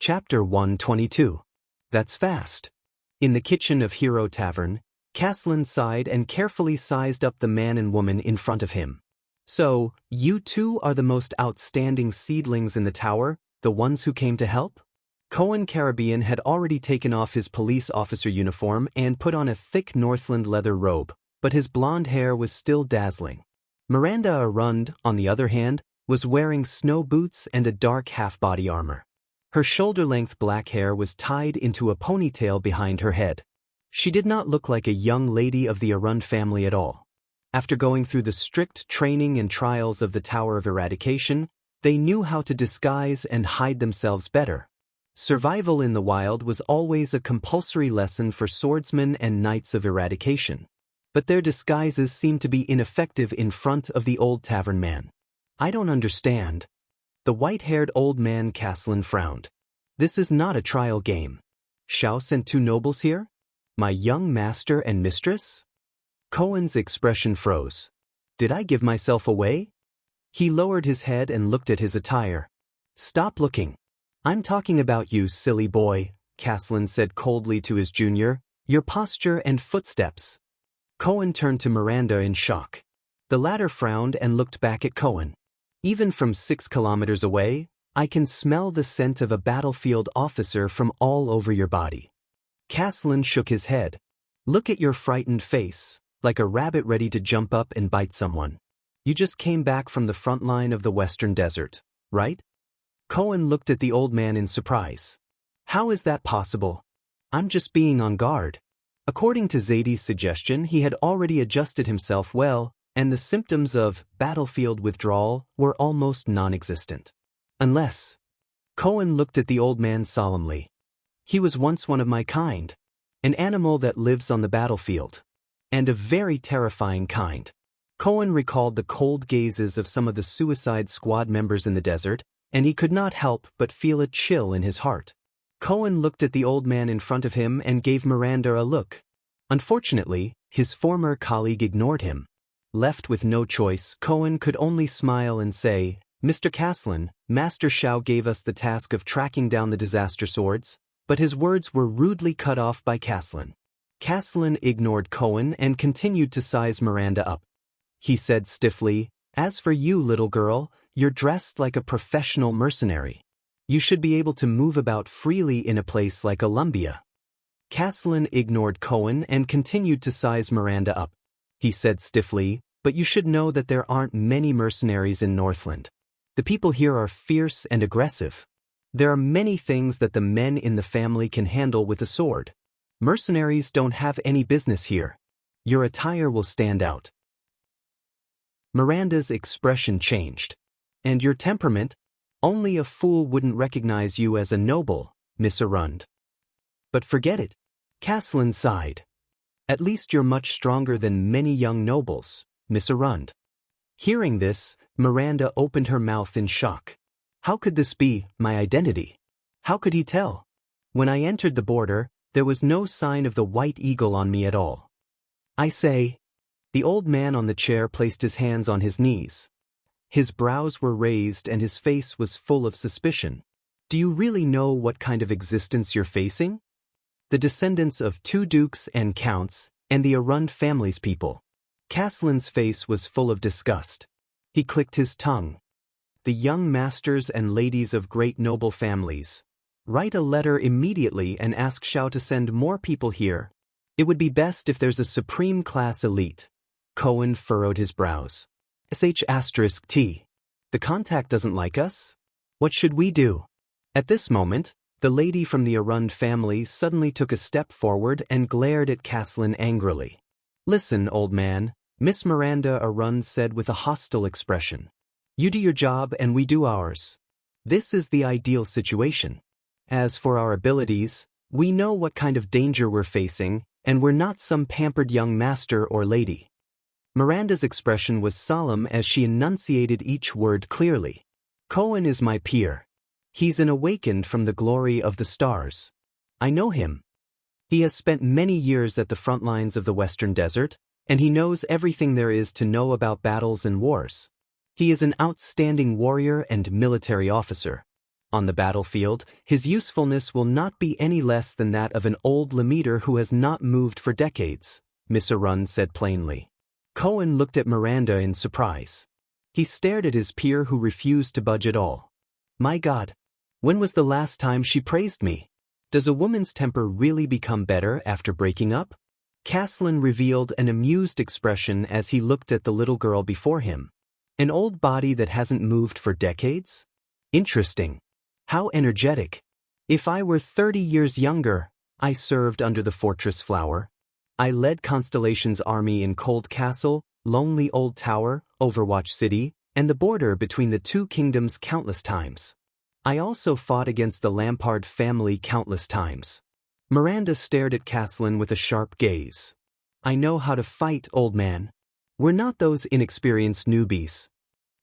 Chapter 122. That's fast. In the kitchen of Hero Tavern, Caslin sighed and carefully sized up the man and woman in front of him. So, you two are the most outstanding seedlings in the tower, the ones who came to help? Cohen Caribbean had already taken off his police officer uniform and put on a thick Northland leather robe, but his blonde hair was still dazzling. Miranda Arund, on the other hand, was wearing snow boots and a dark half-body armor. Her shoulder-length black hair was tied into a ponytail behind her head. She did not look like a young lady of the Arund family at all. After going through the strict training and trials of the Tower of Eradication, they knew how to disguise and hide themselves better. Survival in the wild was always a compulsory lesson for swordsmen and knights of eradication. But their disguises seemed to be ineffective in front of the old tavern man. I don't understand. The white-haired old man Caslin frowned. This is not a trial game. Shao sent two nobles here? My young master and mistress? Cohen's expression froze. Did I give myself away? He lowered his head and looked at his attire. Stop looking. I'm talking about you, silly boy, Caslin said coldly to his junior. Your posture and footsteps. Cohen turned to Miranda in shock. The latter frowned and looked back at Cohen. Even from 6 kilometers away, I can smell the scent of a battlefield officer from all over your body. Caslin shook his head. Look at your frightened face, like a rabbit ready to jump up and bite someone. You just came back from the front line of the Western Desert, right? Cohen looked at the old man in surprise. How is that possible? I'm just being on guard. According to Zadie's suggestion, he had already adjusted himself well, and the symptoms of battlefield withdrawal were almost non-existent. Unless... Cohen looked at the old man solemnly. He was once one of my kind. An animal that lives on the battlefield. And a very terrifying kind. Cohen recalled the cold gazes of some of the suicide squad members in the desert, and he could not help but feel a chill in his heart. Cohen looked at the old man in front of him and gave Miranda a look. Unfortunately, his former colleague ignored him. Left with no choice, Cohen could only smile and say, Mr. Caslin, Master Shao gave us the task of tracking down the disaster swords, but his words were rudely cut off by Caslin. Caslin ignored Cohen and continued to size Miranda up. He said stiffly, As for you, little girl, you're dressed like a professional mercenary. You should be able to move about freely in a place like Columbia. Caslin ignored Cohen and continued to size Miranda up. He said stiffly, But you should know that there aren't many mercenaries in Northland. The people here are fierce and aggressive. There are many things that the men in the family can handle with a sword. Mercenaries don't have any business here. Your attire will stand out. Miranda's expression changed. And your temperament? Only a fool wouldn't recognize you as a noble, Miss Arund. But forget it. Caslin sighed. At least you're much stronger than many young nobles, Miss Arund. Hearing this, Miranda opened her mouth in shock. How could this be my identity? How could he tell? When I entered the border, there was no sign of the white eagle on me at all. I say. The old man on the chair placed his hands on his knees. His brows were raised and his face was full of suspicion. Do you really know what kind of existence you're facing? The descendants of 2 dukes and counts, and the Arund family's people. Caslin's face was full of disgust. He clicked his tongue. The young masters and ladies of great noble families. Write a letter immediately and ask Shao to send more people here. It would be best if there's a supreme class elite. Cohen furrowed his brows. *T. The contact doesn't like us? What should we do? At this moment, the lady from the Arund family suddenly took a step forward and glared at Caslin angrily. Listen, old man, Miss Miranda Arund said with a hostile expression. You do your job and we do ours. This is the ideal situation. As for our abilities, we know what kind of danger we're facing, and we're not some pampered young master or lady. Miranda's expression was solemn as she enunciated each word clearly. Cohen is my peer. He's an awakened from the glory of the stars. I know him. He has spent many years at the front lines of the Western Desert, and he knows everything there is to know about battles and wars. He is an outstanding warrior and military officer. On the battlefield, his usefulness will not be any less than that of an old lemeter who has not moved for decades, Miss Arun said plainly. Cohen looked at Miranda in surprise. He stared at his peer who refused to budge at all. My God! When was the last time she praised me? Does a woman's temper really become better after breaking up? Caslin revealed an amused expression as he looked at the little girl before him. An old body that hasn't moved for decades? Interesting. How energetic. If I were 30 years younger, I served under the fortress flower. I led Constellation's army in Cold Castle, Lonely Old Tower, Overwatch City, and the border between the two kingdoms countless times. I also fought against the Lampard family countless times. Miranda stared at Caslin with a sharp gaze. I know how to fight, old man. We're not those inexperienced newbies.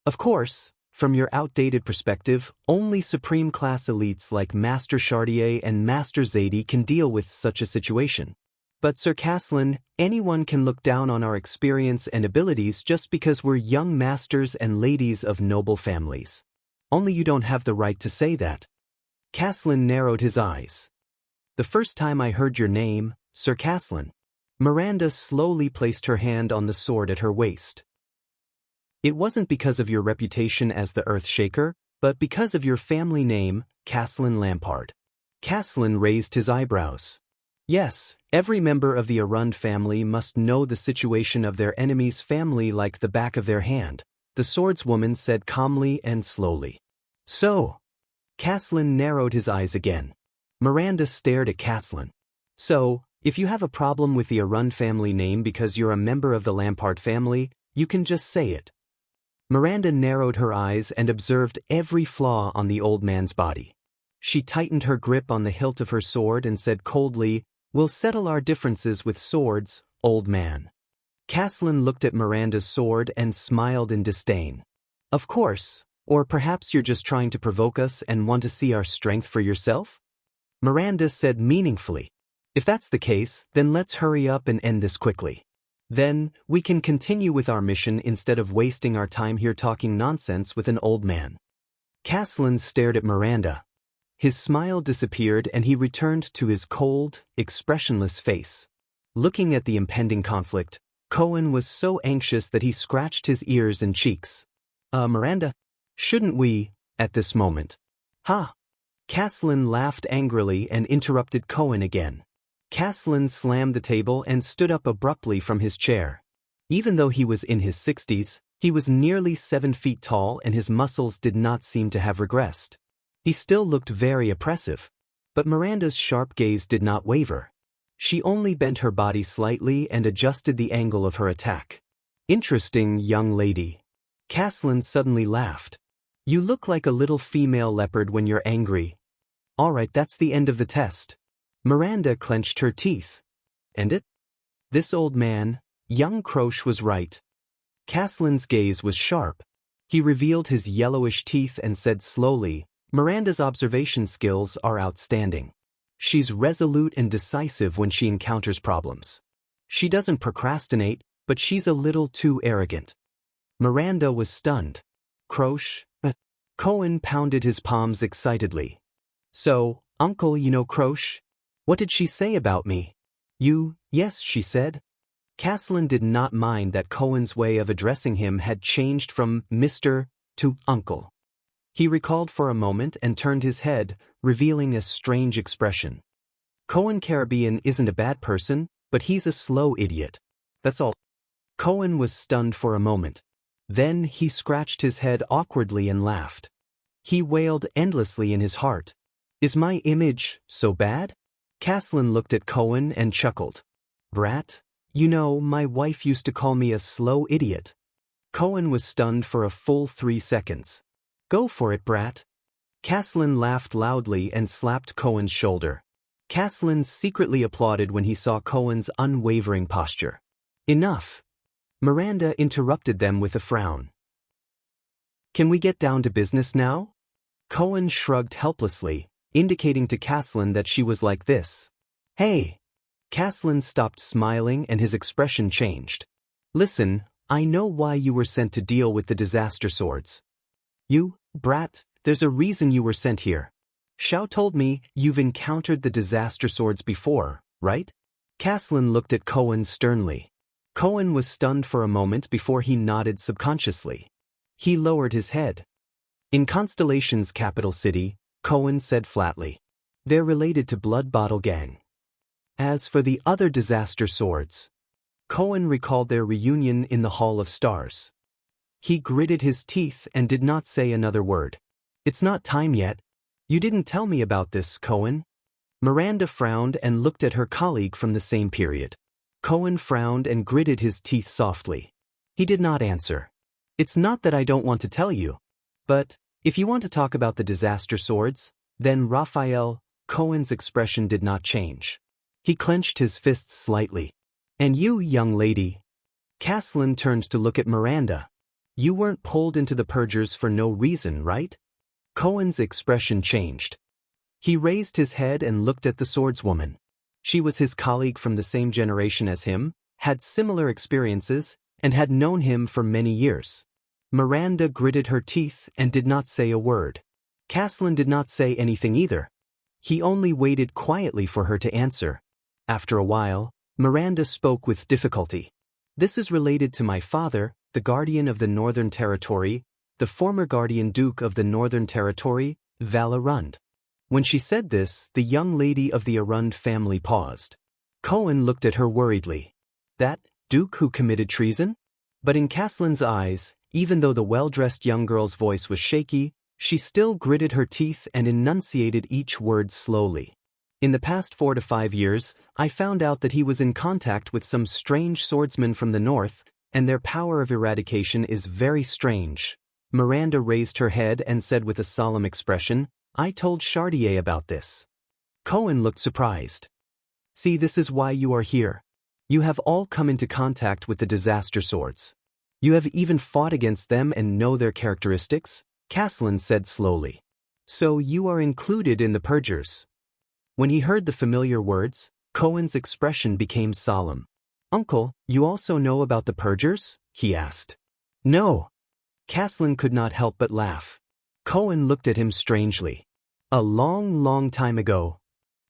Of course, from your outdated perspective, only supreme class elites like Master Chartier and Master Zadie can deal with such a situation. But Sir Caslin, anyone can look down on our experience and abilities just because we're young masters and ladies of noble families. Only you don't have the right to say that. Caslin narrowed his eyes. The first time I heard your name, Sir Caslin. Miranda slowly placed her hand on the sword at her waist. It wasn't because of your reputation as the Earthshaker, but because of your family name, Caslin Lampard. Caslin raised his eyebrows. Yes, every member of the Arund family must know the situation of their enemy's family like the back of their hand, the swordswoman said calmly and slowly. So? Caslin narrowed his eyes again. Miranda stared at Caslin. So, if you have a problem with the Arund family name because you're a member of the Lampard family, you can just say it. Miranda narrowed her eyes and observed every flaw on the old man's body. She tightened her grip on the hilt of her sword and said coldly, We'll settle our differences with swords, old man. Caslin looked at Miranda's sword and smiled in disdain. Of course, or perhaps you're just trying to provoke us and want to see our strength for yourself? Miranda said meaningfully. If that's the case, then let's hurry up and end this quickly. Then, we can continue with our mission instead of wasting our time here talking nonsense with an old man. Caslin stared at Miranda. His smile disappeared and he returned to his cold, expressionless face. Looking at the impending conflict, Cohen was so anxious that he scratched his ears and cheeks. Miranda? Shouldn't we, at this moment? Ha! Caslin laughed angrily and interrupted Cohen again. Caslin slammed the table and stood up abruptly from his chair. Even though he was in his 60s, he was nearly 7 feet tall and his muscles did not seem to have regressed. He still looked very oppressive, but Miranda's sharp gaze did not waver. She only bent her body slightly and adjusted the angle of her attack. Interesting, young lady. Caslin suddenly laughed. You look like a little female leopard when you're angry. All right, that's the end of the test. Miranda clenched her teeth. And it? This old man, young Croche, was right. Caslin's gaze was sharp. He revealed his yellowish teeth and said slowly, Miranda's observation skills are outstanding. She's resolute and decisive when she encounters problems. She doesn't procrastinate, but she's a little too arrogant. Miranda was stunned. Croche? Cohen pounded his palms excitedly. So, Uncle, you know Croche? What did she say about me? Yes, she said. Caslin did not mind that Cohen's way of addressing him had changed from Mr. to Uncle. He recalled for a moment and turned his head, revealing a strange expression. Cohen Caribbean isn't a bad person, but he's a slow idiot. That's all. Cohen was stunned for a moment. Then he scratched his head awkwardly and laughed. He wailed endlessly in his heart. Is my image so bad? Caslin looked at Cohen and chuckled. Brat, you know, my wife used to call me a slow idiot. Cohen was stunned for a full 3 seconds. Go for it, brat. Caslin laughed loudly and slapped Cohen's shoulder. Caslin secretly applauded when he saw Cohen's unwavering posture. Enough. Miranda interrupted them with a frown. Can we get down to business now? Cohen shrugged helplessly, indicating to Caslin that she was like this. Hey! Caslin stopped smiling and his expression changed. Listen, I know why you were sent to deal with the disaster swords. You, brat, There's a reason you were sent here. Xiao told me you've encountered the disaster swords before, right? Caslin looked at Cohen sternly. Cohen was stunned for a moment before he nodded subconsciously. He lowered his head. In Constellation's capital city, Cohen said flatly, they're related to Blood Bottle Gang. As for the other disaster swords, Cohen recalled their reunion in the Hall of Stars. He gritted his teeth and did not say another word. It's not time yet. You didn't tell me about this, Cohen. Miranda frowned and looked at her colleague from the same period. Cohen frowned and gritted his teeth softly. He did not answer. It's not that I don't want to tell you. But, if you want to talk about the disaster swords, then Raphael, Cohen's expression did not change. He clenched his fists slightly. And you, young lady. Caslin turned to look at Miranda. You weren't pulled into the purgers for no reason, right? Cohen's expression changed. He raised his head and looked at the swordswoman. She was his colleague from the same generation as him, had similar experiences, and had known him for many years. Miranda gritted her teeth and did not say a word. Caslin did not say anything either. He only waited quietly for her to answer. After a while, Miranda spoke with difficulty. This is related to my father, the Guardian of the Northern Territory, the former Guardian Duke of the Northern Territory, Val Arund. When she said this, the young lady of the Arund family paused. Cohen looked at her worriedly. That Duke who committed treason? But in Caslin's eyes, even though the well-dressed young girl's voice was shaky, she still gritted her teeth and enunciated each word slowly. In the past 4 to 5 years, I found out that he was in contact with some strange swordsmen from the north, and their power of eradication is very strange. Miranda raised her head and said with a solemn expression, I told Chartier about this. Cohen looked surprised. See, this is why you are here. You have all come into contact with the disaster swords. You have even fought against them and know their characteristics, Caslin said slowly. So you are included in the purgers. When he heard the familiar words, Cohen's expression became solemn. Uncle, you also know about the purgers? He asked. No. Caslin could not help but laugh. Cohen looked at him strangely. A long, long time ago.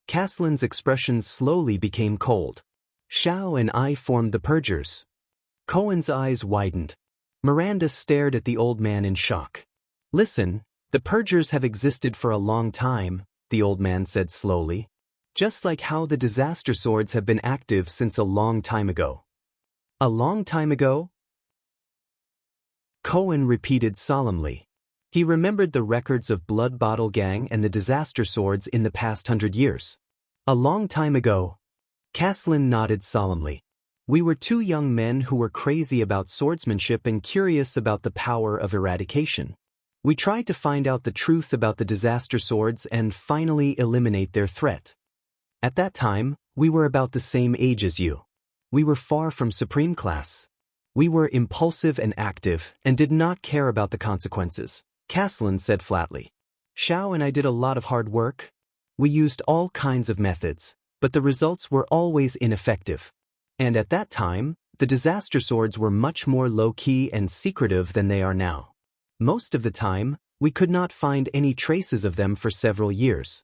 Caslin's expression slowly became cold. Xiao and I formed the purgers. Cohen's eyes widened. Miranda stared at the old man in shock. Listen, the purgers have existed for a long time, the old man said slowly. Just like how the disaster swords have been active since a long time ago. A long time ago? Cohen repeated solemnly. He remembered the records of Blood Bottle Gang and the disaster swords in the past 100 years. A long time ago. Caslin nodded solemnly. We were 2 young men who were crazy about swordsmanship and curious about the power of eradication. We tried to find out the truth about the disaster swords and finally eliminate their threat. At that time, we were about the same age as you. We were far from supreme class. We were impulsive and active and did not care about the consequences, Caslin said flatly. Xiao and I did a lot of hard work. We used all kinds of methods, but the results were always ineffective. And at that time, the disaster swords were much more low-key and secretive than they are now. Most of the time, we could not find any traces of them for several years.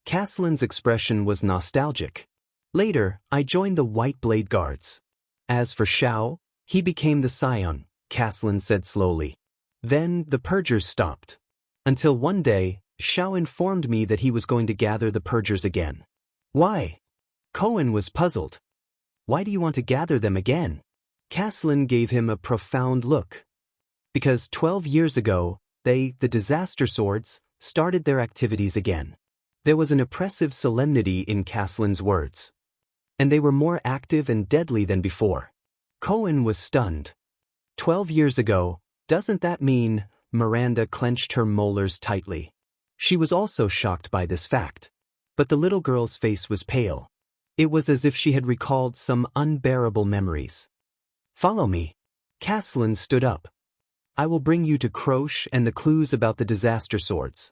Caslin's expression was nostalgic. Later, I joined the White Blade Guards. As for Xiao, he became the Scion, Caslin said slowly. Then the purgers stopped. Until one day, Xiao informed me that he was going to gather the purgers again. Why? Cohen was puzzled. Why do you want to gather them again? Caslin gave him a profound look. Because 12 years ago, the disaster swords, started their activities again. There was an oppressive solemnity in Caslin's words. And they were more active and deadly than before. Cohen was stunned. 12 years ago, doesn't that mean? Miranda clenched her molars tightly. She was also shocked by this fact. But the little girl's face was pale. It was as if she had recalled some unbearable memories. Follow me. Caslin stood up. I will bring you to Croche and the clues about the disaster swords.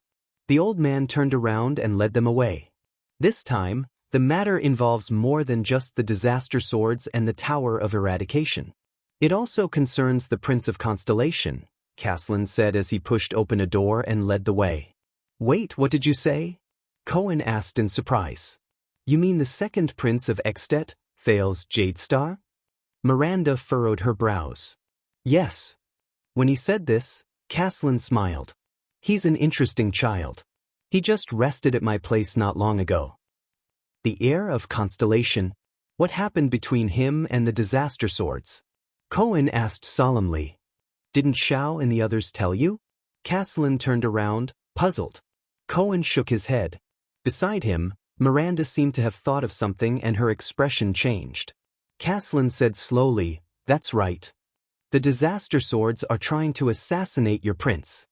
The old man turned around and led them away. This time, the matter involves more than just the disaster swords and the Tower of Eradication. It also concerns the Prince of Constellation, Caslin said as he pushed open a door and led the way. Wait, what did you say? Cohen asked in surprise. You mean the second prince of Extet, Thales's Jadestar? Miranda furrowed her brows. Yes. When he said this, Caslin smiled. He's an interesting child. He just rested at my place not long ago. The heir of Constellation. What happened between him and the disaster swords? Cohen asked solemnly. Didn't Shao and the others tell you? Caslin turned around, puzzled. Cohen shook his head. Beside him, Miranda seemed to have thought of something and her expression changed. Caslin said slowly, That's right. The disaster swords are trying to assassinate your prince.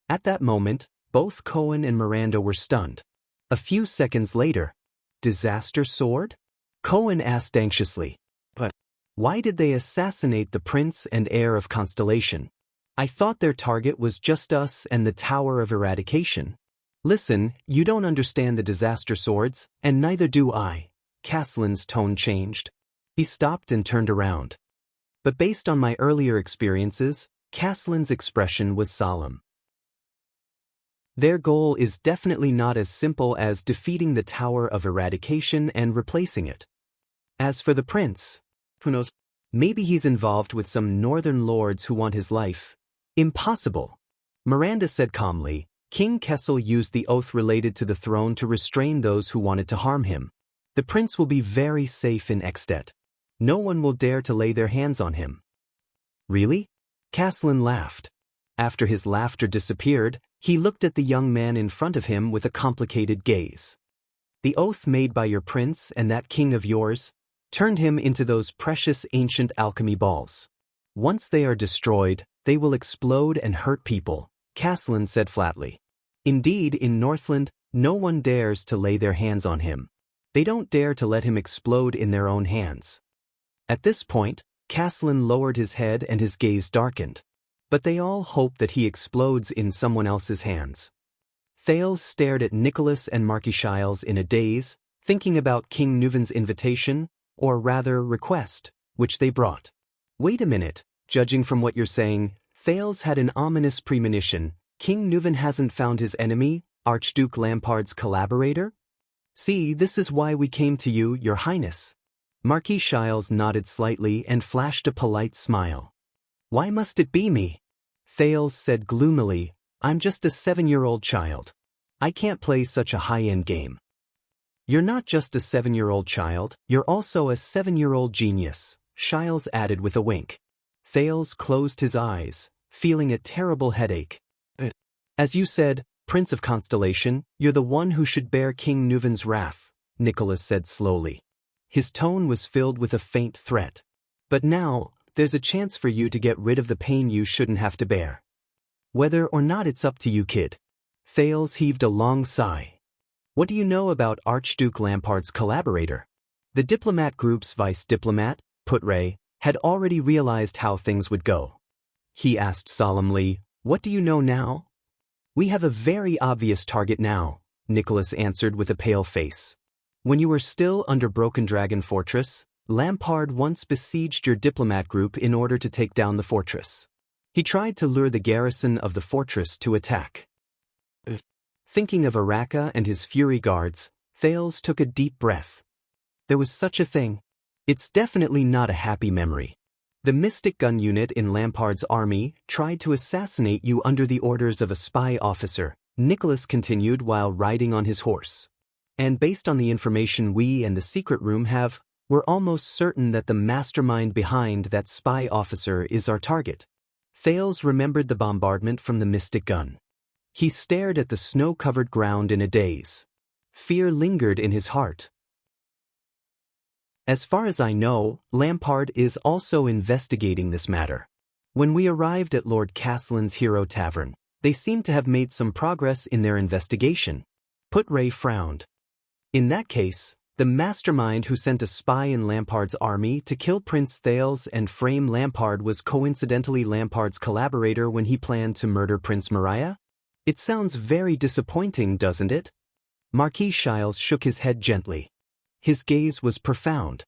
At that moment, both Cohen and Miranda were stunned. A few seconds later, disaster sword? Cohen asked anxiously. But why did they assassinate the prince and heir of Constellation? I thought their target was just us and the Tower of Eradication. Listen, you don't understand the disaster swords, and neither do I. Caslin's tone changed. He stopped and turned around. But based on my earlier experiences, Caslin's expression was solemn. Their goal is definitely not as simple as defeating the Tower of Eradication and replacing it. As for the prince, who knows, maybe he's involved with some northern lords who want his life. Impossible. Miranda said calmly. King Kessel used the oath related to the throne to restrain those who wanted to harm him. The prince will be very safe in Extet. No one will dare to lay their hands on him. Really? Caslin laughed. After his laughter disappeared, he looked at the young man in front of him with a complicated gaze. The oath made by your prince and that king of yours turned him into those precious ancient alchemy balls. Once they are destroyed, they will explode and hurt people, Caslin said flatly. Indeed, in Northland, no one dares to lay their hands on him. They don't dare to let him explode in their own hands. At this point, Caslin lowered his head and his gaze darkened. But they all hope that he explodes in someone else's hands. Thales stared at Nicholas and Marquis Shiles in a daze, thinking about King Nuven's invitation, or rather request, which they brought. Wait a minute, judging from what you're saying, Thales had an ominous premonition. King Nuven hasn't found his enemy, Archduke Lampard's collaborator? See, this is why we came to you, Your Highness. Marquis Shiles nodded slightly and flashed a polite smile. Why must it be me? Thales said gloomily, I'm just a 7-year-old child. I can't play such a high-end game. You're not just a 7-year-old child, you're also a 7-year-old genius, Shiles added with a wink. Thales closed his eyes, feeling a terrible headache. As you said, Prince of Constellation, you're the one who should bear King Nuven's wrath, Nicholas said slowly. His tone was filled with a faint threat. But now, there's a chance for you to get rid of the pain you shouldn't have to bear. Whether or not it's up to you, kid. Thales heaved a long sigh. What do you know about Archduke Lampard's collaborator? The diplomat group's vice diplomat, Putray, had already realized how things would go. He asked solemnly, What do you know now? We have a very obvious target now, Nicholas answered with a pale face. When you were still under Broken Dragon Fortress, Lampard once besieged your diplomat group in order to take down the fortress. He tried to lure the garrison of the fortress to attack. Thinking of Araka and his Fury Guards, Thales took a deep breath. There was such a thing. It's definitely not a happy memory. The Mystic Gun unit in Lampard's army tried to assassinate you under the orders of a spy officer, Nicholas continued while riding on his horse. And based on the information we and the secret room have, we're almost certain that the mastermind behind that spy officer is our target. Thales remembered the bombardment from the Mystic Gun. He stared at the snow-covered ground in a daze. Fear lingered in his heart. As far as I know, Lampard is also investigating this matter. When we arrived at Lord Caslin's Hero Tavern, they seemed to have made some progress in their investigation. Putray frowned. In that case, the mastermind who sent a spy in Lampard's army to kill Prince Thales and frame Lampard was coincidentally Lampard's collaborator when he planned to murder Prince Mariah? It sounds very disappointing, doesn't it? Marquis Shiles shook his head gently. His gaze was profound.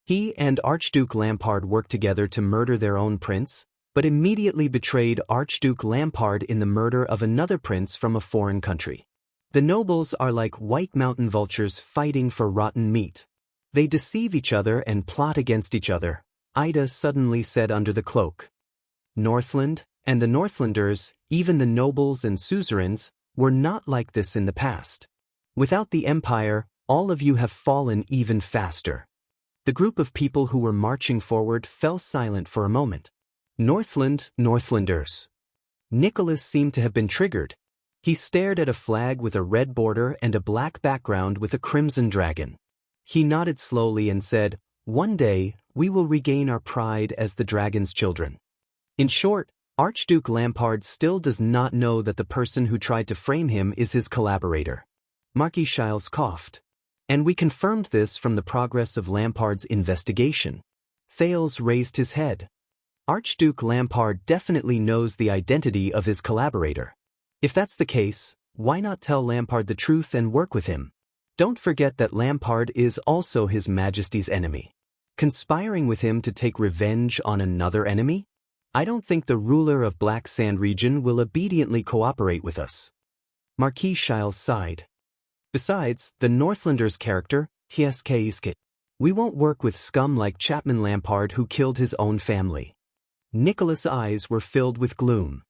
He and Archduke Lampard worked together to murder their own prince, but immediately betrayed Archduke Lampard in the murder of another prince from a foreign country. The nobles are like white mountain vultures fighting for rotten meat. They deceive each other and plot against each other, Ida suddenly said under the cloak. Northland, and the Northlanders, even the nobles and suzerains, were not like this in the past. Without the Empire, all of you have fallen even faster. The group of people who were marching forward fell silent for a moment. Northland, Northlanders. Nicholas seemed to have been triggered. He stared at a flag with a red border and a black background with a crimson dragon. He nodded slowly and said, "One day, we will regain our pride as the dragon's children." In short, Archduke Lampard still does not know that the person who tried to frame him is his collaborator. Marquis Shiles coughed. And we confirmed this from the progress of Lampard's investigation. Thales raised his head. Archduke Lampard definitely knows the identity of his collaborator. If that's the case, why not tell Lampard the truth and work with him? Don't forget that Lampard is also His Majesty's enemy. Conspiring with him to take revenge on another enemy? I don't think the ruler of Black Sand region will obediently cooperate with us. Marquis Shiles sighed. Besides, the Northlanders' character, TSK Iskit. We won't work with scum like Chapman Lampard who killed his own family. Nicholas' eyes were filled with gloom.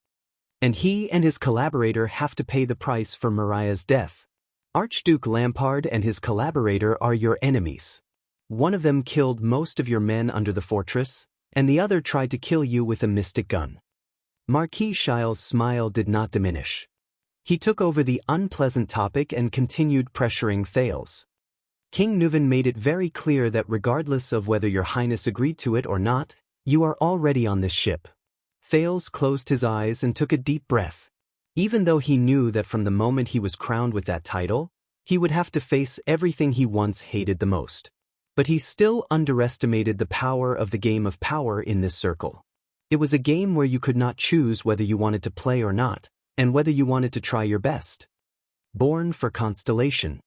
And he and his collaborator have to pay the price for Mariah's death. Archduke Lampard and his collaborator are your enemies. One of them killed most of your men under the fortress, and the other tried to kill you with a mystic gun. Marquis Shiles' smile did not diminish. He took over the unpleasant topic and continued pressuring Thales. King Nuvan made it very clear that regardless of whether your highness agreed to it or not, you are already on this ship. Thales closed his eyes and took a deep breath. Even though he knew that from the moment he was crowned with that title, he would have to face everything he once hated the most. But he still underestimated the power of the game of power in this circle. It was a game where you could not choose whether you wanted to play or not, and whether you wanted to try your best. Born for Constellation.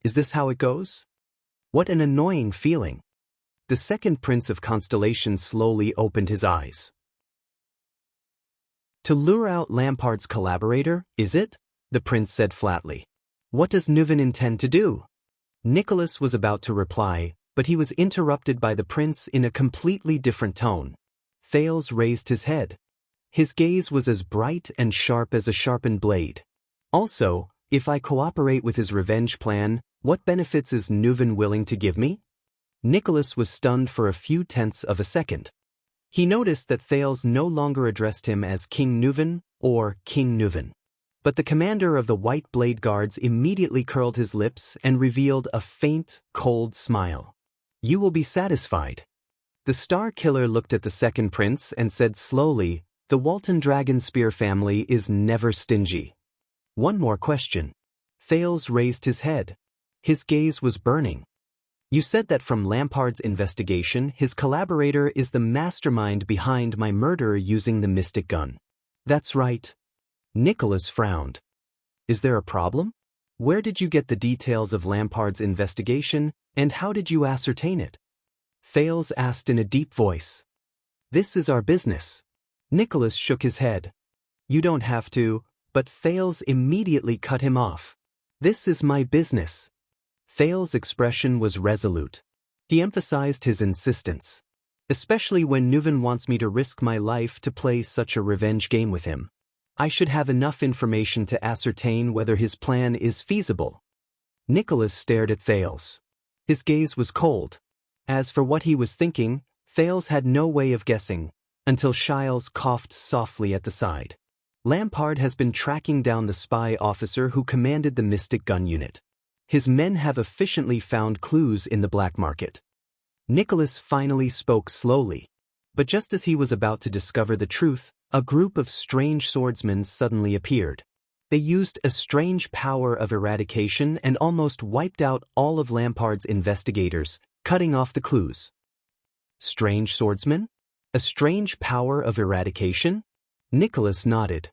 Is this how it goes? What an annoying feeling. The second Prince of Constellation slowly opened his eyes. To lure out Lampard's collaborator, is it? The prince said flatly. What does Nuvan intend to do? Nicholas was about to reply, but he was interrupted by the prince in a completely different tone. Thales raised his head. His gaze was as bright and sharp as a sharpened blade. Also, if I cooperate with his revenge plan, what benefits is Nuvan willing to give me? Nicholas was stunned for a few tenths of a second. He noticed that Thales no longer addressed him as King Nuvan or King Nuvan. But the commander of the White Blade Guards immediately curled his lips and revealed a faint, cold smile. You will be satisfied. The Star Killer looked at the second prince and said slowly, the Walton Dragon Spear family is never stingy. One more question. Thales raised his head. His gaze was burning. You said that from Lampard's investigation, his collaborator is the mastermind behind my murder using the mystic gun. That's right. Nicholas frowned. Is there a problem? Where did you get the details of Lampard's investigation, and how did you ascertain it? Thales asked in a deep voice. This is our business. Nicholas shook his head. You don't have to, but Thales immediately cut him off. This is my business. Thales' expression was resolute. He emphasized his insistence. Especially when Nuvan wants me to risk my life to play such a revenge game with him. I should have enough information to ascertain whether his plan is feasible. Nicholas stared at Thales. His gaze was cold. As for what he was thinking, Thales had no way of guessing, until Shiles coughed softly at the side. Lampard has been tracking down the spy officer who commanded the Mystic Gun Unit. His men have efficiently found clues in the black market. Nicholas finally spoke slowly. But just as he was about to discover the truth, a group of strange swordsmen suddenly appeared. They used a strange power of eradication and almost wiped out all of Lampard's investigators, cutting off the clues. Strange swordsmen? A strange power of eradication? Nicholas nodded.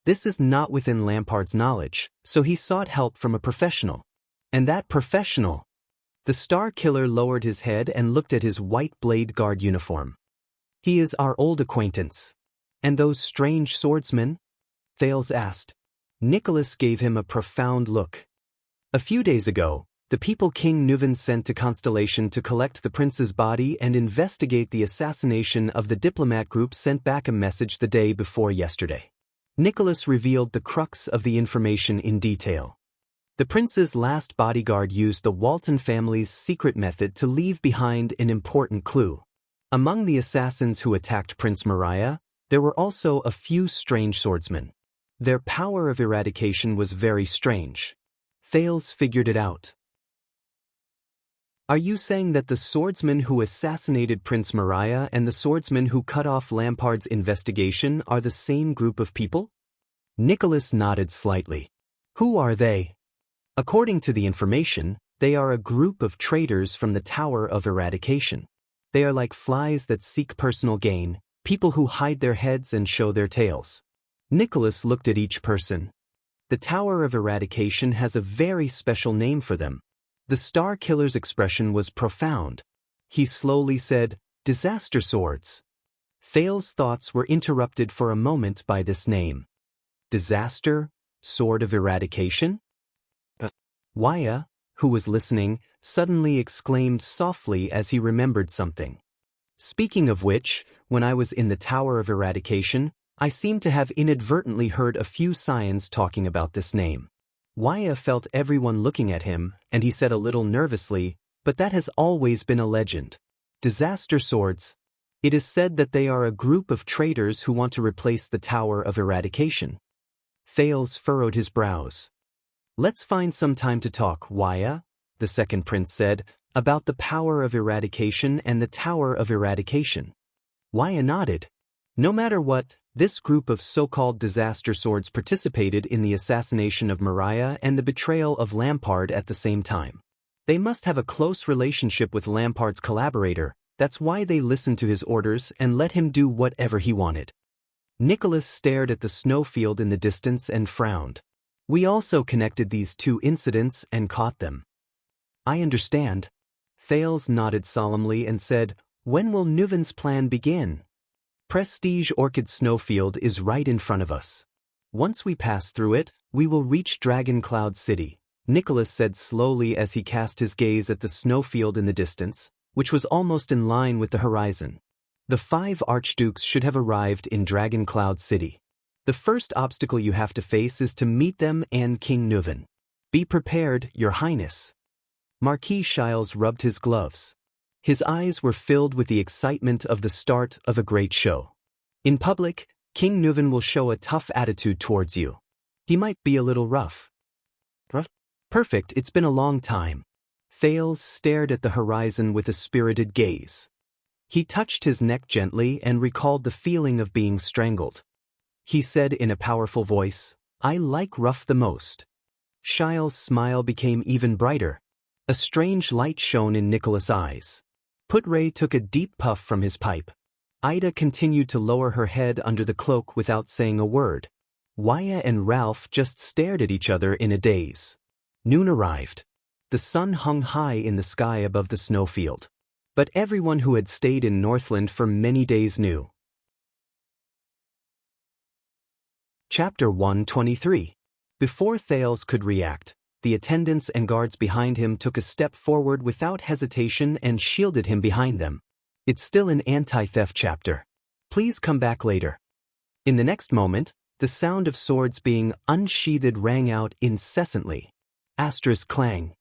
This is not within Lampard's knowledge, so he sought help from a professional. And that professional. The Star Killer lowered his head and looked at his White Blade Guard uniform. He is our old acquaintance. And those strange swordsmen? Thales asked. Nicholas gave him a profound look. A few days ago, the people King Nuvan sent to Constellation to collect the prince's body and investigate the assassination of the diplomat group sent back a message the day before yesterday. Nicholas revealed the crux of the information in detail. The prince's last bodyguard used the Walton family's secret method to leave behind an important clue. Among the assassins who attacked Prince Moriah, there were also a few strange swordsmen. Their power of eradication was very strange. Thales figured it out. Are you saying that the swordsman who assassinated Prince Moriah and the swordsman who cut off Lampard's investigation are the same group of people? Nicholas nodded slightly. Who are they? According to the information, they are a group of traitors from the Tower of Eradication. They are like flies that seek personal gain, people who hide their heads and show their tails. Nicholas looked at each person. The Tower of Eradication has a very special name for them. The Star Killer's expression was profound. He slowly said, "Disaster swords." Thales' thoughts were interrupted for a moment by this name. Disaster? Sword of Eradication? Waya, who was listening, suddenly exclaimed softly as he remembered something. Speaking of which, when I was in the Tower of Eradication, I seemed to have inadvertently heard a few Scions talking about this name. Waya felt everyone looking at him, and he said a little nervously, "But that has always been a legend. Disaster swords. It is said that they are a group of traitors who want to replace the Tower of Eradication." Thales furrowed his brows. "Let's find some time to talk, Waya," the second prince said, "about the power of eradication and the Tower of Eradication." Waya nodded. No matter what, this group of so-called disaster swords participated in the assassination of Moriah and the betrayal of Lampard at the same time. They must have a close relationship with Lampard's collaborator, that's why they listened to his orders and let him do whatever he wanted. Nicholas stared at the snowfield in the distance and frowned. We also connected these two incidents and caught them. I understand. Thales nodded solemnly and said, "When will Nuvan's plan begin?" Prestige Orchid Snowfield is right in front of us. Once we pass through it, we will reach Dragon Cloud City, Nicholas said slowly as he cast his gaze at the snowfield in the distance, which was almost in line with the horizon. The 5 archdukes should have arrived in Dragon Cloud City. The first obstacle you have to face is to meet them and King Nuvan. Be prepared, Your Highness. Marquis Shiles rubbed his gloves. His eyes were filled with the excitement of the start of a great show. In public, King Nuvan will show a tough attitude towards you. He might be a little rough. Perfect, it's been a long time. Thales stared at the horizon with a spirited gaze. He touched his neck gently and recalled the feeling of being strangled. He said in a powerful voice, "I like rough the most." Shiles' smile became even brighter. A strange light shone in Nicholas' eyes. Putray took a deep puff from his pipe. Ida continued to lower her head under the cloak without saying a word. Waya and Ralph just stared at each other in a daze. Noon arrived. The sun hung high in the sky above the snowfield. But everyone who had stayed in Northland for many days knew. Chapter 123. Before Thales could react, the attendants and guards behind him took a step forward without hesitation and shielded him behind them. It's still an anti-theft chapter. Please come back later. In the next moment, the sound of swords being unsheathed rang out incessantly. Asterisk clang.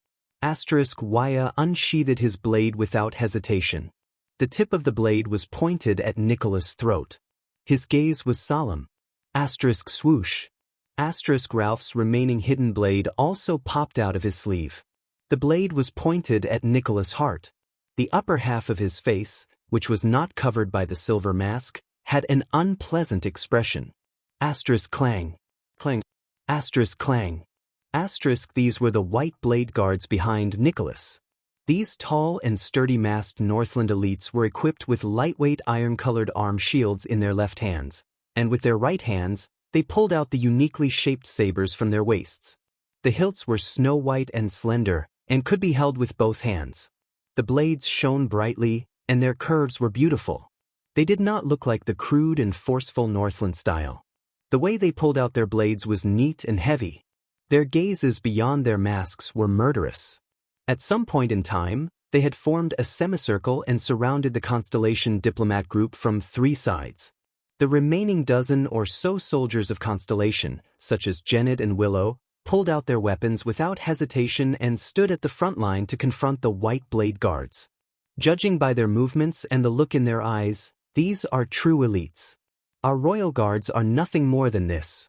Asterisk Waya unsheathed his blade without hesitation. The tip of the blade was pointed at Nicholas' throat. His gaze was solemn. Asterisk swoosh. Asterisk Ralph's remaining hidden blade also popped out of his sleeve. The blade was pointed at Nicholas' heart. The upper half of his face, which was not covered by the silver mask, had an unpleasant expression. Asterisk clang. Clang. Asterisk clang. Asterisk these were the white blade guards behind Nicholas. These tall and sturdy masked Northland elites were equipped with lightweight iron-colored arm shields in their left hands, and with their right hands, they pulled out the uniquely shaped sabers from their waists. The hilts were snow-white and slender, and could be held with both hands. The blades shone brightly, and their curves were beautiful. They did not look like the crude and forceful Northland style. The way they pulled out their blades was neat and heavy. Their gazes beyond their masks were murderous. At some point in time, they had formed a semicircle and surrounded the Constellation diplomat group from 3 sides. The remaining dozen or so soldiers of Constellation, such as Janet and Willow, pulled out their weapons without hesitation and stood at the front line to confront the White Blade Guards. Judging by their movements and the look in their eyes, these are true elites. Our royal guards are nothing more than this.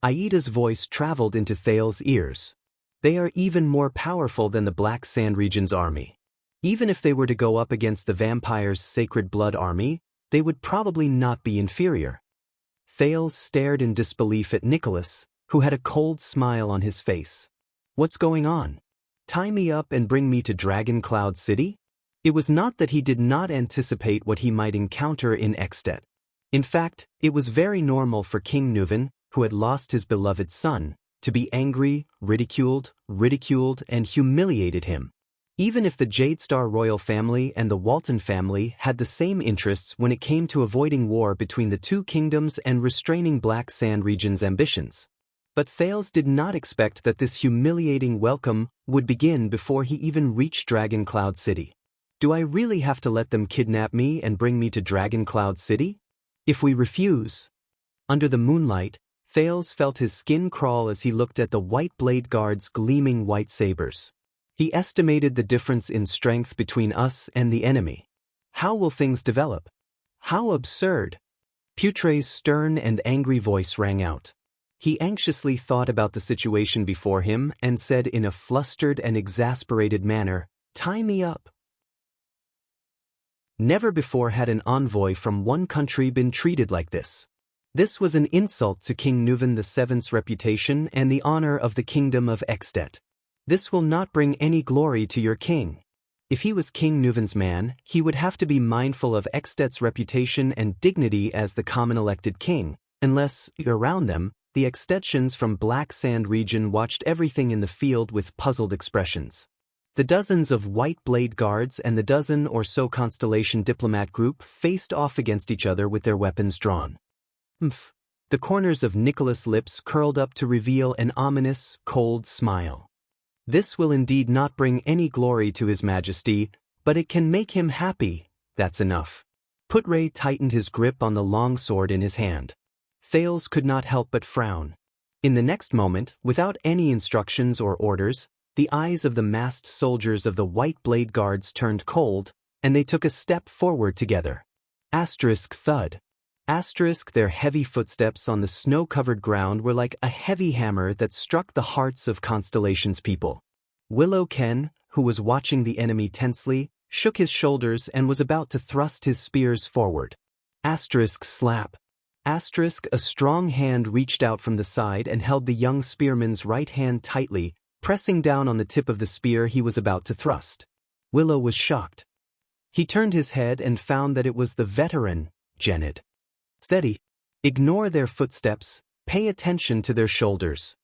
Aida's voice traveled into Thales's ears. They are even more powerful than the Black Sand Region's army. Even if they were to go up against the vampire's Sacred Blood army, they would probably not be inferior. Thales stared in disbelief at Nicholas, who had a cold smile on his face. What's going on? Tie me up and bring me to Dragon Cloud City? It was not that he did not anticipate what he might encounter in Extet. In fact, it was very normal for King Nuven, who had lost his beloved son, to be angry, ridiculed, and humiliated him. Even if the Jadestar royal family and the Walton family had the same interests when it came to avoiding war between the 2 kingdoms and restraining Black Sand Region's ambitions. But Thales did not expect that this humiliating welcome would begin before he even reached Dragon Cloud City. Do I really have to let them kidnap me and bring me to Dragon Cloud City? If we refuse? Under the moonlight, Thales felt his skin crawl as he looked at the White Blade Guards' gleaming white sabers. He estimated the difference in strength between us and the enemy. How will things develop? How absurd! Putre's stern and angry voice rang out. He anxiously thought about the situation before him and said in a flustered and exasperated manner, "Tie me up." Never before had an envoy from one country been treated like this. This was an insult to King Nuven VII's reputation and the honor of the kingdom of Extet. This will not bring any glory to your king. If he was King Nuven's man, he would have to be mindful of Extet's reputation and dignity as the common elected king, unless, around them, the Extetians from Black Sand Region watched everything in the field with puzzled expressions. The dozens of White Blade Guards and the dozen or so Constellation diplomat group faced off against each other with their weapons drawn. Umph. The corners of Nicholas' lips curled up to reveal an ominous, cold smile. This will indeed not bring any glory to His Majesty, but it can make him happy, that's enough. Putre tightened his grip on the long sword in his hand. Thales could not help but frown. In the next moment, without any instructions or orders, the eyes of the masked soldiers of the White Blade Guards turned cold, and they took a step forward together. Asterisk thud. Asterisk their heavy footsteps on the snow-covered ground were like a heavy hammer that struck the hearts of Constellation's people. Willow Ken, who was watching the enemy tensely, shook his shoulders and was about to thrust his spears forward. Asterisk slap. Asterisk a strong hand reached out from the side and held the young spearman's right hand tightly, pressing down on the tip of the spear he was about to thrust. Willow was shocked. He turned his head and found that it was the veteran, Janet. Steady. Ignore their footsteps, pay attention to their shoulders.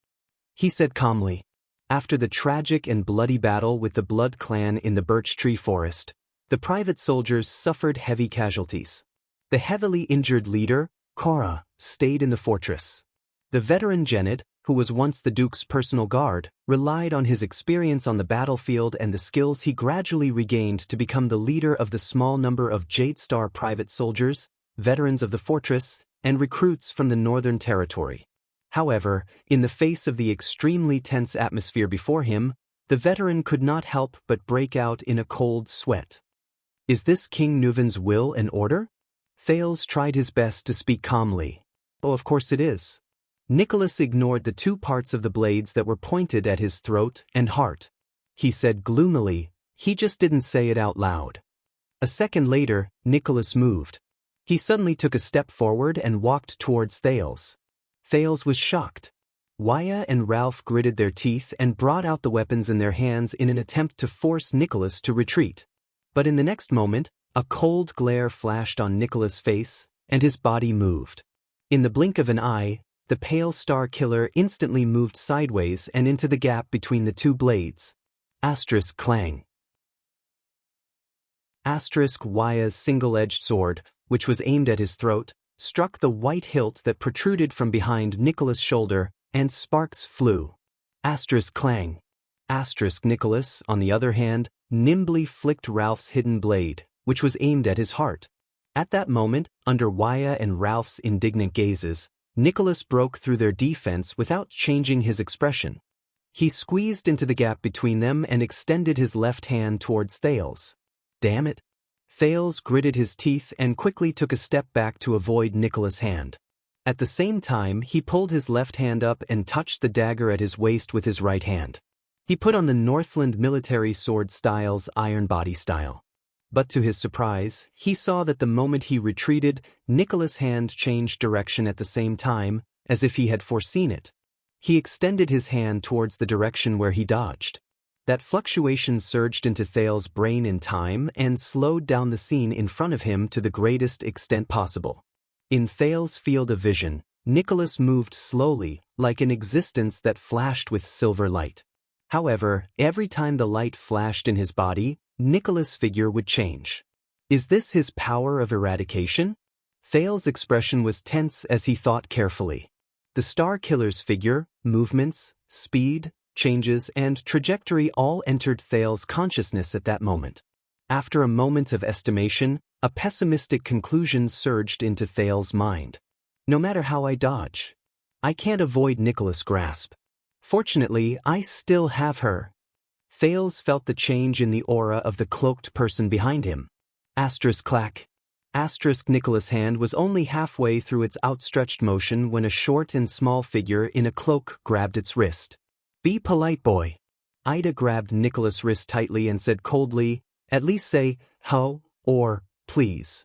He said calmly. After the tragic and bloody battle with the Blood Clan in the Birch Tree Forest, the private soldiers suffered heavy casualties. The heavily injured leader, Cora, stayed in the fortress. The veteran Janet, who was once the Duke's personal guard, relied on his experience on the battlefield and the skills he gradually regained to become the leader of the small number of Jadestar private soldiers, veterans of the fortress, and recruits from the Northern Territory. However, in the face of the extremely tense atmosphere before him, the veteran could not help but break out in a cold sweat. Is this King Nuven's will and order? Thales tried his best to speak calmly. Oh, of course it is. Nicholas ignored the 2 parts of the blades that were pointed at his throat and heart. He said gloomily, he just didn't say it out loud. A second later, Nicholas moved. He suddenly took a step forward and walked towards Thales. Thales was shocked. Waya and Ralph gritted their teeth and brought out the weapons in their hands in an attempt to force Nicholas to retreat. But in the next moment, a cold glare flashed on Nicholas' face, and his body moved. In the blink of an eye, the pale star killer instantly moved sideways and into the gap between the 2 blades. Asterisk clang. Asterisk Waya's single-edged sword, which was aimed at his throat, struck the white hilt that protruded from behind Nicholas' shoulder, and sparks flew. Asterisk clang. Asterisk Nicholas, on the other hand, nimbly flicked Ralph's hidden blade, which was aimed at his heart. At that moment, under Waya and Ralph's indignant gazes, Nicholas broke through their defense without changing his expression. He squeezed into the gap between them and extended his left hand towards Thales. Damn it! Thales gritted his teeth and quickly took a step back to avoid Nicholas' hand. At the same time, he pulled his left hand up and touched the dagger at his waist with his right hand. He put on the Northland military sword style's iron body style. But to his surprise, he saw that the moment he retreated, Nicholas' hand changed direction at the same time, as if he had foreseen it. He extended his hand towards the direction where he dodged. That fluctuation surged into Thales' brain in time and slowed down the scene in front of him to the greatest extent possible. In Thales' field of vision, Nicholas moved slowly, like an existence that flashed with silver light. However, every time the light flashed in his body, Nicholas' figure would change. Is this his power of eradication? Thales' expression was tense as he thought carefully. The Star Killer's figure, movements, speed, changes, and trajectory all entered Thales' consciousness at that moment. After a moment of estimation, a pessimistic conclusion surged into Thales' mind. No matter how I dodge, I can't avoid Nicholas' grasp. Fortunately, I still have her. Thales felt the change in the aura of the cloaked person behind him. Asterisk clack. Asterisk Nicholas' hand was only halfway through its outstretched motion when a short and small figure in a cloak grabbed its wrist. Be polite, boy. Ida grabbed Nicholas' wrist tightly and said coldly, at least say, ho, or, please.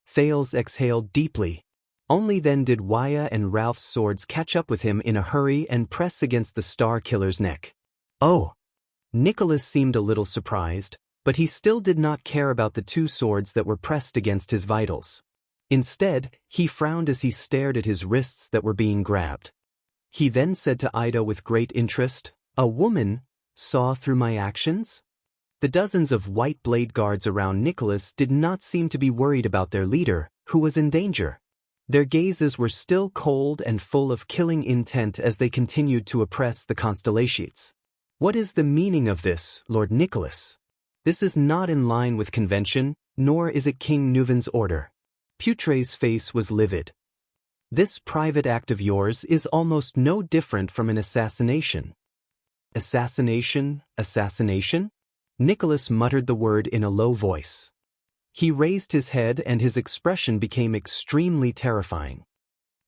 Thales exhaled deeply. Only then did Waya and Ralph's swords catch up with him in a hurry and press against the Star Killer's neck. Oh! Nicholas seemed a little surprised, but he still did not care about the two swords that were pressed against his vitals. Instead, he frowned as he stared at his wrists that were being grabbed. He then said to Ida with great interest, a woman saw through my actions? The dozens of white blade guards around Nicholas did not seem to be worried about their leader, who was in danger. Their gazes were still cold and full of killing intent as they continued to oppress the Constellations. What is the meaning of this, Lord Nicholas? This is not in line with convention, nor is it King Nuven's order. Putre's face was livid. This private act of yours is almost no different from an assassination. Assassination? Assassination? Nicholas muttered the word in a low voice. He raised his head and his expression became extremely terrifying.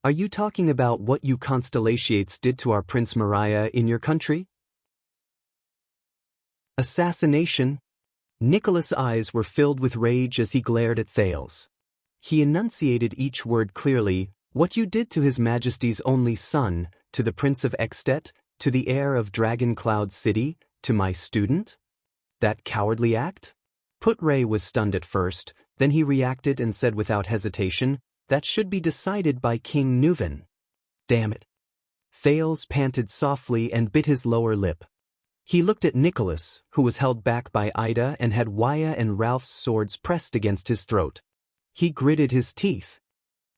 Are you talking about what you Constellations did to our Prince Mariah in your country? Assassination? Nicholas' eyes were filled with rage as he glared at Thales. He enunciated each word clearly, what you did to His Majesty's only son, to the Prince of Extet, to the heir of Dragon Cloud City, to my student? That cowardly act? Putre was stunned at first, then he reacted and said without hesitation, that should be decided by King Nuven. Damn it. Thales panted softly and bit his lower lip. He looked at Nicholas, who was held back by Ida and had Waya and Ralph's swords pressed against his throat. He gritted his teeth.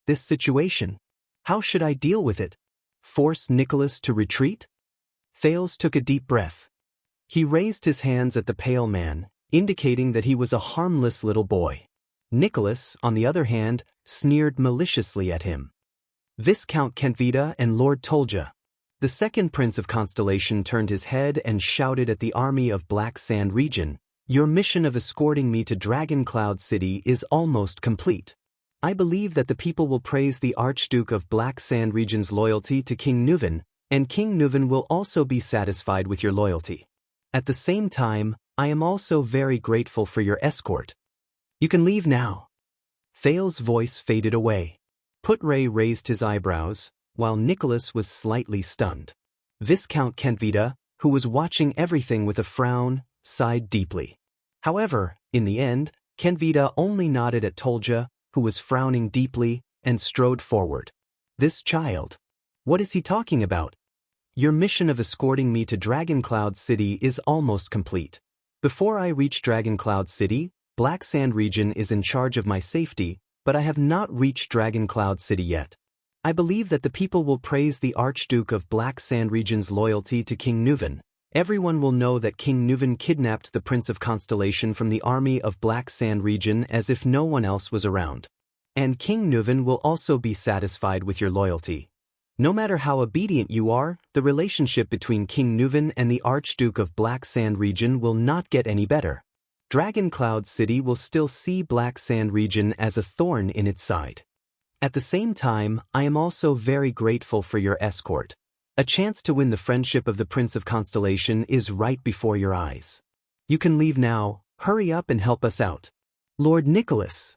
This situation. How should I deal with it? Force Nicholas to retreat? Thales took a deep breath. He raised his hands at the pale man, indicating that he was a harmless little boy. Nicholas, on the other hand, sneered maliciously at him. Viscount Kentvita and Lord Tolja. The second Prince of Constellation turned his head and shouted at the army of Black Sand region, your mission of escorting me to Dragon Cloud City is almost complete. I believe that the people will praise the Archduke of Black Sand region's loyalty to King Nuven, and King Nuven will also be satisfied with your loyalty. At the same time, I am also very grateful for your escort. You can leave now. Thales' voice faded away. Putre raised his eyebrows, while Nicholas was slightly stunned. Viscount Kentvita, who was watching everything with a frown, sighed deeply. However, in the end, Kentvita only nodded at Tolja, who was frowning deeply, and strode forward. This child. What is he talking about? Your mission of escorting me to Dragon Cloud City is almost complete. Before I reach Dragon Cloud City, Black Sand region is in charge of my safety, but I have not reached Dragon Cloud City yet. I believe that the people will praise the Archduke of Black Sand Region's loyalty to King Nuven. Everyone will know that King Nuven kidnapped the Prince of Constellation from the army of Black Sand Region as if no one else was around. And King Nuven will also be satisfied with your loyalty. No matter how obedient you are, the relationship between King Nuven and the Archduke of Black Sand Region will not get any better. Dragon Cloud City will still see Black Sand Region as a thorn in its side. At the same time, I am also very grateful for your escort. A chance to win the friendship of the Prince of Constellation is right before your eyes. You can leave now. Hurry up and help us out. Lord Nicholas.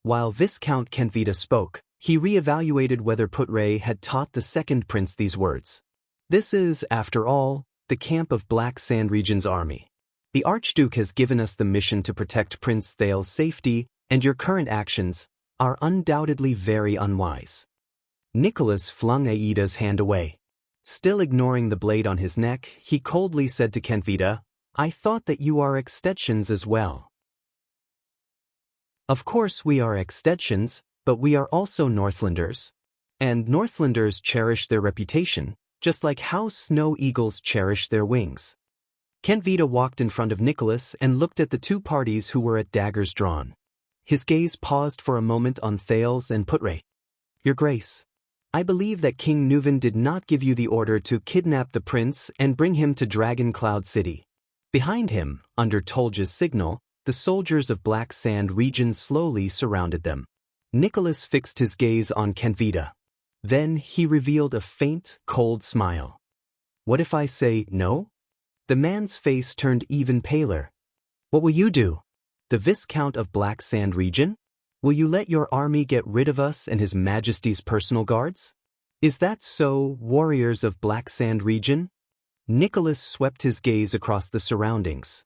While Viscount Kentvita spoke, he re-evaluated whether Putre had taught the second prince these words. This is, after all, the camp of Black Sand Region's army. The Archduke has given us the mission to protect Prince Thal's safety, and your current actions are undoubtedly very unwise. Nicholas flung Aida's hand away. Still ignoring the blade on his neck, he coldly said to Kentvita, I thought that you are extensions as well. Of course we are extensions, but we are also Northlanders. And Northlanders cherish their reputation, just like how snow eagles cherish their wings. Kentvita walked in front of Nicholas and looked at the two parties who were at daggers drawn. His gaze paused for a moment on Thales and Putre. Your Grace, I believe that King Nuven did not give you the order to kidnap the prince and bring him to Dragon Cloud City. Behind him, under Tolja's signal, the soldiers of Black Sand Region slowly surrounded them. Nicholas fixed his gaze on Kentvita. Then he revealed a faint, cold smile. What if I say no? The man's face turned even paler. What will you do? The Viscount of Black Sand Region? Will you let your army get rid of us and His Majesty's personal guards? Is that so, warriors of Black Sand Region? Nicholas swept his gaze across the surroundings.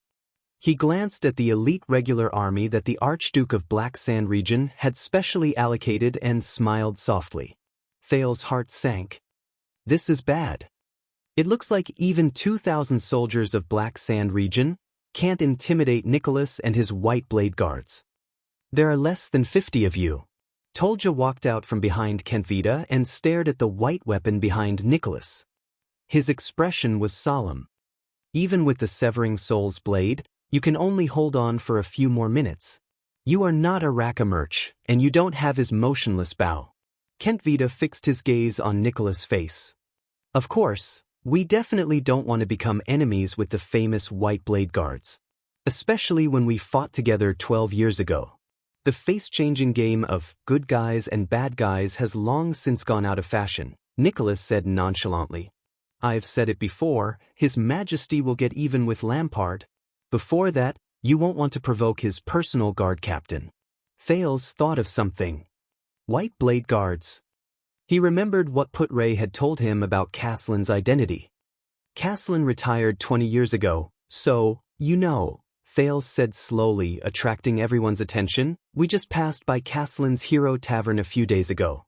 He glanced at the elite regular army that the Archduke of Black Sand Region had specially allocated and smiled softly. Thal's heart sank. This is bad. It looks like even 2,000 soldiers of Black Sand Region can't intimidate Nicholas and his White Blade Guards. There are less than 50 of you. Tolja walked out from behind Kentvita and stared at the white weapon behind Nicholas. His expression was solemn. Even with the Severing Soul's blade, you can only hold on for a few more minutes. You are not a Rakamerch, and you don't have his motionless bow. Kentvita fixed his gaze on Nicholas' face. Of course, we definitely don't want to become enemies with the famous White Blade Guards. Especially when we fought together 12 years ago. The face-changing game of good guys and bad guys has long since gone out of fashion, Nicholas said nonchalantly. I've said it before, His Majesty will get even with Lampard. Before that, you won't want to provoke his personal guard captain. Thales thought of something. White Blade Guards. He remembered what Putre had told him about Caslin's identity. Caslin retired 20 years ago, so, you know, Thales said slowly, attracting everyone's attention, we just passed by Caslin's Hero Tavern a few days ago.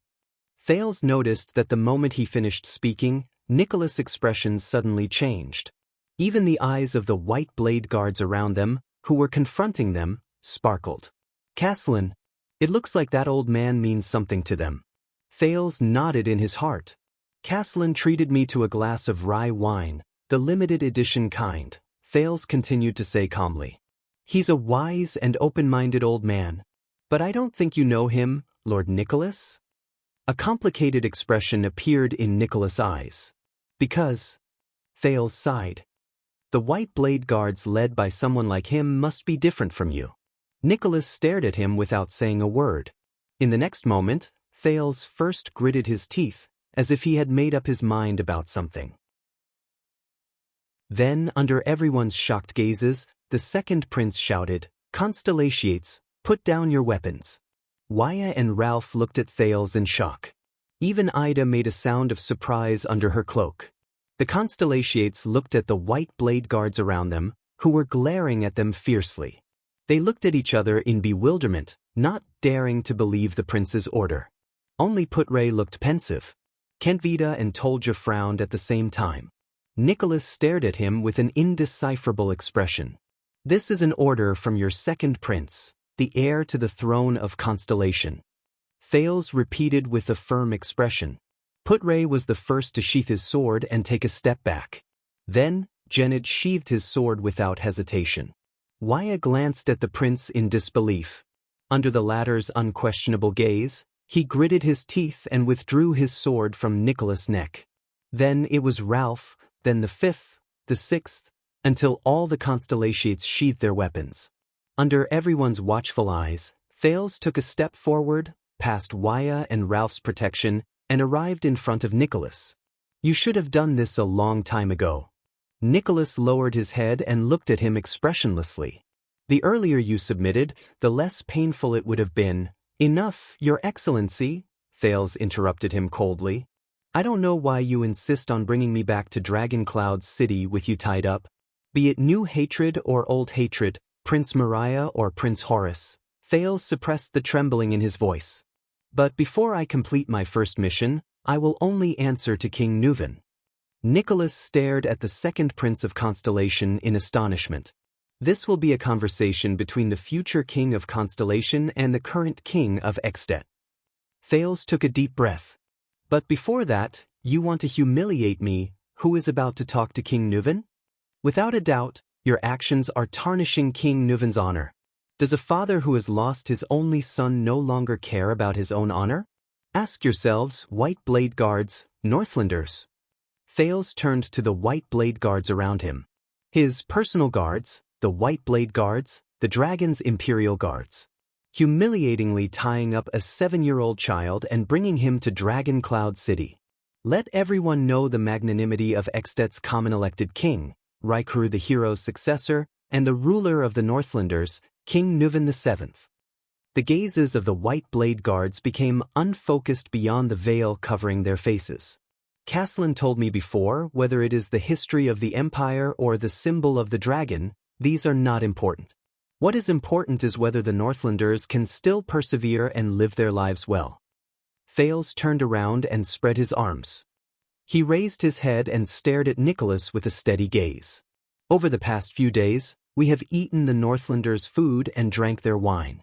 Thales noticed that the moment he finished speaking, Nicholas' expression suddenly changed. Even the eyes of the White Blade Guards around them, who were confronting them, sparkled. Caslin, it looks like that old man means something to them. Thales nodded in his heart. Caslin treated me to a glass of rye wine, the limited edition kind, Thales continued to say calmly. He's a wise and open-minded old man. But I don't think you know him, Lord Nicholas? A complicated expression appeared in Nicholas' eyes. Because... Thales sighed. The White Blade Guards led by someone like him must be different from you. Nicholas stared at him without saying a word. In the next moment, Thales first gritted his teeth, as if he had made up his mind about something. Then, under everyone's shocked gazes, the second prince shouted, Constellations, put down your weapons. Waya and Ralph looked at Thales in shock. Even Ida made a sound of surprise under her cloak. The Constellations looked at the White Blade Guards around them, who were glaring at them fiercely. They looked at each other in bewilderment, not daring to believe the prince's order. Only Putre looked pensive. Kentvita and Tolja frowned at the same time. Nicholas stared at him with an indecipherable expression. This is an order from your second prince, the heir to the throne of Constellation. Thales repeated with a firm expression. Putray was the first to sheath his sword and take a step back. Then, Genid sheathed his sword without hesitation. Waya glanced at the prince in disbelief. Under the latter's unquestionable gaze, he gritted his teeth and withdrew his sword from Nicholas' neck. Then it was Ralph, then the fifth, the sixth, until all the constellations sheathed their weapons. Under everyone's watchful eyes, Thales took a step forward, past Waya and Ralph's protection, and arrived in front of Nicholas. You should have done this a long time ago. Nicholas lowered his head and looked at him expressionlessly. The earlier you submitted, the less painful it would have been. Enough, Your Excellency, Thales interrupted him coldly. I don't know why you insist on bringing me back to Dragoncloud's city with you tied up. Be it new hatred or old hatred, Prince Moriah or Prince Horus, Thales suppressed the trembling in his voice. But before I complete my first mission, I will only answer to King Nuven. Nicholas stared at the second Prince of Constellation in astonishment. This will be a conversation between the future King of Constellation and the current King of Extet. Thales took a deep breath. But before that, you want to humiliate me, who is about to talk to King Nuven? Without a doubt, your actions are tarnishing King Nuven's honor. Does a father who has lost his only son no longer care about his own honor? Ask yourselves, White Blade Guards, Northlanders. Thales turned to the White Blade Guards around him. His personal guards, the White Blade Guards, the Dragon's Imperial Guards. Humiliatingly tying up a 7-year-old child and bringing him to Dragoncloud City. Let everyone know the magnanimity of Extet's common elected king, Raikou the hero's successor, and the ruler of the Northlanders, King Nuven VII. The gazes of the White Blade Guards became unfocused beyond the veil covering their faces. Caslin told me before, whether it is the history of the Empire or the symbol of the dragon, these are not important. What is important is whether the Northlanders can still persevere and live their lives well. Thales turned around and spread his arms. He raised his head and stared at Nicholas with a steady gaze. Over the past few days, we have eaten the Northlanders' food and drank their wine.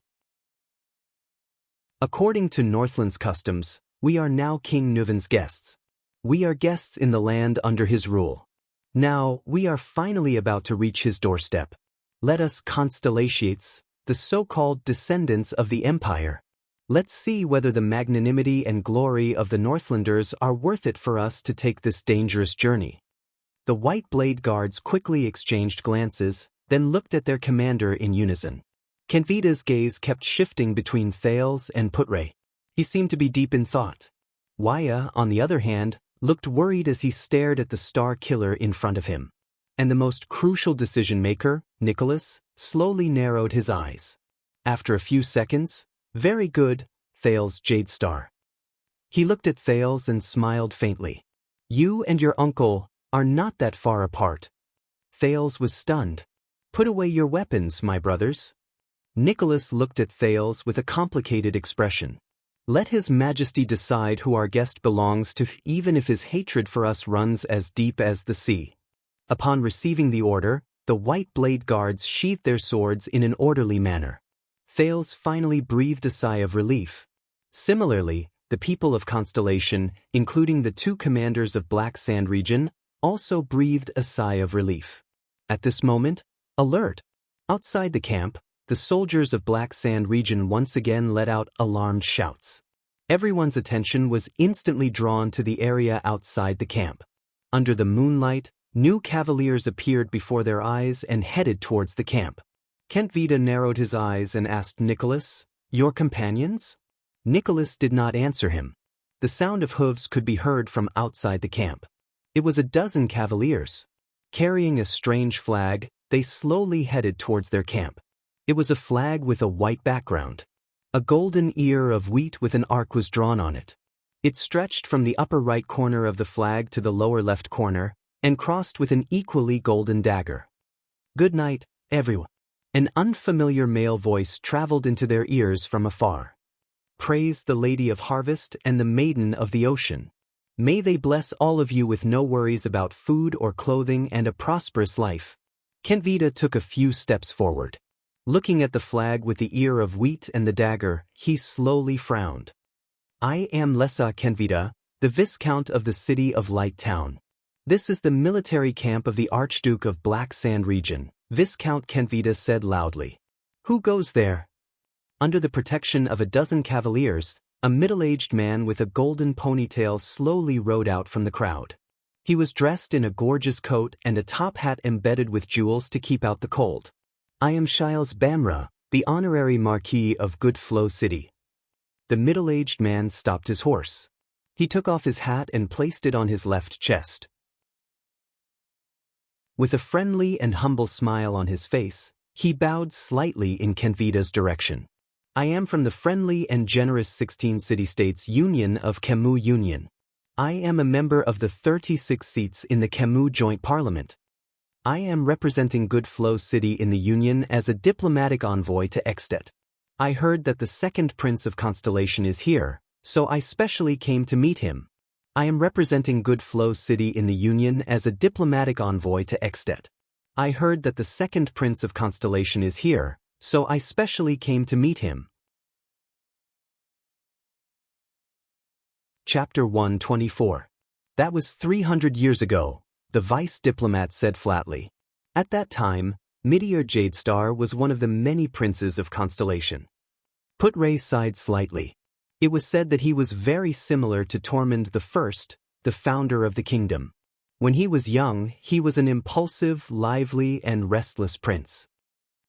According to Northland's customs, we are now King Nuven's guests. We are guests in the land under his rule. Now, we are finally about to reach his doorstep. Let us constellations, the so-called descendants of the Empire. Let's see whether the magnanimity and glory of the Northlanders are worth it for us to take this dangerous journey. The White Blade Guards quickly exchanged glances, then looked at their commander in unison. Kenvita's gaze kept shifting between Thales and Putray. He seemed to be deep in thought. Waya, on the other hand, looked worried as he stared at the star killer in front of him. And the most crucial decision-maker, Nicholas, slowly narrowed his eyes. After a few seconds, very good, Thales Jade Star. He looked at Thales and smiled faintly. You and your uncle are not that far apart. Thales was stunned. Put away your weapons, my brothers. Nicholas looked at Thales with a complicated expression. Let His Majesty decide who our guest belongs to, even if his hatred for us runs as deep as the sea. Upon receiving the order, the White Blade Guards sheathed their swords in an orderly manner. Thales finally breathed a sigh of relief. Similarly, the people of Constellation, including the 2 commanders of Black Sand region, also breathed a sigh of relief. At this moment, alert! Outside the camp, the soldiers of Black Sand region once again let out alarmed shouts. Everyone's attention was instantly drawn to the area outside the camp. Under the moonlight, new cavaliers appeared before their eyes and headed towards the camp. Kentvita narrowed his eyes and asked Nicholas, "Your companions?" Nicholas did not answer him. The sound of hooves could be heard from outside the camp. It was a dozen cavaliers. Carrying a strange flag, they slowly headed towards their camp. It was a flag with a white background. A golden ear of wheat with an arc was drawn on it. It stretched from the upper right corner of the flag to the lower left corner, and crossed with an equally golden dagger. "Good night, everyone." An unfamiliar male voice traveled into their ears from afar. "Praise the Lady of Harvest and the Maiden of the Ocean. May they bless all of you with no worries about food or clothing and a prosperous life." Kentvita took a few steps forward. Looking at the flag with the ear of wheat and the dagger, he slowly frowned. I am Lesa Kenvida, the Viscount of the City of Light Town. This is the military camp of the Archduke of Black Sand region, Viscount Kenvida said loudly. Who goes there? Under the protection of a dozen cavaliers, a middle-aged man with a golden ponytail slowly rode out from the crowd. He was dressed in a gorgeous coat and a top hat embedded with jewels to keep out the cold. I am Shiles Bamra, the honorary Marquis of Good Flow City. The middle-aged man stopped his horse. He took off his hat and placed it on his left chest. With a friendly and humble smile on his face, he bowed slightly in Kenvida's direction. I am from the friendly and generous 16 city-states Union of Camus Union. I am a member of the 36 seats in the Camus Joint Parliament. I am representing Good Flow City in the Union as a diplomatic envoy to Extet. I heard that the second Prince of Constellation is here, so I specially came to meet him. I am representing Good Flow City in the Union as a diplomatic envoy to Extet. I heard that the second Prince of Constellation is here, so I specially came to meet him. Chapter 124. That was 300 years ago, the vice diplomat said flatly. At that time, Meteor Jadestar was one of the many princes of Constellation. Putray sighed slightly. It was said that he was very similar to Tormund I, the founder of the kingdom. When he was young, he was an impulsive, lively, and restless prince.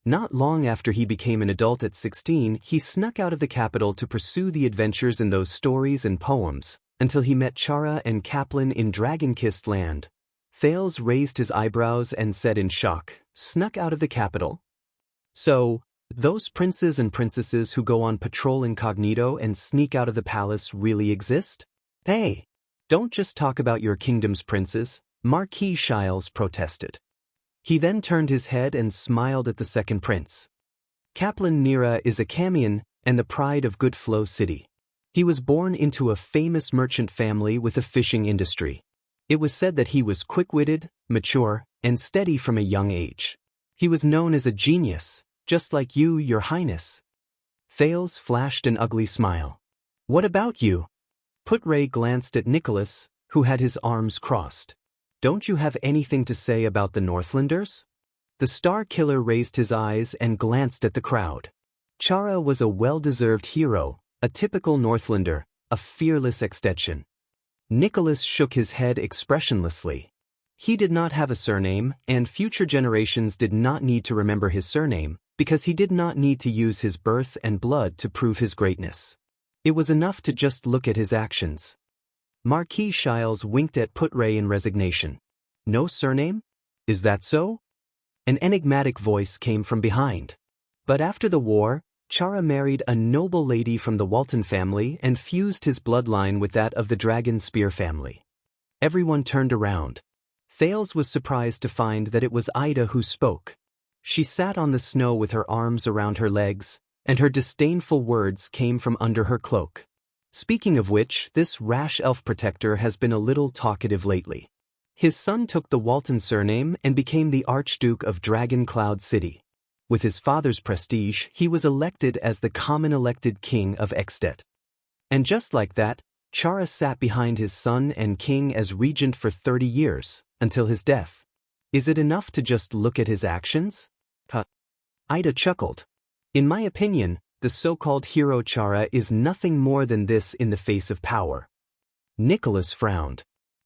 Not long after he became an adult at 16, he snuck out of the capital to pursue the adventures in those stories and poems, until he met Chara and Kaplan in Dragon-Kissed Land. Thales raised his eyebrows and said in shock, "Snuck out of the capital? So, those princes and princesses who go on patrol incognito and sneak out of the palace really exist? Hey, don't just talk about your kingdom's princes," Marquis Shiles protested. He then turned his head and smiled at the second prince. Kaplan Nira is a Camion and the pride of Good Flow City. He was born into a famous merchant family with a fishing industry. It was said that he was quick-witted, mature, and steady from a young age. He was known as a genius, just like you, Your Highness. Thales flashed an ugly smile. What about you? Putray glanced at Nicholas, who had his arms crossed. Don't you have anything to say about the Northlanders? The Star Killer raised his eyes and glanced at the crowd. Chara was a well-deserved hero, a typical Northlander, a fearless extension. Nicholas shook his head expressionlessly. He did not have a surname, and future generations did not need to remember his surname, because he did not need to use his birth and blood to prove his greatness. It was enough to just look at his actions. Marquis Shiles winked at Putray in resignation. No surname? Is that so? An enigmatic voice came from behind. But after the war, Chara married a noble lady from the Walton family and fused his bloodline with that of the Dragon Spear family. Everyone turned around. Thales was surprised to find that it was Ida who spoke. She sat on the snow with her arms around her legs, and her disdainful words came from under her cloak. Speaking of which, this rash elf protector has been a little talkative lately. His son took the Walton surname and became the Archduke of Dragon Cloud City. With his father's prestige, he was elected as the common elected king of Extet. And just like that, Chara sat behind his son and king as regent for 30 years, until his death. Is it enough to just look at his actions? Ida chuckled. In my opinion, the so-called hero Chara is nothing more than this in the face of power. Nicholas frowned.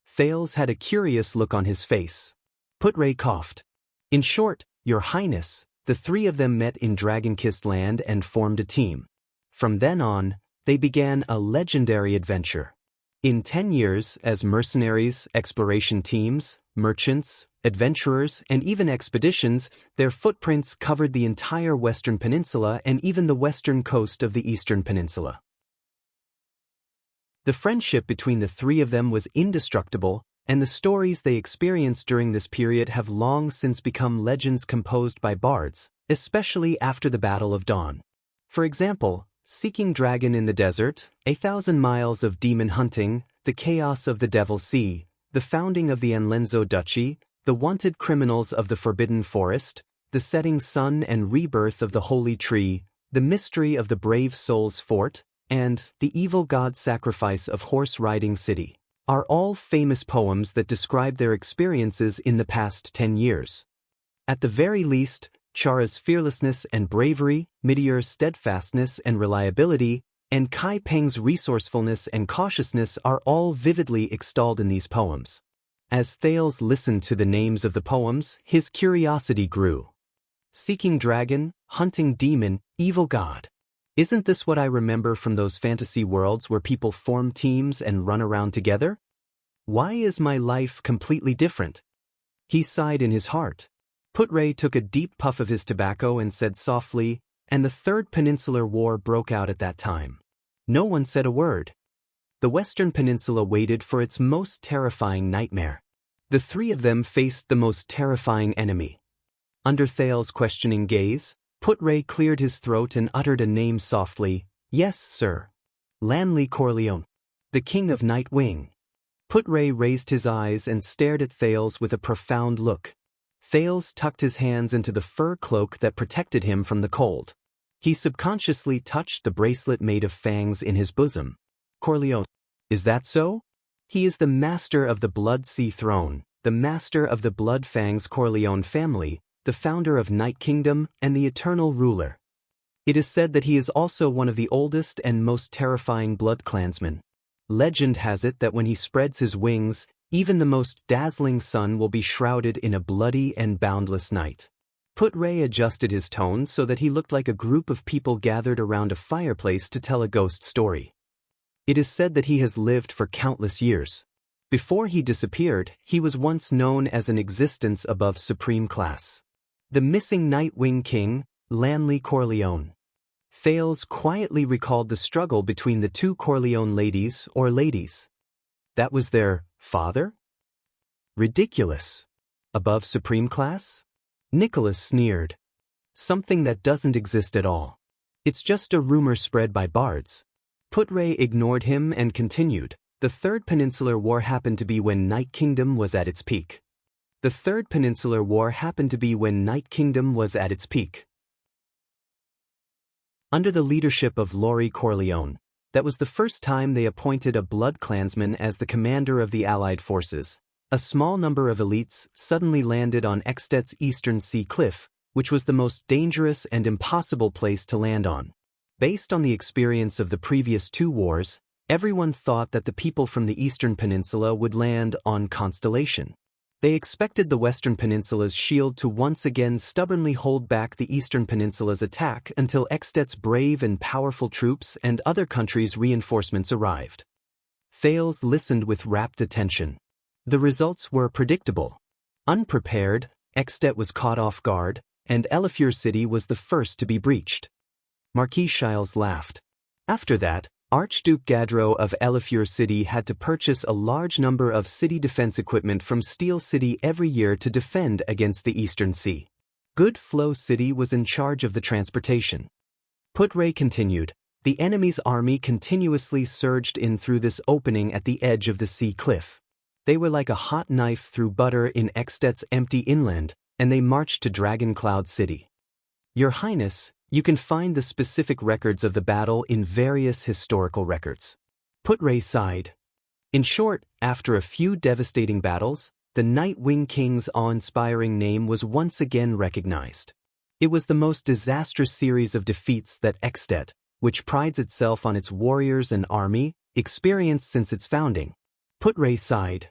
Thales had a curious look on his face. Putray coughed. In short, Your Highness, the three of them met in Dragon-Kissed Land and formed a team. From then on, they began a legendary adventure. In 10 years, as mercenaries, exploration teams, merchants, adventurers, and even expeditions, their footprints covered the entire Western Peninsula and even the western coast of the Eastern Peninsula. The friendship between the three of them was indestructible, and the stories they experienced during this period have long since become legends composed by bards, especially after the Battle of Dawn. For example, Seeking Dragon in the Desert, 1,000 Miles of Demon Hunting, The Chaos of the Devil Sea, The Founding of the Anlenzo Duchy, The Wanted Criminals of the Forbidden Forest, The Setting Sun and Rebirth of the Holy Tree, The Mystery of the Brave Soul's Fort, and The Evil God's Sacrifice of Horse Riding City are all famous poems that describe their experiences in the past 10 years. At the very least, Chara's fearlessness and bravery, Meteor's steadfastness and reliability, and Kai Peng's resourcefulness and cautiousness are all vividly extolled in these poems. As Thales listened to the names of the poems, his curiosity grew. Seeking dragon, hunting demon, evil god. Isn't this what I remember from those fantasy worlds where people form teams and run around together? Why is my life completely different? He sighed in his heart. Putray took a deep puff of his tobacco and said softly, and the Third Peninsular War broke out at that time. No one said a word. The Western Peninsula waited for its most terrifying nightmare. The three of them faced the most terrifying enemy. Under Thales' questioning gaze, Putray cleared his throat and uttered a name softly. Yes, sir. Lanley Corleone, the King of Night Wing. Putray raised his eyes and stared at Thales with a profound look. Thales tucked his hands into the fur cloak that protected him from the cold. He subconsciously touched the bracelet made of fangs in his bosom. Corleone, is that so? He is the master of the Blood Sea Throne, the master of the Blood Fangs Corleone family, the founder of Night Kingdom and the eternal ruler. It is said that he is also one of the oldest and most terrifying blood clansmen. Legend has it that when he spreads his wings, even the most dazzling sun will be shrouded in a bloody and boundless night. Putray adjusted his tone so that he looked like a group of people gathered around a fireplace to tell a ghost story. It is said that he has lived for countless years. Before he disappeared, he was once known as an existence above supreme class. The missing Night Wing King, Lanley Corleone. Thales quietly recalled the struggle between the two Corleone ladies or ladies. That was their father? Ridiculous. Above supreme class? Nicholas sneered. Something that doesn't exist at all. It's just a rumor spread by bards. Putray ignored him and continued. The Third Peninsular War happened to be when Night Kingdom was at its peak. The Third Peninsular War happened to be when Night Kingdom was at its peak. Under the leadership of Laurie Corleone, that was the first time they appointed a blood clansman as the commander of the Allied forces. A small number of elites suddenly landed on Extet's eastern sea cliff, which was the most dangerous and impossible place to land on. Based on the experience of the previous two wars, everyone thought that the people from the Eastern Peninsula would land on Constellation. They expected the Western Peninsula's shield to once again stubbornly hold back the Eastern Peninsula's attack until Extet's brave and powerful troops and other countries' reinforcements arrived. Thales listened with rapt attention. The results were predictable. Unprepared, Extet was caught off guard, and Elefure City was the first to be breached. Marquis Shiles laughed. After that, Archduke Gadro of Elefure City had to purchase a large number of city defense equipment from Steel City every year to defend against the Eastern Sea. Good Flow City was in charge of the transportation. Putray continued, the enemy's army continuously surged in through this opening at the edge of the sea cliff. They were like a hot knife through butter in Extet's empty inland, and they marched to Dragon Cloud City. Your Highness, you can find the specific records of the battle in various historical records. Putray sighed. In short, after a few devastating battles, the Night Wing King's awe-inspiring name was once again recognized. It was the most disastrous series of defeats that Extet, which prides itself on its warriors and army, experienced since its founding. Putray sighed.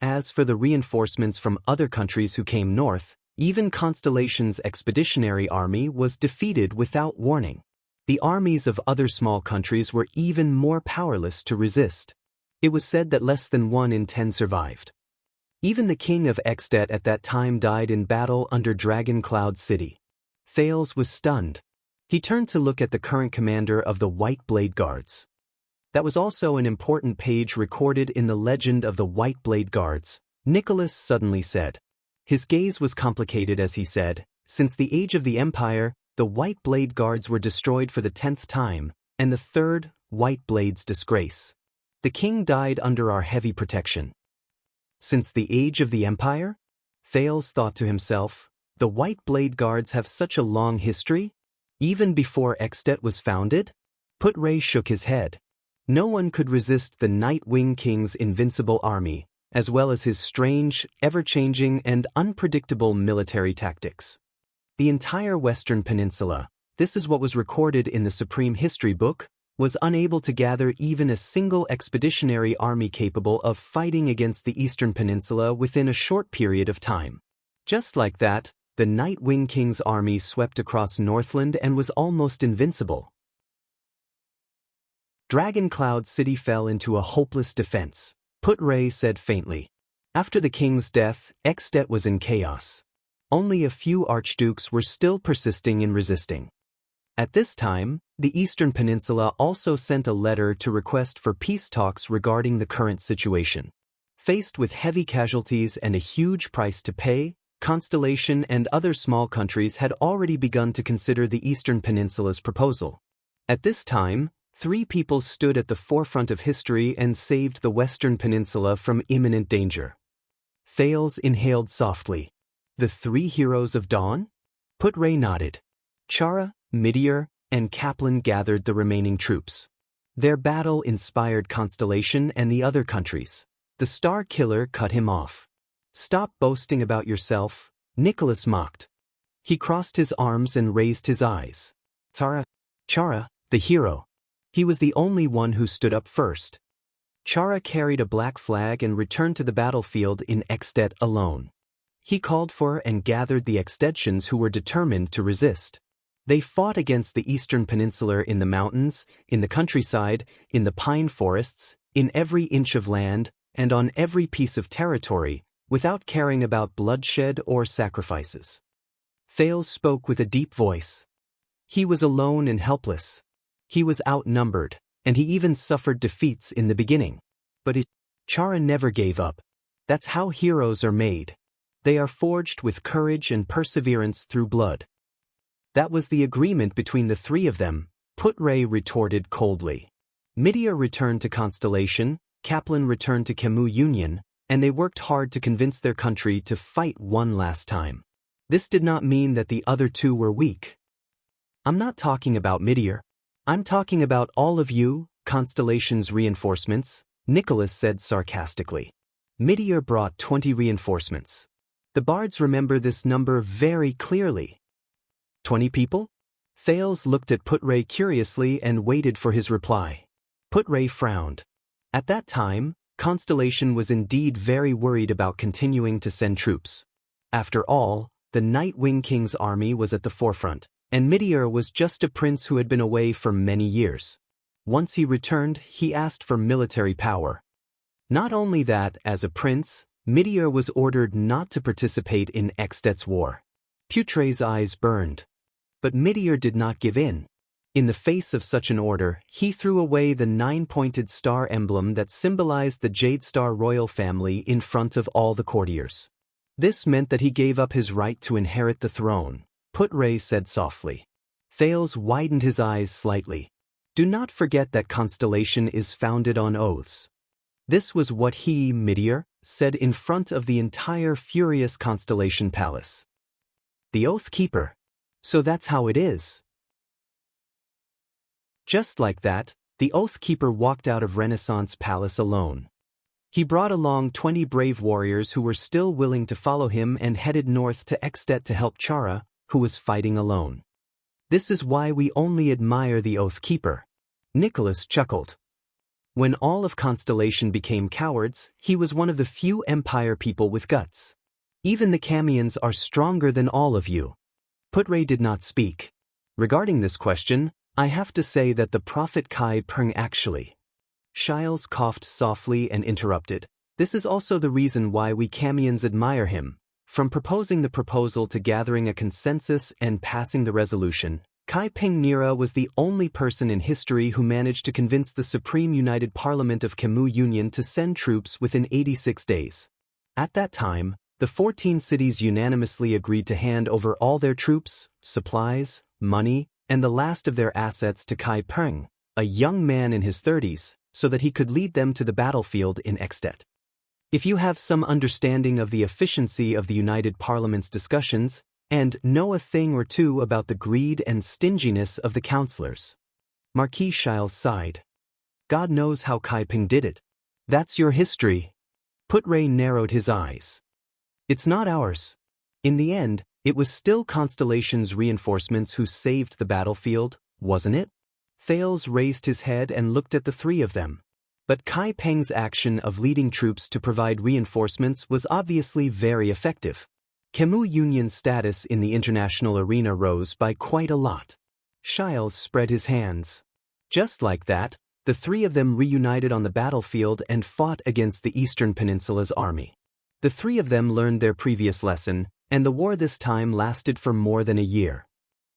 As for the reinforcements from other countries who came north, even Constellation's expeditionary army was defeated without warning. The armies of other small countries were even more powerless to resist. It was said that less than 1 in 10 survived. Even the king of Extet at that time died in battle under Dragon Cloud City. Thales was stunned. He turned to look at the current commander of the White Blade Guards. That was also an important page recorded in the legend of the White Blade Guards, Nicholas suddenly said. His gaze was complicated as he said, since the age of the Empire, the White Blade Guards were destroyed for the 10th time, and the 3rd, White Blade's disgrace. The king died under our heavy protection. Since the age of the Empire? Thales thought to himself, the White Blade Guards have such a long history? Even before Extet was founded? Put-Ray shook his head. No one could resist the Night Wing King's invincible army, as well as his strange, ever-changing, and unpredictable military tactics. The entire Western Peninsula, this is what was recorded in the Supreme History Book, was unable to gather even a single expeditionary army capable of fighting against the Eastern Peninsula within a short period of time. Just like that, the Night Wing King's army swept across Northland and was almost invincible. Dragon Cloud City fell into a hopeless defense, Put-Ray said faintly. After the king's death, Extet was in chaos. Only a few archdukes were still persisting in resisting. At this time, the Eastern Peninsula also sent a letter to request for peace talks regarding the current situation. Faced with heavy casualties and a huge price to pay, Constellation and other small countries had already begun to consider the Eastern Peninsula's proposal. At this time, 3 people stood at the forefront of history and saved the Western Peninsula from imminent danger. Thales inhaled softly. The 3 heroes of dawn? Put-Ray nodded. Chara, Meteor, and Kaplan gathered the remaining troops. Their battle inspired Constellation and the other countries. The Star Killer cut him off. "Stop boasting about yourself," Nicholas mocked. He crossed his arms and raised his eyes. Chara, the hero. He was the only one who stood up first. Chara carried a black flag and returned to the battlefield in Extet alone. He called for and gathered the Extetians who were determined to resist. They fought against the Eastern Peninsula in the mountains, in the countryside, in the pine forests, in every inch of land, and on every piece of territory, without caring about bloodshed or sacrifices. Thales spoke with a deep voice. He was alone and helpless. He was outnumbered, and he even suffered defeats in the beginning. But Chara never gave up. That's how heroes are made. They are forged with courage and perseverance through blood. That was the agreement between the 3 of them, Put-Ray retorted coldly. Meteor returned to Constellation, Kaplan returned to Camus Union, and they worked hard to convince their country to fight one last time. This did not mean that the other 2 were weak. I'm not talking about Meteor. I'm talking about all of you, Constellation's reinforcements, Nicholas said sarcastically. Meteor brought 20 reinforcements. The bards remember this number very clearly. 20 people? Thales looked at Put-Ray curiously and waited for his reply. Put-Ray frowned. At that time, Constellation was indeed very worried about continuing to send troops. After all, the Night Wing King's army was at the forefront, and Meteor was just a prince who had been away for many years. Once he returned, he asked for military power. Not only that, as a prince, Meteor was ordered not to participate in Extet's war. Put-Ray's eyes burned. But Meteor did not give in. In the face of such an order, he threw away the 9-pointed star emblem that symbolized the Jade Star royal family in front of all the courtiers. This meant that he gave up his right to inherit the throne, Put-Ray said softly. Thales widened his eyes slightly. Do not forget that Constellation is founded on oaths. This was what he, Meteor, said in front of the entire furious Constellation Palace. The Oath Keeper. So that's how it is. Just like that, the Oath Keeper walked out of Renaissance Palace alone. He brought along 20 brave warriors who were still willing to follow him and headed north to Extet to help Chara, who was fighting alone. This is why we only admire the Oath Keeper. Nicholas chuckled. When all of Constellation became cowards, he was one of the few Empire people with guts. Even the Camians are stronger than all of you. Put-Ray did not speak. Regarding this question, I have to say that the Prophet Kai Peng actually. Shiles coughed softly and interrupted. This is also the reason why we Camians admire him. From proposing the proposal to gathering a consensus and passing the resolution, Kai Peng Nira was the only person in history who managed to convince the Supreme United Parliament of Camus Union to send troops within 86 days. At that time, the 14 cities unanimously agreed to hand over all their troops, supplies, money, and the last of their assets to Kai Peng, a young man in his 30s, so that he could lead them to the battlefield in Extet. If you have some understanding of the efficiency of the United Parliament's discussions, and know a thing or two about the greed and stinginess of the councillors. Marquis Shiles sighed. God knows how Kai Ping did it. That's your history. Put Ray narrowed his eyes. It's not ours. In the end, it was still Constellation's reinforcements who saved the battlefield, wasn't it? Thales raised his head and looked at the three of them. But Kai Peng's action of leading troops to provide reinforcements was obviously very effective. Khemu Union's status in the international arena rose by quite a lot. Shiles spread his hands. Just like that, the three of them reunited on the battlefield and fought against the Eastern Peninsula's army. The three of them learned their previous lesson, and the war this time lasted for more than a year.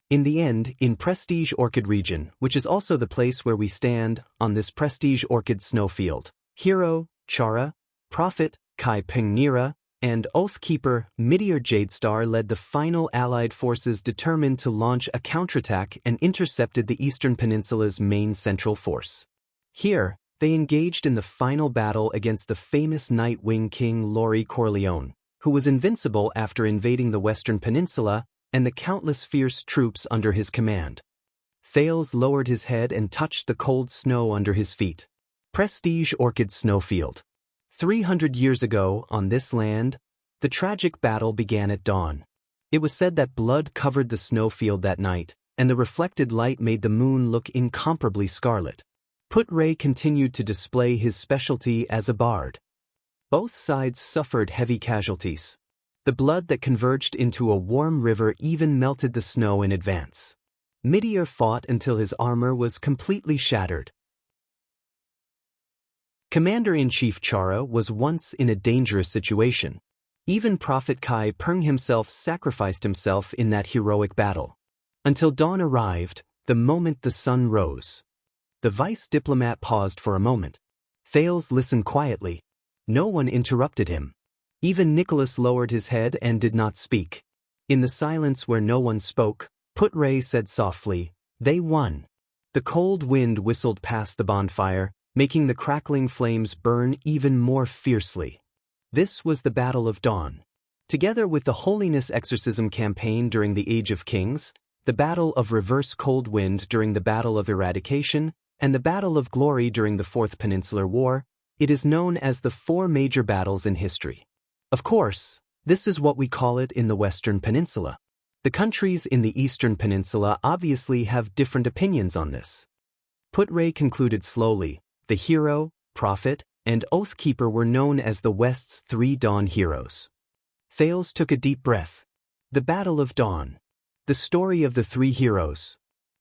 In the end, in Prestige Orchid region, which is also the place where we stand, on this Prestige Orchid snowfield, Hero, Chara, Prophet, Kai Ping Nira, and Oathkeeper Meteor Jadestar led the final Allied forces determined to launch a counterattack and intercepted the Eastern Peninsula's main central force. Here, they engaged in the final battle against the famous Night-Wing King Laurie Corleone, who was invincible after invading the Western Peninsula, and the countless fierce troops under his command. Thales lowered his head and touched the cold snow under his feet. Prestige Orchid Snowfield. 300 years ago, on this land, the tragic battle began at dawn. It was said that blood covered the snowfield that night, and the reflected light made the moon look incomparably scarlet. Put Ray continued to display his specialty as a bard. Both sides suffered heavy casualties. The blood that converged into a warm river even melted the snow in advance. Meteor fought until his armor was completely shattered. Commander-in-Chief Chara was once in a dangerous situation. Even Prophet Kai Peng himself sacrificed himself in that heroic battle. Until dawn arrived, the moment the sun rose. The vice diplomat paused for a moment. Thales listened quietly. No one interrupted him. Even Nicholas lowered his head and did not speak. In the silence where no one spoke, Put Ray said softly, "They won." The cold wind whistled past the bonfire, making the crackling flames burn even more fiercely. This was the Battle of Dawn. Together with the Holiness Exorcism campaign during the Age of Kings, the Battle of Reverse Cold Wind during the Battle of Eradication, and the Battle of Glory during the Fourth Peninsular War, it is known as the four major battles in history. Of course, this is what we call it in the Western Peninsula. The countries in the Eastern Peninsula obviously have different opinions on this. Put Ray concluded slowly, the Hero, Prophet, and Oathkeeper were known as the West's three Dawn heroes. Thales took a deep breath. The Battle of Dawn. The story of the three heroes.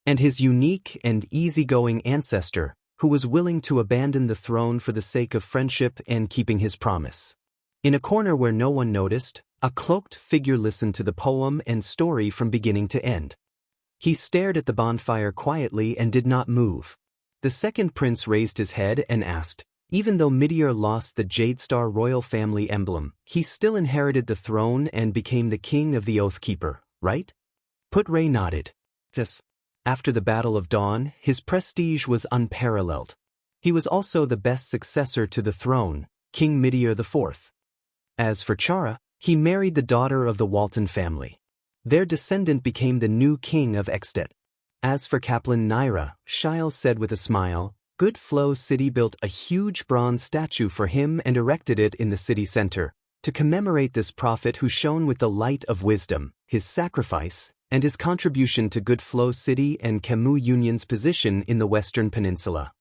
And his unique and easygoing ancestor, who was willing to abandon the throne for the sake of friendship and keeping his promise. In a corner where no one noticed, a cloaked figure listened to the poem and story from beginning to end. He stared at the bonfire quietly and did not move. The second prince raised his head and asked, even though Meteor lost the Jadestar royal family emblem, he still inherited the throne and became the king of the Oathkeeper, right? Put Ray nodded. Yes. After the Battle of Dawn, his prestige was unparalleled. He was also the best successor to the throne, King Meteor IV. As for Chara, he married the daughter of the Walton family. Their descendant became the new king of Extet. As for Kaplan Naira, Shiles said with a smile, Good Flow City built a huge bronze statue for him and erected it in the city center, to commemorate this prophet who shone with the light of wisdom, his sacrifice, and his contribution to Good Flow City and Khemu Union's position in the Western Peninsula.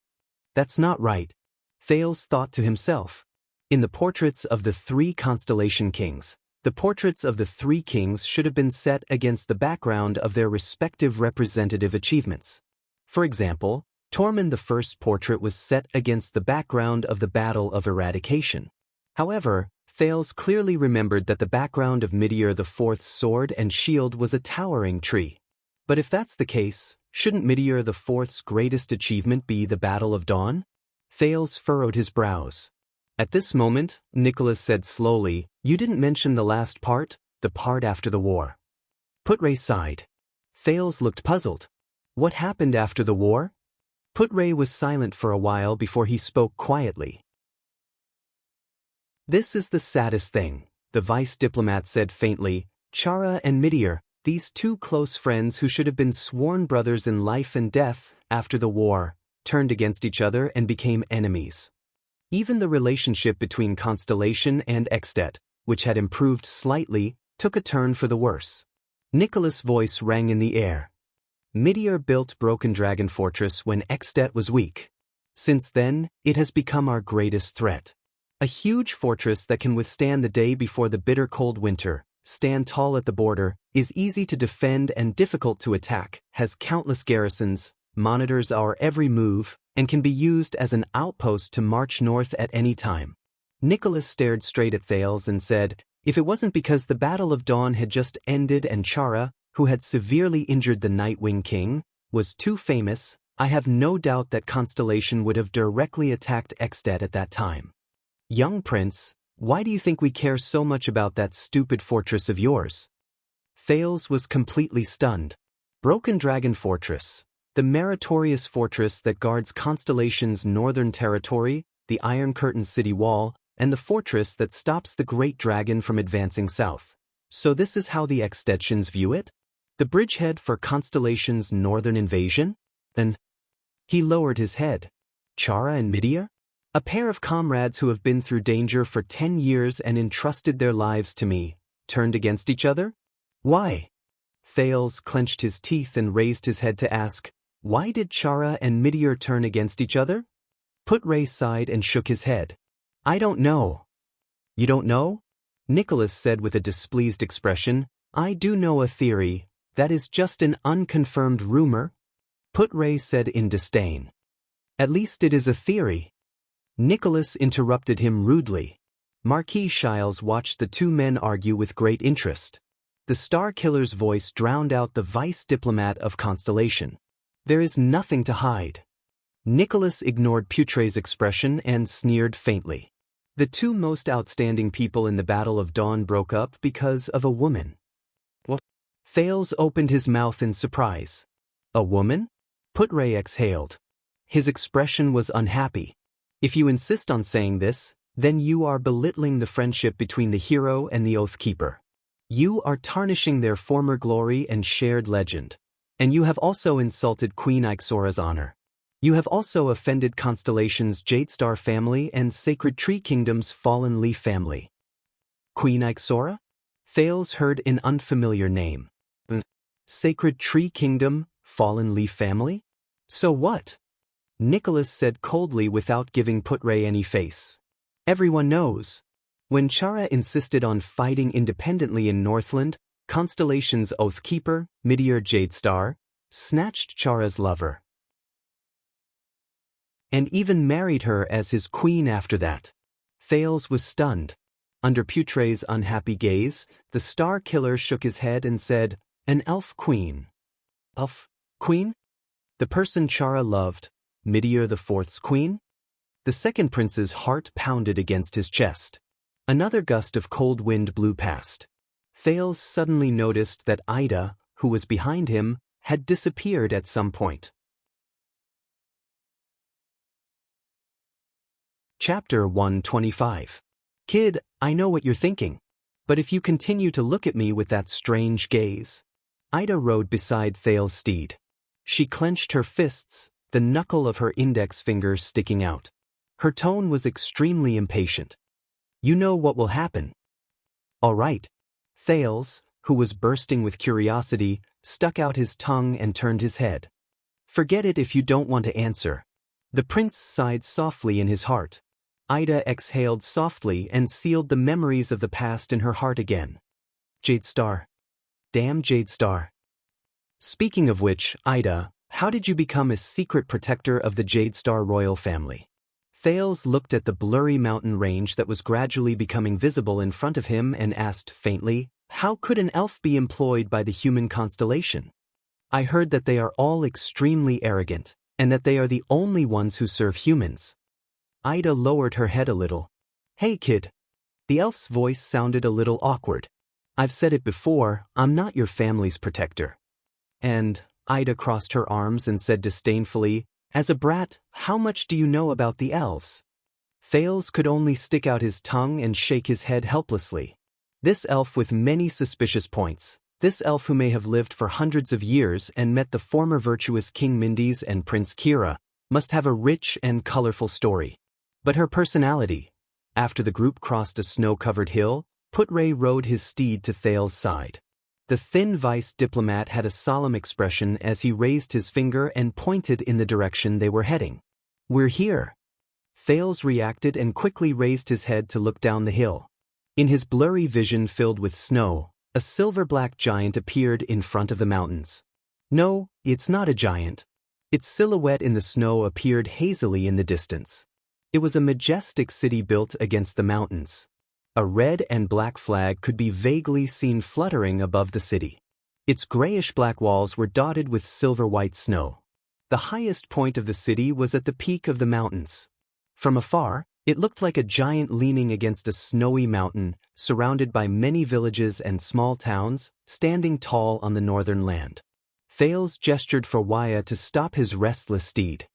That's not right, Thales thought to himself. In the portraits of the three Constellation Kings, the portraits of the three kings should have been set against the background of their respective representative achievements. For example, Tormund I's portrait was set against the background of the Battle of Eradication. However, Thales clearly remembered that the background of Meteor IV's sword and shield was a towering tree. But if that's the case, shouldn't Meteor IV's greatest achievement be the Battle of Dawn? Thales furrowed his brows. At this moment, Nicholas said slowly, You didn't mention the last part, the part after the war. Put Ray sighed. Thales looked puzzled. What happened after the war? Put Ray was silent for a while before he spoke quietly. This is the saddest thing, the vice diplomat said faintly. Chara and Meteor, these two close friends who should have been sworn brothers in life and death, after the war, turned against each other and became enemies. Even the relationship between Constellation and Extet, which had improved slightly, took a turn for the worse. Nicholas' voice rang in the air. Meteor built Broken Dragon Fortress when Extet was weak. Since then, it has become our greatest threat. A huge fortress that can withstand the day before the bitter cold winter, stand tall at the border, is easy to defend and difficult to attack, has countless garrisons, monitors our every move, and can be used as an outpost to march north at any time. Nicholas stared straight at Thales and said, if it wasn't because the Battle of Dawn had just ended and Chara, who had severely injured the Nightwing King, was too famous, I have no doubt that Constellation would have directly attacked Extet at that time. Young Prince, why do you think we care so much about that stupid fortress of yours? Thales was completely stunned. Broken Dragon Fortress, the meritorious fortress that guards Constellation's northern territory, the Iron Curtain city wall, and the fortress that stops the Great Dragon from advancing south. So this is how the Extetians view it? The bridgehead for Constellation's northern invasion? Then he lowered his head. Chara and Meteor? A pair of comrades who have been through danger for 10 years and entrusted their lives to me, turned against each other? Why? Thales clenched his teeth and raised his head to ask, why did Chara and Meteor turn against each other? Put-Ray sighed and shook his head. I don't know. You don't know? Nicholas said with a displeased expression, I do know a theory, that is just an unconfirmed rumor. Put-Ray said in disdain. At least it is a theory. Nicholas interrupted him rudely. Marquis Shiles watched the two men argue with great interest. The Star Killer's voice drowned out the vice diplomat of Constellation. There is nothing to hide. Nicholas ignored Putray's expression and sneered faintly. The two most outstanding people in the Battle of Dawn broke up because of a woman. What? Thales opened his mouth in surprise. A woman? Put-Ray exhaled. His expression was unhappy. If you insist on saying this, then you are belittling the friendship between the hero and the Oathkeeper. You are tarnishing their former glory and shared legend. And you have also insulted Queen Ixora's honor. You have also offended Constellation's Jadestar family and Sacred Tree Kingdom's Fallen Leaf family. Queen Ixora? Thales heard an unfamiliar name. Sacred Tree Kingdom, Fallen Leaf family? So what? Nicholas said coldly without giving Put-Ray any face. Everyone knows. When Chara insisted on fighting independently in Northland, Constellation's Oathkeeper, Meteor Jadestar, snatched Chara's lover. And even married her as his queen after that. Thales was stunned. Under Putray's unhappy gaze, the Star Killer shook his head and said, an elf queen. Elf queen? The person Chara loved, Meteor the Fourth's queen? The second prince's heart pounded against his chest. Another gust of cold wind blew past. Thales suddenly noticed that Ida, who was behind him, had disappeared at some point. Chapter 125. Kid, I know what you're thinking. But if you continue to look at me with that strange gaze. Ida rode beside Thales' steed. She clenched her fists, the knuckle of her index finger sticking out. Her tone was extremely impatient. You know what will happen. All right. Thales, who was bursting with curiosity, stuck out his tongue and turned his head. Forget it if you don't want to answer. The prince sighed softly in his heart. Ida exhaled softly and sealed the memories of the past in her heart again. Jadestar. Damn Jadestar. Speaking of which, Ida, how did you become a secret protector of the Jadestar royal family? Thales looked at the blurry mountain range that was gradually becoming visible in front of him and asked faintly, how could an elf be employed by the human constellation? I heard that they are all extremely arrogant, and that they are the only ones who serve humans. Ida lowered her head a little. Hey kid. The elf's voice sounded a little awkward. I've said it before, I'm not your family's protector. And, Ida crossed her arms and said disdainfully, as a brat, how much do you know about the elves? Thales could only stick out his tongue and shake his head helplessly. This elf with many suspicious points, This elf, who may have lived for hundreds of years and met the former virtuous King Mindys and Prince Kira, must have a rich and colorful story. But her personality. After the group crossed a snow-covered hill, Putray rode his steed to Thales's side. The thin vice diplomat had a solemn expression as he raised his finger and pointed in the direction they were heading. "We're here." Thales reacted and quickly raised his head to look down the hill. In his blurry vision filled with snow, a silver-black giant appeared in front of the mountains. No, it's not a giant. Its silhouette in the snow appeared hazily in the distance. It was a majestic city built against the mountains. A red and black flag could be vaguely seen fluttering above the city. Its grayish-black walls were dotted with silver-white snow. The highest point of the city was at the peak of the mountains. From afar, it looked like a giant leaning against a snowy mountain, surrounded by many villages and small towns, standing tall on the northern land. Thales gestured for Waya to stop his restless steed.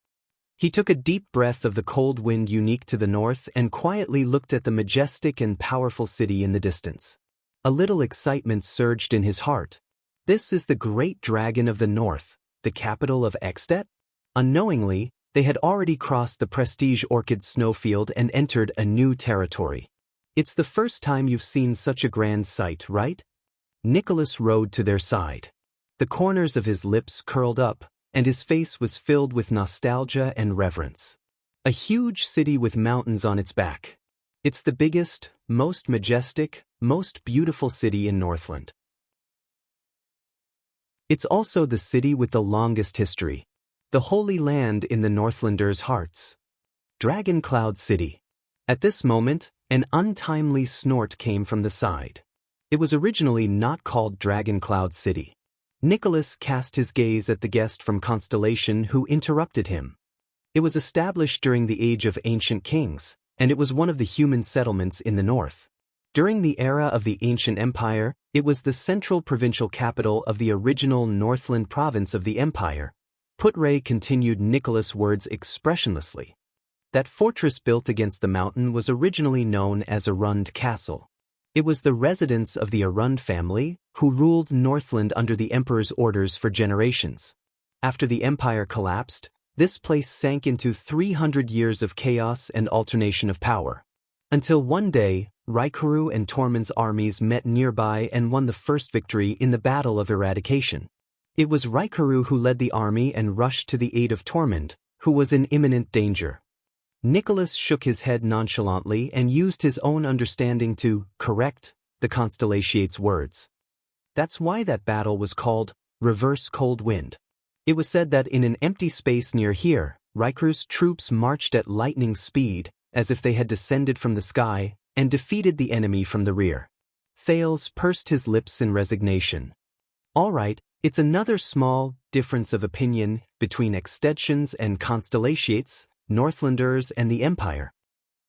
He took a deep breath of the cold wind unique to the north and quietly looked at the majestic and powerful city in the distance. A little excitement surged in his heart. This is the great dragon of the north, the capital of Extet? Unknowingly, they had already crossed the prestige orchid snowfield and entered a new territory. "It's the first time you've seen such a grand sight, right?" Nicholas rode to their side. The corners of his lips curled up, and his face was filled with nostalgia and reverence. A huge city with mountains on its back. It's the biggest, most majestic, most beautiful city in Northland. It's also the city with the longest history. The Holy Land in the Northlanders' hearts. Dragon Cloud City. At this moment, an untimely snort came from the side. It was originally not called Dragon Cloud City. Nicholas cast his gaze at the guest from Constellation who interrupted him. It was established during the Age of Ancient Kings, and it was one of the human settlements in the north. During the era of the Ancient Empire, it was the central provincial capital of the original Northland province of the Empire. Putray continued Nicholas' words expressionlessly. That fortress built against the mountain was originally known as Arund Castle. It was the residence of the Arund family, who ruled Northland under the Emperor's orders for generations. After the Empire collapsed, this place sank into 300 years of chaos and alternation of power. Until one day, Raikuru and Tormund's armies met nearby and won the first victory in the Battle of Eradication. It was Raikuru who led the army and rushed to the aid of Tormund, who was in imminent danger. Nicholas shook his head nonchalantly and used his own understanding to correct the Constellation's words. That's why that battle was called Reverse Cold Wind. It was said that in an empty space near here, Raikuru's troops marched at lightning speed, as if they had descended from the sky, and defeated the enemy from the rear. Thales pursed his lips in resignation. All right, it's another small difference of opinion between Extensions and Constellations, Northlanders and the Empire.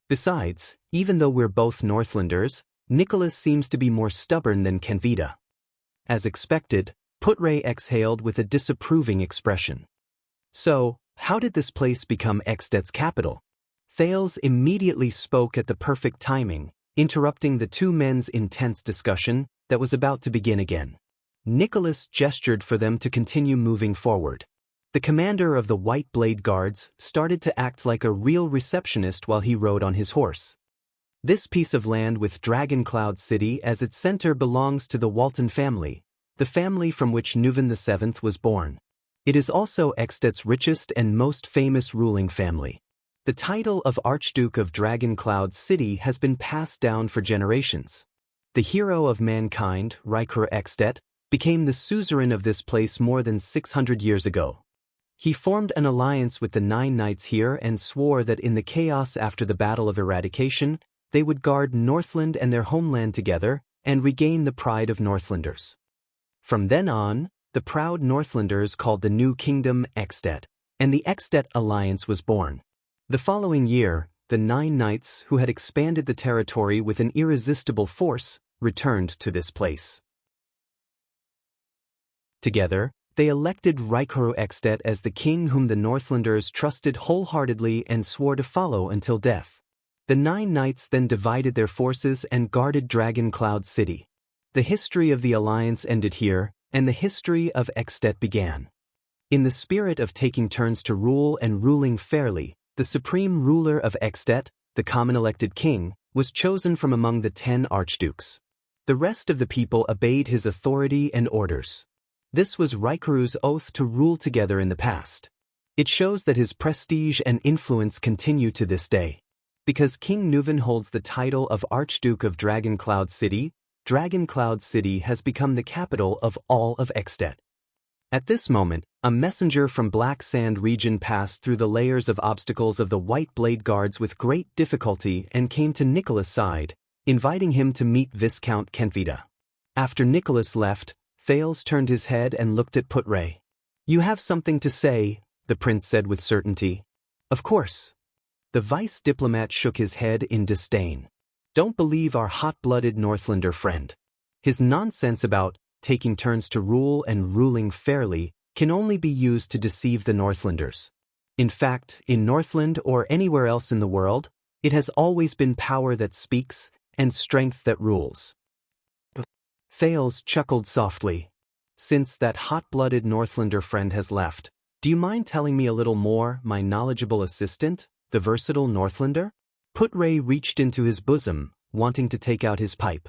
Besides, even though we're both Northlanders, Nicholas seems to be more stubborn than Kenvita. As expected, Putray exhaled with a disapproving expression. So, how did this place become Extet's capital? Thales immediately spoke at the perfect timing, interrupting the two men's intense discussion that was about to begin again. Nicholas gestured for them to continue moving forward. The commander of the White Blade Guards started to act like a real receptionist while he rode on his horse. This piece of land with Dragon Cloud City as its center belongs to the Walton family, the family from which Nuvan VII was born. It is also Extet's richest and most famous ruling family. The title of Archduke of Dragon Cloud City has been passed down for generations. The hero of mankind, Raikuru Extet, became the suzerain of this place more than 600 years ago. He formed an alliance with the 9 knights here and swore that in the chaos after the Battle of Eradication, they would guard Northland and their homeland together and regain the pride of Northlanders. From then on, the proud Northlanders called the new kingdom Extet, and the Extet alliance was born. The following year, the 9 knights who had expanded the territory with an irresistible force returned to this place. Together, they elected Raikuru Extet as the king whom the Northlanders trusted wholeheartedly and swore to follow until death. The 9 knights then divided their forces and guarded Dragon Cloud City. The history of the alliance ended here, and the history of Extet began. In the spirit of taking turns to rule and ruling fairly, the supreme ruler of Extet, the common elected king, was chosen from among the 10 archdukes. The rest of the people obeyed his authority and orders. This was Raikuru's oath to rule together in the past. It shows that his prestige and influence continue to this day. Because King Nuven holds the title of Archduke of Dragon Cloud City, Dragon Cloud City has become the capital of all of Extet. At this moment, a messenger from Black Sand region passed through the layers of obstacles of the White Blade Guards with great difficulty and came to Nicholas' side, inviting him to meet Viscount Kentvita. After Nicholas left, Thales turned his head and looked at Putray. "You have something to say," the prince said with certainty. "Of course." The vice diplomat shook his head in disdain. "Don't believe our hot-blooded Northlander friend. His nonsense about taking turns to rule and ruling fairly can only be used to deceive the Northlanders. In fact, in Northland or anywhere else in the world, it has always been power that speaks and strength that rules." Thales chuckled softly. "Since that hot-blooded Northlander friend has left, do you mind telling me a little more, my knowledgeable assistant, the versatile Northlander?" Putray reached into his bosom, wanting to take out his pipe.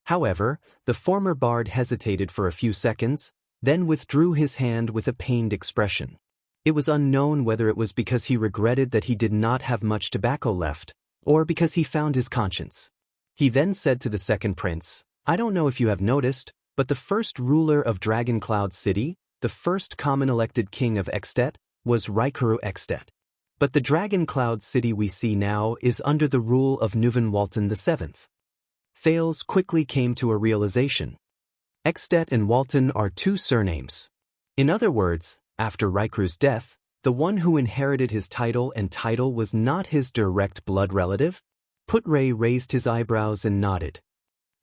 However, the former bard hesitated for a few seconds, then withdrew his hand with a pained expression. It was unknown whether it was because he regretted that he did not have much tobacco left, or because he found his conscience. He then said to the second prince, "I don't know if you have noticed, but the first ruler of Dragon Cloud City, the first common elected king of Extet, was Raikuru Extet. But the Dragon Cloud City we see now is under the rule of Nuven Walton VII. Thales quickly came to a realization. Extet and Walton are 2 surnames. In other words, after Raikuru's death, the one who inherited his title was not his direct blood relative? Putray raised his eyebrows and nodded.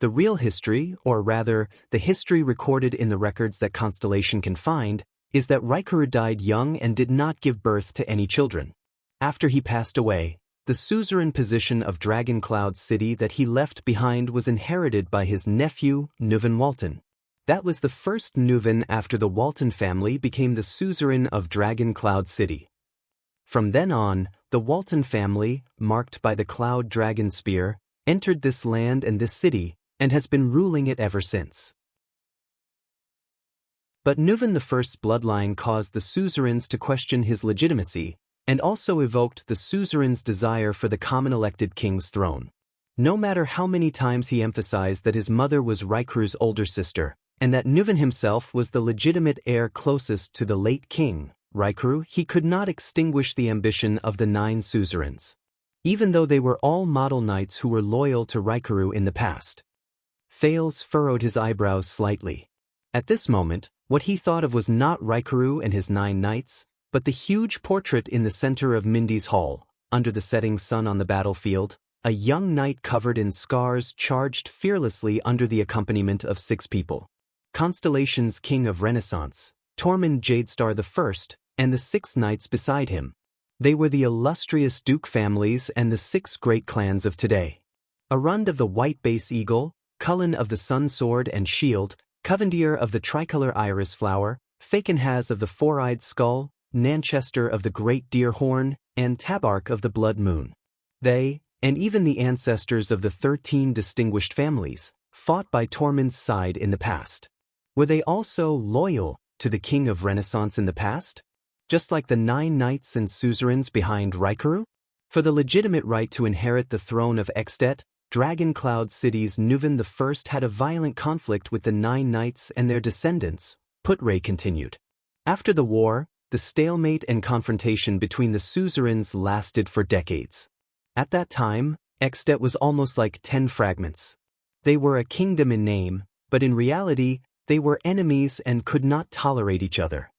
The real history, or rather, the history recorded in the records that Constellation can find, is that Raikuru died young and did not give birth to any children. After he passed away, the suzerain position of Dragon Cloud City that he left behind was inherited by his nephew, Nuven Walton. That was the first Nuven after the Walton family became the suzerain of Dragon Cloud City. From then on, the Walton family, marked by the Cloud Dragon Spear, entered this land and this city, and has been ruling it ever since. But Nuven I's bloodline caused the suzerains to question his legitimacy, and also evoked the suzerain's desire for the common elected king's throne. No matter how many times he emphasized that his mother was Raikuru's older sister, and that Nuven himself was the legitimate heir closest to the late king, Raikuru, he could not extinguish the ambition of the 9 suzerains. Even though they were all model knights who were loyal to Raikuru in the past. Thales furrowed his eyebrows slightly. At this moment, what he thought of was not Raikuru and his 9 knights, but the huge portrait in the center of Mindy's hall, under the setting sun on the battlefield, a young knight covered in scars charged fearlessly under the accompaniment of 6 people. Constellation's king of Renaissance, Tormund Jadestar I, and the 6 knights beside him. They were the illustrious duke families and the 6 great clans of today. Arund of the White Base Eagle, Cullen of the Sun Sword and Shield, Covendier of the Tricolor Iris Flower, Fakenhaz of the Four-Eyed Skull, Nanchester of the Great Deer Horn, and Tabark of the Blood Moon. They, and even the ancestors of the 13 distinguished families, fought by Tormund's side in the past. Were they also loyal to the king of Renaissance in the past? Just like the 9 knights and suzerains behind Raikuru? For the legitimate right to inherit the throne of Extet, Dragon Cloud City's Nuven I had a violent conflict with the 9 knights and their descendants, Putray continued. After the war, the stalemate and confrontation between the suzerains lasted for decades. At that time, Extet was almost like 10 fragments. They were a kingdom in name, but in reality, they were enemies and could not tolerate each other.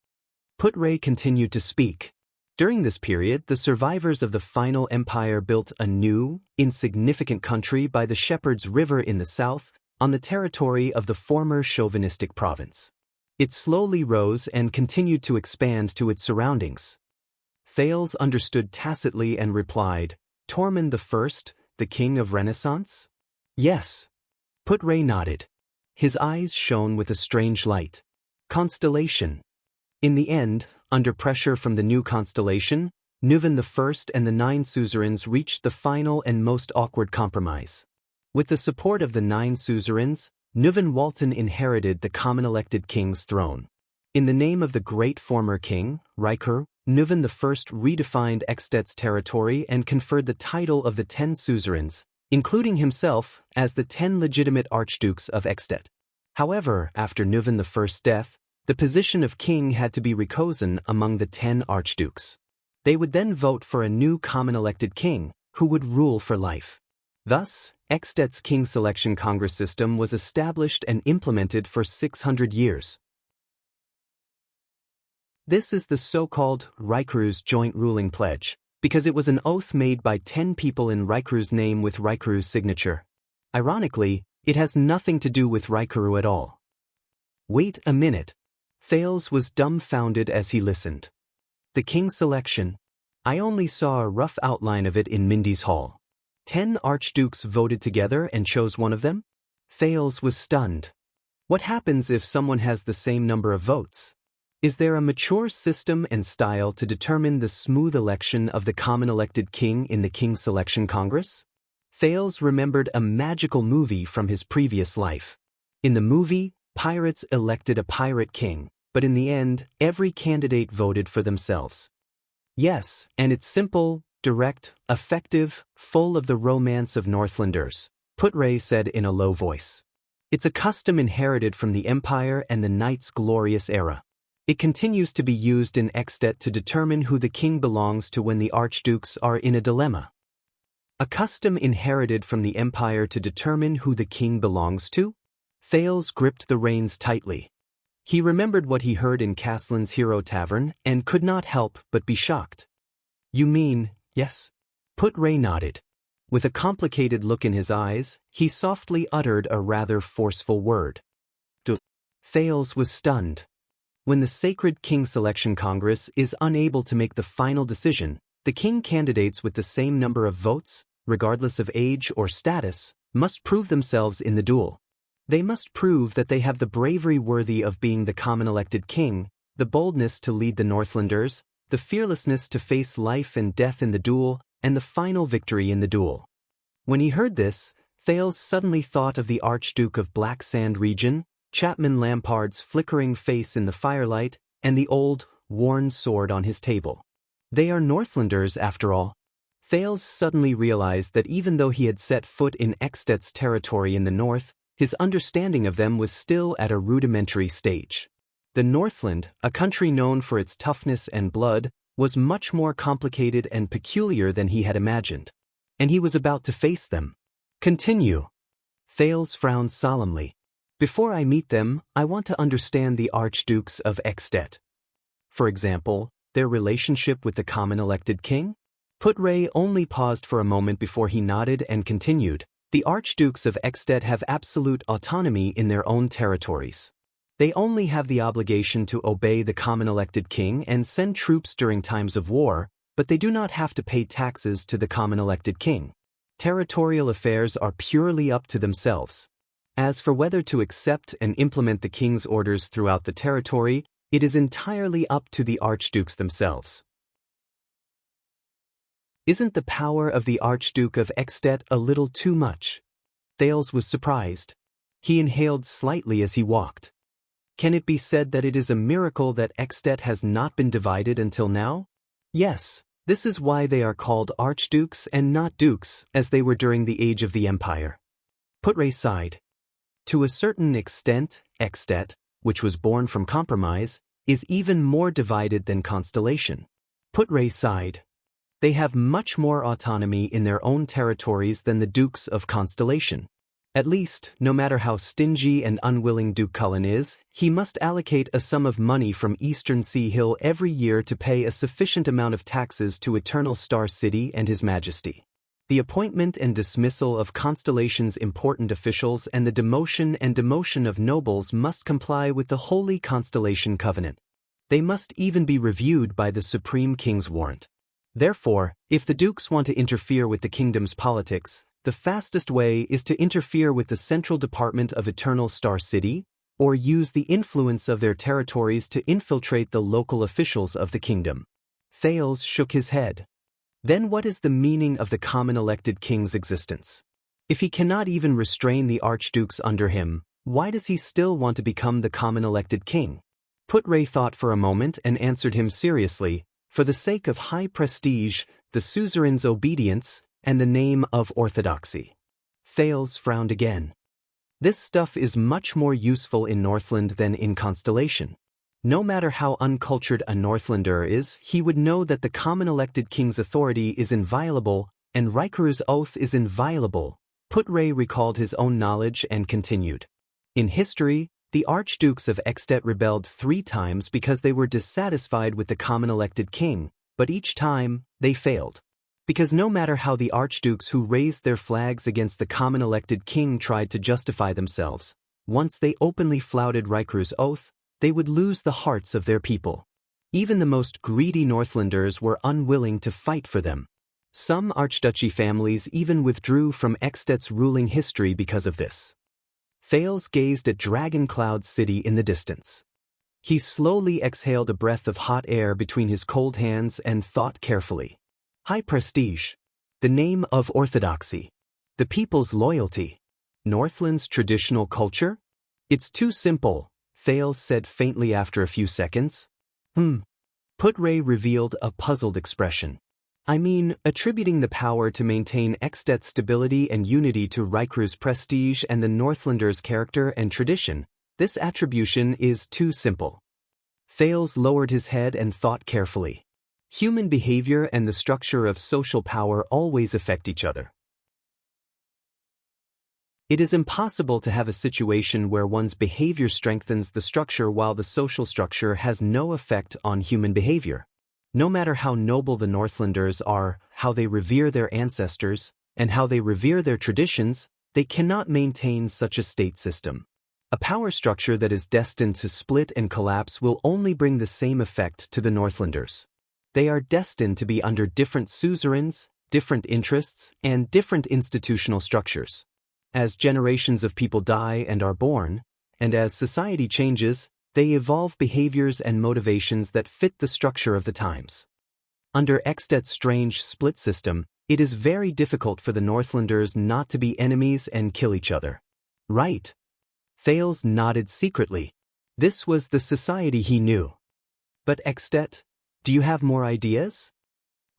Putray continued to speak. During this period, the survivors of the final empire built a new, insignificant country by the Shepherd's River in the south, on the territory of the former chauvinistic province. It slowly rose and continued to expand to its surroundings. Thales understood tacitly and replied, "Tormund I, the king of Renaissance?" "Yes." Putray nodded. his eyes shone with a strange light. Constellation. In the end, under pressure from the new constellation, Nuvan I and the 9 suzerains reached the final and most awkward compromise. With the support of the 9 suzerains, Nuvan Walton inherited the common elected king's throne. In the name of the great former king, Heir, Nuvan I redefined Extet's territory and conferred the title of the 10 suzerains, including himself, as the 10 legitimate archdukes of Extet. However, after Nuvan I's death, the position of king had to be rechosen among the 10 archdukes. They would then vote for a new common elected king, who would rule for life. Thus, Extet's king selection congress system was established and implemented for 600 years. This is the so-called Heir's joint ruling pledge, because it was an oath made by 10 people in Heir's name with Heir's signature. Ironically, it has nothing to do with Heir at all. Wait a minute. Thales was dumbfounded as he listened. The king selection. I only saw a rough outline of it in Mindy's hall. 10 archdukes voted together and chose one of them? Thales was stunned. What happens if someone has the same number of votes? Is there a mature system and style to determine the smooth election of the common elected king in the king selection congress? Thales remembered a magical movie from his previous life. In the movie, pirates elected a pirate king, but in the end, every candidate voted for themselves. Yes, and it's simple, direct, effective, full of the romance of Northlanders, Putre said in a low voice. It's a custom inherited from the Empire and the Knight's glorious era. It continues to be used in Extet to determine who the king belongs to when the archdukes are in a dilemma. A custom inherited from the Empire to determine who the king belongs to? Thales gripped the reins tightly. He remembered what he heard in Caslin's Hero Tavern and could not help but be shocked. You mean, yes? Putre nodded. With a complicated look in his eyes, he softly uttered a rather forceful word. Thales was stunned. When the Sacred King Selection Congress is unable to make the final decision, the king candidates with the same number of votes, regardless of age or status, must prove themselves in the duel. They must prove that they have the bravery worthy of being the common elected king, the boldness to lead the Northlanders, the fearlessness to face life and death in the duel, and the final victory in the duel. When he heard this, Thales suddenly thought of the Archduke of Black Sand region, Chapman Lampard's flickering face in the firelight, and the old, worn sword on his table. They are Northlanders after all. Thales suddenly realized that even though he had set foot in Extet's territory in the north, his understanding of them was still at a rudimentary stage. The Northland, a country known for its toughness and blood, was much more complicated and peculiar than he had imagined. And he was about to face them. Continue. Thales frowned solemnly. Before I meet them, I want to understand the archdukes of Extet. For example, their relationship with the common elected king? Putre only paused for a moment before he nodded and continued. The archdukes of Extet have absolute autonomy in their own territories. They only have the obligation to obey the common elected king and send troops during times of war, but they do not have to pay taxes to the common elected king. Territorial affairs are purely up to themselves. As for whether to accept and implement the king's orders throughout the territory, it is entirely up to the archdukes themselves. Isn't the power of the Archduke of Extet a little too much? Thales was surprised. He inhaled slightly as he walked. Can it be said that it is a miracle that Extet has not been divided until now? Yes, this is why they are called archdukes and not dukes, as they were during the age of the Empire. Putre sighed. To a certain extent, Extet, which was born from compromise, is even more divided than Constellation. Putre sighed. They have much more autonomy in their own territories than the Dukes of Constellation. At least, no matter how stingy and unwilling Duke Cullen is, he must allocate a sum of money from Eastern Sea Hill every year to pay a sufficient amount of taxes to Eternal Star City and His Majesty. The appointment and dismissal of Constellation's important officials and the demotion and demotion of nobles must comply with the Holy Constellation Covenant. They must even be reviewed by the Supreme King's warrant. Therefore, if the dukes want to interfere with the kingdom's politics, The fastest way is to interfere with the central department of Eternal Star City, or use the influence of their territories to infiltrate the local officials of the kingdom. Thales shook his head. Then what is the meaning of the common elected king's existence? If he cannot even restrain the archdukes under him, why does he still want to become the common elected king? Putray thought for a moment and answered him seriously, for the sake of high prestige, the suzerain's obedience, and the name of orthodoxy. Thales frowned again. This stuff is much more useful in Northland than in Constellation. No matter how uncultured a Northlander is, he would know that the common elected king's authority is inviolable, and Rikuru's oath is inviolable. Putray recalled his own knowledge and continued. In history, the archdukes of Extet rebelled 3 times because they were dissatisfied with the common elected king, but each time, they failed. Because no matter how the archdukes who raised their flags against the common elected king tried to justify themselves, once they openly flouted Rikuru's oath, they would lose the hearts of their people. Even the most greedy Northlanders were unwilling to fight for them. Some archduchy families even withdrew from Extet's ruling history because of this. Thales gazed at Dragon Cloud City in the distance. He slowly exhaled a breath of hot air between his cold hands and thought carefully. High prestige. The name of orthodoxy. The people's loyalty. Northland's traditional culture? It's too simple, Thales said faintly after a few seconds. Putray revealed a puzzled expression. I mean, attributing the power to maintain Extet's stability and unity to Rikuru's prestige and the Northlanders' character and tradition, this attribution is too simple. Thales lowered his head and thought carefully. Human behavior and the structure of social power always affect each other. It is impossible to have a situation where one's behavior strengthens the structure while the social structure has no effect on human behavior. No matter how noble the Northlanders are, how they revere their ancestors, and how they revere their traditions, they cannot maintain such a state system. A power structure that is destined to split and collapse will only bring the same effect to the Northlanders. They are destined to be under different suzerains, different interests, and different institutional structures. As generations of people die and are born, and as society changes, they evolve behaviors and motivations that fit the structure of the times. Under Extet's strange split system, it is very difficult for the Northlanders not to be enemies and kill each other. Right? Thales nodded secretly. This was the society he knew. But Extet? Do you have more ideas?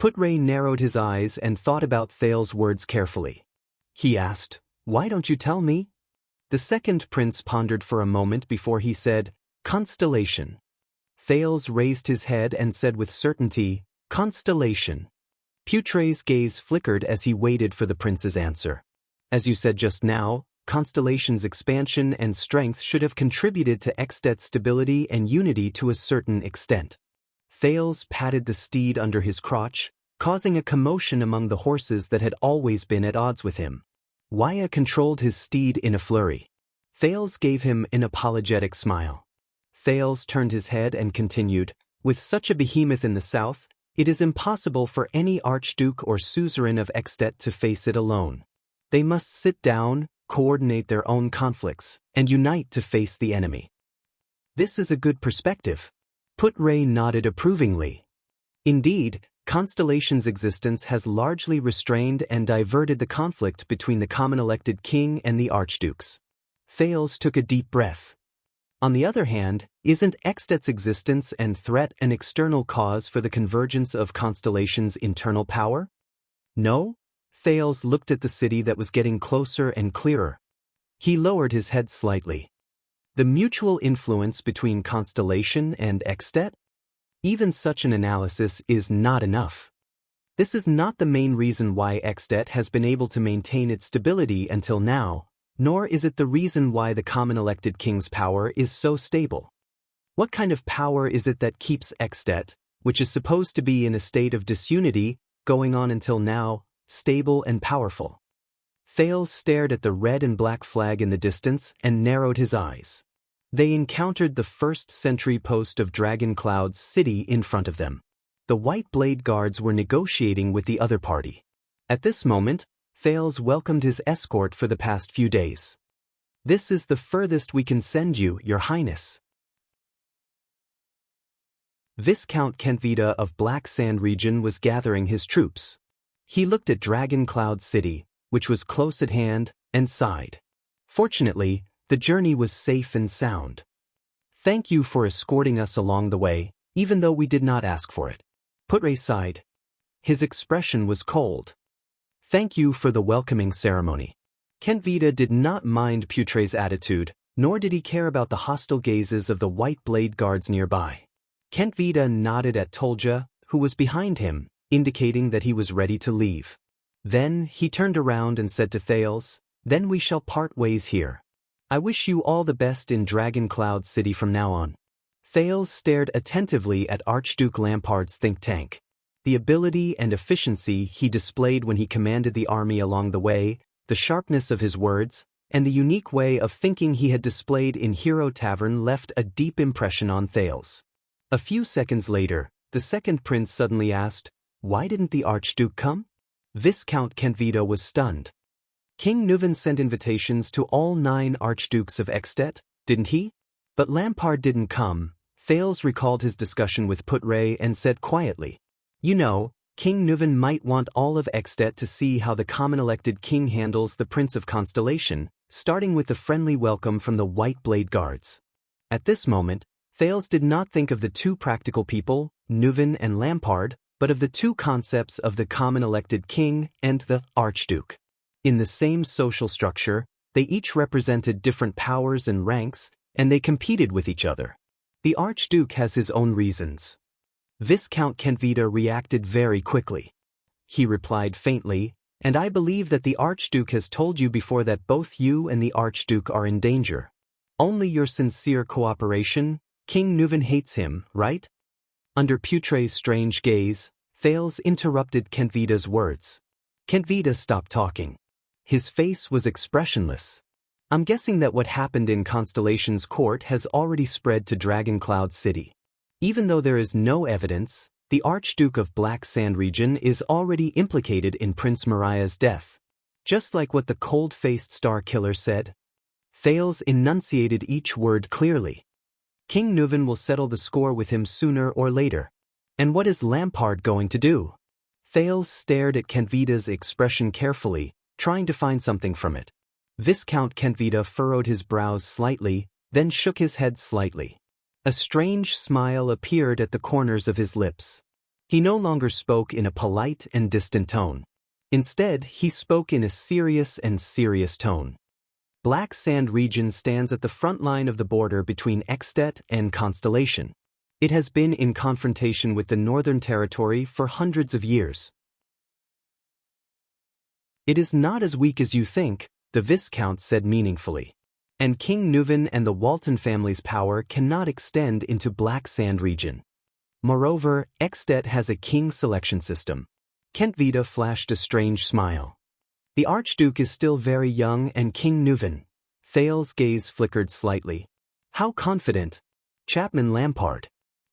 Putray narrowed his eyes and thought about Thales' words carefully. He asked, Why don't you tell me? The second prince pondered for a moment before he said, Constellation. Thales raised his head and said with certainty, Constellation. Putray's gaze flickered as he waited for the prince's answer. As you said just now, Constellation's expansion and strength should have contributed to Extet's stability and unity to a certain extent. Thales patted the steed under his crotch, causing a commotion among the horses that had always been at odds with him. Waya controlled his steed in a flurry. Thales gave him an apologetic smile. Thales turned his head and continued, With such a behemoth in the south, it is impossible for any archduke or suzerain of Extet to face it alone. They must sit down, coordinate their own conflicts, and unite to face the enemy. This is a good perspective. Putray nodded approvingly. Indeed, Constellation's existence has largely restrained and diverted the conflict between the common elected king and the archdukes. Thales took a deep breath. On the other hand, isn't Extet's existence and threat an external cause for the convergence of Constellation's internal power? No? Thales looked at the city that was getting closer and clearer. He lowered his head slightly. The mutual influence between Constellation and Extet? Even such an analysis is not enough. This is not the main reason why Extet has been able to maintain its stability until now, nor is it the reason why the common elected king's power is so stable. What kind of power is it that keeps Extet, which is supposed to be in a state of disunity, going on until now, stable and powerful? Thales stared at the red and black flag in the distance and narrowed his eyes. They encountered the first sentry post of Dragon Cloud's city in front of them. The White Blade Guards were negotiating with the other party. At this moment, Thales welcomed his escort for the past few days. This is the furthest we can send you, Your Highness. Viscount Kentvita of Black Sand region was gathering his troops. He looked at Dragon Cloud City, which was close at hand, and sighed. Fortunately, the journey was safe and sound. Thank you for escorting us along the way, even though we did not ask for it. Putre sighed. His expression was cold. Thank you for the welcoming ceremony. Kentvita did not mind Putre's attitude, nor did he care about the hostile gazes of the white blade guards nearby. Kentvita nodded at Tolja, who was behind him, indicating that he was ready to leave. Then he turned around and said to Thales, "Then we shall part ways here. I wish you all the best in Dragon Cloud City from now on." Thales stared attentively at Archduke Lampard's think tank. The ability and efficiency he displayed when he commanded the army along the way, the sharpness of his words, and the unique way of thinking he had displayed in Hero Tavern left a deep impression on Thales. A few seconds later, the second prince suddenly asked, "Why didn't the Archduke come?" Viscount Kentvita was stunned. King Nuven sent invitations to all 9 Archdukes of Ekstedt, didn't he? But Lampard didn't come. Thales recalled his discussion with Putre and said quietly, "You know, King Nuven might want all of Ekstedt to see how the common elected king handles the Prince of Constellation, starting with the friendly welcome from the White Blade Guards." At this moment, Thales did not think of the 2 practical people, Nuven and Lampard, but of the 2 concepts of the common elected king and the Archduke. In the same social structure, they each represented different powers and ranks, and they competed with each other. The Archduke has his own reasons. Viscount Kentvita reacted very quickly. He replied faintly, "And I believe that the Archduke has told you before that both you and the Archduke are in danger. Only your sincere cooperation. King Nuven hates him, right?" Under Putre's strange gaze, Thales interrupted Kentvita's words. Kentvita stopped talking. His face was expressionless. "I'm guessing that what happened in Constellation's court has already spread to Dragon Cloud City. Even though there is no evidence, the Archduke of Black Sand region is already implicated in Prince Mariah's death. Just like what the cold-faced Star Killer said." Thales enunciated each word clearly. "King Nuven will settle the score with him sooner or later. And what is Lampard going to do?" Thales stared at Kentvita's expression carefully, trying to find something from it. Viscount Kentvita furrowed his brows slightly, then shook his head slightly. A strange smile appeared at the corners of his lips. He no longer spoke in a polite and distant tone. Instead, he spoke in a serious tone. Black Sand region stands at the front line of the border between Ekstedt and Constellation. It has been in confrontation with the Northern Territory for hundreds of years. "It is not as weak as you think," the Viscount said meaningfully. "And King Nuven and the Walton family's power cannot extend into Black Sand region. Moreover, Ekstedt has a king selection system." Kentvita flashed a strange smile. "The Archduke is still very young and King Nuven." Thales' gaze flickered slightly. "How confident?" Chapman Lampard.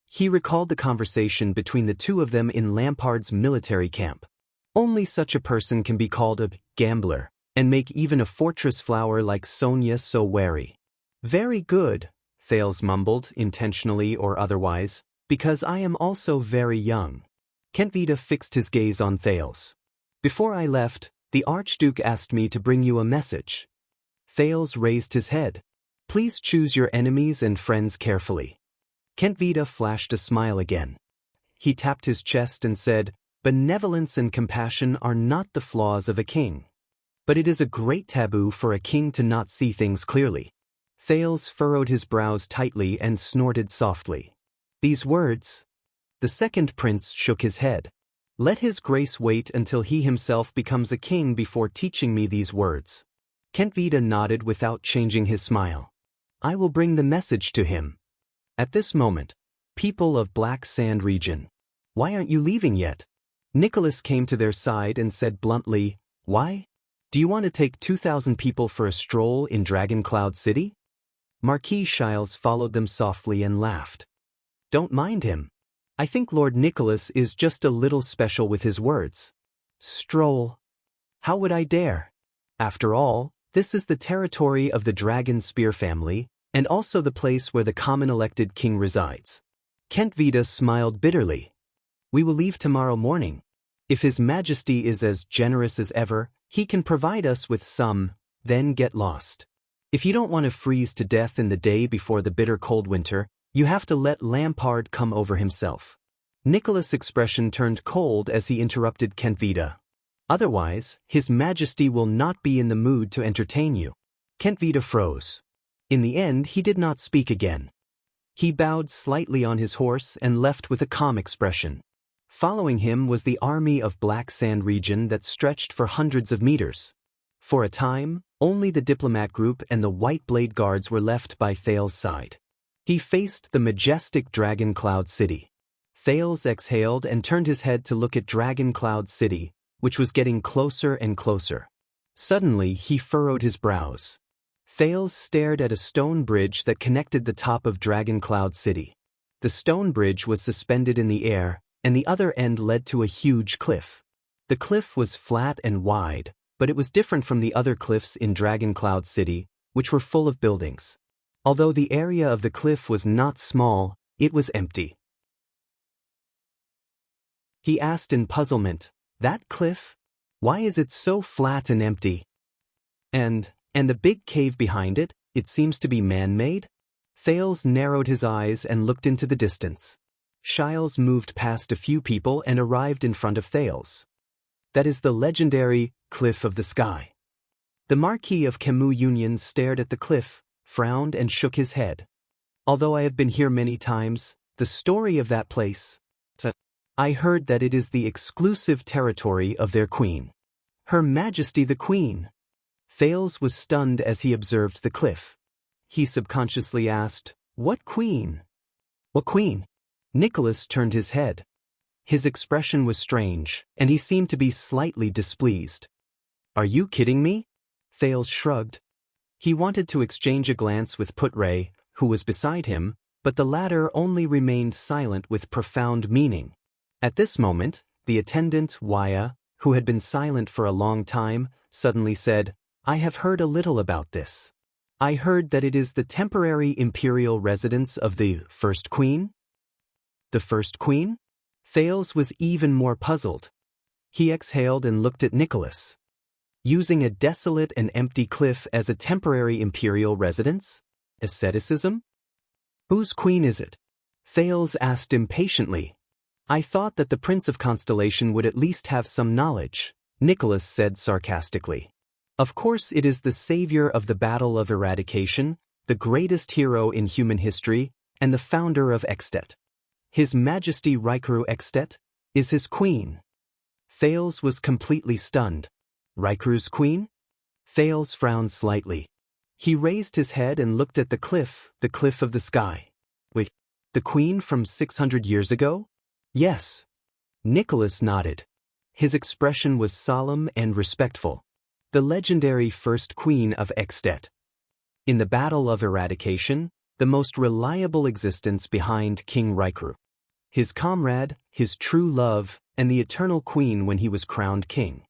He recalled the conversation between the 2 of them in Lampard's military camp. Only such a person can be called a gambler, and make even a fortress flower like Sonia so wary. "Very good," Thales mumbled, intentionally or otherwise, "because I am also very young." Kentvita fixed his gaze on Thales. "Before I left, the Archduke asked me to bring you a message." Thales raised his head. "Please choose your enemies and friends carefully." Kentvita flashed a smile again. He tapped his chest and said, "Benevolence and compassion are not the flaws of a king. But it is a great taboo for a king to not see things clearly." Thales furrowed his brows tightly and snorted softly. "These words?" The second prince shook his head. "Let his grace wait until he himself becomes a king before teaching me these words." Kentvita nodded without changing his smile. "I will bring the message to him." At this moment, people of Black Sand region, "Why aren't you leaving yet?" Nicholas came to their side and said bluntly, "Why? Do you want to take 2,000 people for a stroll in Dragon Cloud City?" Marquis Shiles followed them softly and laughed. "Don't mind him. I think Lord Nicholas is just a little special with his words." "Stroll. How would I dare? After all, this is the territory of the dragon spear family, and also the place where the common elected king resides. Kent Vida smiled bitterly. We will leave tomorrow morning. If His Majesty is as generous as ever, he can provide us with some, then get lost. If you don't want to freeze to death in the day before the bitter cold winter, you have to let Lampard come over himself. Nicholas' expression turned cold as he interrupted Kent Vida. Otherwise, His Majesty will not be in the mood to entertain you. Kent Vida froze. In the end, he did not speak again. He bowed slightly on his horse and left with a calm expression. Following him was the army of black sand region that stretched for hundreds of meters. For a time, only the diplomat group and the white blade guards were left by Thales's side. He faced the majestic Dragon Cloud City. Thales exhaled and turned his head to look at Dragon Cloud City, which was getting closer and closer. Suddenly, he furrowed his brows. Thales stared at a stone bridge that connected the top of Dragon Cloud City. The stone bridge was suspended in the air, and the other end led to a huge cliff. The cliff was flat and wide, but it was different from the other cliffs in Dragon Cloud City, which were full of buildings. Although the area of the cliff was not small, it was empty. He asked in puzzlement, "That cliff? Why is it so flat and empty? And the big cave behind it, it seems to be man-made?" Thales narrowed his eyes and looked into the distance. Shiles moved past a few people and arrived in front of Thales. "That is the legendary Cliff of the Sky." The Marquis of Camus Union stared at the cliff, frowned and shook his head. "Although I have been here many times, the story of that place... I heard that it is the exclusive territory of their queen. Her Majesty the Queen." Thales was stunned as he observed the cliff. He subconsciously asked, "What queen?" "What queen?" Nicholas turned his head. His expression was strange, and he seemed to be slightly displeased. "Are you kidding me?" Thales shrugged. He wanted to exchange a glance with Putre, who was beside him, but the latter only remained silent with profound meaning. At this moment, the attendant, Waya, who had been silent for a long time, suddenly said, "I have heard a little about this. I heard that it is the temporary imperial residence of the First Queen?" "The First Queen?" Thales was even more puzzled. He exhaled and looked at Nicholas. "Using a desolate and empty cliff as a temporary imperial residence? Asceticism? Whose queen is it?" Thales asked impatiently. "I thought that the Prince of Constellation would at least have some knowledge," Nicholas said sarcastically. "Of course it is the savior of the Battle of Eradication, the greatest hero in human history, and the founder of Extet. His Majesty Rykru Extet is his queen." Thales was completely stunned. "Rykru's queen?" Thales frowned slightly. He raised his head and looked at the Cliff of the Sky. "Wait, the queen from 600 years ago?" "Yes." Nicholas nodded. His expression was solemn and respectful. "The legendary first queen of Extet. In the Battle of Eradication, the most reliable existence behind King Rykru. His comrade, his true love, and the eternal queen when he was crowned king.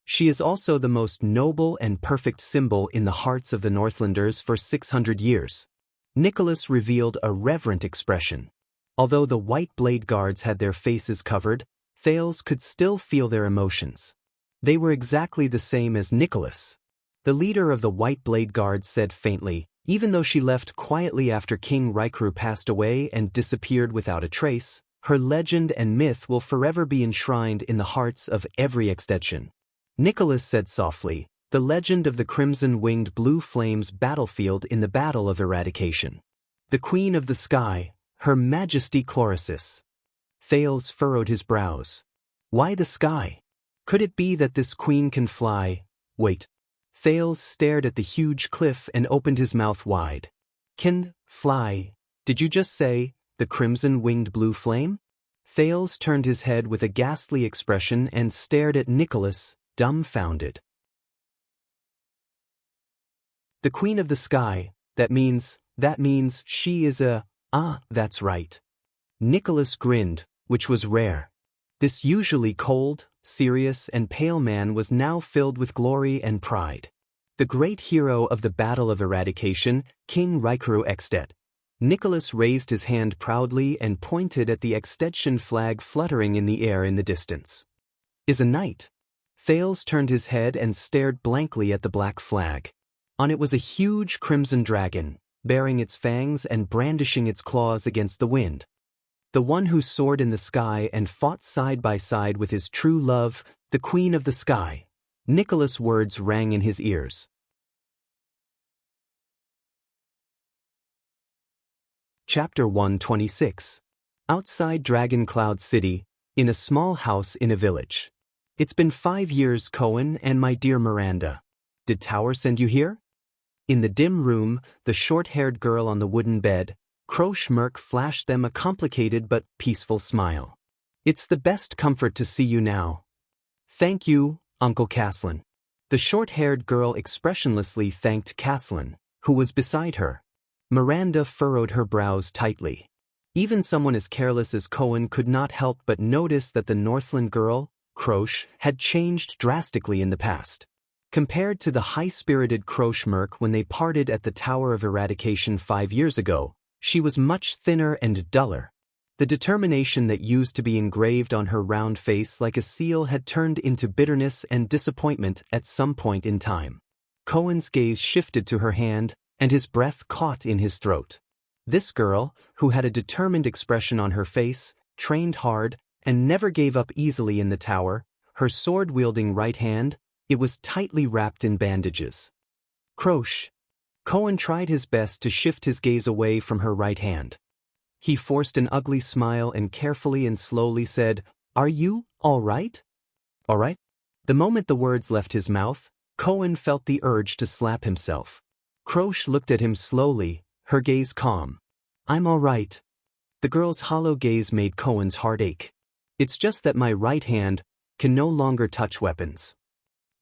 She is also the most noble and perfect symbol in the hearts of the Northlanders for 600 years. Nicholas revealed a reverent expression. Although the white blade guards had their faces covered, Thales could still feel their emotions. They were exactly the same as Nicholas. The leader of the white blade guards said faintly, "Even though she left quietly after King Rykru passed away and disappeared without a trace, her legend and myth will forever be enshrined in the hearts of every Extension." Nicholas said softly, "The legend of the crimson-winged blue flames battlefield in the Battle of Eradication. The Queen of the Sky, Her Majesty Chlorosis." Thales furrowed his brows. "Why the sky? Could it be that this queen can fly?" "Wait." Thales stared at the huge cliff and opened his mouth wide. "Can fly? Did you just say, the crimson-winged blue flame?" Thales turned his head with a ghastly expression and stared at Nicholas, dumbfounded. "The Queen of the Sky, that means she is a... Ah, that's right." Nicholas grinned, which was rare. This usually cold, serious, and pale man was now filled with glory and pride. The great hero of the Battle of Eradication, King Rikuru Extet. Nicholas raised his hand proudly and pointed at the Extension flag fluttering in the air in the distance. Is a knight. Thales turned his head and stared blankly at the black flag. On it was a huge crimson dragon, baring its fangs and brandishing its claws against the wind. The one who soared in the sky and fought side by side with his true love, the Queen of the Sky. Nicholas' words rang in his ears. Chapter 126. Outside Dragon Cloud City, in a small house in a village. It's been 5 years, Cohen and my dear Miranda. Did Tower send you here? In the dim room, the short-haired girl on the wooden bed, Croche Merc flashed them a complicated but peaceful smile. It's the best comfort to see you now. Thank you, Uncle Caslin. The short-haired girl expressionlessly thanked Caslin, who was beside her. Miranda furrowed her brows tightly. Even someone as careless as Cohen could not help but notice that the Northland girl, Croche, had changed drastically in the past. Compared to the high-spirited Croche Merc when they parted at the Tower of Eradication 5 years ago, she was much thinner and duller. The determination that used to be engraved on her round face like a seal had turned into bitterness and disappointment at some point in time. Cohen's gaze shifted to her hand, and his breath caught in his throat. This girl, who had a determined expression on her face, trained hard, and never gave up easily in the tower, her sword-wielding right hand, it was tightly wrapped in bandages. Croche. Cohen tried his best to shift his gaze away from her right hand. He forced an ugly smile and carefully and slowly said, "Are you all right?" "All right?" The moment the words left his mouth, Cohen felt the urge to slap himself. Croche looked at him slowly, her gaze calm. "I'm all right." The girl's hollow gaze made Cohen's heart ache. "It's just that my right hand can no longer touch weapons."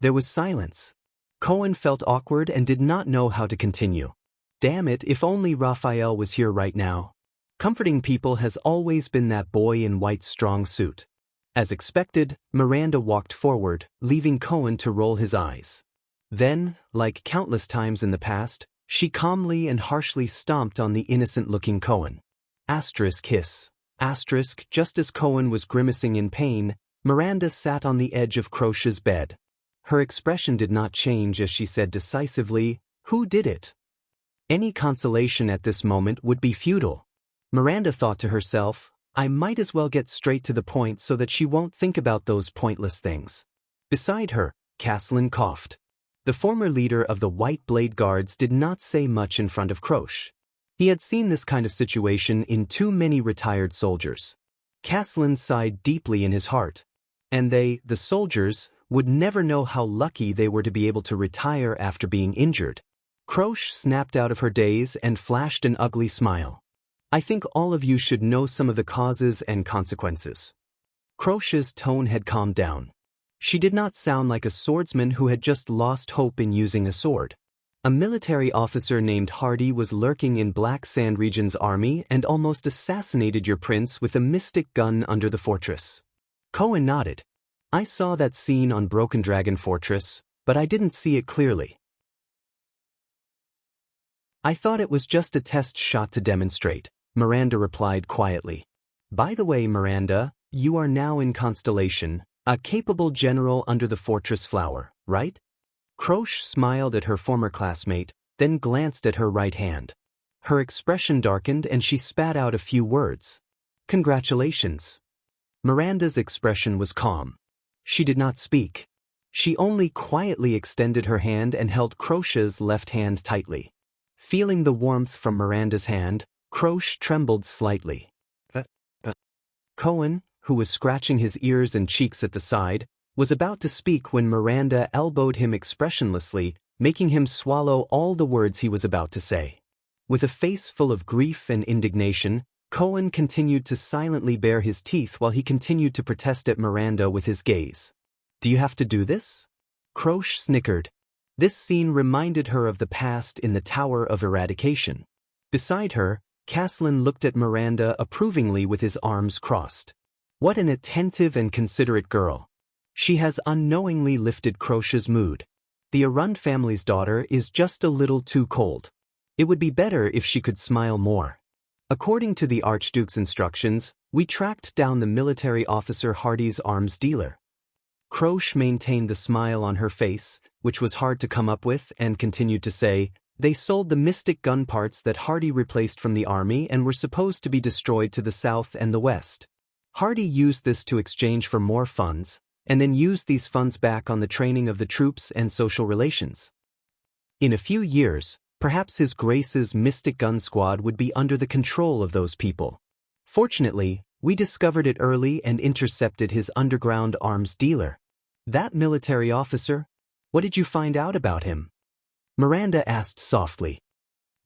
There was silence. Cohen felt awkward and did not know how to continue. Damn it, if only Raphael was here right now. Comforting people has always been that boy in white strong suit. As expected, Miranda walked forward, leaving Cohen to roll his eyes. Then, like countless times in the past, she calmly and harshly stomped on the innocent-looking Cohen. Asterisk hiss. Asterisk, just as Cohen was grimacing in pain, Miranda sat on the edge of Croche's bed. Her expression did not change as she said decisively, "Who did it?" Any consolation at this moment would be futile. Miranda thought to herself, I might as well get straight to the point so that she won't think about those pointless things. Beside her, Caslin coughed. The former leader of the White Blade Guards did not say much in front of Croche. He had seen this kind of situation in too many retired soldiers. Caslin sighed deeply in his heart. And they, the soldiers, would never know how lucky they were to be able to retire after being injured. Croche snapped out of her daze and flashed an ugly smile. I think all of you should know some of the causes and consequences. Croche's tone had calmed down. She did not sound like a swordsman who had just lost hope in using a sword. A military officer named Hardy was lurking in Black Sand Region's army and almost assassinated your prince with a mystic gun under the fortress. Cohen nodded. I saw that scene on Broken Dragon Fortress, but I didn't see it clearly. I thought it was just a test shot to demonstrate, Miranda replied quietly. By the way, Miranda, you are now in Constellation, a capable general under the fortress flower, right? Croche smiled at her former classmate, then glanced at her right hand. Her expression darkened and she spat out a few words. Congratulations. Miranda's expression was calm. She did not speak. She only quietly extended her hand and held Croche's left hand tightly. Feeling the warmth from Miranda's hand, Croche trembled slightly. Cohen, who was scratching his ears and cheeks at the side, was about to speak when Miranda elbowed him expressionlessly, making him swallow all the words he was about to say. With a face full of grief and indignation, Cohen continued to silently bare his teeth while he continued to protest at Miranda with his gaze. Do you have to do this? Croche snickered. This scene reminded her of the past in the Tower of Eradication. Beside her, Caslin looked at Miranda approvingly with his arms crossed. What an attentive and considerate girl. She has unknowingly lifted Croce's mood. The Arund family's daughter is just a little too cold. It would be better if she could smile more. According to the Archduke's instructions, we tracked down the military officer Hardy's arms dealer. Croce maintained the smile on her face, which was hard to come up with, and continued to say, "They sold the mystic gun parts that Hardy replaced from the army and were supposed to be destroyed to the south and the west. Hardy used this to exchange for more funds, and then used these funds back on the training of the troops and social relations. In a few years, perhaps His Grace's Mystic Gun Squad would be under the control of those people. Fortunately, we discovered it early and intercepted his underground arms dealer. That military officer? What did you find out about him?" Miranda asked softly.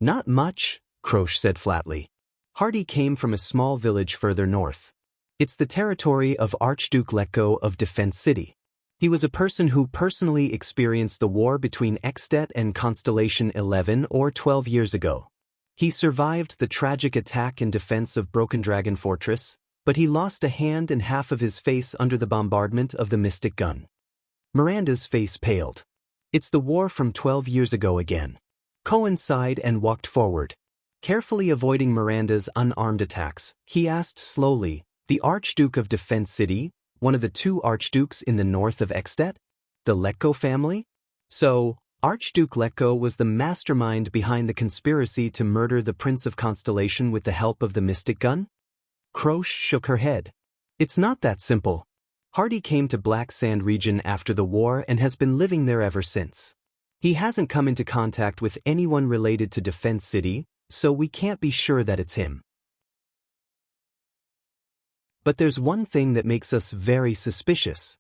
"Not much," Croce said flatly. "Hardy came from a small village further north. It's the territory of Archduke Letko of Defense City. He was a person who personally experienced the war between Ekstedt and Constellation 11 or 12 years ago. He survived the tragic attack in defense of Broken Dragon Fortress, but he lost a hand and half of his face under the bombardment of the Mystic Gun." Miranda's face paled. "It's the war from 12 years ago again." Cohen sighed and walked forward. Carefully avoiding Miranda's unarmed attacks, he asked slowly, "The Archduke of Defense City, one of the two archdukes in the north of Ekstedt? The Letko family? So, Archduke Letko was the mastermind behind the conspiracy to murder the Prince of Constellation with the help of the Mystic Gun?" Croce shook her head. "It's not that simple. Hardy came to Black Sand region after the war and has been living there ever since. He hasn't come into contact with anyone related to Defense City, so we can't be sure that it's him. But there's one thing that makes us very suspicious.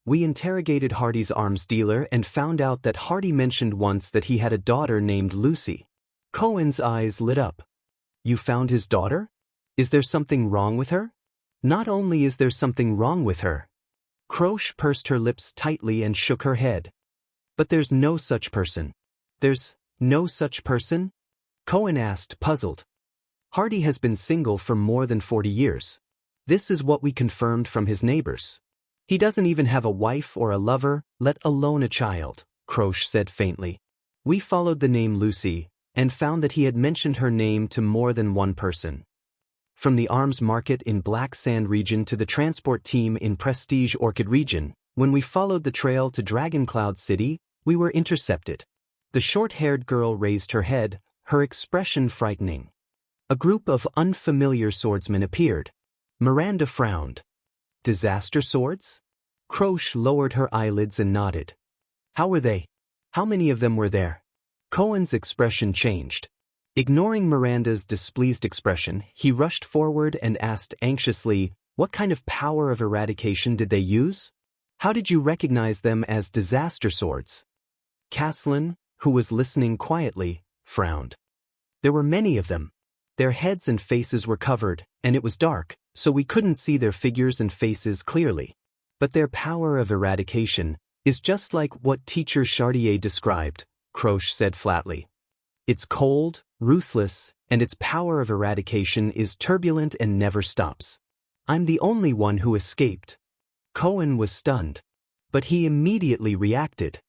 We interrogated Hardy's arms dealer and found out that Hardy mentioned once that he had a daughter named Lucy." Cohen's eyes lit up. "You found his daughter? Is there something wrong with her?" "Not only is there something wrong with her." Croce pursed her lips tightly and shook her head. "But there's no such person." "There's no such person?" Cohen asked, puzzled. "Hardy has been single for more than 40 years. This is what we confirmed from his neighbors. He doesn't even have a wife or a lover, let alone a child," Croce said faintly. "We followed the name Lucy, and found that he had mentioned her name to more than one person. From the arms market in Black Sand region to the transport team in Prestige Orchid region, when we followed the trail to Dragon Cloud City, we were intercepted." The short-haired girl raised her head, her expression frightening. A group of unfamiliar swordsmen appeared. Miranda frowned. "Disaster swords?" Croce lowered her eyelids and nodded. "How were they? How many of them were there?" Cohen's expression changed. Ignoring Miranda's displeased expression, he rushed forward and asked anxiously, "What kind of power of eradication did they use? How did you recognize them as disaster swords?" Caslin, who was listening quietly, frowned. "There were many of them. Their heads and faces were covered, and it was dark, so we couldn't see their figures and faces clearly. But their power of eradication is just like what Teacher Chartier described," Croce said flatly. "It's cold, ruthless, and its power of eradication is turbulent and never stops. I'm the only one who escaped." Cohen was stunned. But he immediately reacted.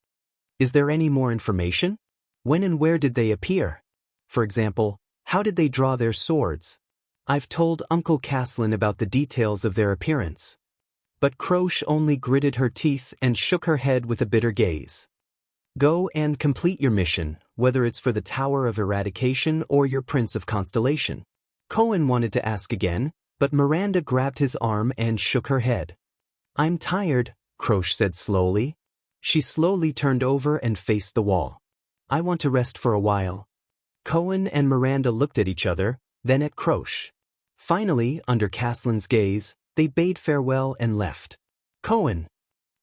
"Is there any more information? When and where did they appear? For example, how did they draw their swords?" "I've told Uncle Caslin about the details of their appearance." But Croce only gritted her teeth and shook her head with a bitter gaze. "Go and complete your mission, whether it's for the Tower of Eradication or your Prince of Constellation." Cohen wanted to ask again, but Miranda grabbed his arm and shook her head. "I'm tired," Croce said slowly. She slowly turned over and faced the wall. "I want to rest for a while." Cohen and Miranda looked at each other, then at Croce. Finally, under Caslin's gaze, they bade farewell and left. "Cohen."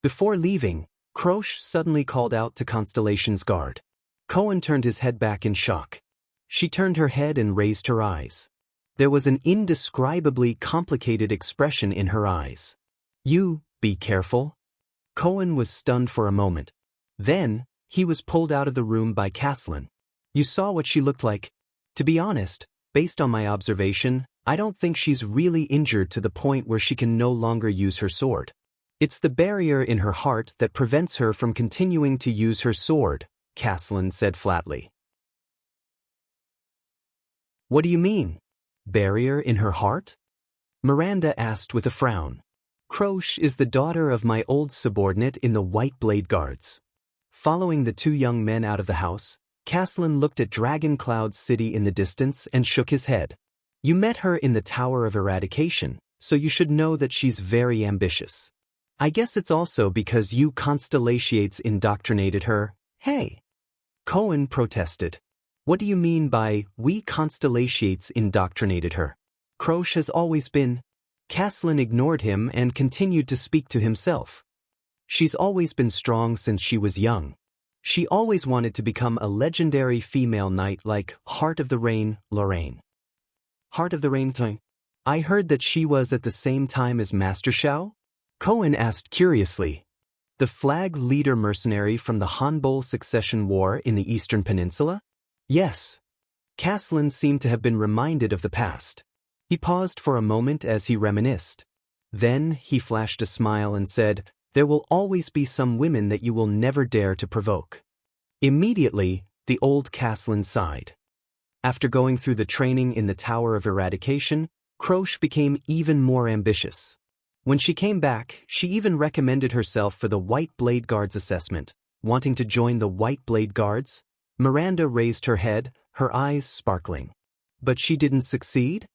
Before leaving, Croce suddenly called out to Constellation's guard. Cohen turned his head back in shock. She turned her head and raised her eyes. There was an indescribably complicated expression in her eyes. "You, be careful." Cohen was stunned for a moment. Then, he was pulled out of the room by Caslin. "You saw what she looked like. To be honest, based on my observation, I don't think she's really injured to the point where she can no longer use her sword. It's the barrier in her heart that prevents her from continuing to use her sword, Caslin said flatly. What do you mean? Barrier in her heart? Miranda asked with a frown. Croche is the daughter of my old subordinate in the White Blade Guards. Following the two young men out of the house, Caslin looked at Dragon Cloud City in the distance and shook his head. You met her in the Tower of Eradication, so you should know that she's very ambitious. I guess it's also because you Constellations indoctrinated her. Hey! Cohen protested. What do you mean by we Constellations indoctrinated her? Croche has always been. Caslin ignored him and continued to speak to himself. She's always been strong since she was young. She always wanted to become a legendary female knight like Heart of the Rain, Lorraine. Heart of the Rain thing? I heard that she was at the same time as Master Shao? Cohen asked curiously. The flag leader mercenary from the Hanbol Succession War in the Eastern Peninsula? Yes. Caslin seemed to have been reminded of the past. He paused for a moment as he reminisced. Then he flashed a smile and said, There will always be some women that you will never dare to provoke. Immediately, the old Caslin sighed. After going through the training in the Tower of Eradication, Croche became even more ambitious. When she came back, she even recommended herself for the White Blade Guards assessment, wanting to join the White Blade Guards. Miranda raised her head, her eyes sparkling. But she didn't succeed?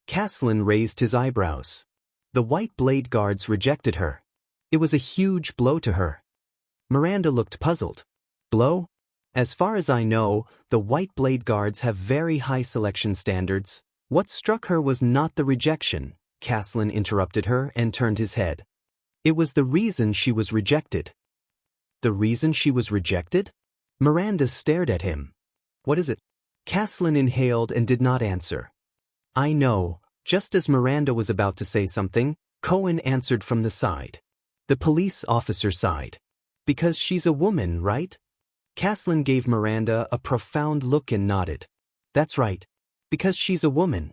Caslin raised his eyebrows. The White Blade Guards rejected her. It was a huge blow to her. Miranda looked puzzled. Blow? As far as I know, the White Blade Guards have very high selection standards. What struck her was not the rejection. Caslin interrupted her and turned his head. It was the reason she was rejected. The reason she was rejected? Miranda stared at him. What is it? Caslin inhaled and did not answer. I know. Just as Miranda was about to say something, Cohen answered from the side. The police officer sighed. Because she's a woman, right? Caslin gave Miranda a profound look and nodded. That's right. Because she's a woman.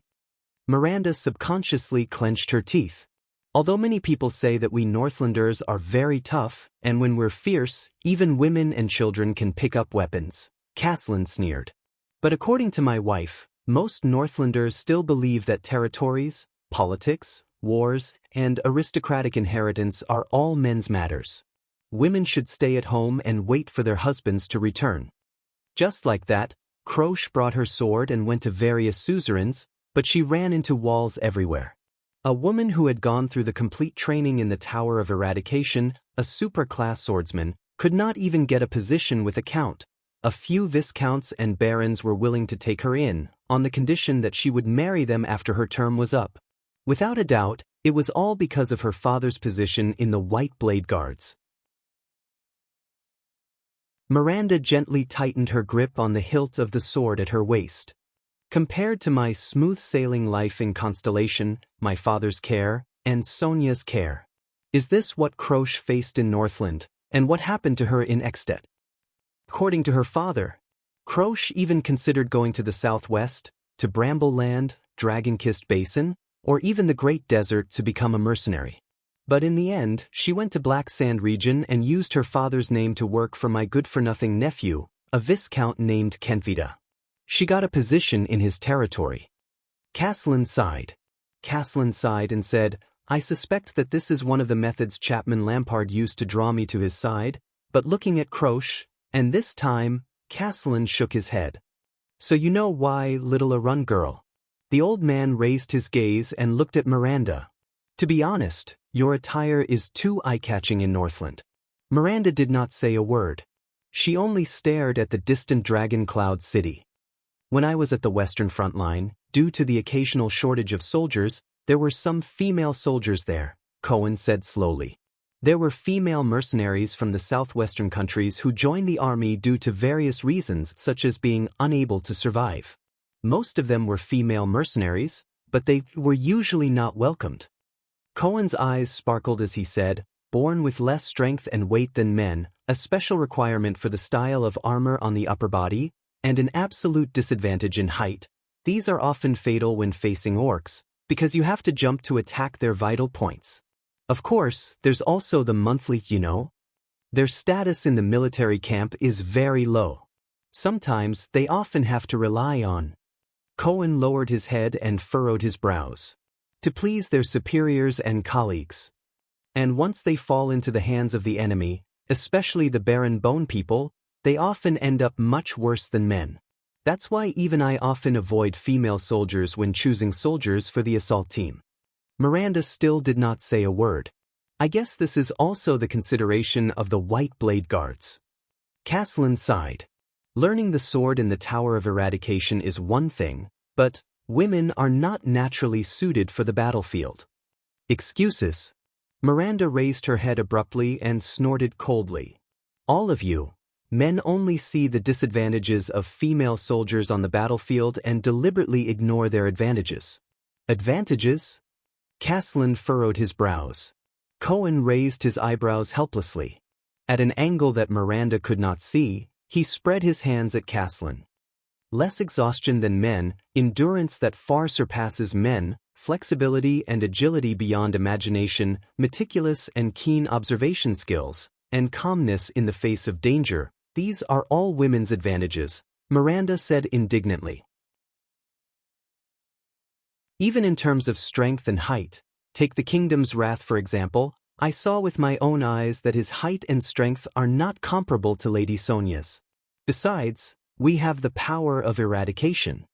Miranda subconsciously clenched her teeth. Although many people say that we Northlanders are very tough, and when we're fierce, even women and children can pick up weapons, Caslin sneered. But according to my wife, most Northlanders still believe that territories, politics, wars, and aristocratic inheritance are all men's matters. Women should stay at home and wait for their husbands to return. Just like that, Croche brought her sword and went to various suzerains, but she ran into walls everywhere. A woman who had gone through the complete training in the Tower of Eradication, a super-class swordsman, could not even get a position with a count. A few viscounts and barons were willing to take her in, on the condition that she would marry them after her term was up. Without a doubt, it was all because of her father's position in the White Blade Guards. Miranda gently tightened her grip on the hilt of the sword at her waist. Compared to my smooth-sailing life in Constellation, my father's care, and Sonia's care. Is this what Croche faced in Northland, and what happened to her in Ekstedt? According to her father, Croche even considered going to the southwest, to Bramble Land, Dragon-Kissed Basin, or even the Great Desert to become a mercenary. But in the end, she went to Black Sand region and used her father's name to work for my good-for-nothing nephew, a viscount named Kenfida. She got a position in his territory. Caslin sighed. Caslin sighed and said, I suspect that this is one of the methods Chapman Lampard used to draw me to his side, but looking at Croche, and this time, Caslin shook his head. So you know why, little Arun girl? The old man raised his gaze and looked at Miranda. To be honest, your attire is too eye-catching in Northland. Miranda did not say a word. She only stared at the distant Dragon Cloud City. When I was at the Western Front line, due to the occasional shortage of soldiers, there were some female soldiers there, Cohen said slowly. There were female mercenaries from the southwestern countries who joined the army due to various reasons such as being unable to survive. Most of them were female mercenaries, but they were usually not welcomed. Cohen's eyes sparkled as he said, born with less strength and weight than men, a special requirement for the style of armor on the upper body, and an absolute disadvantage in height. These are often fatal when facing orcs, because you have to jump to attack their vital points. Of course, there's also the monthly, you know. Their status in the military camp is very low. Sometimes they often have to rely on. Cohen lowered his head and furrowed his brows. To please their superiors and colleagues. And once they fall into the hands of the enemy, especially the barren bone people, they often end up much worse than men. That's why even I often avoid female soldiers when choosing soldiers for the assault team. Miranda still did not say a word. I guess this is also the consideration of the White Blade Guards. Caslin sighed. Learning the sword in the Tower of Eradication is one thing, but women are not naturally suited for the battlefield. Excuses. Miranda raised her head abruptly and snorted coldly. All of you. Men only see the disadvantages of female soldiers on the battlefield and deliberately ignore their advantages. Advantages? Caslin furrowed his brows. Cohen raised his eyebrows helplessly. At an angle that Miranda could not see, he spread his hands at Caslin. Less exhaustion than men, endurance that far surpasses men, flexibility and agility beyond imagination, meticulous and keen observation skills, and calmness in the face of danger. These are all women's advantages, Miranda said indignantly. Even in terms of strength and height, take the Kingdom's Wrath for example, I saw with my own eyes that his height and strength are not comparable to Lady Sonia's. Besides, we have the power of eradication.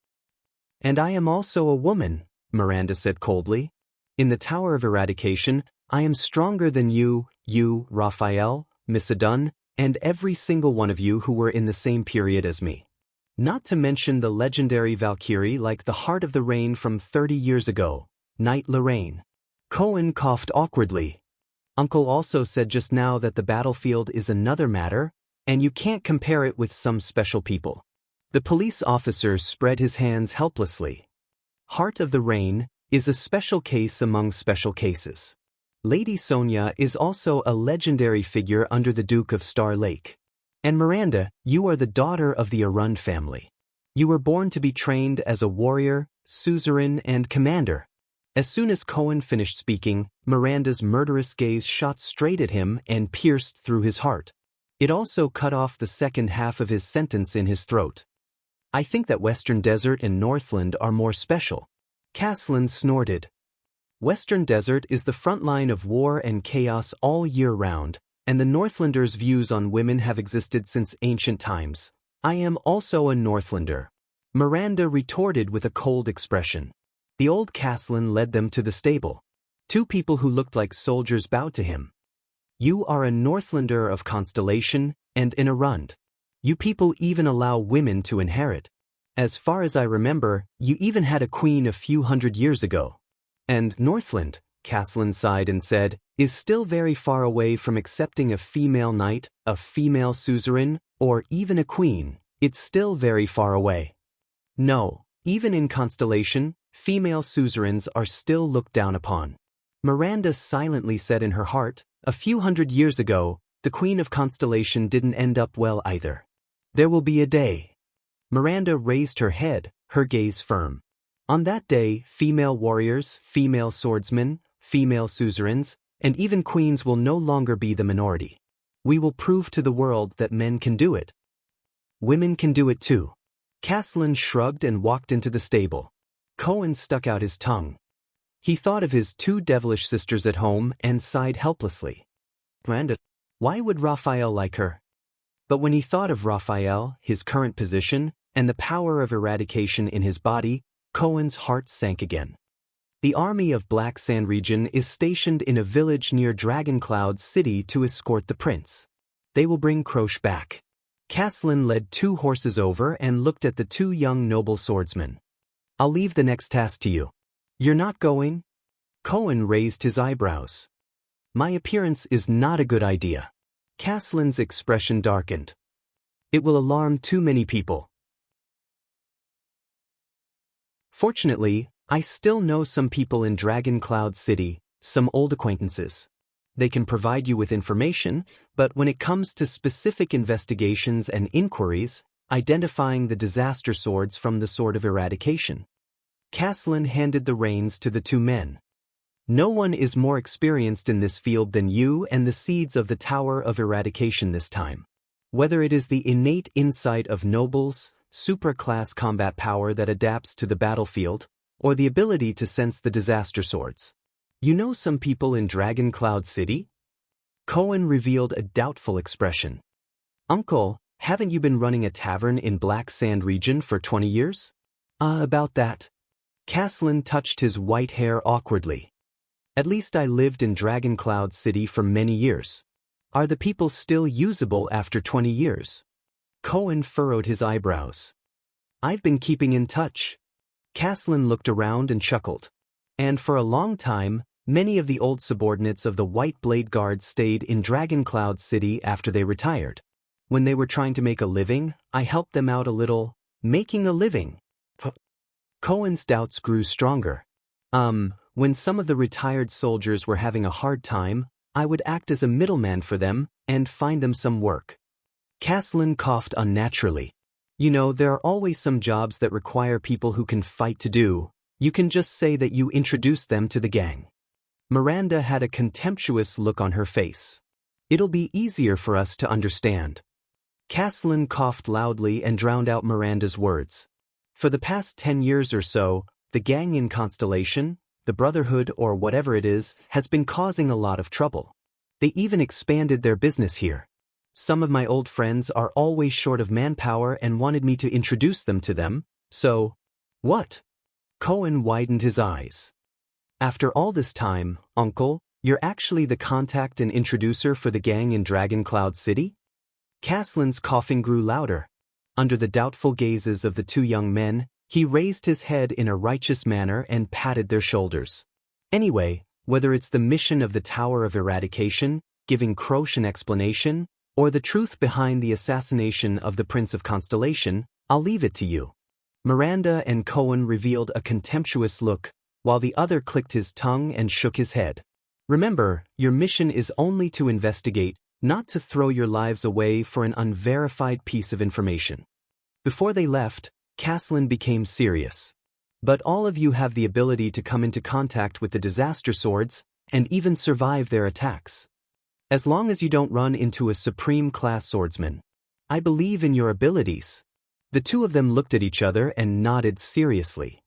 And I am also a woman, Miranda said coldly. In the Tower of Eradication, I am stronger than you, Raphael, Miss Adun, and every single one of you who were in the same period as me. Not to mention the legendary Valkyrie like the Heart of the Rain from 30 years ago, Knight Lorraine. Cohen coughed awkwardly. Uncle also said just now that the battlefield is another matter, and you can't compare it with some special people. The police officer spread his hands helplessly. Heart of the Rain is a special case among special cases. Lady Sonia is also a legendary figure under the Duke of Star Lake. And Miranda, you are the daughter of the Arund family. You were born to be trained as a warrior, suzerain, and commander. As soon as Cohen finished speaking, Miranda's murderous gaze shot straight at him and pierced through his heart. It also cut off the second half of his sentence in his throat. I think that Western Desert and Northland are more special. Caslin snorted. Western Desert is the front line of war and chaos all year round, and the Northlanders' views on women have existed since ancient times. I am also a Northlander. Miranda retorted with a cold expression. The old Caslin led them to the stable. Two people who looked like soldiers bowed to him. You are a Northlander of Constellation and an Arund. You people even allow women to inherit. As far as I remember, you even had a queen a few hundred years ago. And Northland, Caslin sighed and said, is still very far away from accepting a female knight, a female suzerain, or even a queen. It's still very far away. No, even in Constellation, female suzerains are still looked down upon. Miranda silently said in her heart, a few hundred years ago, the Queen of Constellation didn't end up well either. There will be a day. Miranda raised her head, her gaze firm. On that day, female warriors, female swordsmen, female suzerains, and even queens will no longer be the minority. We will prove to the world that men can do it. Women can do it too. Caslin shrugged and walked into the stable. Cohen stuck out his tongue. He thought of his two devilish sisters at home and sighed helplessly. Miranda, why would Raphael like her? But when he thought of Raphael, his current position, and the power of eradication in his body, Cohen's heart sank again. The army of Black Sand region is stationed in a village near Dragoncloud City to escort the prince. They will bring Croche back. Caslin led two horses over and looked at the two young noble swordsmen. I'll leave the next task to you. You're not going? Cohen raised his eyebrows. My appearance is not a good idea. Caslin's expression darkened. It will alarm too many people. Fortunately, I still know some people in Dragoncloud City, some old acquaintances. They can provide you with information, but when it comes to specific investigations and inquiries, identifying the disaster swords from the Sword of Eradication. Caslin handed the reins to the two men. No one is more experienced in this field than you and the seeds of the Tower of Eradication this time. Whether it is the innate insight of nobles, super-class combat power that adapts to the battlefield, or the ability to sense the disaster swords. You know some people in Dragon Cloud City? Cohen revealed a doubtful expression. Uncle, haven't you been running a tavern in Black Sand region for 20 years? About that. Caslin touched his white hair awkwardly. At least I lived in Dragon Cloud City for many years. Are the people still usable after 20 years? Cohen furrowed his eyebrows. I've been keeping in touch. Caslin looked around and chuckled. And for a long time, many of the old subordinates of the White Blade Guard stayed in Dragon Cloud City after they retired. When they were trying to make a living, I helped them out a little. Making a living? Cohen's doubts grew stronger. When some of the retired soldiers were having a hard time, I would act as a middleman for them and find them some work. Caslin coughed unnaturally. You know, there are always some jobs that require people who can fight to do. You can just say that you introduced them to the gang. Miranda had a contemptuous look on her face. It'll be easier for us to understand. Caslin coughed loudly and drowned out Miranda's words. For the past 10 years or so, the gang in Constellation, the Brotherhood or whatever it is, has been causing a lot of trouble. They even expanded their business here. Some of my old friends are always short of manpower and wanted me to introduce them to them, so... What? Cohen widened his eyes. After all this time, Uncle, you're actually the contact and introducer for the gang in Dragon Cloud City? Caslin's coughing grew louder. Under the doubtful gazes of the two young men, he raised his head in a righteous manner and patted their shoulders. Anyway, whether it's the mission of the Tower of Eradication, giving Croce an explanation, or the truth behind the assassination of the Prince of Constellation, I'll leave it to you. Miranda and Cohen revealed a contemptuous look, while the other clicked his tongue and shook his head. Remember, your mission is only to investigate, not to throw your lives away for an unverified piece of information. Before they left, Caslin became serious. But all of you have the ability to come into contact with the disaster swords, and even survive their attacks. As long as you don't run into a supreme-class swordsman. I believe in your abilities. The two of them looked at each other and nodded seriously.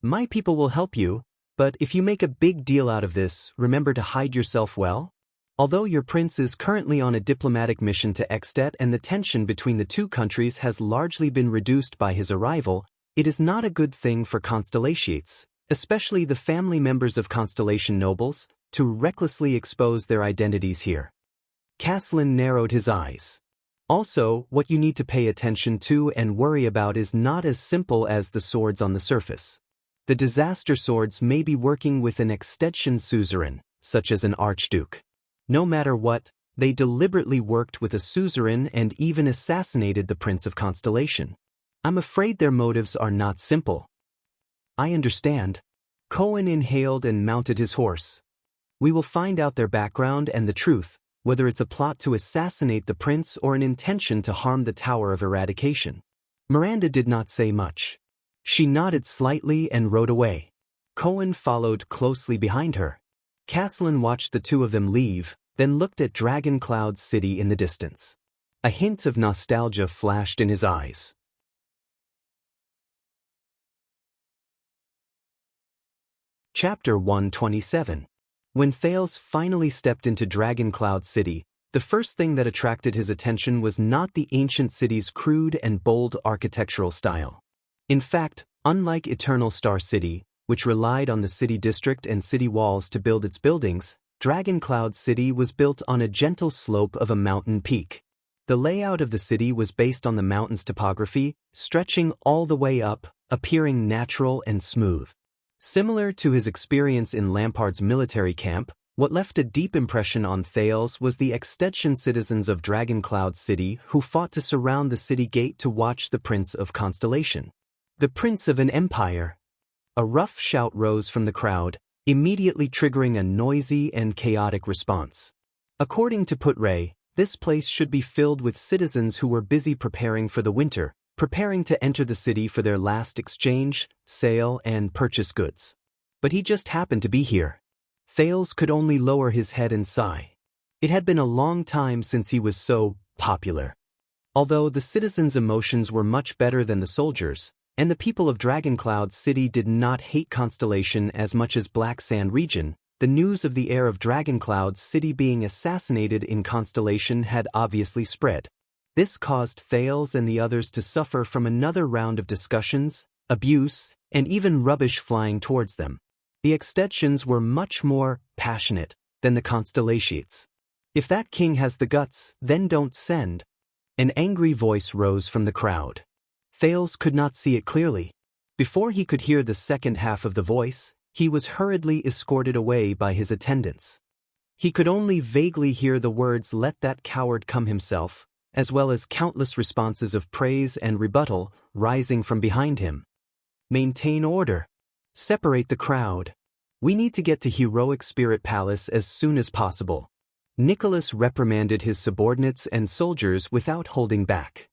My people will help you, but if you make a big deal out of this, remember to hide yourself well. Although your prince is currently on a diplomatic mission to Extet and the tension between the two countries has largely been reduced by his arrival, it is not a good thing for Constellations, especially the family members of Constellation nobles, to recklessly expose their identities here. Caslin narrowed his eyes. Also, what you need to pay attention to and worry about is not as simple as the swords on the surface. The disaster swords may be working with an extension suzerain, such as an archduke. No matter what, they deliberately worked with a suzerain and even assassinated the Prince of Constellation. I'm afraid their motives are not simple. I understand. Cohen inhaled and mounted his horse. We will find out their background and the truth, whether it's a plot to assassinate the prince or an intention to harm the Tower of Eradication. Miranda did not say much. She nodded slightly and rode away. Cohen followed closely behind her. Caslin watched the two of them leave, then looked at Dragon Cloud City in the distance. A hint of nostalgia flashed in his eyes. Chapter 127. When Thales finally stepped into Dragon Cloud City, the first thing that attracted his attention was not the ancient city's crude and bold architectural style. In fact, unlike Eternal Star City, which relied on the city district and city walls to build its buildings, Dragon Cloud City was built on a gentle slope of a mountain peak. The layout of the city was based on the mountain's topography, stretching all the way up, appearing natural and smooth. Similar to his experience in Lampard's military camp, what left a deep impression on Thales was the extension citizens of Dragon Cloud City who fought to surround the city gate to watch the Prince of Constellation. The Prince of an Empire. A rough shout rose from the crowd, immediately triggering a noisy and chaotic response. According to Putre, this place should be filled with citizens who were busy preparing for the winter, preparing to enter the city for their last exchange, sale, and purchase goods. but he just happened to be here. Thales could only lower his head and sigh. It had been a long time since he was so popular. Although the citizens' emotions were much better than the soldiers, and the people of Dragoncloud City did not hate Constellation as much as Black Sand region, the news of the heir of Dragoncloud City being assassinated in Constellation had obviously spread. This caused Thales and the others to suffer from another round of discussions, abuse, and even rubbish flying towards them. The extensions were much more passionate than the Constellations. If that king has the guts, then don't send. An angry voice rose from the crowd. Thales could not see it clearly. Before he could hear the second half of the voice, he was hurriedly escorted away by his attendants. He could only vaguely hear the words "let that coward come himself," as well as countless responses of praise and rebuttal rising from behind him. Maintain order. Separate the crowd. We need to get to Heroic Spirit Palace as soon as possible. Nicholas reprimanded his subordinates and soldiers without holding back.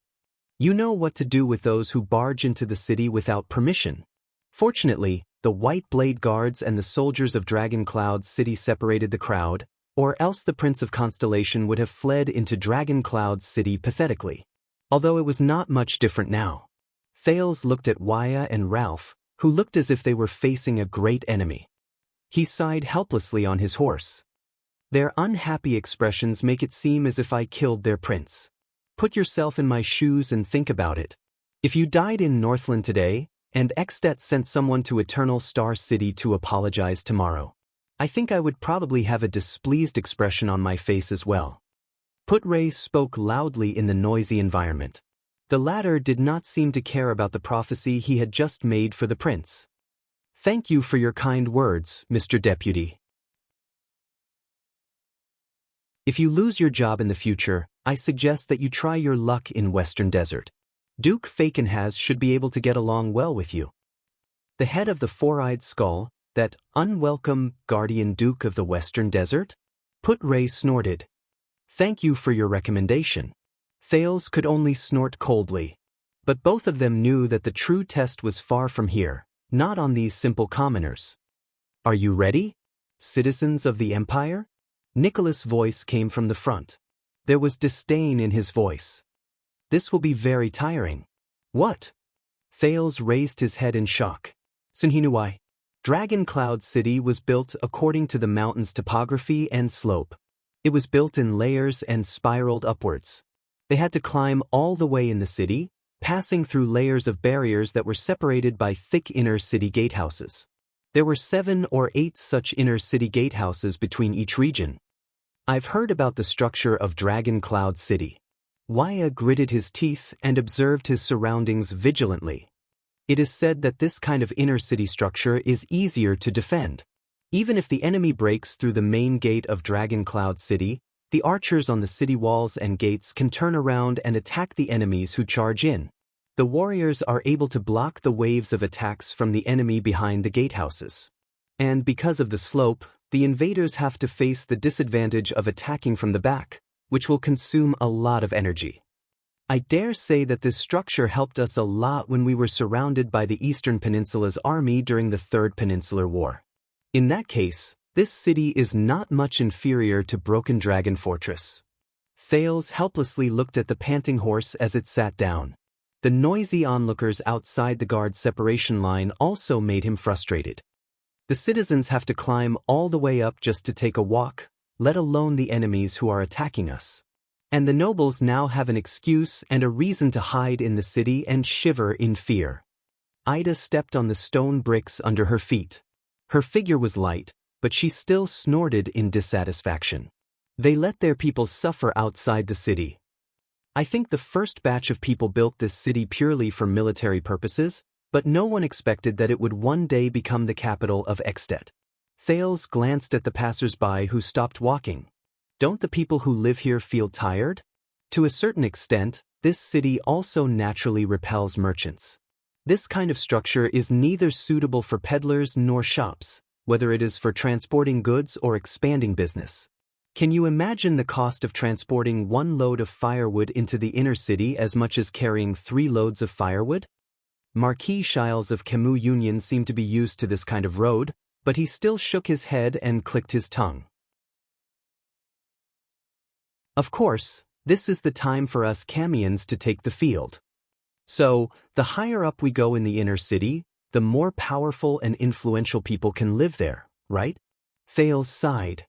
You know what to do with those who barge into the city without permission. Fortunately, the White Blade Guards and the soldiers of Dragoncloud City separated the crowd, or else the Prince of Constellation would have fled into Dragoncloud City pathetically. Although it was not much different now. Thales looked at Waya and Ralph, who looked as if they were facing a great enemy. He sighed helplessly on his horse. Their unhappy expressions make it seem as if I killed their prince. Put yourself in my shoes and think about it. If you died in Northland today, and Extet sent someone to Eternal Star City to apologize tomorrow, I think I would probably have a displeased expression on my face as well. Putray spoke loudly in the noisy environment. The latter did not seem to care about the prophecy he had just made for the prince. Thank you for your kind words, Mr. Deputy. If you lose your job in the future, I suggest that you try your luck in Western Desert. Duke Fakenhaz should be able to get along well with you. The head of the Four-Eyed Skull, that unwelcome guardian Duke of the Western Desert? Putray snorted. Thank you for your recommendation. Thales could only snort coldly. But both of them knew that the true test was far from here, not on these simple commoners. Are you ready, citizens of the Empire? Nicholas' voice came from the front. There was disdain in his voice. This will be very tiring. What? Thales raised his head in shock. Sunhinuai. Dragoncloud City was built according to the mountain's topography and slope. It was built in layers and spiraled upwards. They had to climb all the way in the city, passing through layers of barriers that were separated by thick inner city gatehouses. There were 7 or 8 such inner city gatehouses between each region. I've heard about the structure of Dragoncloud City. Waya gritted his teeth and observed his surroundings vigilantly. It is said that this kind of inner city structure is easier to defend. Even if the enemy breaks through the main gate of Dragoncloud City, the archers on the city walls and gates can turn around and attack the enemies who charge in. The warriors are able to block the waves of attacks from the enemy behind the gatehouses. And because of the slope, the invaders have to face the disadvantage of attacking from the back, which will consume a lot of energy. I dare say that this structure helped us a lot when we were surrounded by the Eastern Peninsula's army during the Third Peninsular War. In that case, this city is not much inferior to Broken Dragon Fortress. Thales helplessly looked at the panting horse as it sat down. The noisy onlookers outside the guard separation line also made him frustrated. The citizens have to climb all the way up just to take a walk, let alone the enemies who are attacking us. And the nobles now have an excuse and a reason to hide in the city and shiver in fear. Ida stepped on the stone bricks under her feet. Her figure was light, but she still snorted in dissatisfaction. They let their people suffer outside the city. I think the first batch of people built this city purely for military purposes, but no one expected that it would one day become the capital of Extet. Thales glanced at the passers-by who stopped walking. Don't the people who live here feel tired? To a certain extent, this city also naturally repels merchants. This kind of structure is neither suitable for peddlers nor shops, whether it is for transporting goods or expanding business. Can you imagine the cost of transporting 1 load of firewood into the inner city as much as carrying 3 loads of firewood? Marquis Shiles of Camus Union seemed to be used to this kind of road, but he still shook his head and clicked his tongue. Of course, this is the time for us Camians to take the field. So, the higher up we go in the inner city, the more powerful and influential people can live there, right? Thales sighed.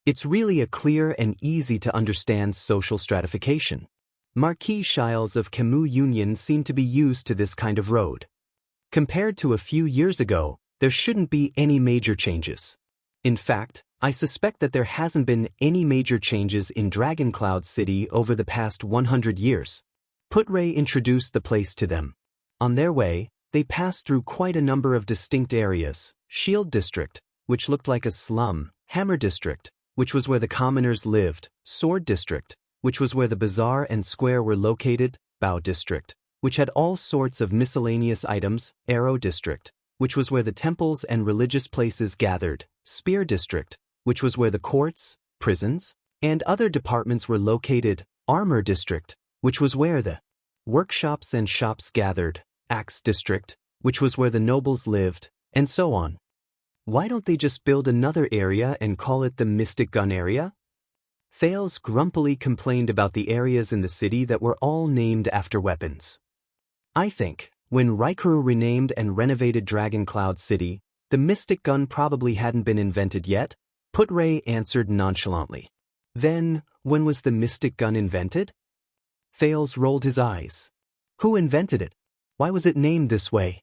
It's really a clear and easy to understand social stratification. Marquis Shiles of Camus Union seem to be used to this kind of road. Compared to a few years ago, there shouldn't be any major changes. In fact, I suspect that there hasn't been any major changes in Dragoncloud City over the past 100 years. Putray introduced the place to them. On their way, they passed through quite a number of distinct areas: Shield District, which looked like a slum; Hammer District, which was where the commoners lived; Sword District, which was where the bazaar and square were located; Bow District, which had all sorts of miscellaneous items; Arrow District, which was where the temples and religious places gathered; Spear District, which was where the courts, prisons, and other departments were located; Armor District, which was where the workshops and shops gathered; Axe District, which was where the nobles lived, and so on. Why don't they just build another area and call it the Mystic Gun area? Thales grumpily complained about the areas in the city that were all named after weapons. I think, when Raikuru renamed and renovated Dragoncloud City, the Mystic Gun probably hadn't been invented yet. Putray answered nonchalantly. Then, when was the Mystic Gun invented? Thales rolled his eyes. Who invented it? Why was it named this way?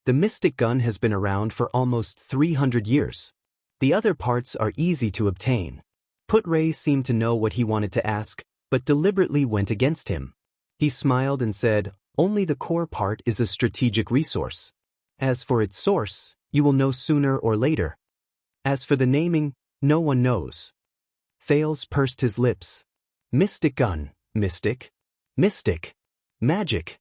The Mystic Gun has been around for almost 300 years. The other parts are easy to obtain. Putray seemed to know what he wanted to ask, but deliberately went against him. He smiled and said, "Only the core part is a strategic resource. As for its source, you will know sooner or later. As for the naming, no one knows." Thales pursed his lips. Mystic Gun, mystic, mystic, magic.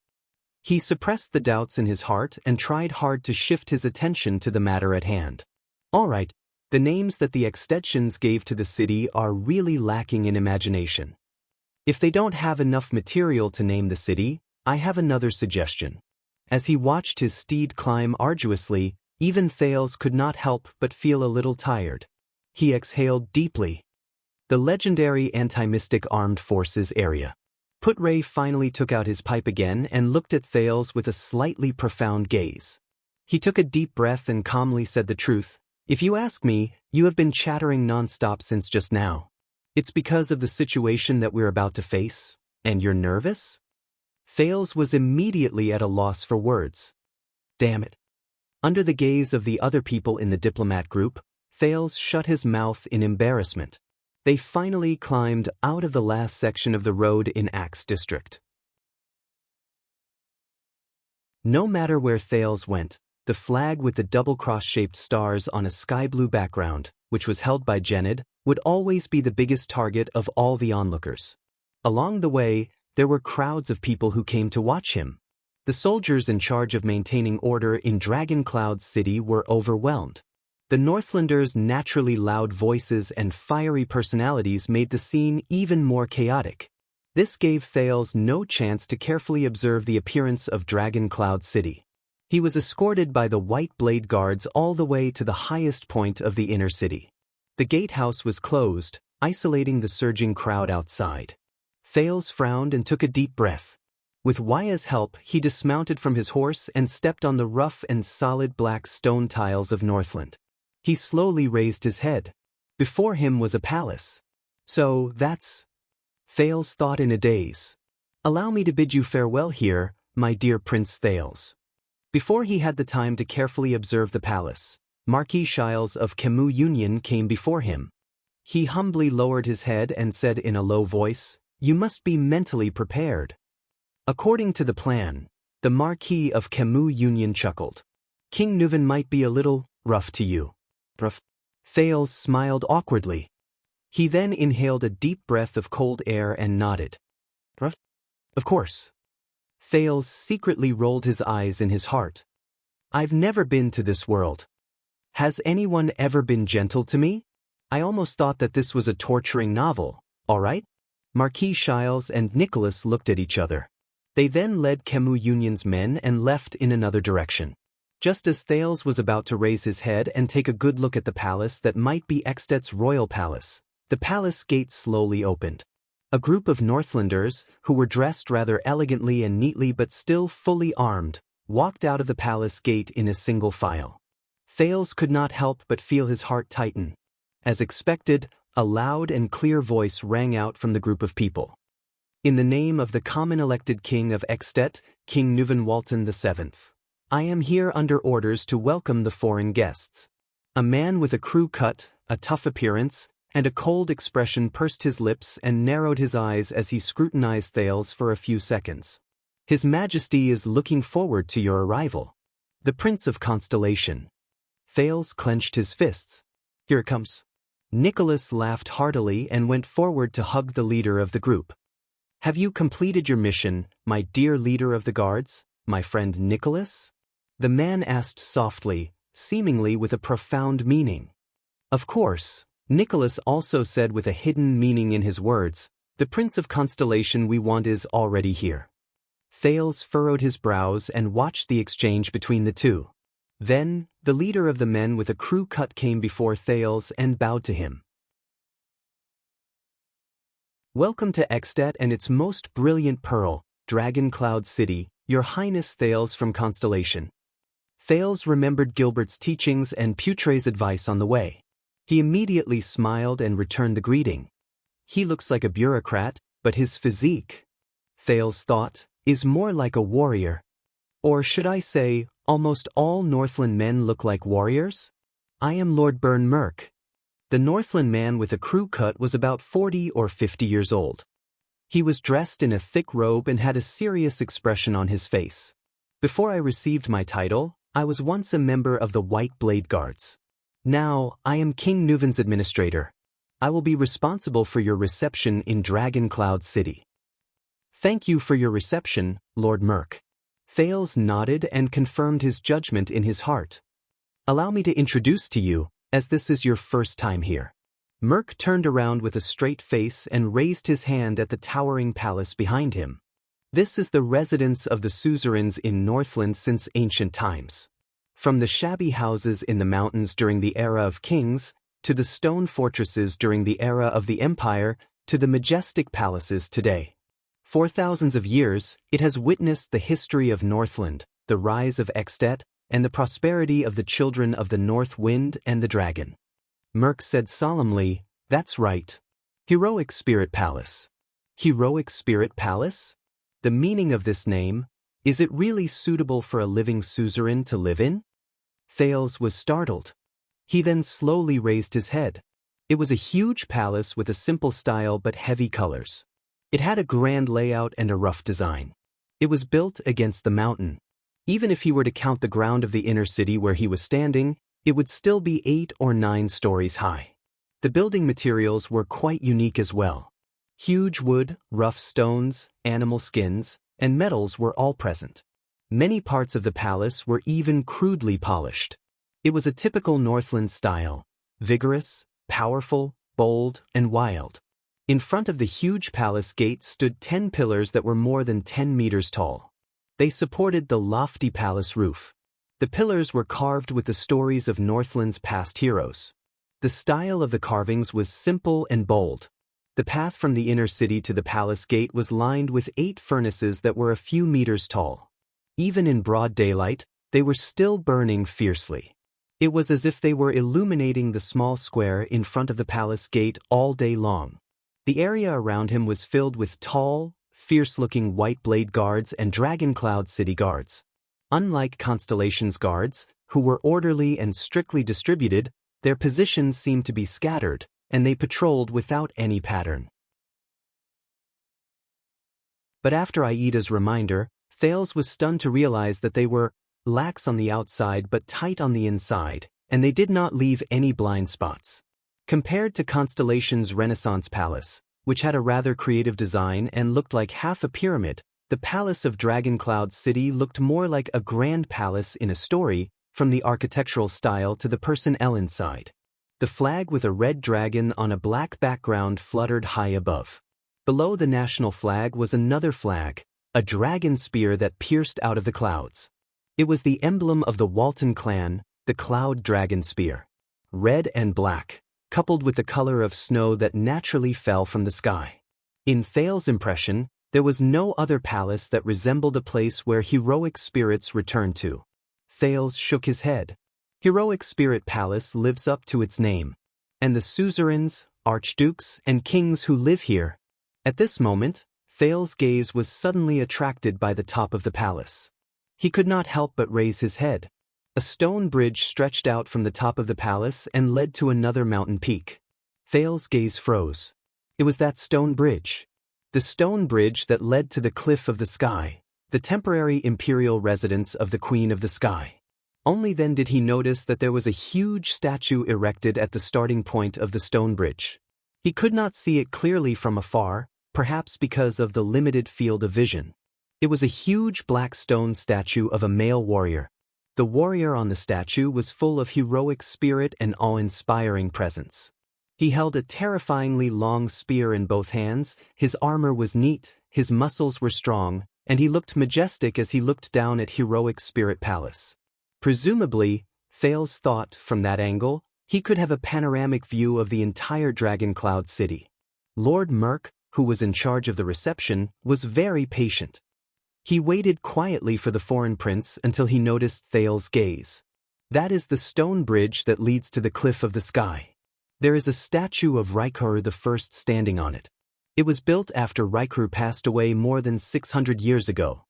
He suppressed the doubts in his heart and tried hard to shift his attention to the matter at hand. All right, the names that the extensions gave to the city are really lacking in imagination. If they don't have enough material to name the city, I have another suggestion. As he watched his steed climb arduously, even Thales could not help but feel a little tired. He exhaled deeply. The legendary anti-mystic armed forces area. Putray finally took out his pipe again and looked at Thales with a slightly profound gaze. He took a deep breath and calmly said the truth. "If you ask me, you have been chattering nonstop since just now. It's because of the situation that we're about to face, and you're nervous?" Thales was immediately at a loss for words. Damn it. Under the gaze of the other people in the diplomat group, Thales shut his mouth in embarrassment. They finally climbed out of the last section of the road in Axe District. No matter where Thales went, the flag with the double-cross-shaped stars on a sky-blue background, which was held by Genid, would always be the biggest target of all the onlookers. Along the way, there were crowds of people who came to watch him. The soldiers in charge of maintaining order in Dragoncloud City were overwhelmed. The Northlanders' naturally loud voices and fiery personalities made the scene even more chaotic. This gave Thales no chance to carefully observe the appearance of Dragoncloud City. He was escorted by the White Blade Guards all the way to the highest point of the inner city. The gatehouse was closed, isolating the surging crowd outside. Thales frowned and took a deep breath. With Waya's help, he dismounted from his horse and stepped on the rough and solid black stone tiles of Northland. He slowly raised his head. Before him was a palace. So that's... Thales thought in a daze. "Allow me to bid you farewell here, my dear Prince Thales." Before he had the time to carefully observe the palace, Marquis Shiles of Camus Union came before him. He humbly lowered his head and said in a low voice, "You must be mentally prepared." According to the plan, the Marquis of Camus Union chuckled. "King Nuvan might be a little rough to you." Rough? Thales smiled awkwardly. He then inhaled a deep breath of cold air and nodded. "Rough? Of course." Thales secretly rolled his eyes in his heart. "I've never been to this world. Has anyone ever been gentle to me? I almost thought that this was a torturing novel, all right?" Marquis Shiles and Nicholas looked at each other. They then led Camus Union's men and left in another direction. Just as Thales was about to raise his head and take a good look at the palace that might be Extet's royal palace, the palace gate slowly opened. A group of Northlanders, who were dressed rather elegantly and neatly but still fully armed, walked out of the palace gate in a single file. Thales could not help but feel his heart tighten. As expected, a loud and clear voice rang out from the group of people. In the name of the common elected king of Extet, King Nuvan VII, I am here under orders to welcome the foreign guests. A man with a crew cut, a tough appearance, and a cold expression pursed his lips and narrowed his eyes as he scrutinized Thales for a few seconds. His Majesty is looking forward to your arrival. The Prince of Constellation. Thales clenched his fists. Here it comes. Nicholas laughed heartily and went forward to hug the leader of the group. Have you completed your mission, my dear leader of the guards, my friend Nicholas? The man asked softly, seemingly with a profound meaning. Of course, Nicholas also said with a hidden meaning in his words, the Prince of Constellation we want is already here. Thales furrowed his brows and watched the exchange between the two. Then, the leader of the men with a crew cut came before Thales and bowed to him. Welcome to Extet and its most brilliant pearl, Dragon Cloud City, Your Highness Thales from Constellation. Thales remembered Gilbert's teachings and Putre's advice on the way. He immediately smiled and returned the greeting. He looks like a bureaucrat, but his physique, Thales thought, is more like a warrior. Or should I say, almost all Northland men look like warriors? I am Lord Burn Merk. The Northland man with a crew cut was about 40 or 50 years old. He was dressed in a thick robe and had a serious expression on his face. Before I received my title, I was once a member of the White Blade Guards. Now, I am King Nuvan's administrator. I will be responsible for your reception in Dragon Cloud City. Thank you for your reception, Lord Merk. Thales nodded and confirmed his judgment in his heart. Allow me to introduce to you, as this is your first time here. Merk turned around with a straight face and raised his hand at the towering palace behind him. This is the residence of the suzerains in Northland since ancient times. From the shabby houses in the mountains during the era of kings, to the stone fortresses during the era of the empire, to the majestic palaces today. For thousands of years, it has witnessed the history of Northland, the rise of Extet, and the prosperity of the children of the North Wind and the Dragon. Merk said solemnly, that's right. Heroic Spirit Palace. Heroic Spirit Palace? The meaning of this name, is it really suitable for a living suzerain to live in? Thales was startled. He then slowly raised his head. It was a huge palace with a simple style but heavy colors. It had a grand layout and a rough design. It was built against the mountain. Even if he were to count the ground of the inner city where he was standing, it would still be 8 or 9 stories high. The building materials were quite unique as well. Huge wood, rough stones, animal skins, and metals were all present. Many parts of the palace were even crudely polished. It was a typical Northland style, vigorous, powerful, bold, and wild. In front of the huge palace gate stood 10 pillars that were more than 10 meters tall. They supported the lofty palace roof. The pillars were carved with the stories of Northland's past heroes. The style of the carvings was simple and bold. The path from the inner city to the palace gate was lined with 8 furnaces that were a few meters tall. Even in broad daylight, they were still burning fiercely. It was as if they were illuminating the small square in front of the palace gate all day long. The area around him was filled with tall, fierce-looking White Blade Guards and Dragon Cloud City Guards. Unlike Constellation's guards, who were orderly and strictly distributed, their positions seemed to be scattered, and they patrolled without any pattern. But after Aida's reminder, Thales was stunned to realize that they were lax on the outside but tight on the inside, and they did not leave any blind spots. Compared to Constellation's Renaissance Palace, which had a rather creative design and looked like half a pyramid, the palace of Dragon Cloud City looked more like a grand palace in a story, from the architectural style to the personnel inside. The flag with a red dragon on a black background fluttered high above. Below the national flag was another flag, a dragon spear that pierced out of the clouds. It was the emblem of the Walton clan, the cloud dragon spear. Red and black, coupled with the color of snow that naturally fell from the sky. In Thales's impression, there was no other palace that resembled a place where heroic spirits returned to. Thales shook his head. Heroic Spirit Palace lives up to its name. And the suzerains, archdukes, and kings who live here. At this moment, Thales's gaze was suddenly attracted by the top of the palace. He could not help but raise his head. A stone bridge stretched out from the top of the palace and led to another mountain peak. Thales's gaze froze. It was that stone bridge. The stone bridge that led to the Cliff of the Sky, the temporary imperial residence of the Queen of the Sky. Only then did he notice that there was a huge statue erected at the starting point of the stone bridge. He could not see it clearly from afar, perhaps because of the limited field of vision. It was a huge black stone statue of a male warrior. The warrior on the statue was full of heroic spirit and awe-inspiring presence. He held a terrifyingly long spear in both hands, his armor was neat, his muscles were strong, and he looked majestic as he looked down at Heroic Spirit Palace. Presumably, Thales thought, from that angle, he could have a panoramic view of the entire Dragon Cloud City. Lord Merk, who was in charge of the reception, was very patient. He waited quietly for the foreign prince until he noticed Thales' gaze. That is the stone bridge that leads to the Cliff of the Sky. There is a statue of Heir I standing on it. It was built after Heir passed away more than 600 years ago.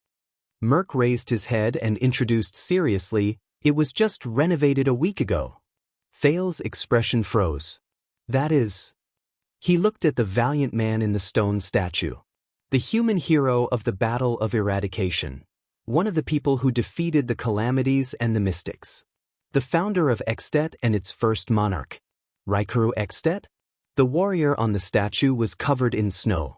Merk raised his head and introduced seriously, "It was just renovated a week ago." Thales' expression froze. That is... He looked at the valiant man in the stone statue. The human hero of the Battle of Eradication. One of the people who defeated the calamities and the mystics. The founder of Extet and its first monarch. Heir Extet? The warrior on the statue was covered in snow.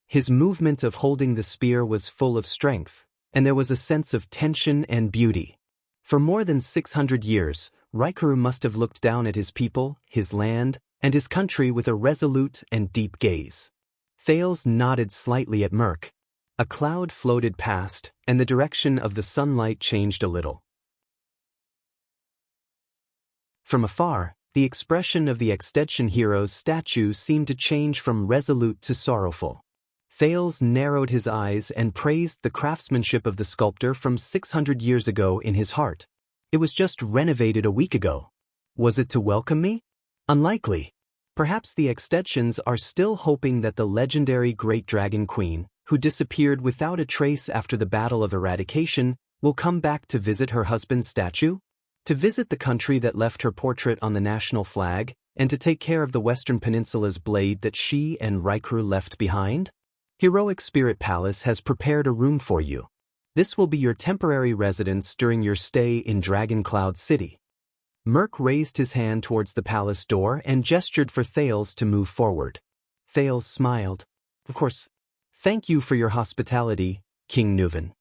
His movement of holding the spear was full of strength, and there was a sense of tension and beauty. For more than 600 years, Heir must have looked down at his people, his land, and his country with a resolute and deep gaze. Thales nodded slightly at Merk. A cloud floated past, and the direction of the sunlight changed a little. From afar, the expression of the Extension hero's statue seemed to change from resolute to sorrowful. Thales narrowed his eyes and praised the craftsmanship of the sculptor from 600 years ago in his heart. It was just renovated a week ago. Was it to welcome me? Unlikely. Perhaps the Extensions are still hoping that the legendary Great Dragon Queen, who disappeared without a trace after the Battle of Eradication, will come back to visit her husband's statue? To visit the country that left her portrait on the national flag, and to take care of the Western Peninsula's blade that she and Heir left behind? Heroic Spirit Palace has prepared a room for you. This will be your temporary residence during your stay in Dragon Cloud City. Merk raised his hand towards the palace door and gestured for Thales to move forward. Thales smiled. Of course. Thank you for your hospitality, King Nuven.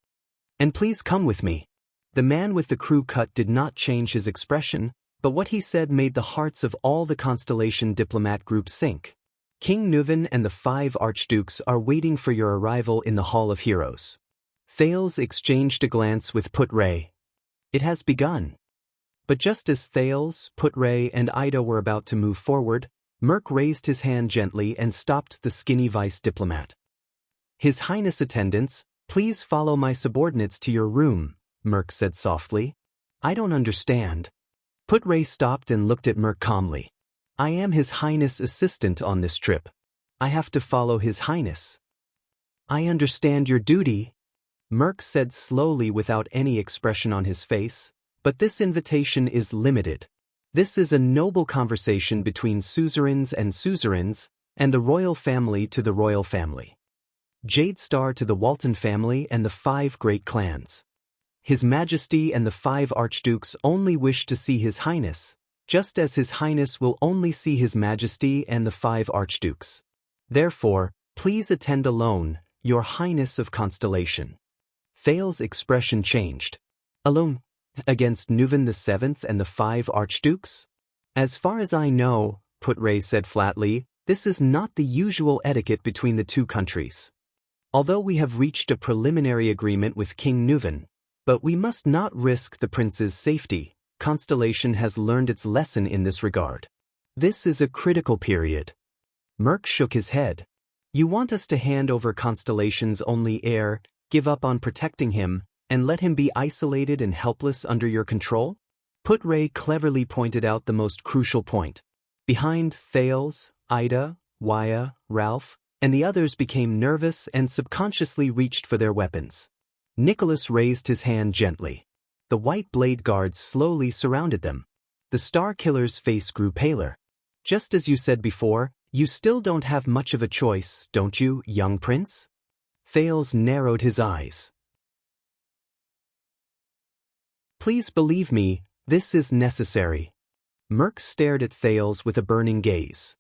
And please come with me. The man with the crew cut did not change his expression, but what he said made the hearts of all the Constellation diplomat group sink. King Nuven and the 5 archdukes are waiting for your arrival in the Hall of Heroes. Thales exchanged a glance with Put-Ray. It has begun. But just as Thales, Put-Ray, and Ida were about to move forward, Merk raised his hand gently and stopped the skinny vice diplomat. His Highness attendants, please follow my subordinates to your room, Merk said softly. I don't understand. Put-Ray stopped and looked at Merk calmly. I am His Highness' assistant on this trip. I have to follow His Highness. I understand your duty, Merk said slowly without any expression on his face, but this invitation is limited. This is a noble conversation between suzerains, and the royal family to the royal family. Jade Star to the Walton family and the 5 great clans. His Majesty and the 5 archdukes only wish to see His Highness, just as His Highness will only see His Majesty and the 5 archdukes. Therefore, please attend alone, Your Highness of Constellation. Thales' expression changed. Alone? Against Nuven the 7th and the 5 archdukes? As far as I know, Put-Ray said flatly, this is not the usual etiquette between the two countries. Although we have reached a preliminary agreement with King Nuven, But we must not risk the prince's safety. Constellation has learned its lesson in this regard. This is a critical period. Merc shook his head. You want us to hand over Constellation's only heir, give up on protecting him, and let him be isolated and helpless under your control? Put-Ray cleverly pointed out the most crucial point. Behind Thales, Ida, Waya, Ralph, and the others became nervous and subconsciously reached for their weapons. Nicholas raised his hand gently. The white blade guards slowly surrounded them. The Star Killer's face grew paler. Just as you said before, you still don't have much of a choice, don't you, young prince? Thales narrowed his eyes. Please believe me, this is necessary. Merc stared at Thales with a burning gaze.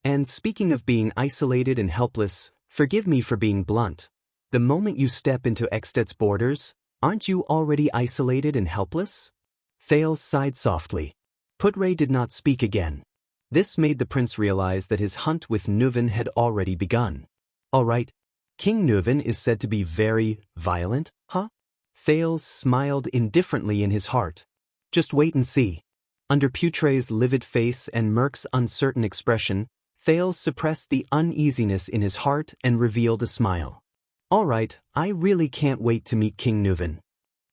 And speaking of being isolated and helpless, forgive me for being blunt. The moment you step into Extet's borders, aren't you already isolated and helpless? Thales sighed softly. Put-Ray did not speak again. This made the prince realize that his hunt with Nuven had already begun. All right, King Nuven is said to be very violent, huh? Thales smiled indifferently in his heart. Just wait and see. Under Putray's livid face and Merc's uncertain expression, Thales suppressed the uneasiness in his heart and revealed a smile. All right, I really can't wait to meet King Nuven.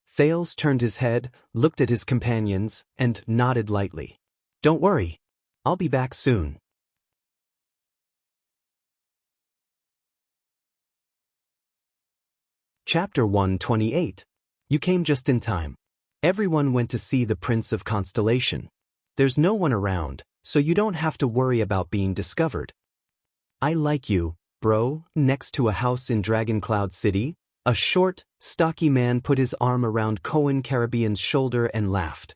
Thales turned his head, looked at his companions, and nodded lightly. Don't worry. I'll be back soon. Chapter 128. You came just in time. Everyone went to see the Prince of Constellation. There's no one around, so you don't have to worry about being discovered. I like you, bro. Next to a house in Dragon Cloud City, a short, stocky man put his arm around Cohen Caribbean's shoulder and laughed.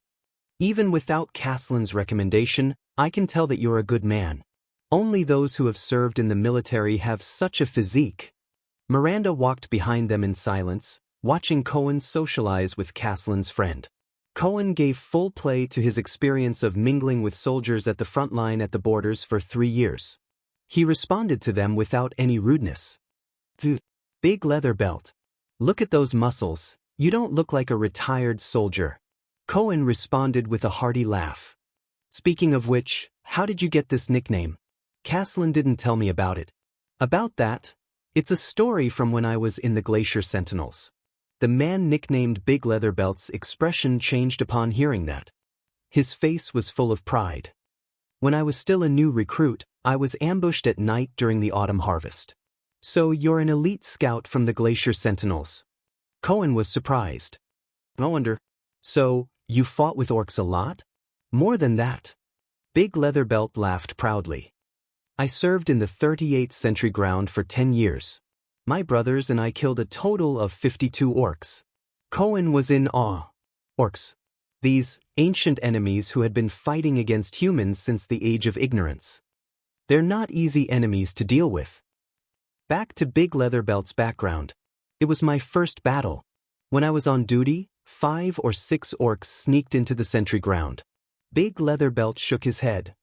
Even without Caslin's recommendation, I can tell that you're a good man. Only those who have served in the military have such a physique. Miranda walked behind them in silence, watching Cohen socialize with Caslin's friend. Cohen gave full play to his experience of mingling with soldiers at the front line at the borders for 3 years. He responded to them without any rudeness. Big leather belt. Look at those muscles, you don't look like a retired soldier. Cohen responded with a hearty laugh. Speaking of which, how did you get this nickname? Caslin didn't tell me about it. About that? It's a story from when I was in the Glacier Sentinels. The man nicknamed Big Leather Belt's expression changed upon hearing that. His face was full of pride. When I was still a new recruit, I was ambushed at night during the autumn harvest. So you're an elite scout from the Glacier Sentinels. Cohen was surprised. No wonder. So, you fought with orcs a lot? More than that. Big Leather Belt laughed proudly. I served in the 38th Century Ground for 10 years. My brothers and I killed a total of 52 orcs. Cohen was in awe. Orcs. These ancient enemies who had been fighting against humans since the Age of Ignorance. They're not easy enemies to deal with. Back to Big Leather Belt's background. It was my first battle. When I was on duty, 5 or 6 orcs sneaked into the sentry ground. Big Leather Belt shook his head.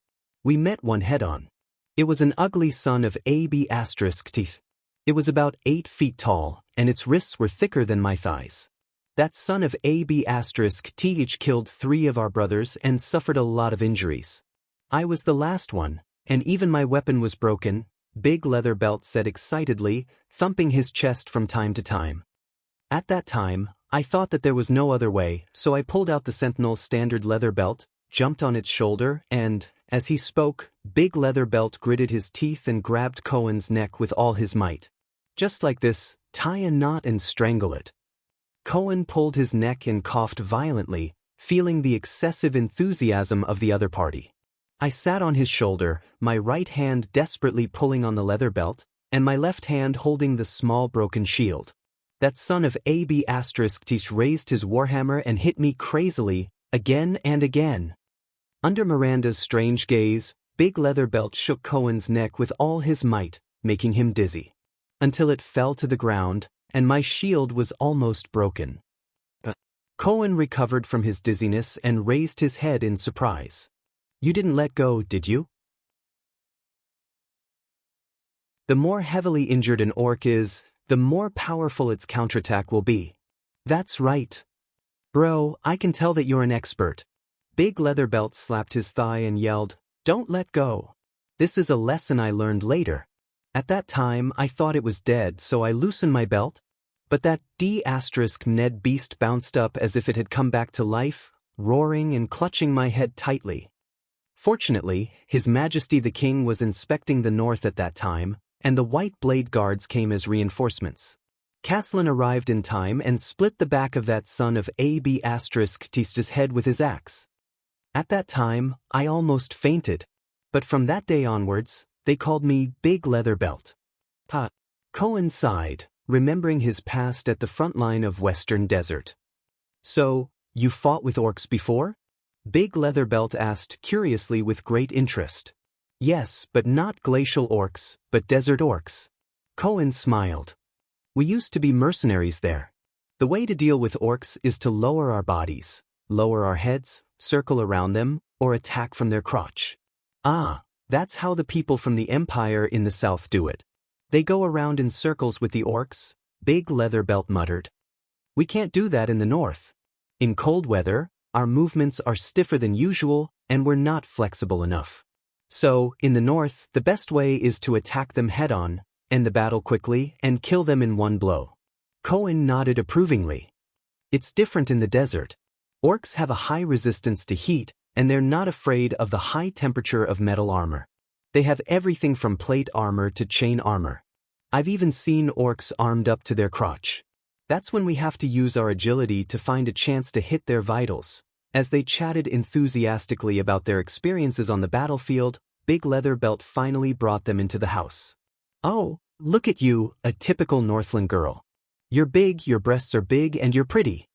We met one head-on. It was an ugly son of AB***. It was about 8 feet tall, and its wrists were thicker than my thighs. That son of AB** killed 3 of our brothers and suffered a lot of injuries. I was the last one, and even my weapon was broken, Big Leather Belt said excitedly, thumping his chest from time to time. At that time, I thought that there was no other way, so I pulled out the Sentinel's standard leather belt, jumped on its shoulder, and, as he spoke, Big Leather Belt gritted his teeth and grabbed Cohen's neck with all his might. Just like this, tie a knot and strangle it. Cohen pulled his neck and coughed violently, feeling the excessive enthusiasm of the other party. I sat on his shoulder, my right hand desperately pulling on the leather belt, and my left hand holding the small broken shield. That son of AB** raised his warhammer and hit me crazily, again and again. Under Miranda's strange gaze, Big Leather Belt shook Cohen's neck with all his might, making him dizzy. Until it fell to the ground, and my shield was almost broken. Cohen recovered from his dizziness and raised his head in surprise. You didn't let go, did you? The more heavily injured an orc is, the more powerful its counterattack will be. That's right. Bro, I can tell that you're an expert. Big Leatherbelt slapped his thigh and yelled, "Don't let go. This is a lesson I learned later. At that time I thought it was dead, so I loosened my belt. But that Ned beast bounced up as if it had come back to life, roaring and clutching my head tightly." Fortunately, His Majesty the King was inspecting the north at that time, and the White Blade Guards came as reinforcements. Caslin arrived in time and split the back of that son of Tista's head with his axe. At that time, I almost fainted. But from that day onwards, they called me Big Leatherbelt. Ha! Cohen sighed, remembering his past at the front line of Western Desert. "So, you fought with orcs before?" Big Leatherbelt asked curiously with great interest. "Yes, but not glacial orcs, but desert orcs." Cohen smiled. "We used to be mercenaries there. The way to deal with orcs is to lower our bodies, lower our heads, circle around them, or attack from their crotch." "Ah, that's how the people from the Empire in the south do it. They go around in circles with the orcs," Big Leatherbelt muttered. "We can't do that in the north. In cold weather, our movements are stiffer than usual, and we're not flexible enough. So, in the north, the best way is to attack them head-on, end the battle quickly, and kill them in one blow." Cohen nodded approvingly. "It's different in the desert. Orcs have a high resistance to heat, and they're not afraid of the high temperature of metal armor. They have everything from plate armor to chain armor. I've even seen orcs armed up to their crotch. That's when we have to use our agility to find a chance to hit their vitals." As they chatted enthusiastically about their experiences on the battlefield, Big Leatherbelt finally brought them into the house. "Oh, look at you, a typical Northland girl. You're big, your breasts are big, and you're pretty."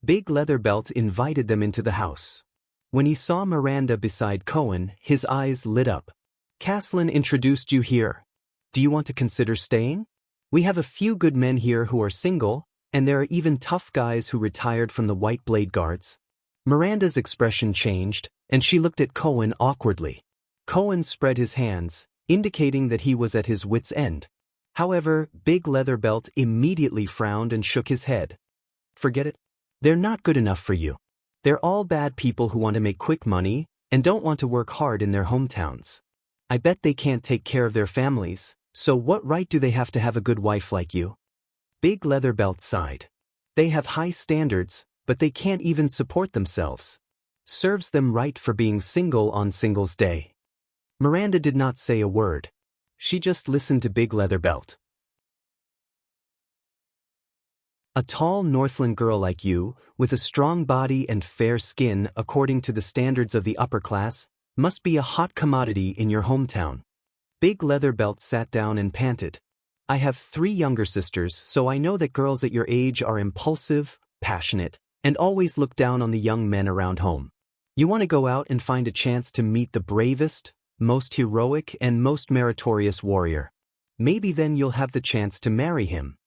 Big Leatherbelt invited them into the house. When he saw Miranda beside Cohen, his eyes lit up. "Caslin introduced you here. Do you want to consider staying? We have a few good men here who are single, and there are even tough guys who retired from the White Blade Guards." Miranda's expression changed, and she looked at Cohen awkwardly. Cohen spread his hands, indicating that he was at his wit's end. However, Big Leatherbelt immediately frowned and shook his head. "Forget it. They're not good enough for you. They're all bad people who want to make quick money and don't want to work hard in their hometowns. I bet they can't take care of their families, so what right do they have to have a good wife like you?" Big Leatherbelt sighed. "They have high standards, but they can't even support themselves. Serves them right for being single on Singles Day." Miranda did not say a word. She just listened to Big Leatherbelt. "A tall Northland girl like you, with a strong body and fair skin according to the standards of the upper class, must be a hot commodity in your hometown." Big Leatherbelt sat down and panted. "I have 3 younger sisters, so I know that girls at your age are impulsive, passionate, and always look down on the young men around home. You want to go out and find a chance to meet the bravest, most heroic, and most meritorious warrior. Maybe then you'll have the chance to marry him.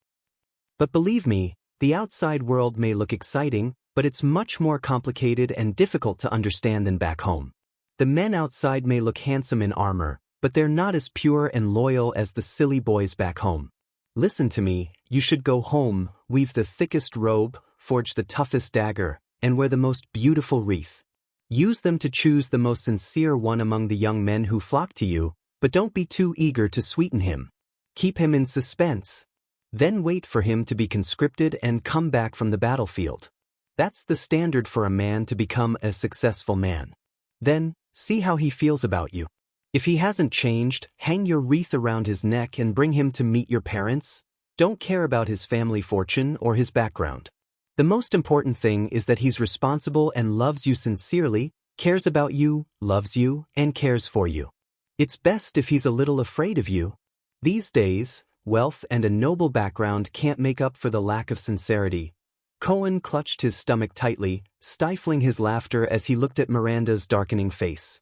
But believe me, the outside world may look exciting, but it's much more complicated and difficult to understand than back home. The men outside may look handsome in armor, but they're not as pure and loyal as the silly boys back home. Listen to me, you should go home, weave the thickest robe, forge the toughest dagger, and wear the most beautiful wreath. Use them to choose the most sincere one among the young men who flock to you, but don't be too eager to sweeten him. Keep him in suspense. Then wait for him to be conscripted and come back from the battlefield. That's the standard for a man to become a successful man. Then, see how he feels about you. If he hasn't changed, hang your wreath around his neck and bring him to meet your parents. Don't care about his family fortune or his background. The most important thing is that he's responsible and loves you sincerely, cares about you, loves you, and cares for you. It's best if he's a little afraid of you. These days, wealth and a noble background can't make up for the lack of sincerity." Cohen clutched his stomach tightly, stifling his laughter as he looked at Miranda's darkening face.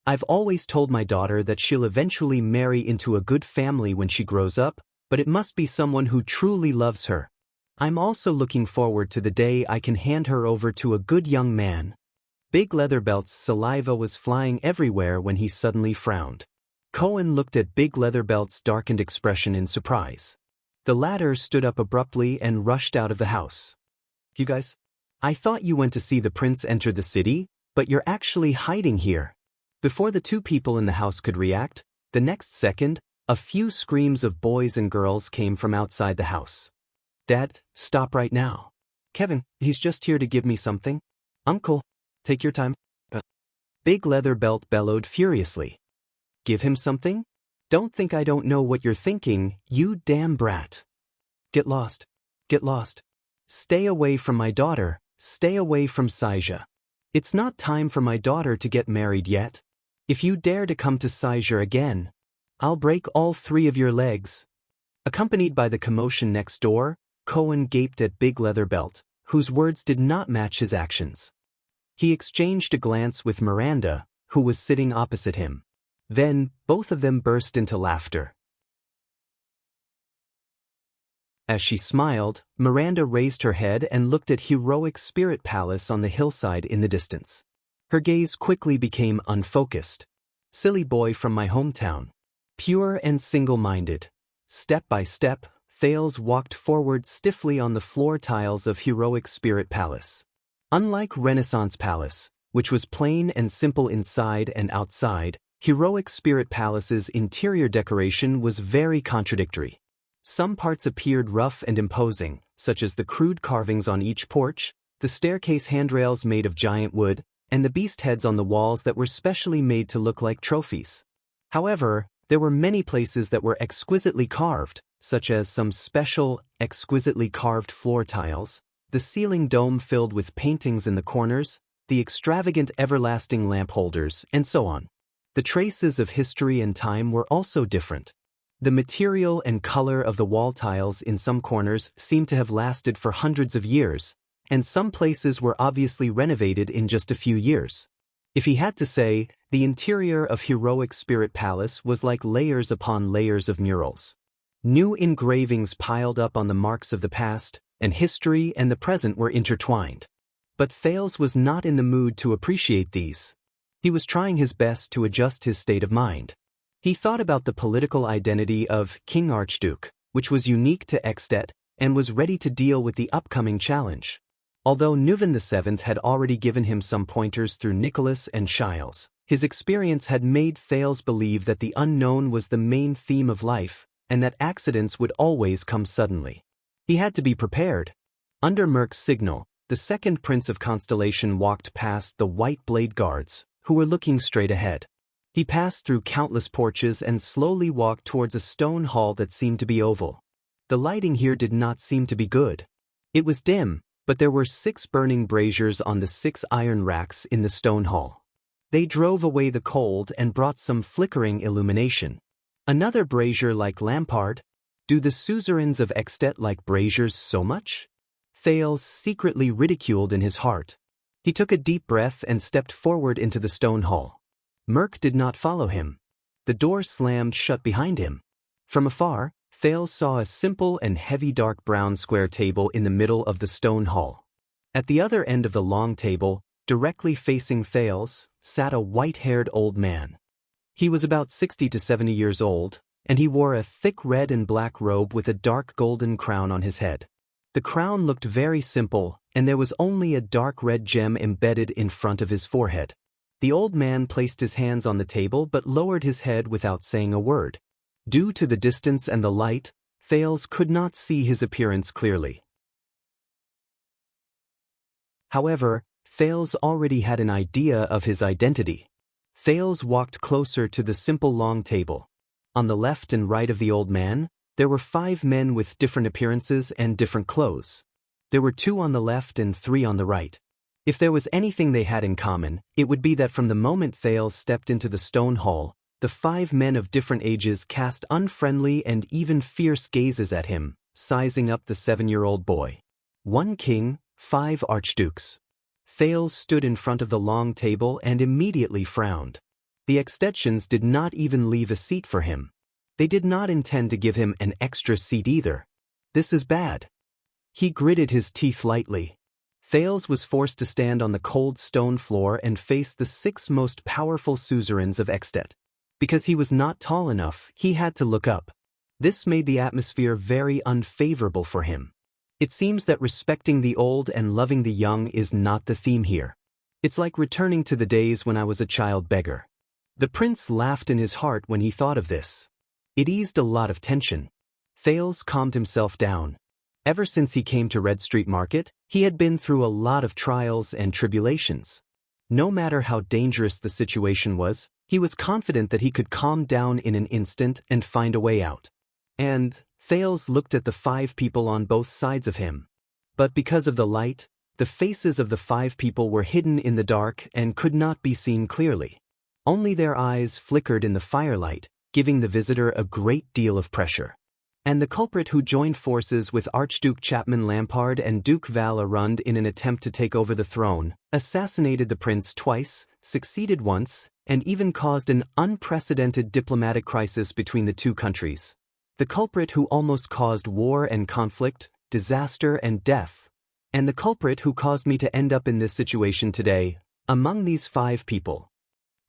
"I've always told my daughter that she'll eventually marry into a good family when she grows up, but it must be someone who truly loves her. I'm also looking forward to the day I can hand her over to a good young man." Big Leatherbelt's saliva was flying everywhere when he suddenly frowned. Cohen looked at Big Leatherbelt's darkened expression in surprise. The latter stood up abruptly and rushed out of the house. "You guys? I thought you went to see the prince enter the city, but you're actually hiding here. Before the two people in the house could react, the next second, a few screams of boys and girls came from outside the house. Dad, stop right now. Kevin, he's just here to give me something. Uncle, take your time. Big Leather Belt bellowed furiously. Give him something? Don't think I don't know what you're thinking, you damn brat. Get lost. Get lost. Stay away from my daughter, stay away from Saija. It's not time for my daughter to get married yet. If you dare to come to Saija again, I'll break all 3 of your legs. Accompanied by the commotion next door, Cohen gaped at Big Leather Belt, whose words did not match his actions. He exchanged a glance with Miranda, who was sitting opposite him. Then, both of them burst into laughter. As she smiled, Miranda raised her head and looked at Heroic Spirit Palace on the hillside in the distance. Her gaze quickly became unfocused. Silly boy from my hometown. Pure and single-minded. Step by step, Thales walked forward stiffly on the floor tiles of Heroic Spirit Palace. Unlike Renaissance Palace, which was plain and simple inside and outside, Heroic Spirit Palace's interior decoration was very contradictory. Some parts appeared rough and imposing, such as the crude carvings on each porch, the staircase handrails made of giant wood, and the beast heads on the walls that were specially made to look like trophies. However, there were many places that were exquisitely carved, such as some special, exquisitely carved floor tiles, the ceiling dome filled with paintings in the corners, the extravagant everlasting lamp holders, and so on. The traces of history and time were also different. The material and color of the wall tiles in some corners seemed to have lasted for hundreds of years, and some places were obviously renovated in just a few years. If he had to say, the interior of Heroic Spirit Palace was like layers upon layers of murals. New engravings piled up on the marks of the past, and history and the present were intertwined. But Thales was not in the mood to appreciate these. He was trying his best to adjust his state of mind. He thought about the political identity of King Archduke, which was unique to Ekstedt, and was ready to deal with the upcoming challenge. Although Nuven VII had already given him some pointers through Nicholas and Shiles, his experience had made Thales believe that the unknown was the main theme of life, and that accidents would always come suddenly. He had to be prepared. Under Merk's signal, the second Prince of Constellation walked past the White Blade Guards, who were looking straight ahead. He passed through countless porches and slowly walked towards a stone hall that seemed to be oval. The lighting here did not seem to be good. It was dim, but there were 6 burning braziers on the 6 iron racks in the stone hall. They drove away the cold and brought some flickering illumination. Another brazier like Lampard? Do the suzerains of Ekstedt like braziers so much? Thales secretly ridiculed in his heart. He took a deep breath and stepped forward into the stone hall. Merk did not follow him. The door slammed shut behind him. From afar, Thales saw a simple and heavy dark brown square table in the middle of the stone hall. At the other end of the long table, directly facing Thales, sat a white-haired old man. He was about 60 to 70 years old, and he wore a thick red and black robe with a dark golden crown on his head. The crown looked very simple, and there was only a dark red gem embedded in front of his forehead. The old man placed his hands on the table but lowered his head without saying a word. Due to the distance and the light, Thales could not see his appearance clearly. However, Thales already had an idea of his identity. Thales walked closer to the simple long table. On the left and right of the old man, there were 5 men with different appearances and different clothes. There were 2 on the left and 3 on the right. If there was anything they had in common, it would be that from the moment Thales stepped into the stone hall, the 5 men of different ages cast unfriendly and even fierce gazes at him, sizing up the 7-year-old boy. 1 king, 5 archdukes. Thales stood in front of the long table and immediately frowned. The Extensions did not even leave a seat for him. They did not intend to give him an extra seat either. This is bad. He gritted his teeth lightly. Thales was forced to stand on the cold stone floor and face the 6 most powerful suzerains of Ekstedt. Because he was not tall enough, he had to look up. This made the atmosphere very unfavorable for him. It seems that respecting the old and loving the young is not the theme here. It's like returning to the days when I was a child beggar. The prince laughed in his heart when he thought of this. It eased a lot of tension. Thales calmed himself down. Ever since he came to Red Street Market, he had been through a lot of trials and tribulations. No matter how dangerous the situation was, he was confident that he could calm down in an instant and find a way out. And Thales looked at the 5 people on both sides of him. But because of the light, the faces of the 5 people were hidden in the dark and could not be seen clearly. Only their eyes flickered in the firelight, giving the visitor a great deal of pressure. And the culprit who joined forces with Archduke Chapman Lampard and Duke Val Arund in an attempt to take over the throne, assassinated the prince twice, succeeded once, and even caused an unprecedented diplomatic crisis between the 2 countries. The culprit who almost caused war and conflict, disaster and death. And the culprit who caused me to end up in this situation today, among these 5 people.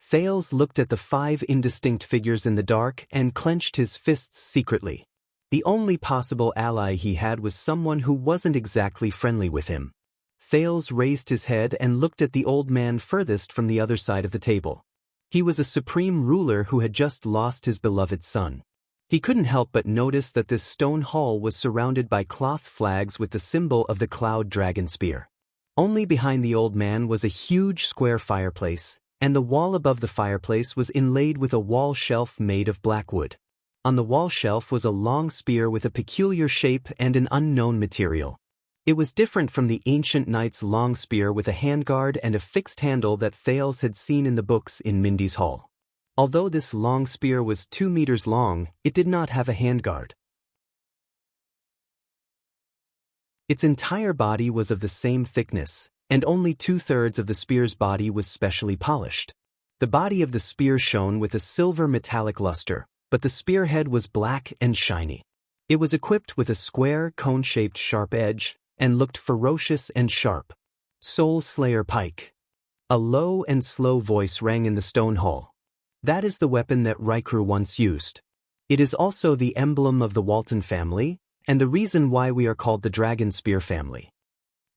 Thales looked at the 5 indistinct figures in the dark and clenched his fists secretly. The only possible ally he had was someone who wasn't exactly friendly with him. Thales raised his head and looked at the old man furthest from the other side of the table. He was a supreme ruler who had just lost his beloved son. He couldn't help but notice that this stone hall was surrounded by cloth flags with the symbol of the cloud dragon spear. Only behind the old man was a huge square fireplace, and the wall above the fireplace was inlaid with a wall shelf made of black wood. On the wall shelf was a long spear with a peculiar shape and an unknown material. It was different from the ancient knight's long spear with a handguard and a fixed handle that Thales had seen in the books in Mindy's Hall. Although this long spear was 2 meters long, it did not have a handguard. Its entire body was of the same thickness, and only 2/3 of the spear's body was specially polished. The body of the spear shone with a silver metallic luster, but the spearhead was black and shiny. It was equipped with a square, cone-shaped sharp edge, and looked ferocious and sharp. Soul Slayer Pike. A low and slow voice rang in the stone hall. That is the weapon that Rykru once used. It is also the emblem of the Walton family, and the reason why we are called the Dragon Spear family.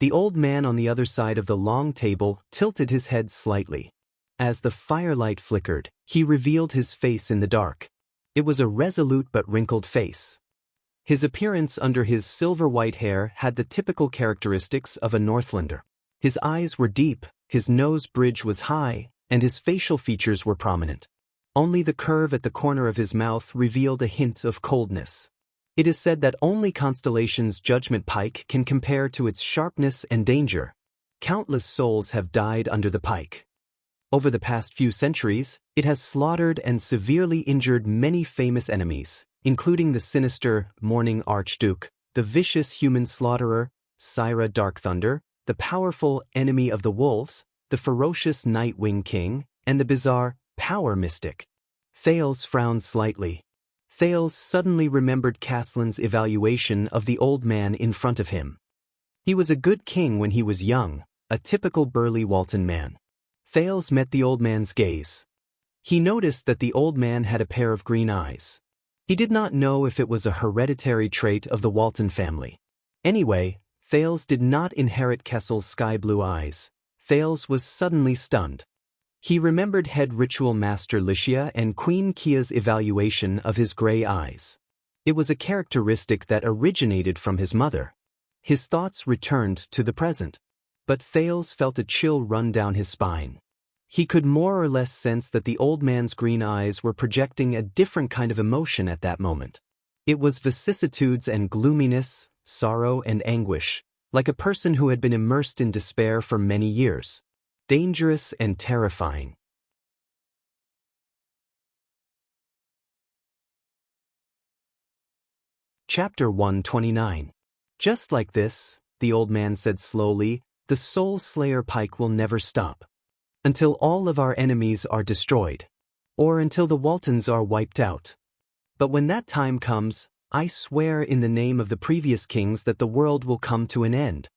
The old man on the other side of the long table tilted his head slightly. As the firelight flickered, he revealed his face in the dark. It was a resolute but wrinkled face. His appearance under his silver-white hair had the typical characteristics of a Northlander. His eyes were deep, his nose bridge was high, and his facial features were prominent. Only the curve at the corner of his mouth revealed a hint of coldness. It is said that only Constellation's judgment pike can compare to its sharpness and danger. Countless souls have died under the pike. Over the past few centuries, it has slaughtered and severely injured many famous enemies, including the sinister Morning Archduke, the vicious human slaughterer, Syra Dark Thunder, the powerful enemy of the wolves, the ferocious Nightwing King, and the bizarre Power Mystic. Thales frowned slightly. Thales suddenly remembered Caslin's evaluation of the old man in front of him. He was a good king when he was young, a typical burly Walton man. Thales met the old man's gaze. He noticed that the old man had a pair of green eyes. He did not know if it was a hereditary trait of the Walton family. Anyway, Thales did not inherit Kessel's sky-blue eyes. Thales was suddenly stunned. He remembered head ritual master Lycia and Queen Kia's evaluation of his gray eyes. It was a characteristic that originated from his mother. His thoughts returned to the present. But Thales felt a chill run down his spine. He could more or less sense that the old man's green eyes were projecting a different kind of emotion at that moment. It was vicissitudes and gloominess, sorrow and anguish, like a person who had been immersed in despair for many years. Dangerous and terrifying. Chapter 129. Just like this, the old man said slowly, the Soul Slayer pike will never stop. Until all of our enemies are destroyed. Or until the Waltons are wiped out. But when that time comes, I swear in the name of the previous kings that the world will come to an end.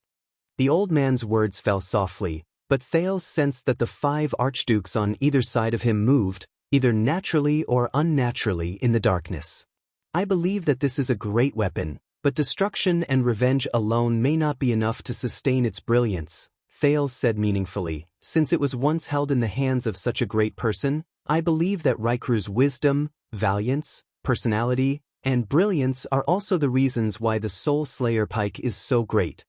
The old man's words fell softly, but Thales sensed that the 5 archdukes on either side of him moved, either naturally or unnaturally in the darkness. I believe that this is a great weapon, But destruction and revenge alone may not be enough to sustain its brilliance, Thales said meaningfully. Since it was once held in the hands of such a great person, I believe that Raikru's wisdom, valiance, personality, and brilliance are also the reasons why the Soul Slayer pike is so great.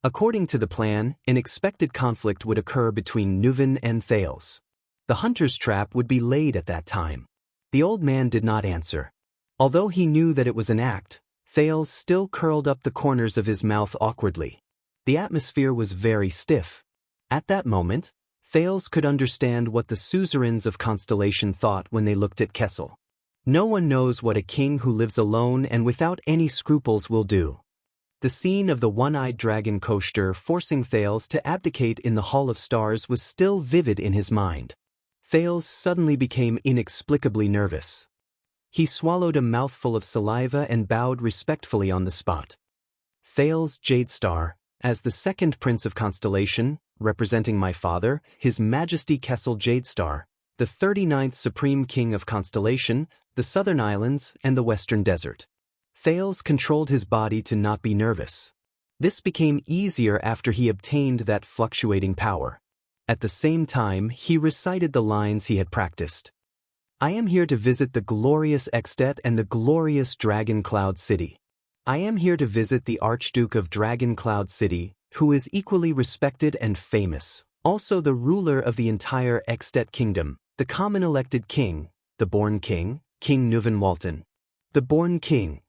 According to the plan, an expected conflict would occur between Nuven and Thales. The hunter's trap would be laid at that time. The old man did not answer. Although he knew that it was an act, Thales still curled up the corners of his mouth awkwardly. The atmosphere was very stiff. At that moment, Thales could understand what the suzerains of Constellation thought when they looked at Kessel. No one knows what a king who lives alone and without any scruples will do. The scene of the one-eyed dragon Koshter forcing Thales to abdicate in the Hall of Stars was still vivid in his mind. Thales suddenly became inexplicably nervous. He swallowed a mouthful of saliva and bowed respectfully on the spot. Thales Jadestar, as the second prince of Constellation, representing my father, His Majesty Kessel Jadestar, the 39th Supreme King of Constellation, the Southern Islands, and the Western Desert. Thales controlled his body to not be nervous. This became easier after he obtained that fluctuating power. At the same time, he recited the lines he had practiced. I am here to visit the glorious Extet and the glorious Dragon Cloud City. I am here to visit the Archduke of Dragon Cloud City, who is equally respected and famous, also the ruler of the entire Extet Kingdom, the common elected king, the born king, King Nuven Walton. The born king.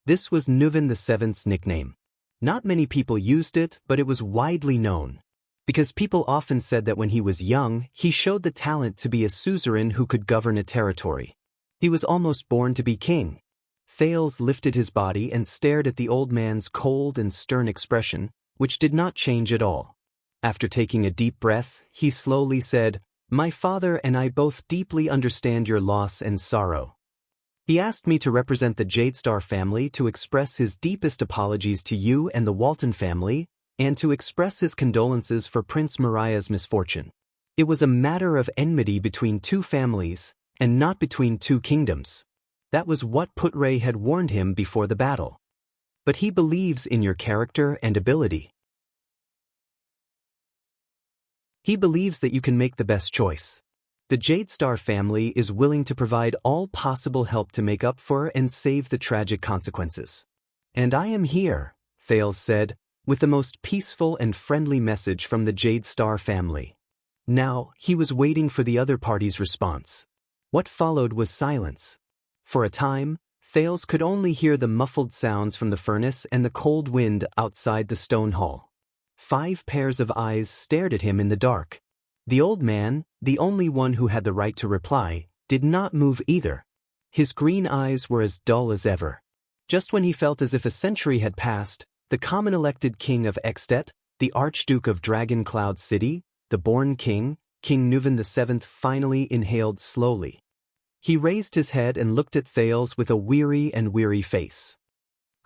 This was Nuven VII's nickname. Not many people used it, but it was widely known. Because people often said that when he was young, he showed the talent to be a suzerain who could govern a territory. He was almost born to be king. Thales lifted his body and stared at the old man's cold and stern expression, which did not change at all. After taking a deep breath, he slowly said, "My father and I both deeply understand your loss and sorrow." He asked me to represent the Jadestar family to express his deepest apologies to you and the Walton family, and to express his condolences for Prince Mariah's misfortune. It was a matter of enmity between two families, and not between two kingdoms. That was what Putre had warned him before the battle. But he believes in your character and ability. He believes that you can make the best choice. The Jadestar family is willing to provide all possible help to make up for and save the tragic consequences. And I am here, Thales said, with the most peaceful and friendly message from the Jadestar family. Now, he was waiting for the other party's response. What followed was silence. For a time, Thales could only hear the muffled sounds from the furnace and the cold wind outside the stone hall. 5 pairs of eyes stared at him in the dark. The old man, the only one who had the right to reply, did not move either. His green eyes were as dull as ever. Just when he felt as if a century had passed, the common elected king of Extet, the Archduke of Dragon Cloud City, the born king, King Nuven VII finally inhaled slowly. He raised his head and looked at Thales with a weary face.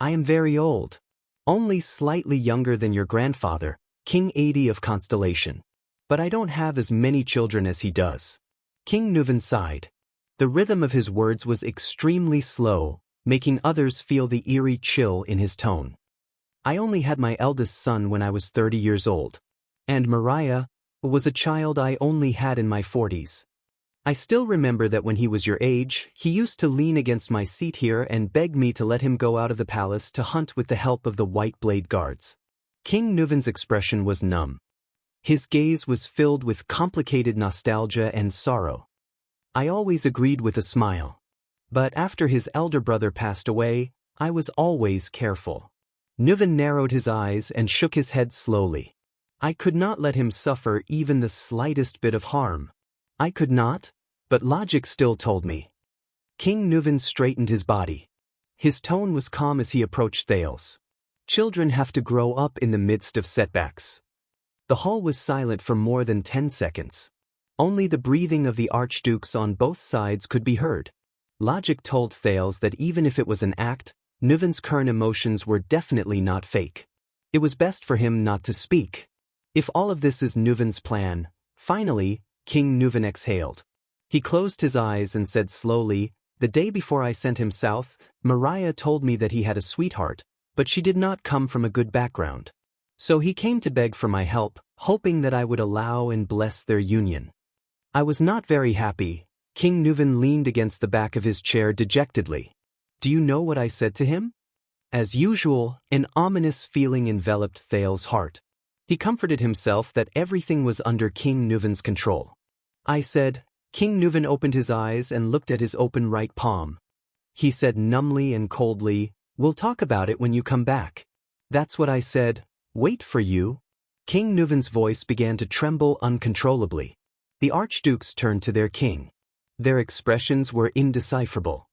I am very old. Only slightly younger than your grandfather, King 80 of Constellation. But I don't have as many children as he does. King Nuven sighed. The rhythm of his words was extremely slow, making others feel the eerie chill in his tone. I only had my eldest son when I was 30 years old. And Mariah was a child I only had in my 40s. I still remember that when he was your age, he used to lean against my seat here and beg me to let him go out of the palace to hunt with the help of the White Blade Guards. King Nuven's expression was numb. His gaze was filled with complicated nostalgia and sorrow. I always agreed with a smile. But after his elder brother passed away, I was always careful. Nuven narrowed his eyes and shook his head slowly. I could not let him suffer even the slightest bit of harm. I could not, but logic still told me. King Nuven straightened his body. His tone was calm as he approached Thales. Children have to grow up in the midst of setbacks. The hall was silent for more than 10 seconds. Only the breathing of the archdukes on both sides could be heard. Logic told Thales that even if it was an act, Nuven's current emotions were definitely not fake. It was best for him not to speak. If all of this is Nuven's plan, finally, King Nuven exhaled. He closed his eyes and said slowly, "The day before I sent him south, Mariah told me that he had a sweetheart, but she did not come from a good background. So he came to beg for my help, hoping that I would allow and bless their union. I was not very happy. King Nuvan leaned against the back of his chair dejectedly. Do you know what I said to him? As usual, an ominous feeling enveloped Thal's heart. He comforted himself that everything was under King Nuvan's control. I said. King Nuvan opened his eyes and looked at his open right palm. He said numbly and coldly, "We'll talk about it when you come back." That's what I said. Wait for you. King Nuvan's voice began to tremble uncontrollably. The archdukes turned to their king. Their expressions were indecipherable.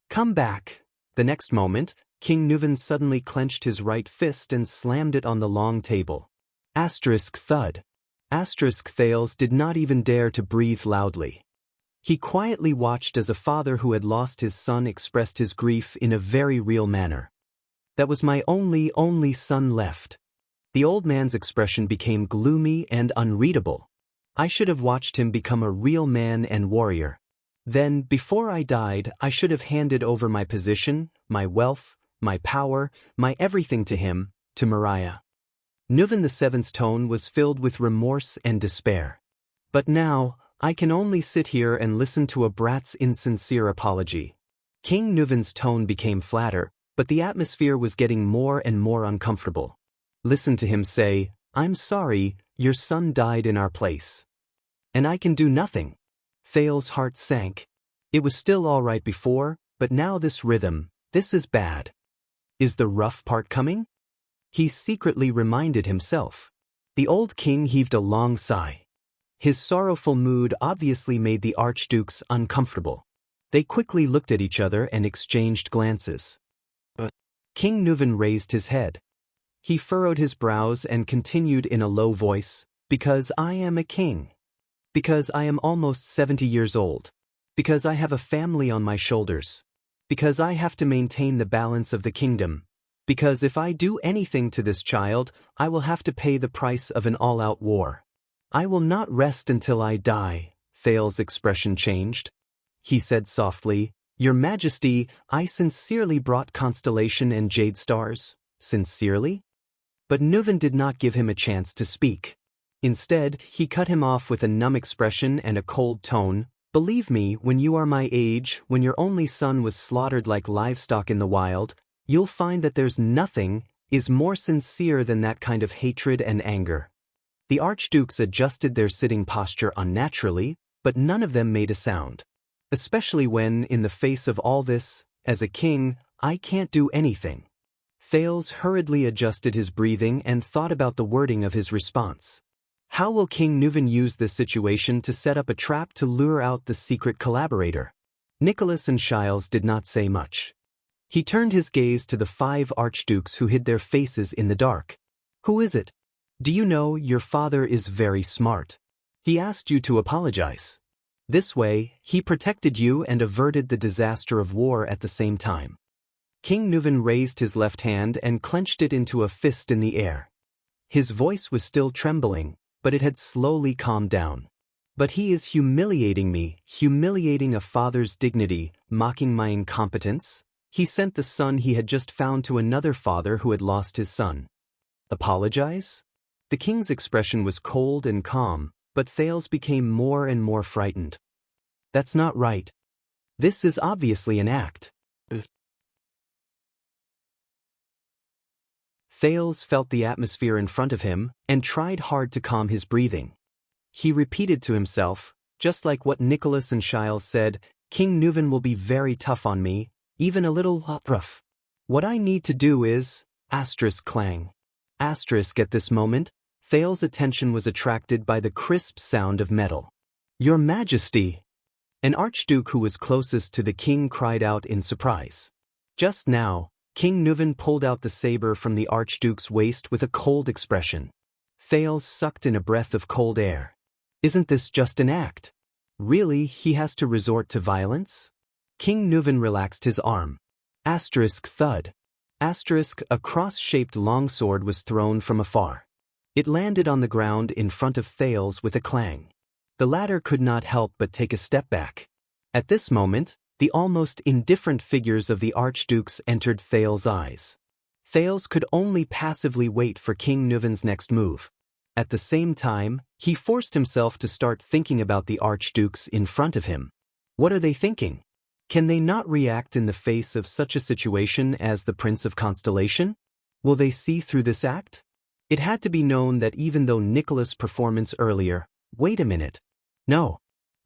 Come back. The next moment, King Nuvan suddenly clenched his right fist and slammed it on the long table. Thud. Thales did not even dare to breathe loudly. He quietly watched as a father who had lost his son expressed his grief in a very real manner. That was my only son left. The old man's expression became gloomy and unreadable. I should have watched him become a real man and warrior. Then, before I died, I should have handed over my position, my wealth, my power, my everything to him, to Maria. Nuvan VII's tone was filled with remorse and despair. But now, I can only sit here and listen to a brat's insincere apology. King Nuvan's tone became flatter, but the atmosphere was getting more and more uncomfortable. Listen to him say, "I'm sorry, your son died in our place. And I can do nothing." Thal's heart sank. It was still all right before, but now this rhythm, this is bad. Is the rough part coming? He secretly reminded himself. The old king heaved a long sigh. His sorrowful mood obviously made the archdukes uncomfortable. They quickly looked at each other and exchanged glances. But King Nuvan raised his head. He furrowed his brows and continued in a low voice, "Because I am a king. Because I am almost 70 years old. Because I have a family on my shoulders. Because I have to maintain the balance of the kingdom. Because if I do anything to this child, I will have to pay the price of an all-out war. I will not rest until I die." Thal's expression changed. He said softly, "Your Majesty, I sincerely brought constellation and jade stars." Sincerely? But Nuvan did not give him a chance to speak. Instead, he cut him off with a numb expression and a cold tone. "Believe me, when you are my age, when your only son was slaughtered like livestock in the wild, you'll find that there's nothing is more sincere than that kind of hatred and anger." The archdukes adjusted their sitting posture unnaturally, but none of them made a sound. Especially when, in the face of all this, as a king, I can't do anything. Thales hurriedly adjusted his breathing and thought about the wording of his response. How will King Nuvan use this situation to set up a trap to lure out the secret collaborator? Nicholas and Shiles did not say much. He turned his gaze to the 5 archdukes who hid their faces in the dark. "Who is it? Do you know your father is very smart? He asked you to apologize. This way, he protected you and averted the disaster of war at the same time." King Nuvan raised his left hand and clenched it into a fist in the air. His voice was still trembling, but it had slowly calmed down. "But he is humiliating me, humiliating a father's dignity, mocking my incompetence. He sent the son he had just found to another father who had lost his son. Apologize?" The king's expression was cold and calm, but Thales became more and more frightened. "That's not right. This is obviously an act." Thales felt the atmosphere in front of him and tried hard to calm his breathing. He repeated to himself, just like what Nicholas and Shiles said, "King Nuvan will be very tough on me, even a little rough. What I need to do is…" clang. At this moment, Thales' attention was attracted by the crisp sound of metal. "Your Majesty!" An archduke who was closest to the king cried out in surprise. Just now, King Nuvan pulled out the saber from the archduke's waist with a cold expression. Thales sucked in a breath of cold air. Isn't this just an act? Really, he has to resort to violence? King Nuvan relaxed his arm. Thud. A cross-shaped longsword was thrown from afar. It landed on the ground in front of Thales with a clang. The latter could not help but take a step back. At this moment, The almost indifferent figures of the archdukes entered Thales's eyes. Thales could only passively wait for King Nuvan's next move. At the same time, he forced himself to start thinking about the archdukes in front of him. What are they thinking? Can they not react in the face of such a situation as the Prince of Constellation? Will they see through this act? It had to be known that even though Nicholas' performance earlier, wait a minute. No.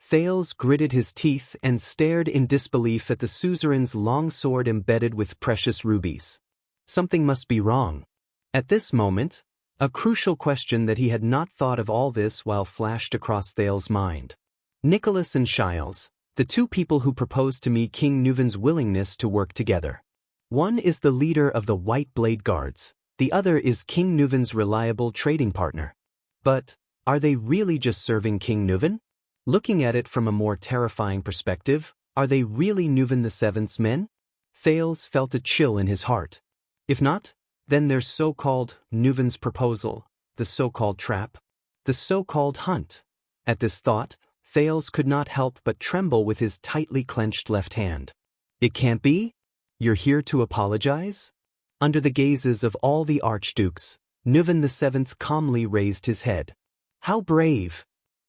Thales gritted his teeth and stared in disbelief at the suzerain's long sword embedded with precious rubies. Something must be wrong. At this moment, a crucial question that he had not thought of all this while flashed across Thales's mind. Nicholas and Shiles, the two people who proposed to me King Nuvan's willingness to work together. One is the leader of the White Blade Guards, the other is King Nuvan's reliable trading partner. But, are they really just serving King Nuvan? Looking at it from a more terrifying perspective, are they really Nuvan VII's men? Thales felt a chill in his heart. If not, then their so-called Nuvan's proposal, the so-called trap, the so-called hunt. At this thought, Thales could not help but tremble with his tightly clenched left hand. It can't be? You're here to apologize? Under the gazes of all the archdukes, Nuvan VII calmly raised his head. How brave!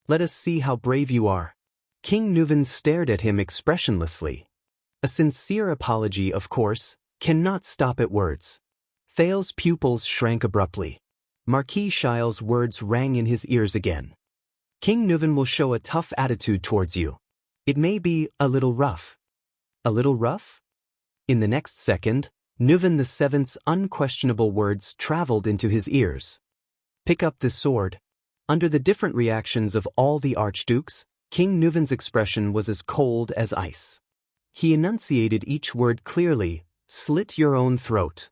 Let us see how brave you are. King Nuvan stared at him expressionlessly. A sincere apology, of course, cannot stop at words. Thales's pupils shrank abruptly. Marquis Shiles' words rang in his ears again. King Nuvan will show a tough attitude towards you. It may be a little rough. A little rough? In the next second, Nuvan VII's unquestionable words traveled into his ears. Pick up this sword. Under the different reactions of all the archdukes, King Nuvan's expression was as cold as ice. He enunciated each word clearly. Slit your own throat.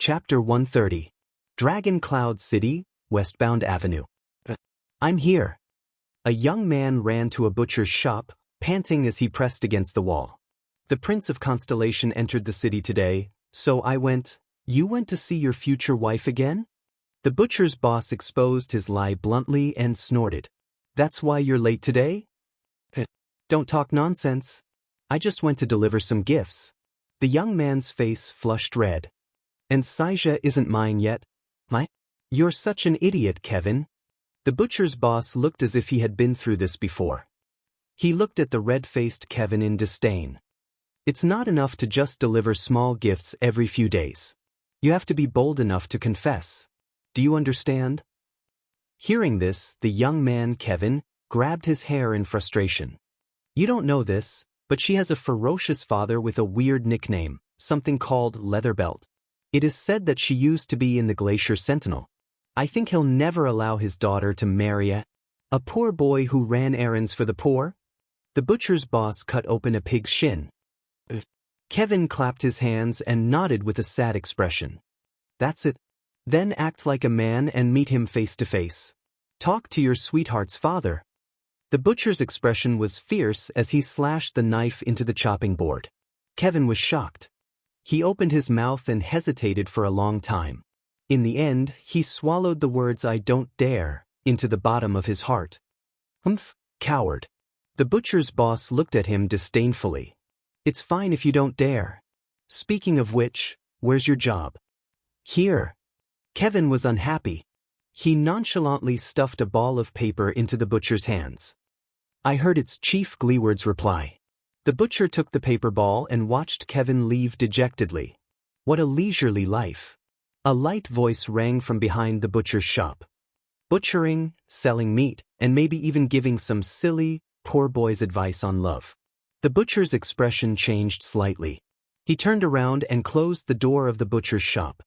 Chapter 130. Dragon Cloud City, Westbound Avenue. I'm here. A young man ran to a butcher's shop, panting as he pressed against the wall. The Prince of Constellation entered the city today, so I went. You went to see your future wife again? The butcher's boss exposed his lie bluntly and snorted. That's why you're late today? Don't talk nonsense. I just went to deliver some gifts. The young man's face flushed red. And Saija isn't mine yet. You're such an idiot, Kevin. The butcher's boss looked as if he had been through this before. He looked at the red-faced Kevin in disdain. It's not enough to just deliver small gifts every few days. You have to be bold enough to confess. Do you understand? Hearing this, the young man, Kevin, grabbed his hair in frustration. You don't know this, but she has a ferocious father with a weird nickname, something called Leatherbelt. It is said that she used to be in the Glacier Sentinel. I think he'll never allow his daughter to marry a poor boy who ran errands for the poor. The butcher's boss cut open a pig's shin. Kevin clapped his hands and nodded with a sad expression. That's it. Then act like a man and meet him face to face. Talk to your sweetheart's father. The butcher's expression was fierce as he slashed the knife into the chopping board. Kevin was shocked. He opened his mouth and hesitated for a long time. In the end, he swallowed the words "I don't dare" into the bottom of his heart. Humph, coward. The butcher's boss looked at him disdainfully. It's fine if you don't dare. Speaking of which, where's your job? Here. Kevin was unhappy. He nonchalantly stuffed a ball of paper into the butcher's hands. I heard its Chief Gleeward's reply. The butcher took the paper ball and watched Kevin leave dejectedly. What a leisurely life. A light voice rang from behind the butcher's shop. Butchering, selling meat, and maybe even giving some silly, poor boy's advice on love. The butcher's expression changed slightly. He turned around and closed the door of the butcher's shop.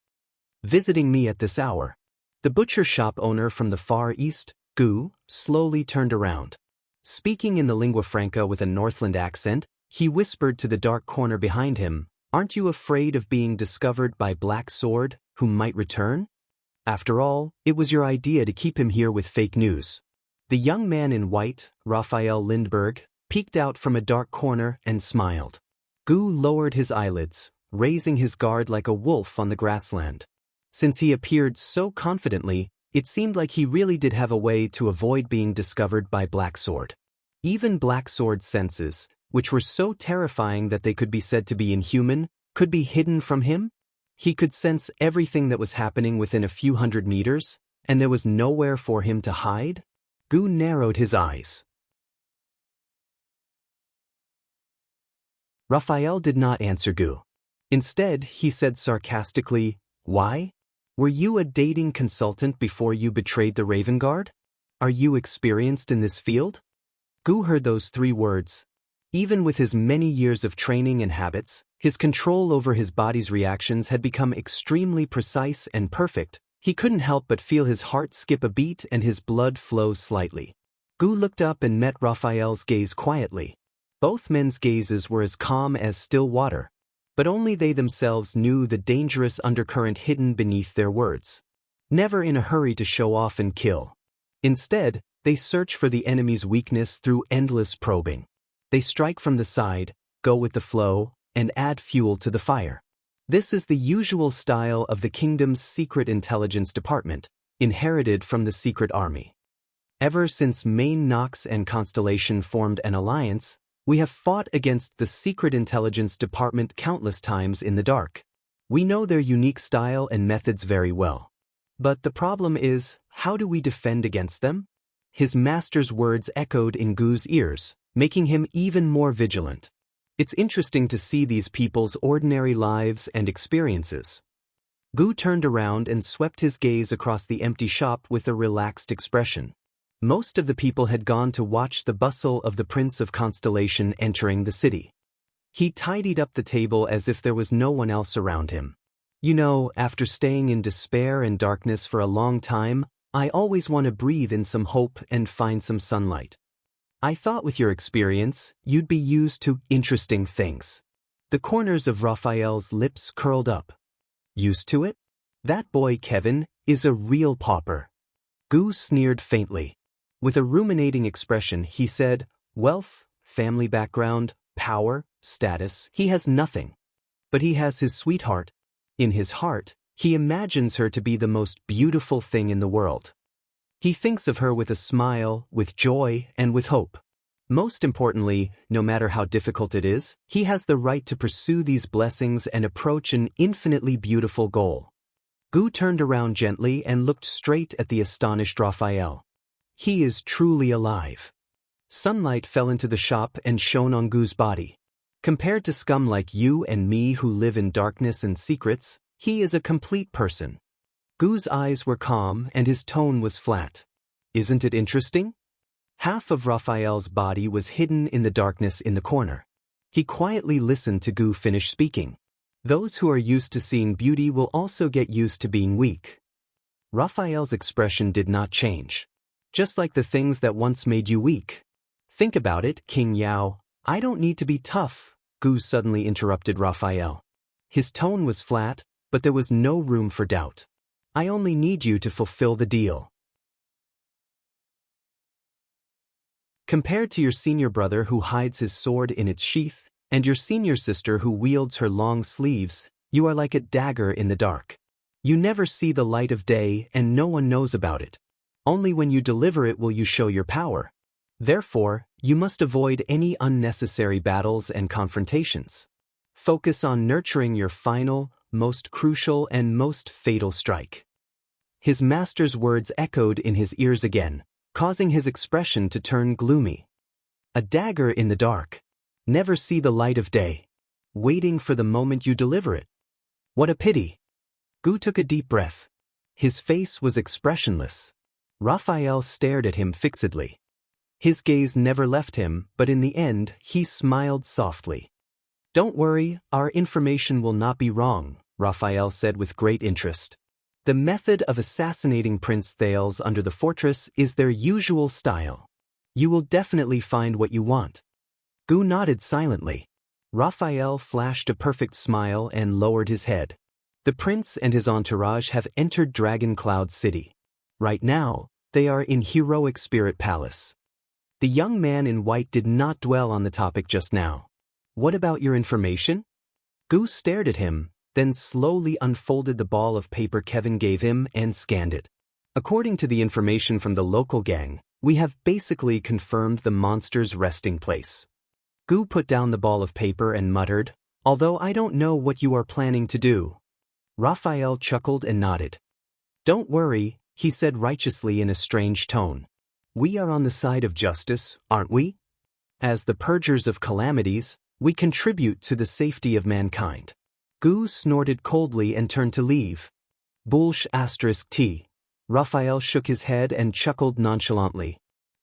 Visiting me at this hour. The butcher shop owner from the Far East, Gu, slowly turned around. Speaking in the lingua franca with a Northland accent, he whispered to the dark corner behind him, "Aren't you afraid of being discovered by Black Sword, who might return? After all, it was your idea to keep him here with fake news." The young man in white, Raphael Lindbergh, peeked out from a dark corner and smiled. Gu lowered his eyelids, raising his guard like a wolf on the grassland. Since he appeared so confidently, It seemed like he really did have a way to avoid being discovered by Blacksword. Even Blacksword's senses, which were so terrifying that they could be said to be inhuman, could be hidden from him? He could sense everything that was happening within a few hundred meters, and there was nowhere for him to hide? Gu narrowed his eyes. Raphael did not answer Gu. Instead, he said sarcastically, "Why? Were you a dating consultant before you betrayed the Raven Guard? Are you experienced in this field?" Gu heard those 3 words. Even with his many years of training and habits, his control over his body's reactions had become extremely precise and perfect. He couldn't help but feel his heart skip a beat and his blood flow slightly. Gu looked up and met Raphael's gaze quietly. Both men's gazes were as calm as still water, but only they themselves knew the dangerous undercurrent hidden beneath their words. Never in a hurry to show off and kill. Instead, they search for the enemy's weakness through endless probing. They strike from the side, go with the flow, and add fuel to the fire. This is the usual style of the kingdom's secret intelligence department, inherited from the secret army. Ever since Main Nox and Constellation formed an alliance, we have fought against the Secret Intelligence Department countless times in the dark. We know their unique style and methods very well. But the problem is, how do we defend against them? His master's words echoed in Gu's ears, making him even more vigilant. It's interesting to see these people's ordinary lives and experiences. Gu turned around and swept his gaze across the empty shop with a relaxed expression. Most of the people had gone to watch the bustle of the Prince of Constellation entering the city. He tidied up the table as if there was no one else around him. "You know, after staying in despair and darkness for a long time, I always want to breathe in some hope and find some sunlight. I thought with your experience, you'd be used to interesting things." The corners of Raphael's lips curled up. "Used to it? That boy Kevin is a real pauper." Gu sneered faintly. With a ruminating expression, he said, "Wealth, family background, power, status, he has nothing. But he has his sweetheart. In his heart, he imagines her to be the most beautiful thing in the world. He thinks of her with a smile, with joy, and with hope. Most importantly, no matter how difficult it is, he has the right to pursue these blessings and approach an infinitely beautiful goal." Gu turned around gently and looked straight at the astonished Raphael. He is truly alive. Sunlight fell into the shop and shone on Gu's body. Compared to scum like you and me who live in darkness and secrets, he is a complete person. Gu's eyes were calm and his tone was flat. "Isn't it interesting?" Half of Raphael's body was hidden in the darkness in the corner. He quietly listened to Gu finish speaking. Those who are used to seeing beauty will also get used to being weak. Raphael's expression did not change. "Just like the things that once made you weak. Think about it, King Yao. I don't need to be tough," Gu suddenly interrupted Raphael. His tone was flat, but there was no room for doubt. "I only need you to fulfill the deal. Compared to your senior brother who hides his sword in its sheath, and your senior sister who wields her long sleeves, you are like a dagger in the dark. You never see the light of day and no one knows about it. Only when you deliver it will you show your power. Therefore, you must avoid any unnecessary battles and confrontations. Focus on nurturing your final, most crucial and most fatal strike." His master's words echoed in his ears again, causing his expression to turn gloomy. "A dagger in the dark. Never see the light of day. Waiting for the moment you deliver it. What a pity." Gu took a deep breath. His face was expressionless. Raphael stared at him fixedly. His gaze never left him, but in the end, he smiled softly. "Don't worry, our information will not be wrong," Raphael said with great interest. "The method of assassinating Prince Thales under the fortress is their usual style. You will definitely find what you want." Gu nodded silently. Raphael flashed a perfect smile and lowered his head. The prince and his entourage have entered Dragon Cloud City. Right now, they are in Heroic Spirit Palace. The young man in white did not dwell on the topic just now. "What about your information?" Gu stared at him, then slowly unfolded the ball of paper Kevin gave him and scanned it. According to the information from the local gang, we have basically confirmed the monster's resting place. Gu put down the ball of paper and muttered, "Although I don't know what you are planning to do." Raphael chuckled and nodded. "Don't worry," he said righteously in a strange tone. "We are on the side of justice, aren't we? As the purgers of calamities, we contribute to the safety of mankind." Gu snorted coldly and turned to leave. Bullsh *T. Raphael shook his head and chuckled nonchalantly.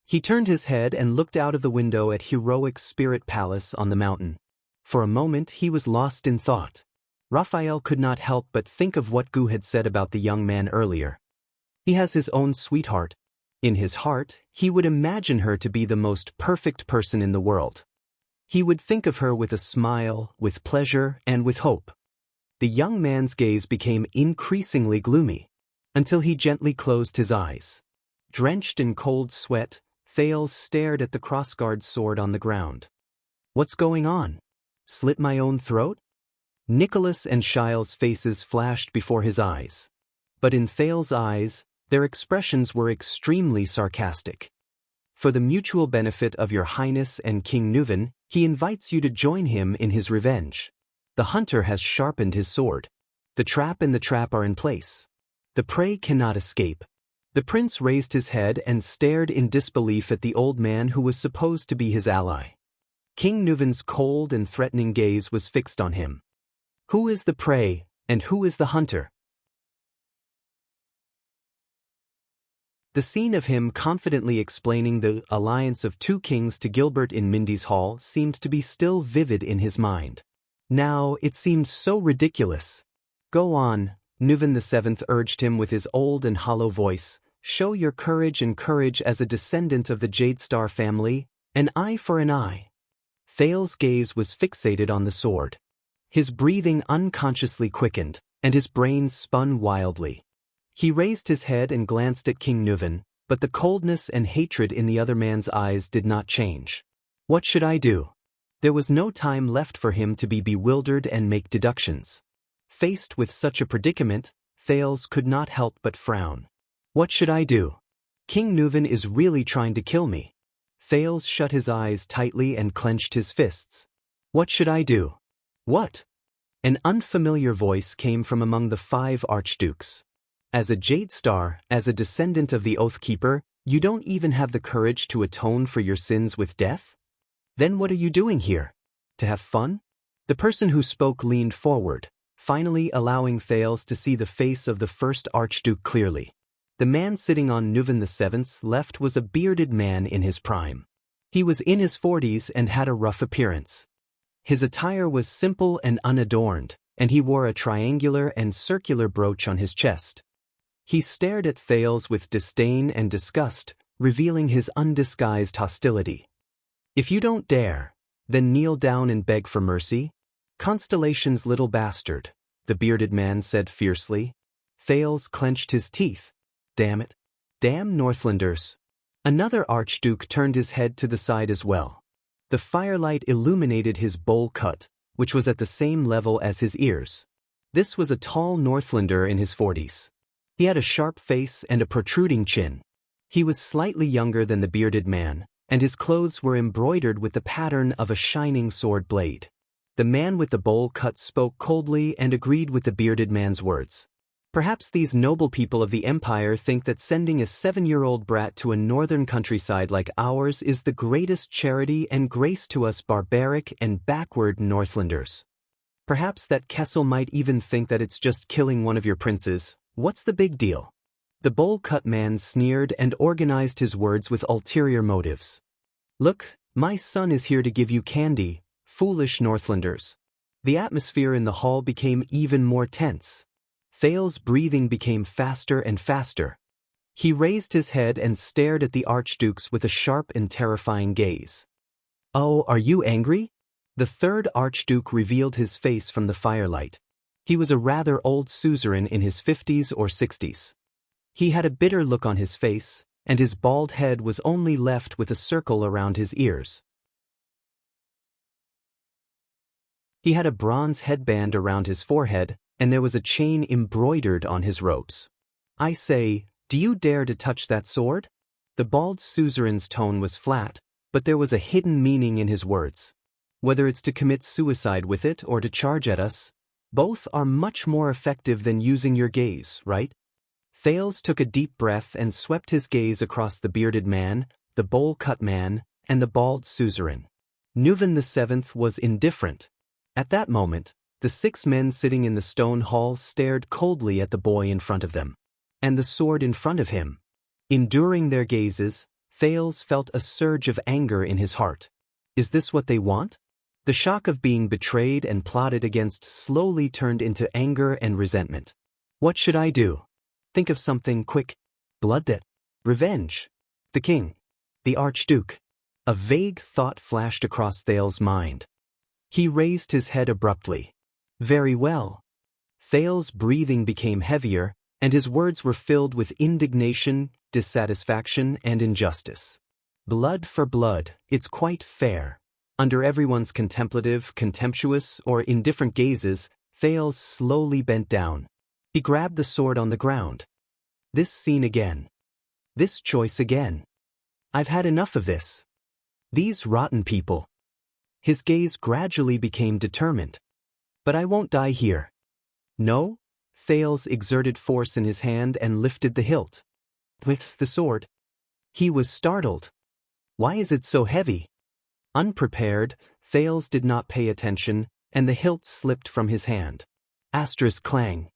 He turned his head and looked out of the window at heroic Spirit Palace on the mountain. For a moment he was lost in thought. Raphael could not help but think of what Gu had said about the young man earlier. He has his own sweetheart. In his heart, he would imagine her to be the most perfect person in the world. He would think of her with a smile, with pleasure, and with hope. The young man's gaze became increasingly gloomy, until he gently closed his eyes. Drenched in cold sweat, Thales stared at the crossguard's sword on the ground. "What's going on? Slit my own throat?" Nicholas and Shile's faces flashed before his eyes. But in Thales' eyes, their expressions were extremely sarcastic. "For the mutual benefit of your Highness and King Nuvan, he invites you to join him in his revenge. The hunter has sharpened his sword. The trap and the trap are in place. The prey cannot escape." The prince raised his head and stared in disbelief at the old man who was supposed to be his ally. King Nuvan's cold and threatening gaze was fixed on him. Who is the prey, and who is the hunter? The scene of him confidently explaining the alliance of two kings to Gilbert in Mindy's hall seemed to be still vivid in his mind. Now it seemed so ridiculous. "Go on," Nuvan VII urged him with his old and hollow voice. "Show your courage and courage as a descendant of the Jade Star family, an eye for an eye." Thales' gaze was fixated on the sword. His breathing unconsciously quickened, and his brain spun wildly. He raised his head and glanced at King Nuvan, but the coldness and hatred in the other man's eyes did not change. What should I do? There was no time left for him to be bewildered and make deductions. Faced with such a predicament, Thales could not help but frown. What should I do? King Nuvan is really trying to kill me. Thales shut his eyes tightly and clenched his fists. What should I do? What? An unfamiliar voice came from among the 5 archdukes. As a Jade Star, as a descendant of the Oathkeeper, you don't even have the courage to atone for your sins with death? Then what are you doing here? To have fun? The person who spoke leaned forward, finally allowing Thales to see the face of the first archduke clearly. The man sitting on Nuvan VII's left was a bearded man in his prime. He was in his 40s and had a rough appearance. His attire was simple and unadorned, and he wore a triangular and circular brooch on his chest. He stared at Thales with disdain and disgust, revealing his undisguised hostility. "If you don't dare, then kneel down and beg for mercy." "Constellation's little bastard," the bearded man said fiercely. Thales clenched his teeth. Damn it. Damn Northlanders. Another archduke turned his head to the side as well. The firelight illuminated his bowl cut, which was at the same level as his ears. This was a tall Northlander in his 40s. He had a sharp face and a protruding chin. He was slightly younger than the bearded man, and his clothes were embroidered with the pattern of a shining sword blade. The man with the bowl cut spoke coldly and agreed with the bearded man's words. Perhaps these noble people of the Empire think that sending a 7-year-old brat to a northern countryside like ours is the greatest charity and grace to us barbaric and backward Northlanders. Perhaps that Kessel might even think that it's just killing one of your princes. What's the big deal? The bowl-cut man sneered and organized his words with ulterior motives. "Look, my son is here to give you candy, foolish Northlanders." The atmosphere in the hall became even more tense. Thales' breathing became faster and faster. He raised his head and stared at the archdukes with a sharp and terrifying gaze. "Oh, are you angry?" The third archduke revealed his face from the firelight. He was a rather old suzerain in his 50s or 60s. He had a bitter look on his face, and his bald head was only left with a circle around his ears. He had a bronze headband around his forehead, and there was a chain embroidered on his robes. "I say, Do you dare to touch that sword? The bald suzerain's tone was flat, but there was a hidden meaning in his words. Whether it's to commit suicide with it or to charge at us, both are much more effective than using your gaze, right? Thales took a deep breath and swept his gaze across the bearded man, the bowl-cut man, and the bald suzerain. Nuvan VII was indifferent. At that moment, the 6 men sitting in the stone hall stared coldly at the boy in front of them, and the sword in front of him. Enduring their gazes, Thales felt a surge of anger in his heart. Is this what they want? The shock of being betrayed and plotted against slowly turned into anger and resentment. What should I do? Think of something quick. Blood debt. Revenge. The king. The archduke. A vague thought flashed across Thales' mind. He raised his head abruptly. Very well. Thales' breathing became heavier, and his words were filled with indignation, dissatisfaction, and injustice. Blood for blood, it's quite fair. Under everyone's contemplative, contemptuous, or indifferent gazes, Thales slowly bent down. He grabbed the sword on the ground. This scene again. This choice again. I've had enough of this. These rotten people. His gaze gradually became determined. But I won't die here. No? Thales exerted force in his hand and lifted the hilt. With the sword. He was startled. Why is it so heavy? Unprepared, Thales did not pay attention, and the hilt slipped from his hand. Asterisk clang.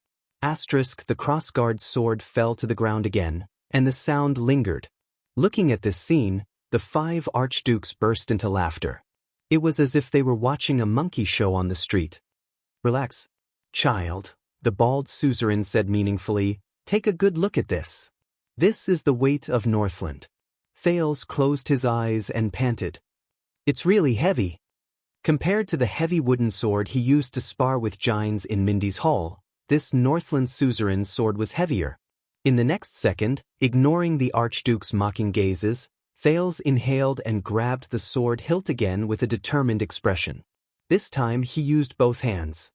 Asterisk the crossguard's sword fell to the ground again, and the sound lingered. Looking at this scene, the 5 archdukes burst into laughter. It was as if they were watching a monkey show on the street. Relax, child, the bald suzerain said meaningfully. Take a good look at this. This is the weight of Northland. Thales closed his eyes and panted. It's really heavy. Compared to the heavy wooden sword he used to spar with giants in Mindy's Hall, this Northland suzerain's sword was heavier. In the next second, ignoring the archduke's mocking gazes, Thales inhaled and grabbed the sword hilt again with a determined expression. This time he used both hands.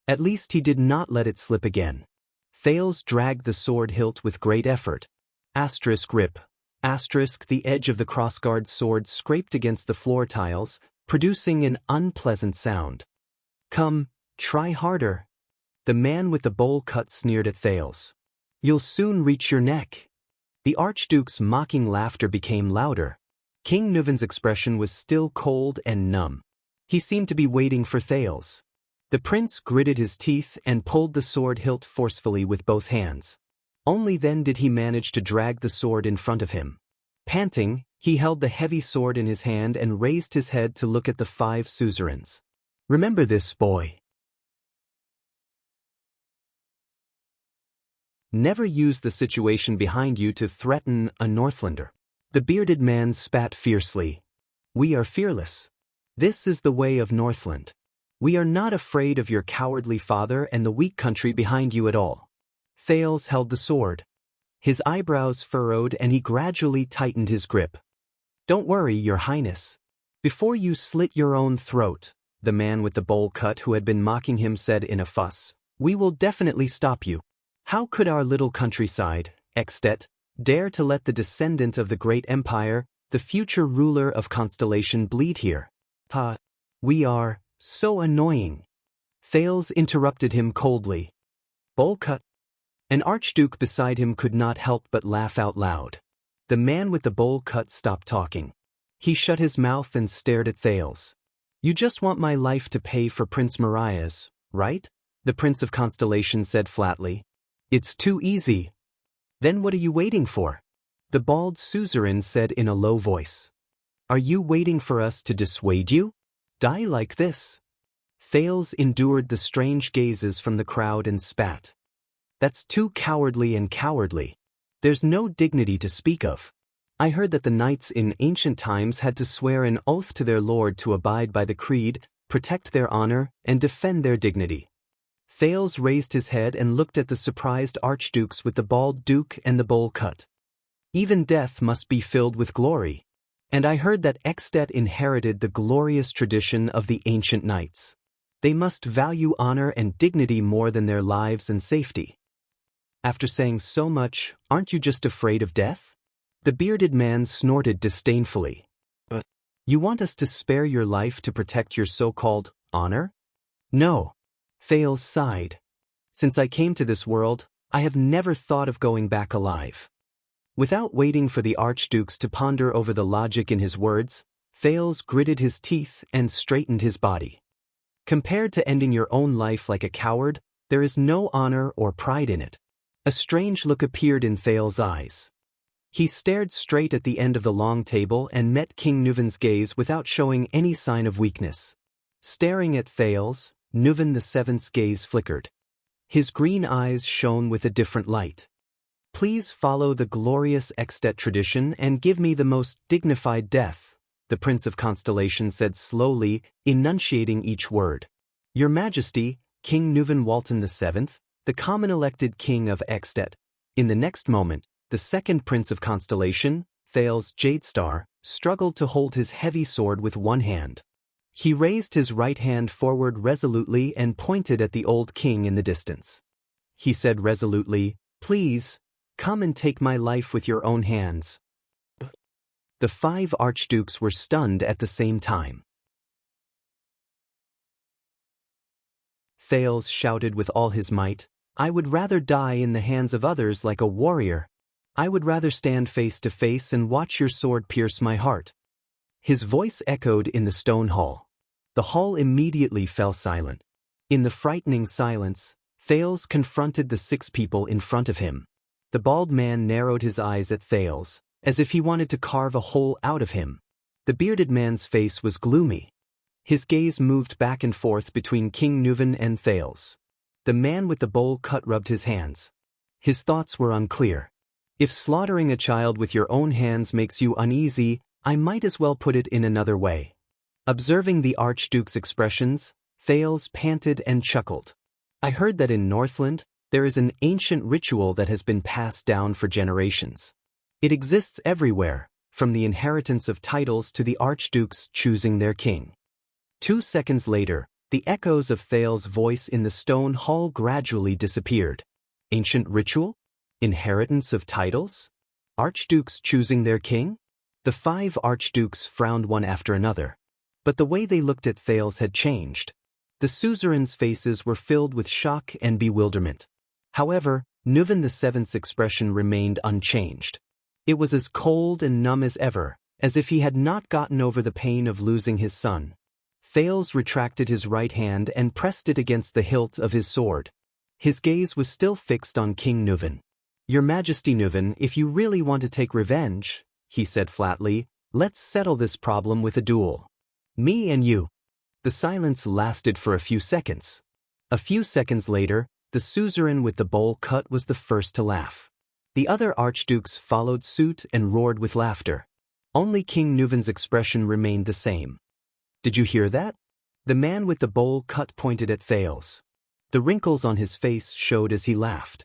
At least he did not let it slip again. Thales dragged the sword hilt with great effort. Asterisk rip. Asterisk the edge of the crossguard's sword scraped against the floor tiles, producing an unpleasant sound. Come, try harder. The man with the bowl cut sneered at Thales. You'll soon reach your neck. The archduke's mocking laughter became louder. King Nuvan's expression was still cold and numb. He seemed to be waiting for Thales. The prince gritted his teeth and pulled the sword hilt forcefully with both hands. Only then did he manage to drag the sword in front of him. Panting, he held the heavy sword in his hand and raised his head to look at the 5 suzerains. Remember this, boy. Never use the situation behind you to threaten a Northlander. The bearded man spat fiercely. We are fearless. This is the way of Northland. We are not afraid of your cowardly father and the weak country behind you at all. Thales held the sword. His eyebrows furrowed and he gradually tightened his grip. Don't worry, your highness. Before you slit your own throat, the man with the bowl cut who had been mocking him said in a fuss, we will definitely stop you. How could our little countryside, Extet, dare to let the descendant of the great empire, the future ruler of Constellation, bleed here? We are so annoying. Thales interrupted him coldly. Bowl cut. An archduke beside him could not help but laugh out loud. The man with the bowl cut stopped talking. He shut his mouth and stared at Thales. You just want my life to pay for Prince Mariah's, right? The Prince of Constellation said flatly. It's too easy. Then what are you waiting for? The bald suzerain said in a low voice. Are you waiting for us to dissuade you? Die like this. Thales endured the strange gazes from the crowd and spat. That's too cowardly and cowardly. There's no dignity to speak of. I heard that the knights in ancient times had to swear an oath to their lord to abide by the creed, protect their honor, and defend their dignity. Thales raised his head and looked at the surprised archdukes with the bald duke and the bowl cut. Even death must be filled with glory. And I heard that Extet inherited the glorious tradition of the ancient knights. They must value honor and dignity more than their lives and safety. After saying so much, aren't you just afraid of death? The bearded man snorted disdainfully. But you want us to spare your life to protect your so-called honor? No. Thales sighed. Since I came to this world, I have never thought of going back alive. Without waiting for the archdukes to ponder over the logic in his words, Thales gritted his teeth and straightened his body. Compared to ending your own life like a coward, there is no honor or pride in it. A strange look appeared in Thales' eyes. He stared straight at the end of the long table and met King Nuvan's gaze without showing any sign of weakness. Staring at Thales, Nuvan VII's gaze flickered. His green eyes shone with a different light. Please follow the glorious Extet tradition and give me the most dignified death, the Prince of Constellation said slowly, enunciating each word. Your Majesty, King Nuvan Walton VII, the common elected king of Extet. In the next moment, the second Prince of Constellation, Thales Jadestar, struggled to hold his heavy sword with one hand. He raised his right hand forward resolutely and pointed at the old king in the distance. He said resolutely, "Please, come and take my life with your own hands." The 5 archdukes were stunned at the same time. Thales shouted with all his might, "I would rather die in the hands of others like a warrior. I would rather stand face to face and watch your sword pierce my heart." His voice echoed in the stone hall. The hall immediately fell silent. In the frightening silence, Thales confronted the 6 people in front of him. The bald man narrowed his eyes at Thales, as if he wanted to carve a hole out of him. The bearded man's face was gloomy. His gaze moved back and forth between King Nuvan and Thales. The man with the bowl cut rubbed his hands. His thoughts were unclear. If slaughtering a child with your own hands makes you uneasy, I might as well put it in another way. Observing the Archduke's expressions, Thales panted and chuckled. I heard that in Northland, there is an ancient ritual that has been passed down for generations. It exists everywhere, from the inheritance of titles to the archdukes choosing their king. 2 seconds later, the echoes of Thales' voice in the stone hall gradually disappeared. Ancient ritual? Inheritance of titles? Archdukes choosing their king? The 5 archdukes frowned one after another. But the way they looked at Thales had changed. The suzerains' faces were filled with shock and bewilderment. However, Nuvan VII's expression remained unchanged. It was as cold and numb as ever, as if he had not gotten over the pain of losing his son. Thales retracted his right hand and pressed it against the hilt of his sword. His gaze was still fixed on King Nuvan. Your Majesty Nuvan, if you really want to take revenge, he said flatly, let's settle this problem with a duel. Me and you. The silence lasted for a few seconds. A few seconds later, the suzerain with the bowl cut was the first to laugh. The other archdukes followed suit and roared with laughter. Only King Nuvan's expression remained the same. Did you hear that? The man with the bowl cut pointed at Thales. The wrinkles on his face showed as he laughed.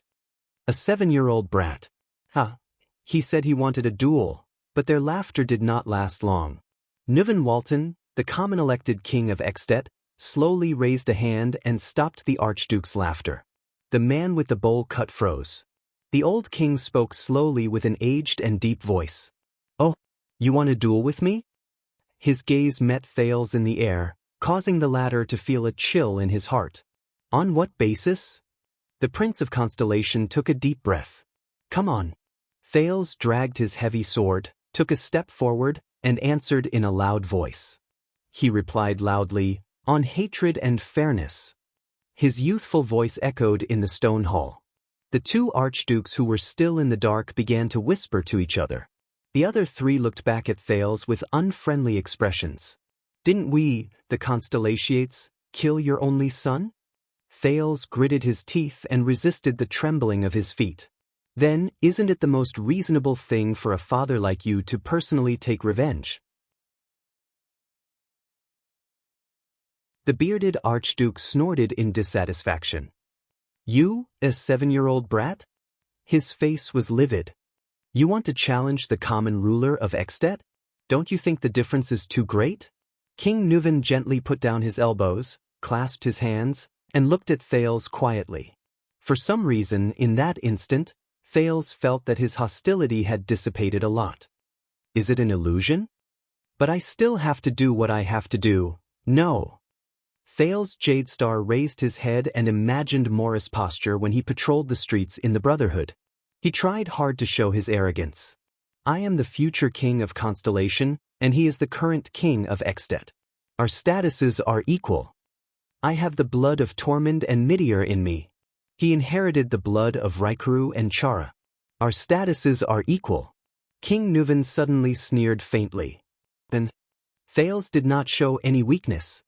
A 7-year-old brat. Ha! He said he wanted a duel, but their laughter did not last long. Nuvan Walton, the common elected king of Extet, slowly raised a hand and stopped the archduke's laughter. The man with the bowl cut froze. The old king spoke slowly with an aged and deep voice. Oh, you want a duel with me? His gaze met Thales in the air, causing the latter to feel a chill in his heart. On what basis? The Prince of Constellation took a deep breath. Come on. Thales dragged his heavy sword, took a step forward, and answered in a loud voice. He replied loudly, on hatred and fairness. His youthful voice echoed in the stone hall. The 2 archdukes who were still in the dark began to whisper to each other. The other 3 looked back at Thales with unfriendly expressions. Didn't we, the Constellations, kill your only son? Thales gritted his teeth and resisted the trembling of his feet. Then, isn't it the most reasonable thing for a father like you to personally take revenge? The bearded archduke snorted in dissatisfaction. You, a 7-year-old brat? His face was livid. You want to challenge the common ruler of Extet? Don't you think the difference is too great? King Nuvan gently put down his elbows, clasped his hands, and looked at Thales quietly. For some reason, in that instant, Thales felt that his hostility had dissipated a lot. Is it an illusion? But I still have to do what I have to do. No. Thales Jadestar raised his head and imagined Morris' posture when he patrolled the streets in the Brotherhood. He tried hard to show his arrogance. I am the future king of Constellation, and he is the current king of Extet. Our statuses are equal. I have the blood of Tormund and Midir in me. He inherited the blood of Raikuru and Chara. Our statuses are equal. King Nuvan suddenly sneered faintly. Then, Thales did not show any weakness.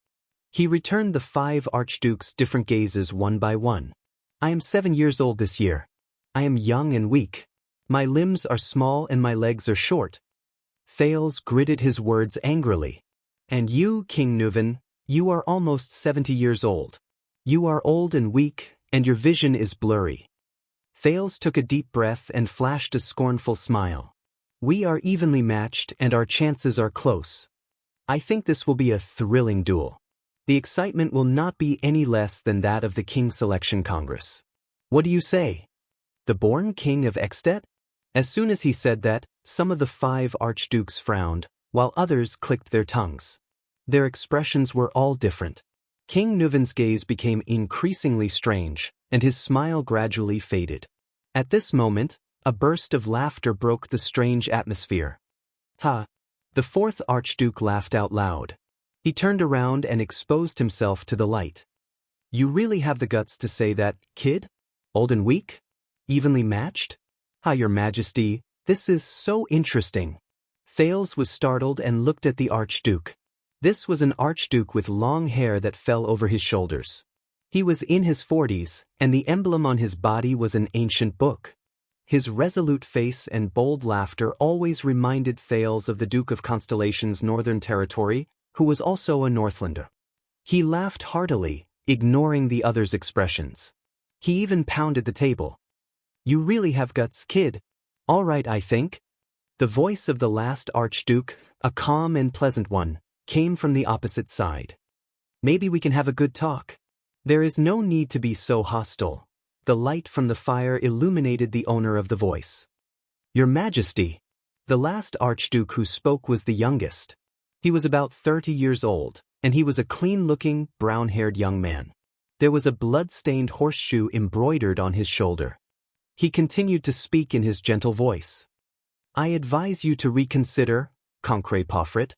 He returned the 5 archdukes different gazes one by one. I am 7 years old this year. I am young and weak. My limbs are small and my legs are short. Thales gritted his words angrily. And you, King Nuvan, you are almost 70 years old. You are old and weak, and your vision is blurry. Thales took a deep breath and flashed a scornful smile. We are evenly matched and our chances are close. I think this will be a thrilling duel. The excitement will not be any less than that of the King Selection Congress. What do you say? The born king of Extet? As soon as he said that, some of the 5 archdukes frowned, while others clicked their tongues. Their expressions were all different. King Nuvan's gaze became increasingly strange, and his smile gradually faded. At this moment, a burst of laughter broke the strange atmosphere. Ha! The 4th archduke laughed out loud. He turned around and exposed himself to the light. You really have the guts to say that, kid? Old and weak? Evenly matched? Ha, your majesty, this is so interesting. Thales was startled and looked at the archduke. This was an archduke with long hair that fell over his shoulders. He was in his 40s, and the emblem on his body was an ancient book. His resolute face and bold laughter always reminded Thales of the Duke of Constellation's northern territory, who was also a Northlander. He laughed heartily, ignoring the others' expressions. He even pounded the table. You really have guts, kid. All right, I think. The voice of the last archduke, a calm and pleasant one, came from the opposite side. Maybe we can have a good talk. There is no need to be so hostile. The light from the fire illuminated the owner of the voice. Your Majesty. The last archduke who spoke was the youngest. He was about 30 years old, and he was a clean-looking, brown-haired young man. There was a blood-stained horseshoe embroidered on his shoulder. He continued to speak in his gentle voice. I advise you to reconsider, Concret Pofrit.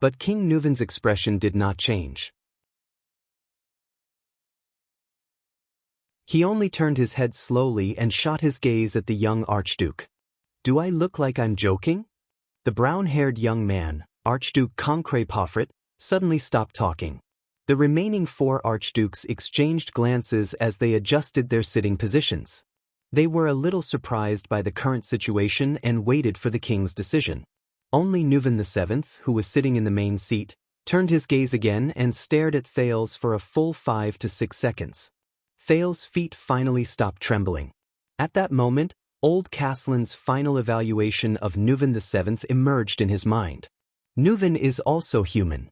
But King Nuvan's expression did not change. He only turned his head slowly and shot his gaze at the young archduke. Do I look like I'm joking? The brown-haired young man, Archduke Concret Pofrit, suddenly stopped talking. The remaining 4 archdukes exchanged glances as they adjusted their sitting positions. They were a little surprised by the current situation and waited for the king's decision. Only Nuvan VII, who was sitting in the main seat, turned his gaze again and stared at Thales for a full 5 to 6 seconds. Thales' feet finally stopped trembling. At that moment, old Castellan's final evaluation of Nuvan VII emerged in his mind. Nuvan is also human.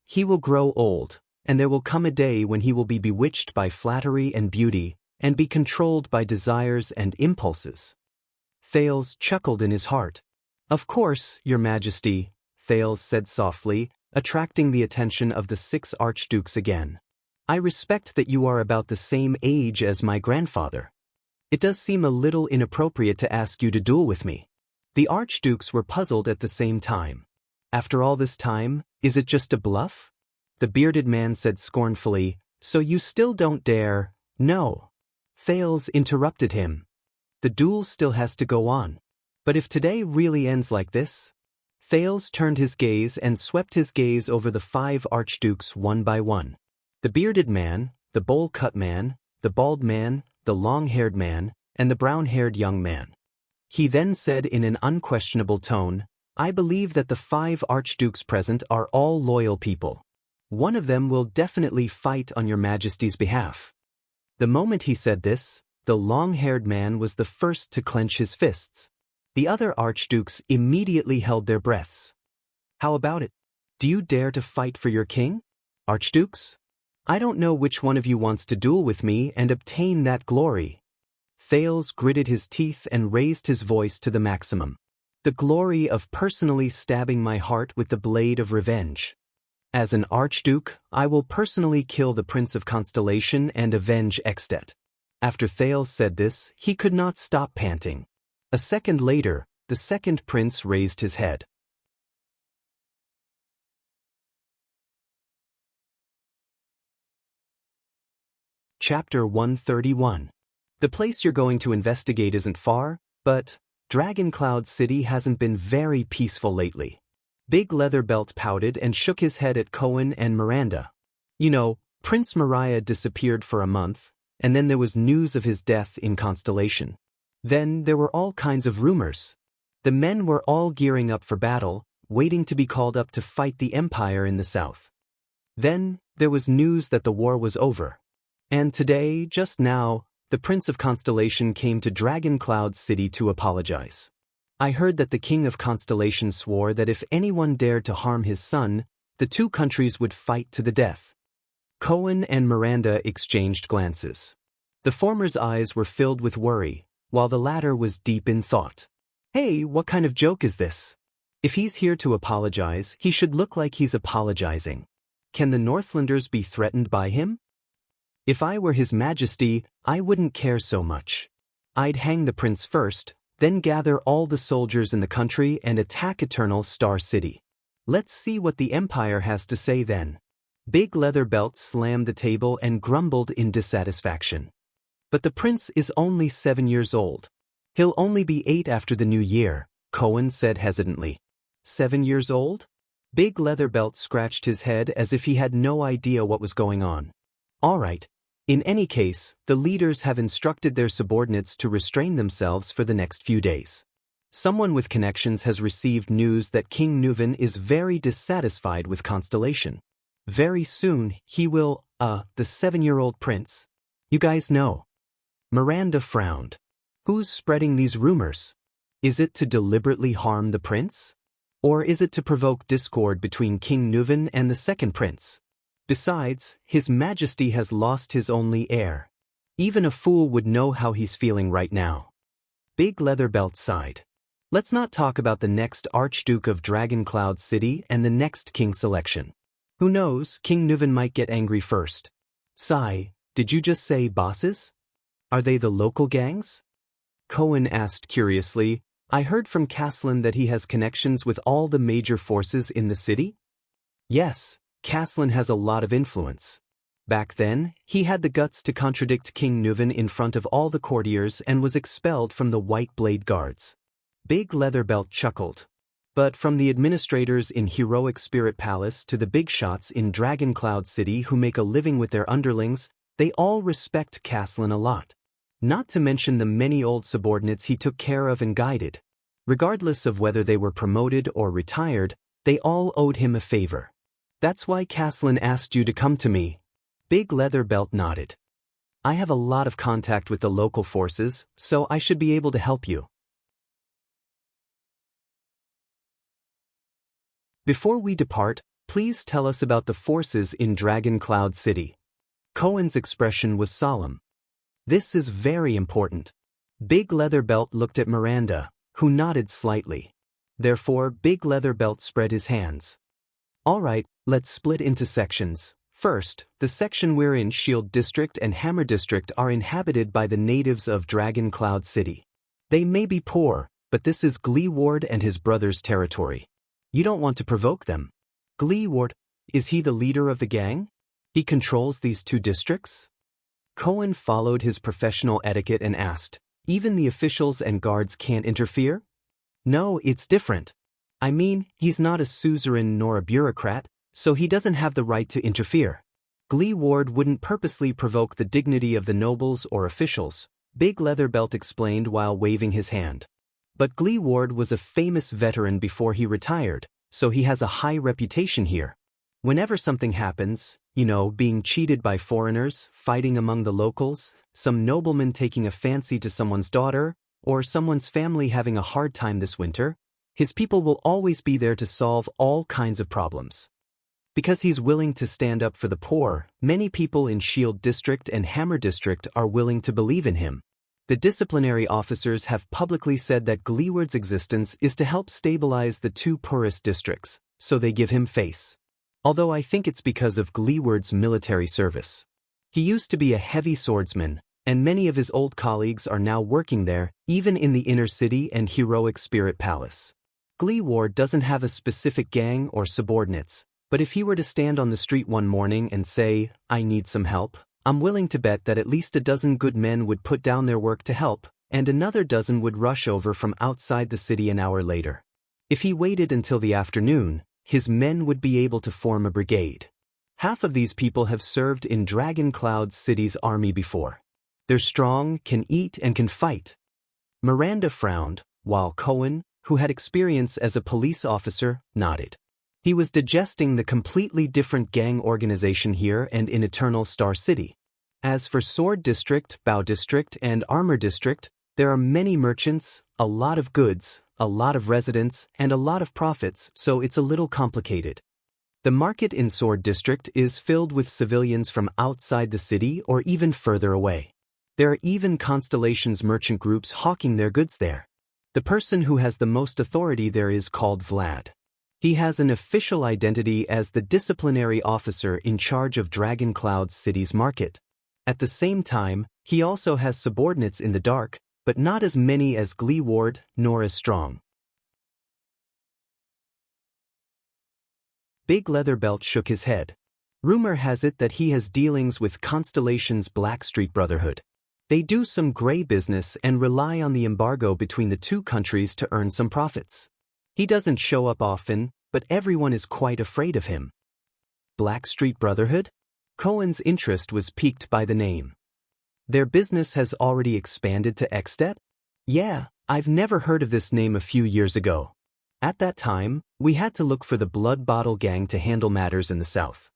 He will grow old, and there will come a day when he will be bewitched by flattery and beauty, and be controlled by desires and impulses. Thales chuckled in his heart. Of course, your majesty, Thales said softly, attracting the attention of the 6 archdukes again. I respect that you are about the same age as my grandfather. It does seem a little inappropriate to ask you to duel with me. The archdukes were puzzled at the same time. After all this time, is it just a bluff? The bearded man said scornfully, so you still don't dare? No. Thales interrupted him. The duel still has to go on. But if today really ends like this? Thales turned his gaze and swept his gaze over the 5 archdukes one by one. The bearded man, the bowl-cut man, the bald man, the long-haired man, and the brown-haired young man. He then said in an unquestionable tone, I believe that the 5 archdukes present are all loyal people. One of them will definitely fight on your majesty's behalf. The moment he said this, the long-haired man was the first to clench his fists. The other archdukes immediately held their breaths. How about it? Do you dare to fight for your king? Archdukes? I don't know which one of you wants to duel with me and obtain that glory, Thales gritted his teeth and raised his voice to the maximum. The glory of personally stabbing my heart with the blade of revenge. As an archduke, I will personally kill the Prince of Constellation and avenge Extet. After Thales said this, he could not stop panting. A second later, the second prince raised his head. Chapter 131. The place you're going to investigate isn't far, but Dragoncloud City hasn't been very peaceful lately. Big Leatherbelt pouted and shook his head at Cohen and Miranda. You know, Prince Mariah disappeared for a month, and then there was news of his death in Constellation. Then there were all kinds of rumors. The men were all gearing up for battle, waiting to be called up to fight the Empire in the south. Then there was news that the war was over. And today, just now, the Prince of Constellation came to Dragoncloud City to apologize. I heard that the King of Constellation swore that if anyone dared to harm his son, the two countries would fight to the death. Cohen and Miranda exchanged glances. The former's eyes were filled with worry, while the latter was deep in thought. Hey, what kind of joke is this? If he's here to apologize, he should look like he's apologizing. Can the Northlanders be threatened by him? If I were His Majesty, I wouldn't care so much. I'd hang the prince first, then gather all the soldiers in the country and attack Eternal Star City. Let's see what the Empire has to say then. Big Leatherbelt slammed the table and grumbled in dissatisfaction. But the prince is only 7 years old. He'll only be 8 after the new year, Cohen said hesitantly. 7 years old? Big Leatherbelt scratched his head as if he had no idea what was going on. All right. In any case, the leaders have instructed their subordinates to restrain themselves for the next few days. Someone with connections has received news that King Nuven is very dissatisfied with Constellation. Very soon, he will, the 7-year-old prince. You guys know. Miranda frowned. Who's spreading these rumors? Is it to deliberately harm the prince? Or is it to provoke discord between King Nuven and the second prince? Besides, His Majesty has lost his only heir. Even a fool would know how he's feeling right now. Big Leatherbelt sighed. Let's not talk about the next Archduke of Dragoncloud City and the next king selection. Who knows, King Nuven might get angry first. Sigh, did you just say bosses? Are they the local gangs? Cohen asked curiously. I heard from Caslin that he has connections with all the major forces in the city? Yes. Caslin has a lot of influence. Back then, he had the guts to contradict King Nuven in front of all the courtiers and was expelled from the White Blade Guards. Big Leatherbelt chuckled. But from the administrators in Heroic Spirit Palace to the big shots in Dragoncloud City who make a living with their underlings, they all respect Caslin a lot. Not to mention the many old subordinates he took care of and guided. Regardless of whether they were promoted or retired, they all owed him a favor. That's why Caslin asked you to come to me. Big Leatherbelt nodded. I have a lot of contact with the local forces, so I should be able to help you. Before we depart, please tell us about the forces in Dragoncloud City. Cohen's expression was solemn. This is very important. Big Leatherbelt looked at Miranda, who nodded slightly. Therefore, Big Leatherbelt spread his hands. All right, let's split into sections. First, the section we're in, Shield District and Hammer District, are inhabited by the natives of Dragoncloud City. They may be poor, but this is Gleeward and his brother's territory. You don't want to provoke them. Gleeward, is he the leader of the gang? He controls these two districts? Cohen followed his professional etiquette and asked, even the officials and guards can't interfere? No, it's different. I mean, he's not a suzerain nor a bureaucrat, so he doesn't have the right to interfere. Gleeward wouldn't purposely provoke the dignity of the nobles or officials, Big Leatherbelt explained while waving his hand. But Gleeward was a famous veteran before he retired, so he has a high reputation here. Whenever something happens, being cheated by foreigners, fighting among the locals, some nobleman taking a fancy to someone's daughter, or someone's family having a hard time this winter, his people will always be there to solve all kinds of problems. Because he's willing to stand up for the poor, many people in Shield District and Hammer District are willing to believe in him. The disciplinary officers have publicly said that Gleeward's existence is to help stabilize the two poorest districts, so they give him face. Although I think it's because of Gleeward's military service. He used to be a heavy swordsman, and many of his old colleagues are now working there, even in the inner city and heroic spirit palace. Gleeward doesn't have a specific gang or subordinates, but if he were to stand on the street one morning and say, "I need some help," I'm willing to bet that at least a dozen good men would put down their work to help, and another dozen would rush over from outside the city an hour later. If he waited until the afternoon, his men would be able to form a brigade. Half of these people have served in Dragon Cloud City's army before. They're strong, can eat, and can fight. Miranda frowned, while Cohen, who had experience as a police officer, nodded. He was digesting the completely different gang organization here and in Eternal Star City. As for Sword District, Bow District, and Armor District, there are many merchants, a lot of goods, a lot of residents, and a lot of profits, so it's a little complicated. The market in Sword District is filled with civilians from outside the city or even further away. There are even Constellation's merchant groups hawking their goods there. The person who has the most authority there is called Vlad. He has an official identity as the disciplinary officer in charge of Dragon Cloud City's market. At the same time, he also has subordinates in the dark, but not as many as Gleeward, nor as strong. Big Leatherbelt shook his head. Rumor has it that he has dealings with Constellation's Blackstreet Brotherhood. They do some gray business and rely on the embargo between the two countries to earn some profits. He doesn't show up often, but everyone is quite afraid of him. Blackstreet Brotherhood? Cohen's interest was piqued by the name. Their business has already expanded to Extet? Yeah, I've never heard of this name a few years ago. At that time, we had to look for the Blood Bottle Gang to handle matters in the south.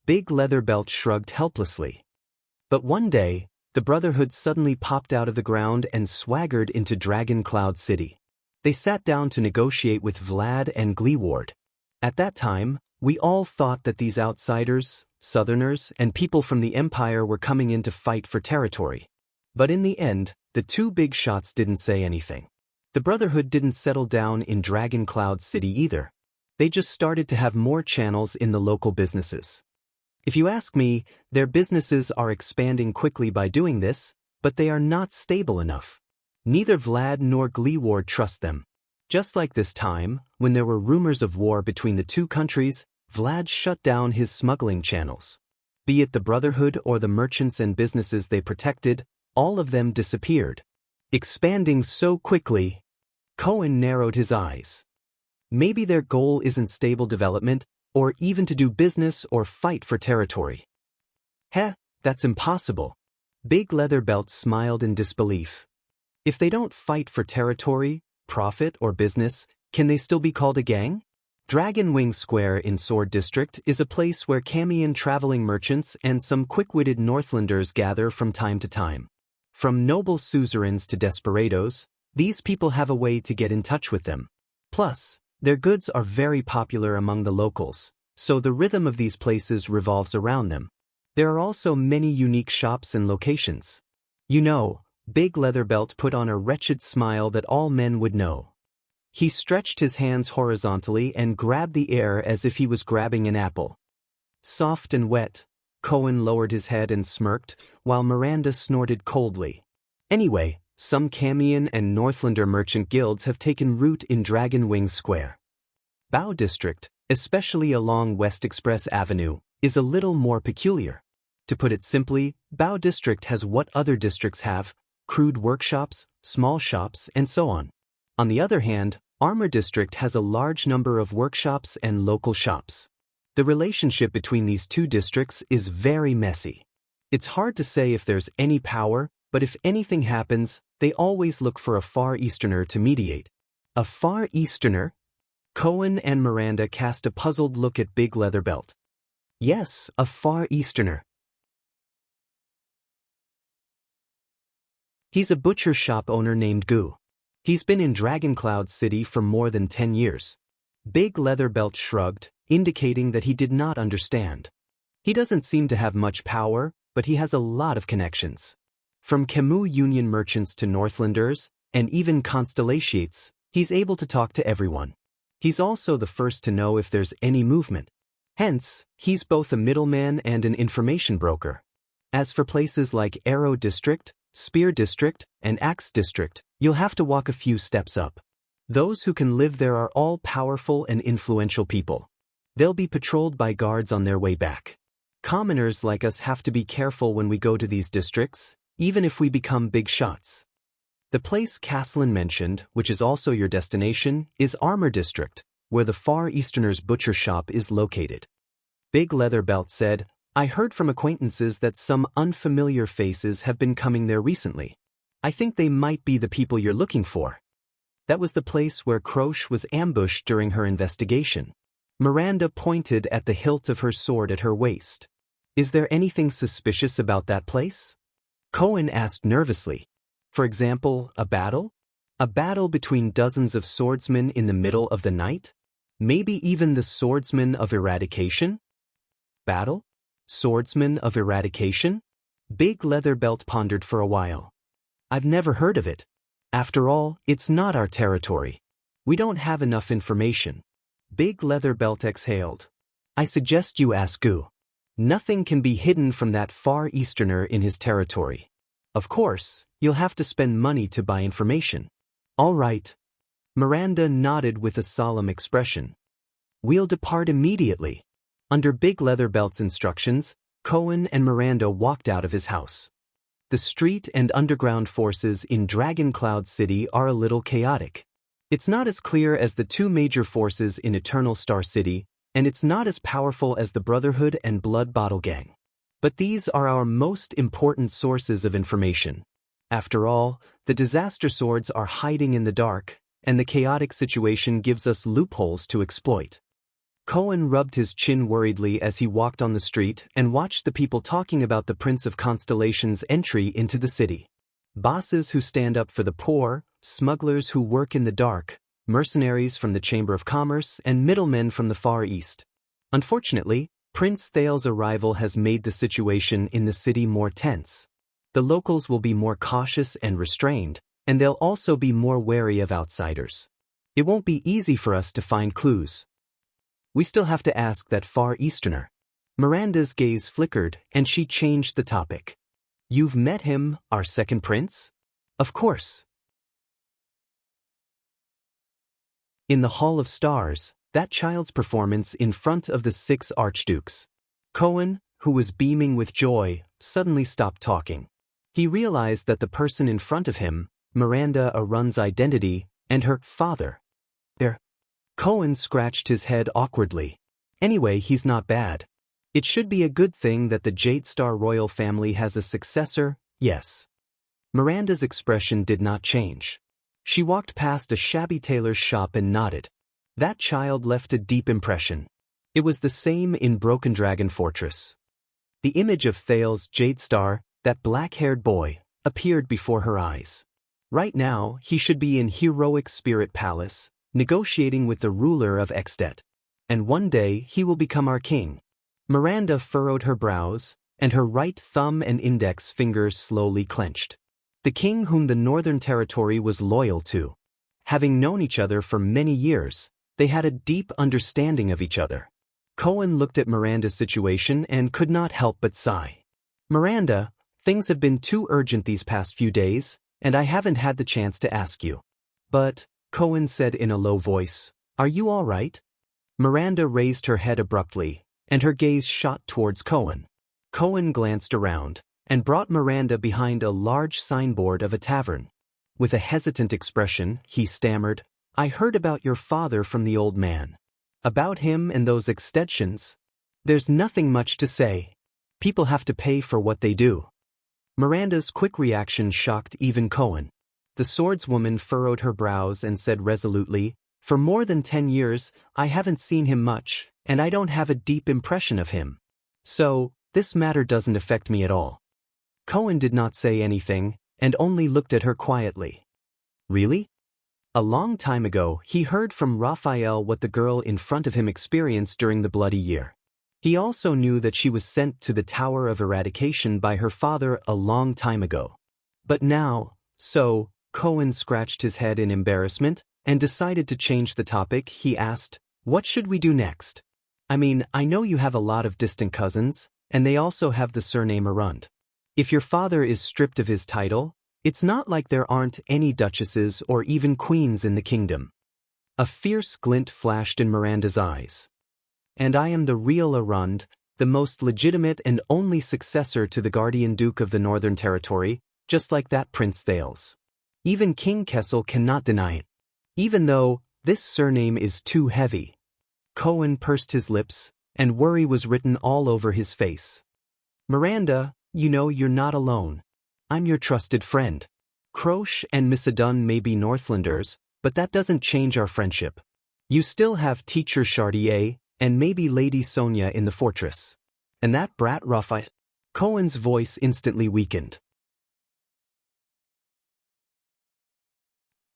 Big Leatherbelt shrugged helplessly. But one day, the Brotherhood suddenly popped out of the ground and swaggered into Dragon Cloud City. They sat down to negotiate with Vlad and Gleeward. At that time, we all thought that these outsiders, Southerners, and people from the Empire were coming in to fight for territory. But in the end, the two big shots didn't say anything. The Brotherhood didn't settle down in Dragon Cloud City either. They just started to have more channels in the local businesses. If you ask me, their businesses are expanding quickly by doing this, but they are not stable enough. Neither Vlad nor Gleeward trust them. Just like this time, when there were rumors of war between the two countries, Vlad shut down his smuggling channels. Be it the Brotherhood or the merchants and businesses they protected, all of them disappeared. Expanding so quickly, Cohen narrowed his eyes. Maybe their goal isn't stable development, or even to do business or fight for territory. Heh, that's impossible. Big Leatherbelt smiled in disbelief. If they don't fight for territory, profit, or business, can they still be called a gang? Dragonwing Square in Sword District is a place where Camian traveling merchants and some quick-witted Northlanders gather from time to time. From noble suzerains to desperados, these people have a way to get in touch with them. Plus, their goods are very popular among the locals, so the rhythm of these places revolves around them. There are also many unique shops and locations. You know, Big Leatherbelt put on a wretched smile that all men would know. He stretched his hands horizontally and grabbed the air as if he was grabbing an apple. Soft and wet, Cohen lowered his head and smirked, while Miranda snorted coldly. Anyway, some Camian and Northlander merchant guilds have taken root in Dragonwing Square. Bow District, especially along West Express Avenue, is a little more peculiar. To put it simply, Bow District has what other districts have: crude workshops, small shops, and so on. On the other hand, Armor District has a large number of workshops and local shops. The relationship between these two districts is very messy. It's hard to say if there's any power, but if anything happens, they always look for a Far Easterner to mediate. A Far Easterner? Cohen and Miranda cast a puzzled look at Big Leatherbelt. Yes, a Far Easterner. He's a butcher shop owner named Gu. He's been in Dragon Cloud City for more than 10 years. Big Leatherbelt shrugged, indicating that he did not understand. He doesn't seem to have much power, but he has a lot of connections. From Camus Union merchants to Northlanders, and even Constellations, he's able to talk to everyone. He's also the first to know if there's any movement. Hence, he's both a middleman and an information broker. As for places like Arrow District, Spear District, and Axe District, you'll have to walk a few steps up. Those who can live there are all powerful and influential people. They'll be patrolled by guards on their way back. Commoners like us have to be careful when we go to these districts, even if we become big shots. The place Caslin mentioned, which is also your destination, is Armor District, where the Far Easterner's butcher shop is located. Big Leatherbelt said, I heard from acquaintances that some unfamiliar faces have been coming there recently. I think they might be the people you're looking for. That was the place where Croche was ambushed during her investigation. Miranda pointed at the hilt of her sword at her waist. Is there anything suspicious about that place? Cohen asked nervously. For example, a battle? A battle between dozens of swordsmen in the middle of the night? Maybe even the swordsman of eradication? Battle? Swordsman of eradication? Big Leatherbelt pondered for a while. I've never heard of it. After all, it's not our territory. We don't have enough information. Big Leatherbelt exhaled. I suggest you ask Gu. Nothing can be hidden from that Far Easterner in his territory. Of course, you'll have to spend money to buy information. All right. Miranda nodded with a solemn expression. We'll depart immediately. Under Big Leatherbelt's instructions, Cohen and Miranda walked out of his house. The street and underground forces in Dragon Cloud City are a little chaotic. It's not as clear as the two major forces in Eternal Star City, and it's not as powerful as the Brotherhood and Blood Bottle Gang. But these are our most important sources of information. After all, the disaster swords are hiding in the dark, and the chaotic situation gives us loopholes to exploit. Cohen rubbed his chin worriedly as he walked on the street and watched the people talking about the Prince of Constellation's entry into the city. Bosses who stand up for the poor, smugglers who work in the dark, mercenaries from the Chamber of Commerce, and middlemen from the Far East. Unfortunately, Prince Thal's arrival has made the situation in the city more tense. The locals will be more cautious and restrained, and they'll also be more wary of outsiders. It won't be easy for us to find clues. We still have to ask that Far Easterner. Miranda's gaze flickered, and she changed the topic. You've met him, our second prince? Of course. In the Hall of Stars, that child's performance in front of the 6 archdukes. Cohen, who was beaming with joy, suddenly stopped talking. He realized that the person in front of him, Miranda Arun's identity, and her father. Cohen scratched his head awkwardly. Anyway, he's not bad. It should be a good thing that the Jade Star royal family has a successor, yes. Miranda's expression did not change. She walked past a shabby tailor's shop and nodded. That child left a deep impression. It was the same in Broken Dragon Fortress. The image of Thal's Jade Star, that black-haired boy, appeared before her eyes. Right now, he should be in Heroic Spirit Palace, negotiating with the ruler of Extet. And one day he will become our king. Miranda furrowed her brows, and her right thumb and index fingers slowly clenched. The king whom the Northern Territory was loyal to. Having known each other for many years, they had a deep understanding of each other. Cohen looked at Miranda's situation and could not help but sigh. Miranda, things have been too urgent these past few days, and I haven't had the chance to ask you. But, Cohen said in a low voice, are you all right? Miranda raised her head abruptly, and her gaze shot towards Cohen. Cohen glanced around, and brought Miranda behind a large signboard of a tavern. With a hesitant expression, he stammered, I heard about your father from the old man. About him and those extensions. There's nothing much to say. People have to pay for what they do. Miranda's quick reaction shocked even Cohen. The swordswoman furrowed her brows and said resolutely, for more than 10 years, I haven't seen him much, and I don't have a deep impression of him. So, this matter doesn't affect me at all. Cohen did not say anything, and only looked at her quietly. Really? A long time ago, he heard from Raphael what the girl in front of him experienced during the Bloody Year. He also knew that she was sent to the Tower of Eradication by her father a long time ago. But now, so, Cohen scratched his head in embarrassment and decided to change the topic. He asked, "What should we do next? I mean, I know you have a lot of distant cousins, and they also have the surname Arund. If your father is stripped of his title, it's not like there aren't any duchesses or even queens in the kingdom." A fierce glint flashed in Miranda's eyes. "And I am the real Arund, the most legitimate and only successor to the Guardian Duke of the Northern Territory, just like that Prince Thales. Even King Kessel cannot deny it. Even though this surname is too heavy." Cohen pursed his lips, and worry was written all over his face. "Miranda, you know you're not alone. I'm your trusted friend. Croche and Miss Adun may be Northlanders, but that doesn't change our friendship. You still have Teacher Chartier, and maybe Lady Sonia in the fortress. And that brat Raphael." Cohen's voice instantly weakened.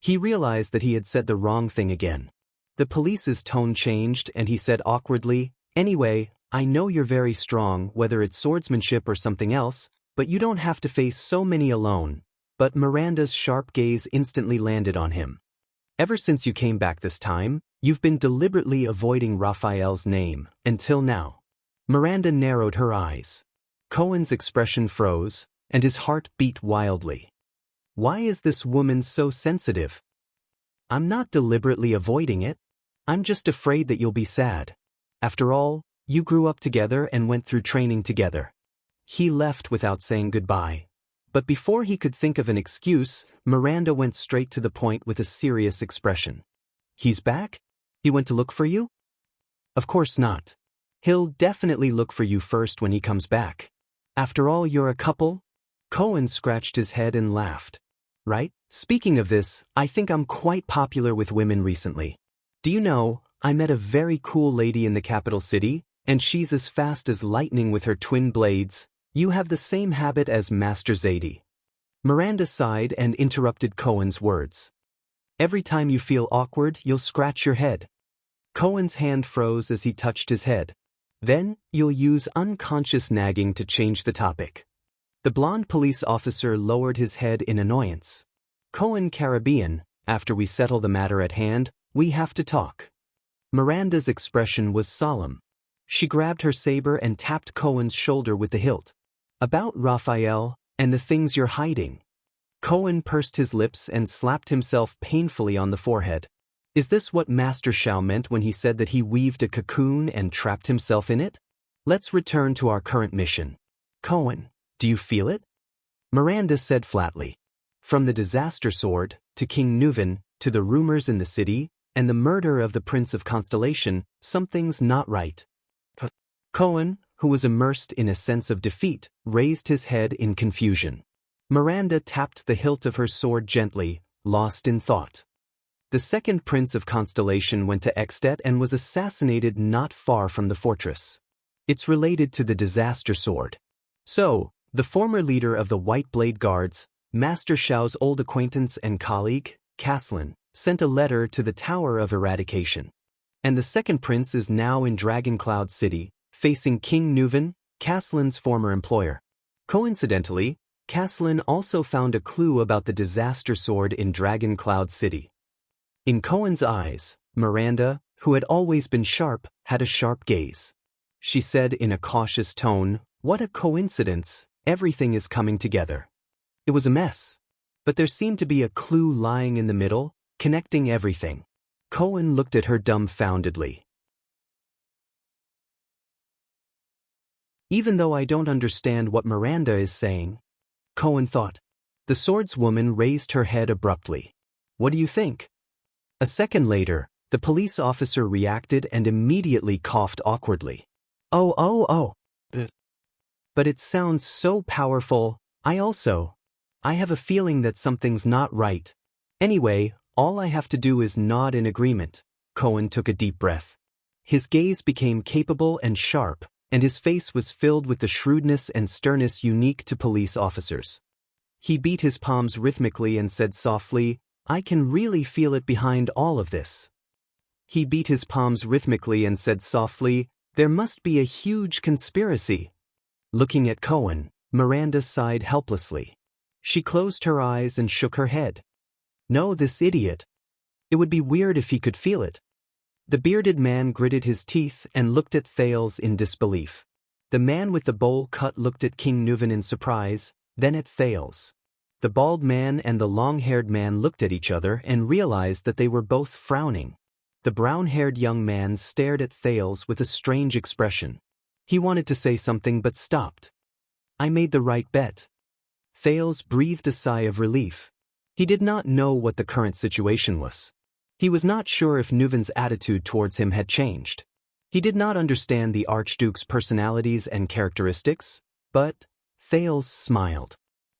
He realized that he had said the wrong thing again. The police's tone changed and he said awkwardly, "Anyway, I know you're very strong, whether it's swordsmanship or something else, but you don't have to face so many alone." But Miranda's sharp gaze instantly landed on him. "Ever since you came back this time, you've been deliberately avoiding Raphael's name, until now." Miranda narrowed her eyes. Cohen's expression froze, and his heart beat wildly. Why is this woman so sensitive? "I'm not deliberately avoiding it. I'm just afraid that you'll be sad. After all, you grew up together and went through training together." He left without saying goodbye. But before he could think of an excuse, Miranda went straight to the point with a serious expression. "He's back? He went to look for you?" "Of course not. He'll definitely look for you first when he comes back. After all, you're a couple." Cohen scratched his head and laughed. "Right? Speaking of this, I think I'm quite popular with women recently. Do you know, I met a very cool lady in the capital city, and she's as fast as lightning with her twin blades. You have the same habit as Master Zadie." Miranda sighed and interrupted Cohen's words. "Every time you feel awkward, you'll scratch your head." Cohen's hand froze as he touched his head. "Then, you'll use unconscious nagging to change the topic." The blonde police officer lowered his head in annoyance. "Cohen Caribbean, after we settle the matter at hand, we have to talk." Miranda's expression was solemn. She grabbed her saber and tapped Cohen's shoulder with the hilt. "About Raphael, and the things you're hiding." Cohen pursed his lips and slapped himself painfully on the forehead. Is this what Master Shao meant when he said that he weaved a cocoon and trapped himself in it? Let's return to our current mission. Cohen, do you feel it? Miranda said flatly. From the disaster sword, to King Nuven, to the rumors in the city, and the murder of the Prince of Constellation, something's not right. Cohen, who was immersed in a sense of defeat, raised his head in confusion. Miranda tapped the hilt of her sword gently, lost in thought. The second Prince of Constellation went to Extet and was assassinated not far from the fortress. It's related to the disaster sword. So, the former leader of the White Blade Guards, Master Shao's old acquaintance and colleague, Caslin, sent a letter to the Tower of Eradication. And the second prince is now in Dragon Cloud City, facing King Nuven, Caslin's former employer. Coincidentally, Caslin also found a clue about the disaster sword in Dragon Cloud City. In Cohen's eyes, Miranda, who had always been sharp, had a sharp gaze. She said in a cautious tone, "What a coincidence, everything is coming together." It was a mess. But there seemed to be a clue lying in the middle, connecting everything. Cohen looked at her dumbfoundedly. Even though I don't understand what Miranda is saying, Cohen thought. The swordswoman raised her head abruptly. What do you think? A second later, the police officer reacted and immediately coughed awkwardly. Oh. But it sounds so powerful. I have a feeling that something's not right. Anyway, all I have to do is nod in agreement. Cohen took a deep breath. His gaze became capable and sharp, and his face was filled with the shrewdness and sternness unique to police officers. He beat his palms rhythmically and said softly, I can really feel it behind all of this. He beat his palms rhythmically and said softly, there must be a huge conspiracy. Looking at Cohen, Miranda sighed helplessly. She closed her eyes and shook her head. No, this idiot. It would be weird if he could feel it. The bearded man gritted his teeth and looked at Thales in disbelief. The man with the bowl cut looked at King Nuven in surprise, then at Thales. The bald man and the long-haired man looked at each other and realized that they were both frowning. The brown-haired young man stared at Thales with a strange expression. He wanted to say something but stopped. I made the right bet. Thales breathed a sigh of relief. He did not know what the current situation was. He was not sure if Nuven's attitude towards him had changed. He did not understand the Archduke's personalities and characteristics, but Thales smiled.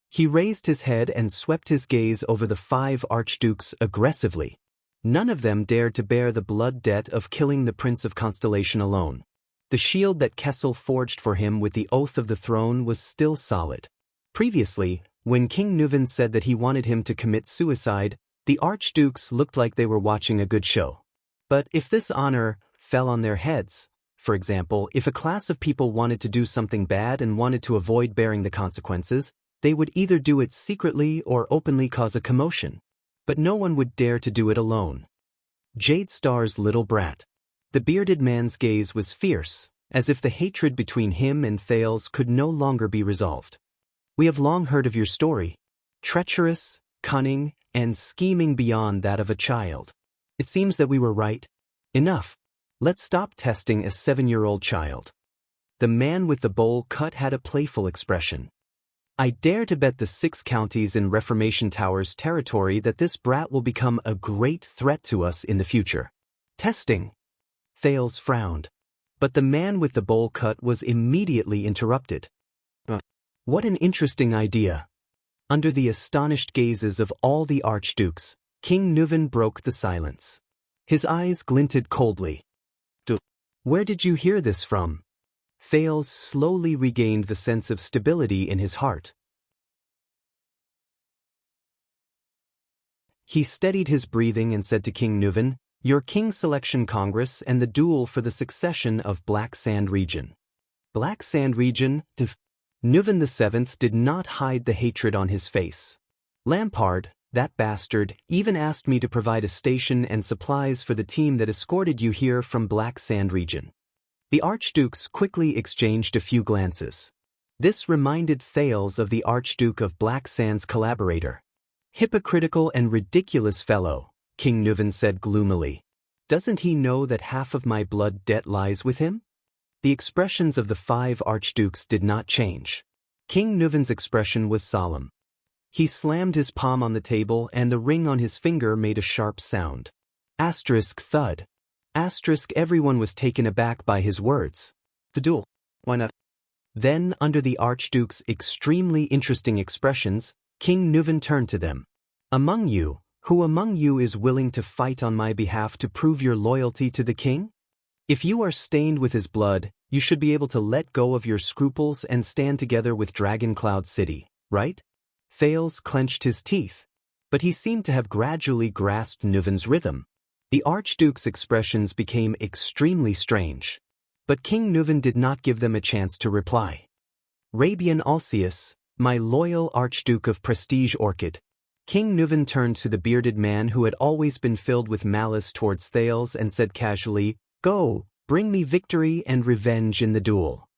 He raised his head and swept his gaze over the 5 archdukes aggressively. None of them dared to bear the blood debt of killing the Prince of Constellation alone. The shield that Kessel forged for him with the oath of the throne was still solid. Previously, when King Nuven said that he wanted him to commit suicide, the archdukes looked like they were watching a good show. But if this honor fell on their heads, for example, if a class of people wanted to do something bad and wanted to avoid bearing the consequences, they would either do it secretly or openly cause a commotion. But no one would dare to do it alone. Jade Star's little brat. The bearded man's gaze was fierce, as if the hatred between him and Thales could no longer be resolved. We have long heard of your story. Treacherous, cunning, and scheming beyond that of a child. It seems that we were right. Enough. Let's stop testing a 7-year-old child. The man with the bowl cut had a playful expression. I dare to bet the 6 counties in Reformation Tower's territory that this brat will become a great threat to us in the future. Testing. Thales frowned. But the man with the bowl cut was immediately interrupted. What an interesting idea. Under the astonished gazes of all the archdukes, King Nuven broke the silence. His eyes glinted coldly. Where did you hear this from? Thales slowly regained the sense of stability in his heart. He steadied his breathing and said to King Nuven, Your King Selection Congress and the duel for the succession of Black Sand Region. Black Sand Region? Nuven VII did not hide the hatred on his face. Lampard, that bastard, even asked me to provide a station and supplies for the team that escorted you here from Black Sand Region. The archdukes quickly exchanged a few glances. This reminded Thales of the Archduke of Black Sand's collaborator. Hypocritical and ridiculous fellow, King Nuven said gloomily. Doesn't he know that half of my blood debt lies with him? The expressions of the 5 archdukes did not change. King Nuven's expression was solemn. He slammed his palm on the table and the ring on his finger made a sharp sound. Asterisk thud. Asterisk everyone was taken aback by his words. The duel. Why not? Then, under the archduke's extremely interesting expressions, King Nuven turned to them. Who among you is willing to fight on my behalf to prove your loyalty to the king? If you are stained with his blood, you should be able to let go of your scruples and stand together with Dragon Cloud City, right? Thales clenched his teeth, but he seemed to have gradually grasped Nuven's rhythm. The Archduke's expressions became extremely strange, but King Nuven did not give them a chance to reply. Rabian Alcius, my loyal Archduke of Prestige Orchid. King Nuven turned to the bearded man who had always been filled with malice towards Thales and said casually, Go, bring me victory and revenge in the duel.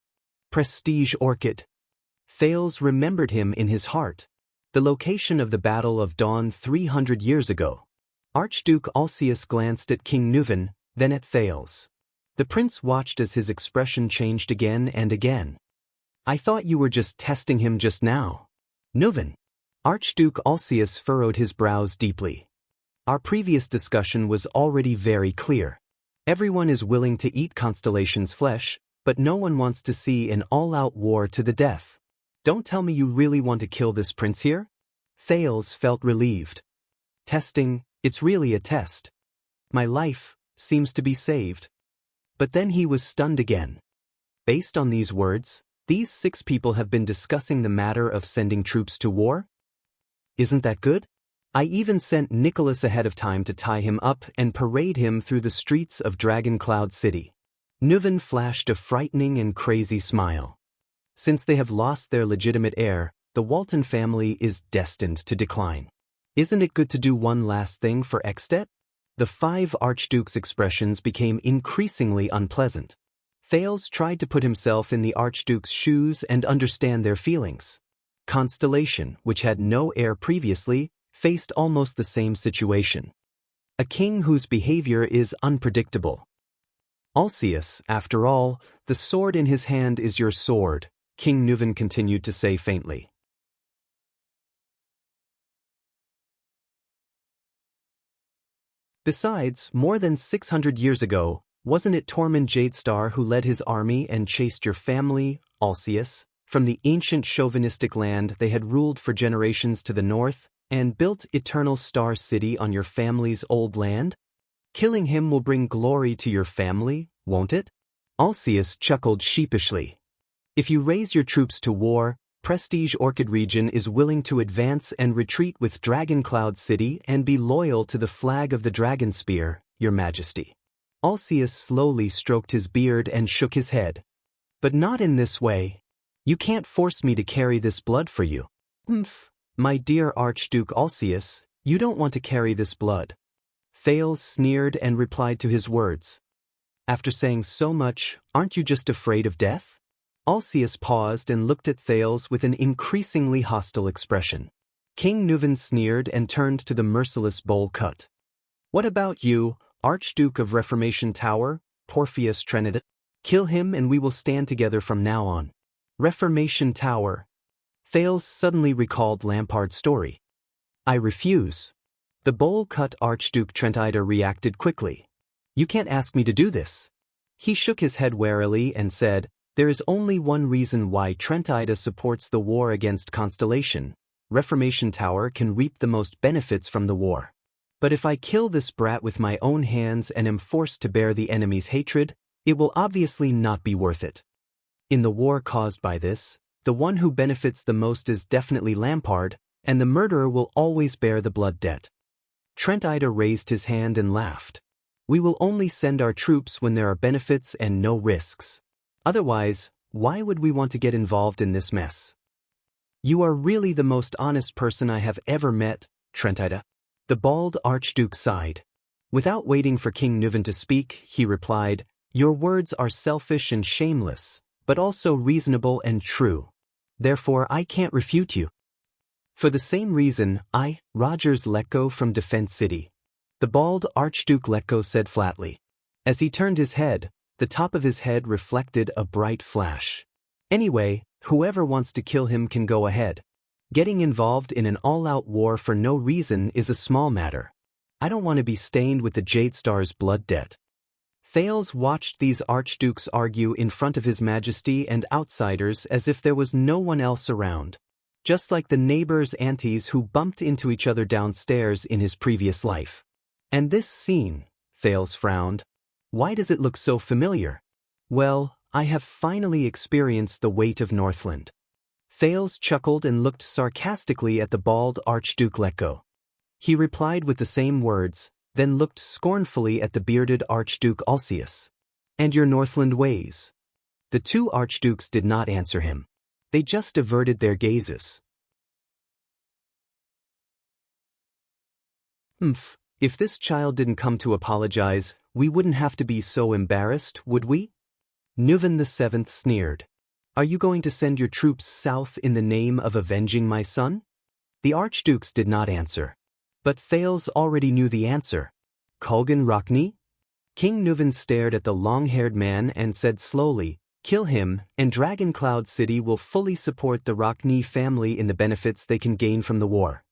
Prestige Orchid. Thales remembered him in his heart. The location of the Battle of Dawn 300 years ago. Archduke Alcius glanced at King Nuven, then at Thales. The prince watched as his expression changed again and again. I thought you were just testing him just now. Nuven. Archduke Alcius furrowed his brows deeply. Our previous discussion was already very clear. Everyone is willing to eat Constellation's flesh, but no one wants to see an all-out war to the death. Don't tell me you really want to kill this prince here? Thales felt relieved. Testing, it's really a test. My life seems to be saved. But then he was stunned again. Based on these words, these 6 people have been discussing the matter of sending troops to war? Isn't that good? I even sent Nicholas ahead of time to tie him up and parade him through the streets of Dragon Cloud City. Nuven flashed a frightening and crazy smile. Since they have lost their legitimate heir, the Walton family is destined to decline. Isn't it good to do one last thing for Ekstedt? The 5 archdukes' expressions became increasingly unpleasant. Thales tried to put himself in the archduke's shoes and understand their feelings. Constellation, which had no heir previously, faced almost the same situation. A king whose behavior is unpredictable. Alcius, after all, the sword in his hand is your sword, King Nuvan continued to say faintly. Besides, more than 600 years ago, wasn't it Tormund Jadestar who led his army and chased your family, Alcius, from the ancient chauvinistic land they had ruled for generations to the north, and built Eternal Star City on your family's old land? Killing him will bring glory to your family, won't it? Alcius chuckled sheepishly. If you raise your troops to war, Prestige Orchid region is willing to advance and retreat with Dragoncloud City and be loyal to the flag of the Dragon Spear, your majesty. Alcius slowly stroked his beard and shook his head. But not in this way. You can't force me to carry this blood for you. My dear Archduke Alcius, you don't want to carry this blood. Thales sneered and replied to his words. After saying so much, aren't you just afraid of death? Alcius paused and looked at Thales with an increasingly hostile expression. King Nuvan sneered and turned to the merciless bowl cut. What about you, Archduke of Reformation Tower, Porpheus Trinidat? Kill him and we will stand together from now on. Reformation Tower. Thales suddenly recalled Lampard's story. I refuse. The bowl-cut Archduke Trentida reacted quickly. You can't ask me to do this. He shook his head warily and said, there is only one reason why Trentida supports the war against Constellation. Reformation Tower can reap the most benefits from the war. But if I kill this brat with my own hands and am forced to bear the enemy's hatred, it will obviously not be worth it. In the war caused by this, the one who benefits the most is definitely Lampard, and the murderer will always bear the blood debt. Trentida raised his hand and laughed. We will only send our troops when there are benefits and no risks. Otherwise, why would we want to get involved in this mess? You are really the most honest person I have ever met, Trentida. The bald Archduke sighed. Without waiting for King Nuvan to speak, he replied, your words are selfish and shameless, but also reasonable and true. Therefore I can't refute you. For the same reason, I, Rogers, let go from Defense City. The bald Archduke let go said flatly. As he turned his head, the top of his head reflected a bright flash. Anyway, whoever wants to kill him can go ahead. Getting involved in an all-out war for no reason is a small matter. I don't want to be stained with the Jadestar's blood debt. Thales watched these archdukes argue in front of his majesty and outsiders as if there was no one else around. Just like the neighbors' aunties who bumped into each other downstairs in his previous life. And this scene, Thales frowned. Why does it look so familiar? Well, I have finally experienced the weight of Northland. Thales chuckled and looked sarcastically at the bald Archduke Letgo. He replied with the same words, then looked scornfully at the bearded Archduke Alcius. And your Northland ways? The two archdukes did not answer him. They just averted their gazes. If this child didn't come to apologize, we wouldn't have to be so embarrassed, would we? Nuvan VII sneered. Are you going to send your troops south in the name of avenging my son? The archdukes did not answer. But Thales already knew the answer. Kulgan Rockney? King Nuvan stared at the long-haired man and said slowly, kill him, and Dragoncloud City will fully support the Rockney family in the benefits they can gain from the war.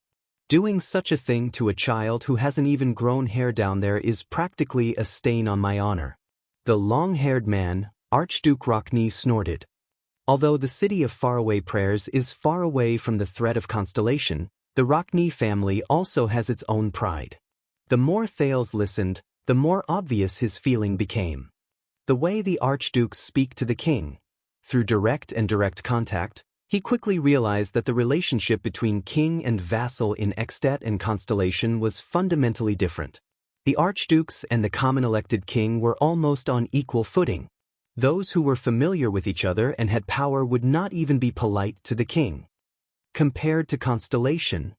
Doing such a thing to a child who hasn't even grown hair down there is practically a stain on my honor. The long-haired man, Archduke Rockney, snorted. Although the city of faraway prayers is far away from the threat of Constellation, the Rockney family also has its own pride. The more Thales listened, the more obvious his feeling became. The way the archdukes speak to the king, through direct and indirect contact, he quickly realized that the relationship between king and vassal in Ekstedt and Constellation was fundamentally different. The archdukes and the common elected king were almost on equal footing. Those who were familiar with each other and had power would not even be polite to the king. compared to constellation.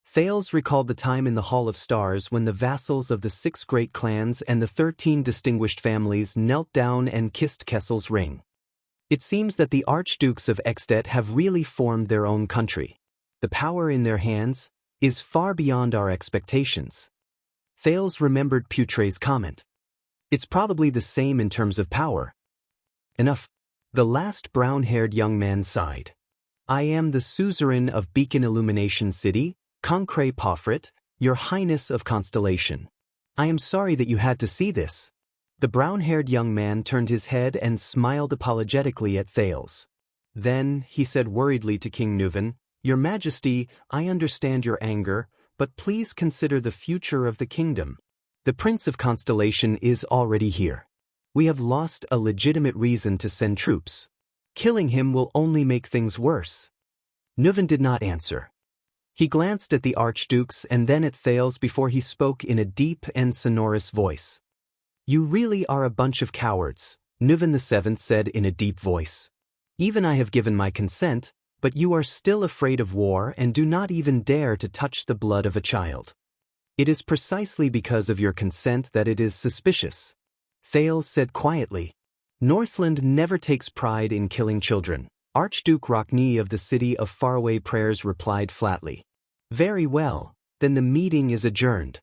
Thales recalled the time in the Hall of Stars when the vassals of the 6 great clans and the 13 distinguished families knelt down and kissed Kessel's ring. It seems that the archdukes of Ekstedt have really formed their own country. The power in their hands is far beyond our expectations. Thales remembered Putre's comment. It's probably the same in terms of power. Enough. The last brown-haired young man sighed. I am the suzerain of Beacon Illumination City, Concret Pofrit, Your Highness of Constellation. I am sorry that you had to see this. The brown-haired young man turned his head and smiled apologetically at Thales. Then he said worriedly to King Nuvan, Your Majesty, I understand your anger, but please consider the future of the kingdom. The Prince of Constellation is already here. We have lost a legitimate reason to send troops. Killing him will only make things worse. Nuvan did not answer. He glanced at the archdukes and then at Thales before he spoke in a deep and sonorous voice. You really are a bunch of cowards, Nuvan VII said in a deep voice. Even I have given my consent, but you are still afraid of war and do not even dare to touch the blood of a child. It is precisely because of your consent that it is suspicious. Thales said quietly. Northland never takes pride in killing children. Archduke Rockne of the City of Faraway Prayers replied flatly. Very well, then the meeting is adjourned.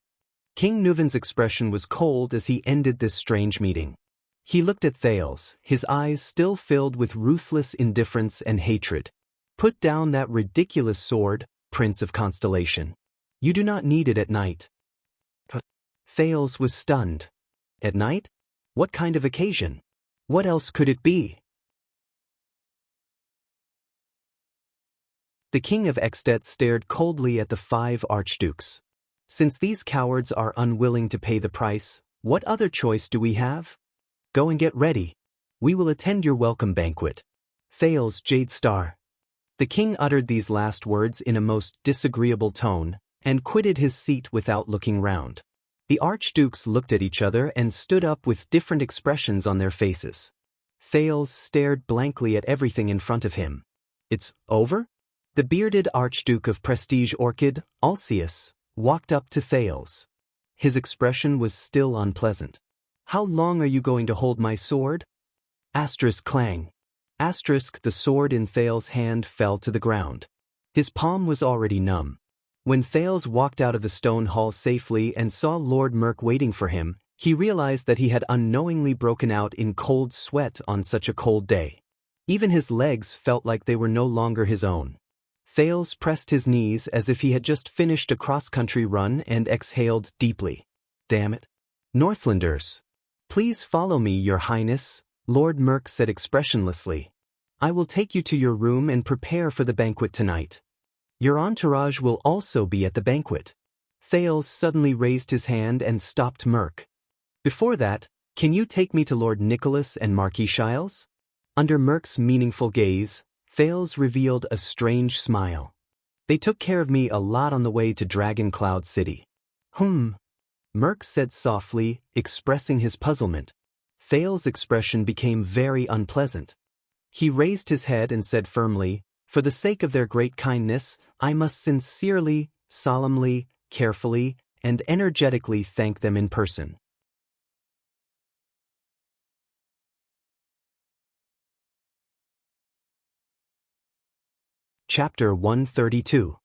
King Nuvan's expression was cold as he ended this strange meeting. He looked at Thales, his eyes still filled with ruthless indifference and hatred. Put down that ridiculous sword, Prince of Constellation. You do not need it at night. Thales was stunned. At night? What kind of occasion? What else could it be? The king of Ekstedt stared coldly at the 5 archdukes. Since these cowards are unwilling to pay the price, what other choice do we have? Go and get ready. We will attend your welcome banquet. Thales Jade Star. The king uttered these last words in a most disagreeable tone, and quitted his seat without looking round. The archdukes looked at each other and stood up with different expressions on their faces. Thales stared blankly at everything in front of him. It's over? The bearded Archduke of Prestige Orchid, Alceus, walked up to Thales. His expression was still unpleasant. How long are you going to hold my sword? Asterisk clang. Asterisk the sword in Thales' hand fell to the ground. His palm was already numb. When Thales walked out of the stone hall safely and saw Lord Merk waiting for him, he realized that he had unknowingly broken out in cold sweat on such a cold day. Even his legs felt like they were no longer his own. Thales pressed his knees as if he had just finished a cross-country run and exhaled deeply. Damn it. Northlanders. Please follow me, Your Highness, Lord Merk said expressionlessly. I will take you to your room and prepare for the banquet tonight. Your entourage will also be at the banquet. Thales suddenly raised his hand and stopped Merk. Before that, can you take me to Lord Nicholas and Marquis Shiles? Under Merk's meaningful gaze, Thales revealed a strange smile. They took care of me a lot on the way to Dragon Cloud City. Merk said softly, expressing his puzzlement. Thales' expression became very unpleasant. He raised his head and said firmly, For the sake of their great kindness, I must sincerely, solemnly, carefully, and energetically thank them in person. Chapter 132.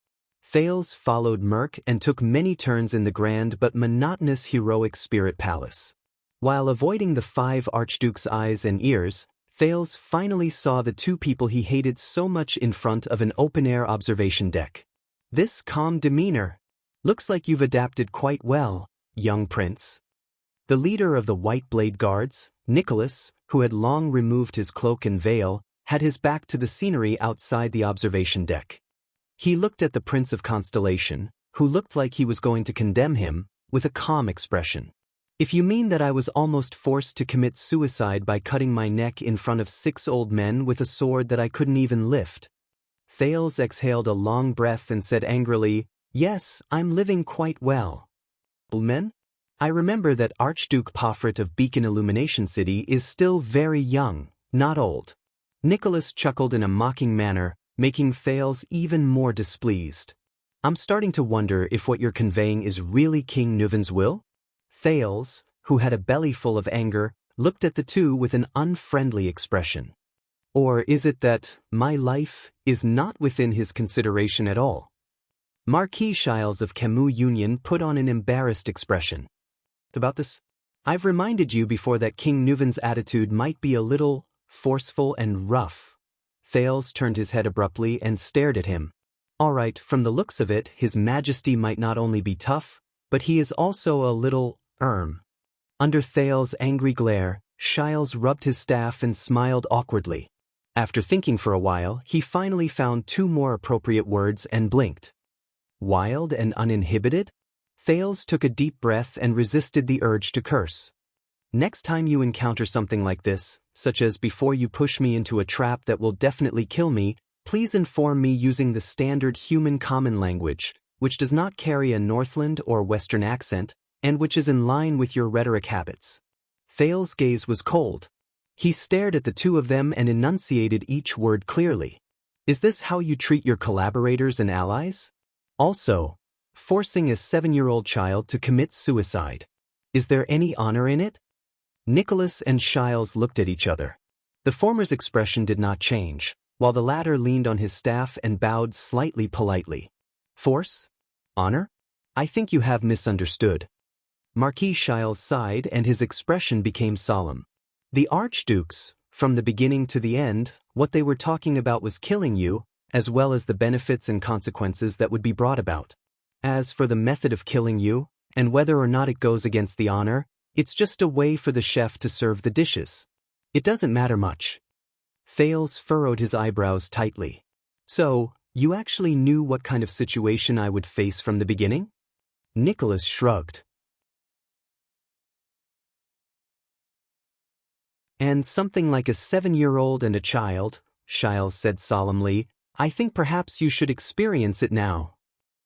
Thales followed Merk and took many turns in the grand but monotonous heroic spirit palace. While avoiding the 5 archdukes' eyes and ears, Thales finally saw the 2 people he hated so much in front of an open-air observation deck. This calm demeanor. Looks like you've adapted quite well, young prince. The leader of the White Blade Guards, Nicholas, who had long removed his cloak and veil, had his back to the scenery outside the observation deck. He looked at the Prince of Constellation, who looked like he was going to condemn him, with a calm expression. If you mean that I was almost forced to commit suicide by cutting my neck in front of 6 old men with a sword that I couldn't even lift. Thales exhaled a long breath and said angrily, Yes, I'm living quite well. Men? I remember that Archduke Pofrit of Beacon Illumination City is still very young, not old. Nicholas chuckled in a mocking manner, making Thales even more displeased. I'm starting to wonder if what you're conveying is really King Nuven's will? Thales, who had a belly full of anger, looked at the two with an unfriendly expression. Or is it that my life is not within his consideration at all? Marquis Shiles of Camus Union put on an embarrassed expression. About this? I've reminded you before that King Nuven's attitude might be a little forceful and rough. Thales turned his head abruptly and stared at him. All right, from the looks of it, His Majesty might not only be tough, but he is also a little, Under Thales' angry glare, Shiles rubbed his staff and smiled awkwardly. After thinking for a while, he finally found two more appropriate words and blinked. Wild and uninhibited? Thales took a deep breath and resisted the urge to curse. Next time you encounter something like this, such as before you push me into a trap that will definitely kill me, please inform me using the standard human common language, which does not carry a Northland or Western accent, and which is in line with your rhetoric habits. Thales' gaze was cold. He stared at the two of them and enunciated each word clearly. Is this how you treat your collaborators and allies? Also, forcing a 7-year-old child to commit suicide. Is there any honor in it? Nicholas and Shiles looked at each other. The former's expression did not change, while the latter leaned on his staff and bowed slightly politely. Force? Honor? I think you have misunderstood. Marquis Shiles sighed and his expression became solemn. The archdukes, from the beginning to the end, what they were talking about was killing you, as well as the benefits and consequences that would be brought about. As for the method of killing you, and whether or not it goes against the honor, it's just a way for the chef to serve the dishes. It doesn't matter much. Thales furrowed his eyebrows tightly. So, you actually knew what kind of situation I would face from the beginning? Nicholas shrugged. And something like a 7-year-old and a child, Shiles said solemnly, I think perhaps you should experience it now.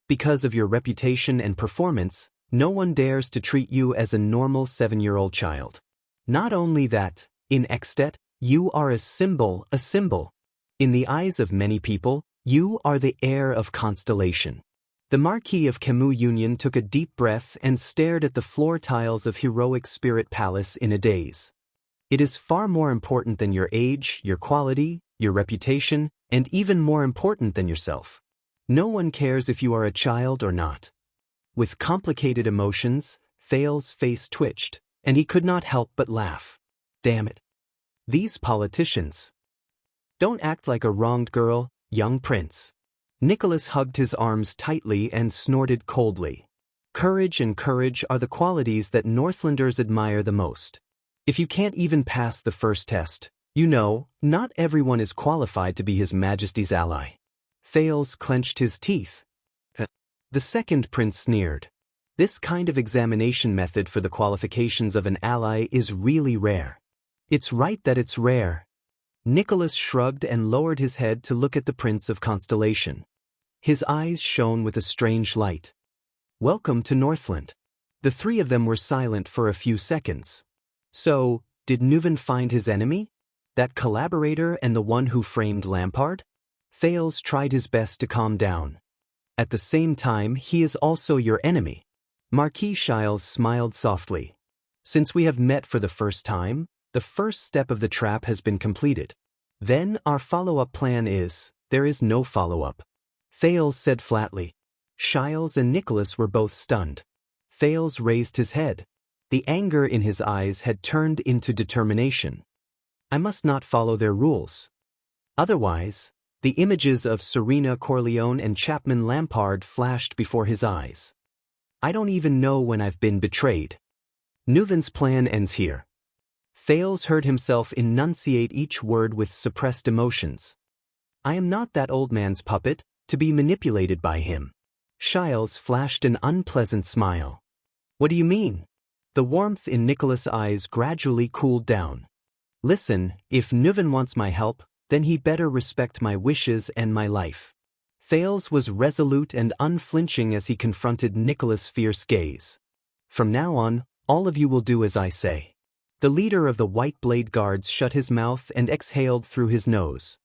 Because of your reputation and performance, no one dares to treat you as a normal 7-year-old child. Not only that, in Extet, you are a symbol. In the eyes of many people, you are the heir of Constellation. The Marquis of Camus Union took a deep breath and stared at the floor tiles of Heroic Spirit Palace in a daze. It is far more important than your age, your quality, your reputation, and even more important than yourself. No one cares if you are a child or not. With complicated emotions, Thales' face twitched, and he could not help but laugh. Damn it. These politicians. Don't act like a wronged girl, young prince. Nicholas hugged his arms tightly and snorted coldly. Courage and courage are the qualities that Northlanders admire the most. If you can't even pass the first test, you know, not everyone is qualified to be His Majesty's ally. Thales clenched his teeth. The second prince sneered. This kind of examination method for the qualifications of an ally is really rare. It's right that it's rare. Nicholas shrugged and lowered his head to look at the Prince of Constellation. His eyes shone with a strange light. Welcome to Northland. The three of them were silent for a few seconds. So, did Nuven find his enemy? That collaborator and the one who framed Lampard? Thales tried his best to calm down. At the same time, he is also your enemy. Marquis Shiles smiled softly. Since we have met for the first time, the first step of the trap has been completed. Then our follow-up plan is, there is no follow-up. Thales said flatly. Shiles and Nicholas were both stunned. Thales raised his head. The anger in his eyes had turned into determination. I must not follow their rules. Otherwise, the images of Serena Corleone and Chapman Lampard flashed before his eyes. I don't even know when I've been betrayed. Nuven's plan ends here. Thales heard himself enunciate each word with suppressed emotions. I am not that old man's puppet, to be manipulated by him. Shiles flashed an unpleasant smile. What do you mean? The warmth in Nicholas' eyes gradually cooled down. Listen, if Nuven wants my help, then he better respect my wishes and my life. Thales was resolute and unflinching as he confronted Nicholas' fierce gaze. From now on, all of you will do as I say. The leader of the White Blade Guards shut his mouth and exhaled through his nose.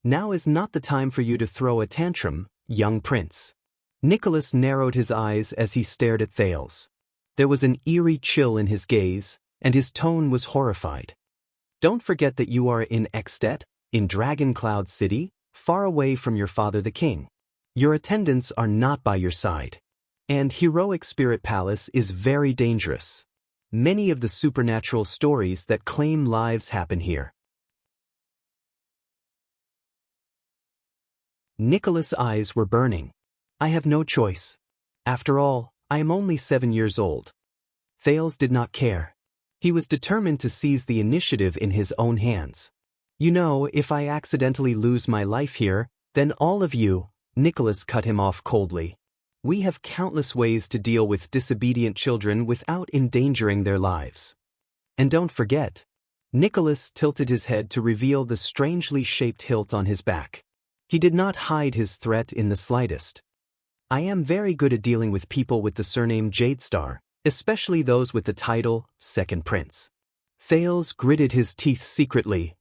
Now is not the time for you to throw a tantrum, young prince. Nicholas narrowed his eyes as he stared at Thales. There was an eerie chill in his gaze, and his tone was horrified. Don't forget that you are in Extet, in Dragon Cloud City, far away from your father the king. Your attendants are not by your side. And Heroic Spirit Palace is very dangerous. Many of the supernatural stories that claim lives happen here. Nicholas' eyes were burning. I have no choice. After all, I am only 7 years old. Thales did not care. He was determined to seize the initiative in his own hands. You know, if I accidentally lose my life here, then all of you, Nicholas cut him off coldly. We have countless ways to deal with disobedient children without endangering their lives. And don't forget. Nicholas tilted his head to reveal the strangely shaped hilt on his back. He did not hide his threat in the slightest. I am very good at dealing with people with the surname Jadestar, especially those with the title, Second Prince. Thales gritted his teeth secretly.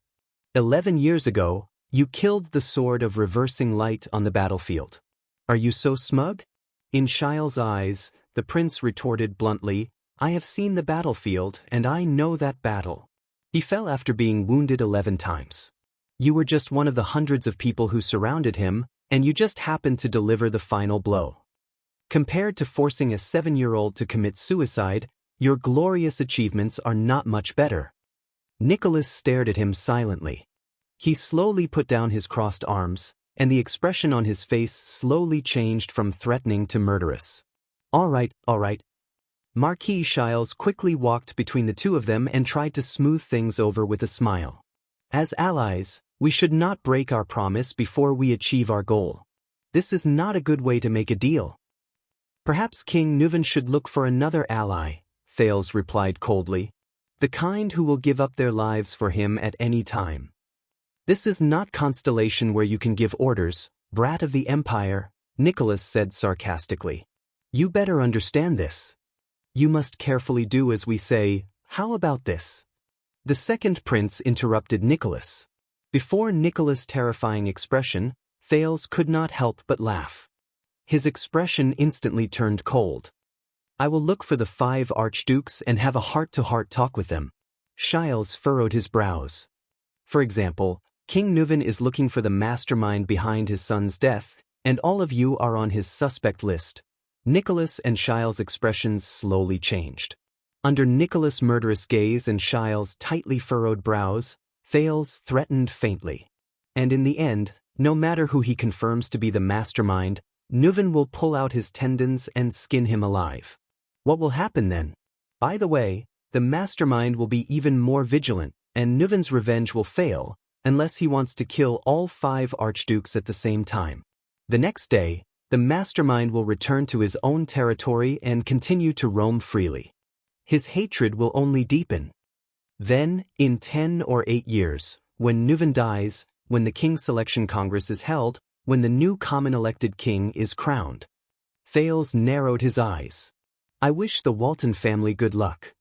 11 years ago, you killed the Sword of Reversing Light on the battlefield. Are you so smug? In Shile's eyes, the prince retorted bluntly, I have seen the battlefield and I know that battle. He fell after being wounded 11 times. You were just one of the hundreds of people who surrounded him, and you just happened to deliver the final blow. Compared to forcing a 7-year-old to commit suicide, your glorious achievements are not much better. Nicholas stared at him silently. He slowly put down his crossed arms, and the expression on his face slowly changed from threatening to murderous. All right. Marquis Shiles quickly walked between the two of them and tried to smooth things over with a smile. As allies, we should not break our promise before we achieve our goal. This is not a good way to make a deal. Perhaps King Nuvan should look for another ally, Thales replied coldly. The kind who will give up their lives for him at any time. This is not Constellation where you can give orders, brat of the Empire, Nicholas said sarcastically. You better understand this. You must carefully do as we say. How about this? The second prince interrupted Nicholas. Before Nicholas' terrifying expression, Thales could not help but laugh. His expression instantly turned cold. I will look for the 5 archdukes and have a heart-to-heart talk with them. Shiles furrowed his brows. For example, King Nuvan is looking for the mastermind behind his son's death, and all of you are on his suspect list. Nicholas and Shiles' expressions slowly changed. Under Nicholas' murderous gaze and Shiles' tightly furrowed brows, Thales threatened faintly. And in the end, no matter who he confirms to be the mastermind, Nuvan will pull out his tendons and skin him alive. What will happen then? By the way, the mastermind will be even more vigilant, and Nuvan's revenge will fail, unless he wants to kill all 5 archdukes at the same time. The next day, the mastermind will return to his own territory and continue to roam freely. His hatred will only deepen. Then, in 10 or 8 years, when Nuvan dies, when the King's Selection Congress is held, when the new common elected king is crowned. Thales narrowed his eyes. I wish the Walton family good luck.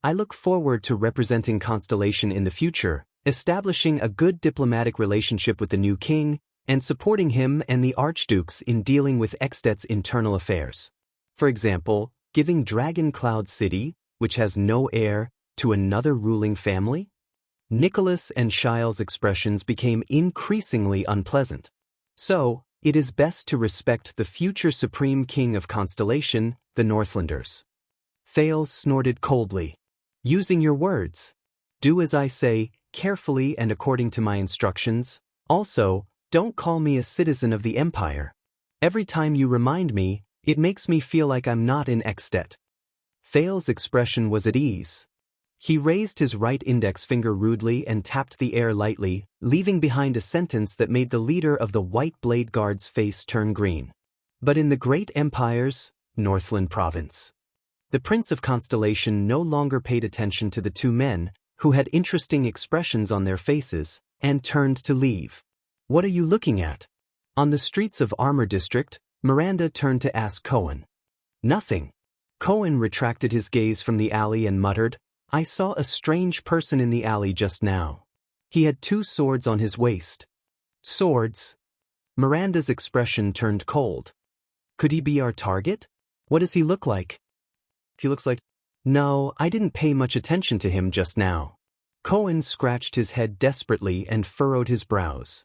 I look forward to representing Constellation in the future, establishing a good diplomatic relationship with the new king, and supporting him and the archdukes in dealing with Extet's internal affairs. For example, giving Dragon Cloud City, which has no heir, to another ruling family? Nicholas and Shiles' expressions became increasingly unpleasant. So, it is best to respect the future Supreme King of Constellation, the Northlanders. Thales snorted coldly. Using your words. Do as I say, carefully and according to my instructions. Also, don't call me a citizen of the Empire. Every time you remind me, it makes me feel like I'm not in Extet. Thales' expression was at ease. He raised his right index finger rudely and tapped the air lightly, leaving behind a sentence that made the leader of the White Blade Guard's face turn green. But in the Great Empire's Northland Province, the Prince of Constellation no longer paid attention to the two men, who had interesting expressions on their faces, and turned to leave. What are you looking at? On the streets of Armor District, Miranda turned to ask Cohen. Nothing. Cohen retracted his gaze from the alley and muttered, I saw a strange person in the alley just now. He had 2 swords on his waist. Swords? Miranda's expression turned cold. Could he be our target? What does he look like? He looks like... No, I didn't pay much attention to him just now. Cohen scratched his head desperately and furrowed his brows.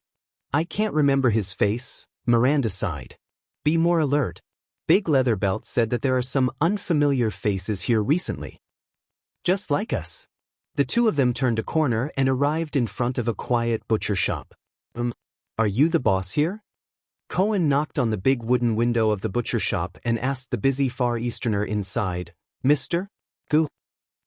I can't remember his face, Miranda sighed. Be more alert. Big Leatherbelt said that there are some unfamiliar faces here recently. Just like us. The 2 of them turned a corner and arrived in front of a quiet butcher shop. Are you the boss here? Cohen knocked on the big wooden window of the butcher shop and asked the busy Far Easterner inside, Mr. Gu.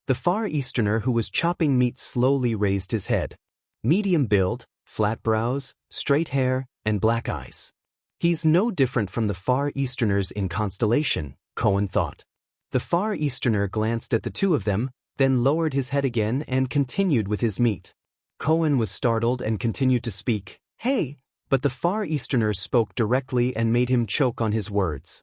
The Far Easterner who was chopping meat slowly raised his head. Medium build, flat brows, straight hair, and black eyes. He's no different from the Far Easterners in Constellation, Cohen thought. The Far Easterner glanced at the 2 of them, then lowered his head again and continued with his meat. Cohen was startled and continued to speak, Hey! But the Far Easterner spoke directly and made him choke on his words.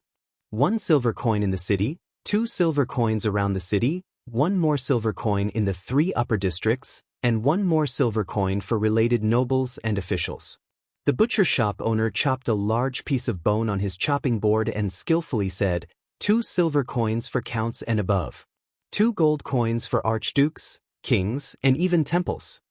1 silver coin in the city, 2 silver coins around the city, 1 more silver coin in the 3 upper districts, and 1 more silver coin for related nobles and officials. The butcher shop owner chopped a large piece of bone on his chopping board and skillfully said, 2 silver coins for counts and above. 2 gold coins for archdukes, kings, and even temples.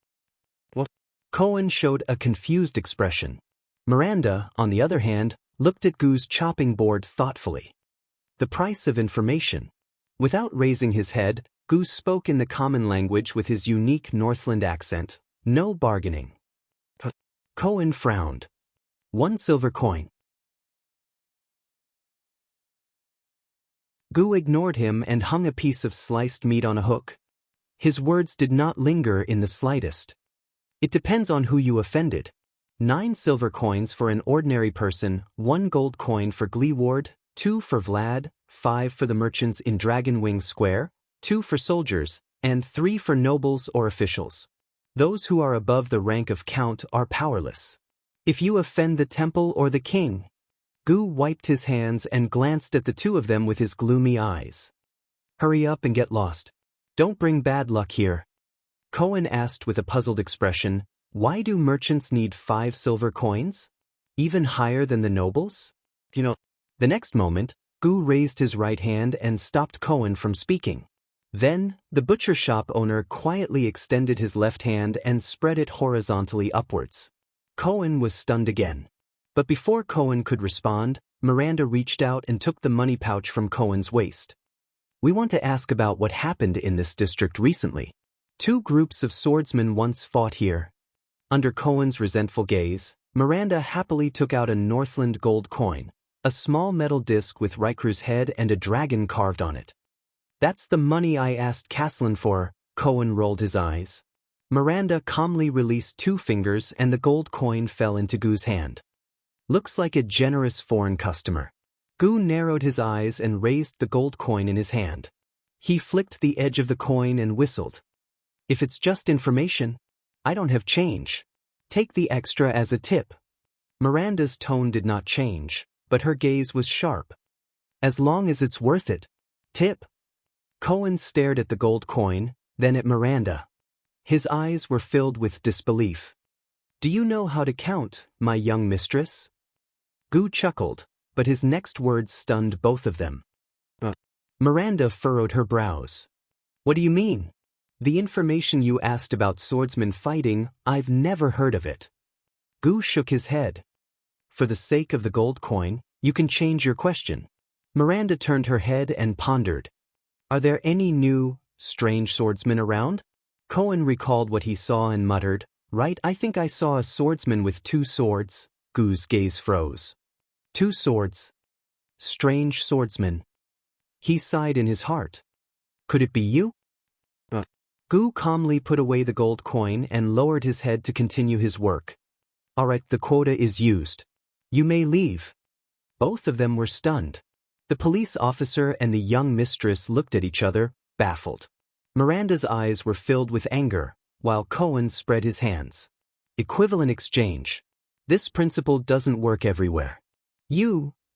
What? Cohen showed a confused expression. Miranda, on the other hand, looked at Gu's chopping board thoughtfully. The price of information. Without raising his head, Gu spoke in the common language with his unique Northland accent. No bargaining. Cohen frowned. 1 silver coin. Gu ignored him and hung a piece of sliced meat on a hook. His words did not linger in the slightest. It depends on who you offended. 9 silver coins for an ordinary person, 1 gold coin for Gleeward, 2 for Vlad, 5 for the merchants in Dragon Wing Square, 2 for soldiers, and 3 for nobles or officials. Those who are above the rank of count are powerless. If you offend the temple or the king... Gu wiped his hands and glanced at the 2 of them with his gloomy eyes. Hurry up and get lost. Don't bring bad luck here. Cohen asked with a puzzled expression, Why do merchants need 5 silver coins? Even higher than the nobles? The next moment, Gu raised his right hand and stopped Cohen from speaking. Then, the butcher shop owner quietly extended his left hand and spread it horizontally upwards. Cohen was stunned again. But before Cohen could respond, Miranda reached out and took the money pouch from Cohen's waist. We want to ask about what happened in this district recently. 2 groups of swordsmen once fought here. Under Cohen's resentful gaze, Miranda happily took out a Northland gold coin, a small metal disc with Rikru's head and a dragon carved on it. That's the money I asked Caslin for, Cohen rolled his eyes. Miranda calmly released 2 fingers and the gold coin fell into Gu's hand. Looks like a generous foreign customer. Gu narrowed his eyes and raised the gold coin in his hand. He flicked the edge of the coin and whistled. If it's just information, I don't have change. Take the extra as a tip. Miranda's tone did not change, but her gaze was sharp. As long as it's worth it. Tip. Cohen stared at the gold coin, then at Miranda. His eyes were filled with disbelief. Do you know how to count, my young mistress? Gu chuckled, but his next words stunned both of them. Miranda furrowed her brows. What do you mean? The information you asked about swordsmen fighting, I've never heard of it. Gu shook his head. For the sake of the gold coin, you can change your question. Miranda turned her head and pondered. Are there any new, strange swordsmen around? Cohen recalled what he saw and muttered, Right, I think I saw a swordsman with 2 swords. Gu's gaze froze. 2 swords. Strange swordsman. He sighed in his heart. Could it be you? Gu calmly put away the gold coin and lowered his head to continue his work. All right, the quota is used. You may leave. Both of them were stunned. The police officer and the young mistress looked at each other, baffled. Miranda's eyes were filled with anger, while Cohen spread his hands. Equivalent exchange. This principle doesn't work everywhere.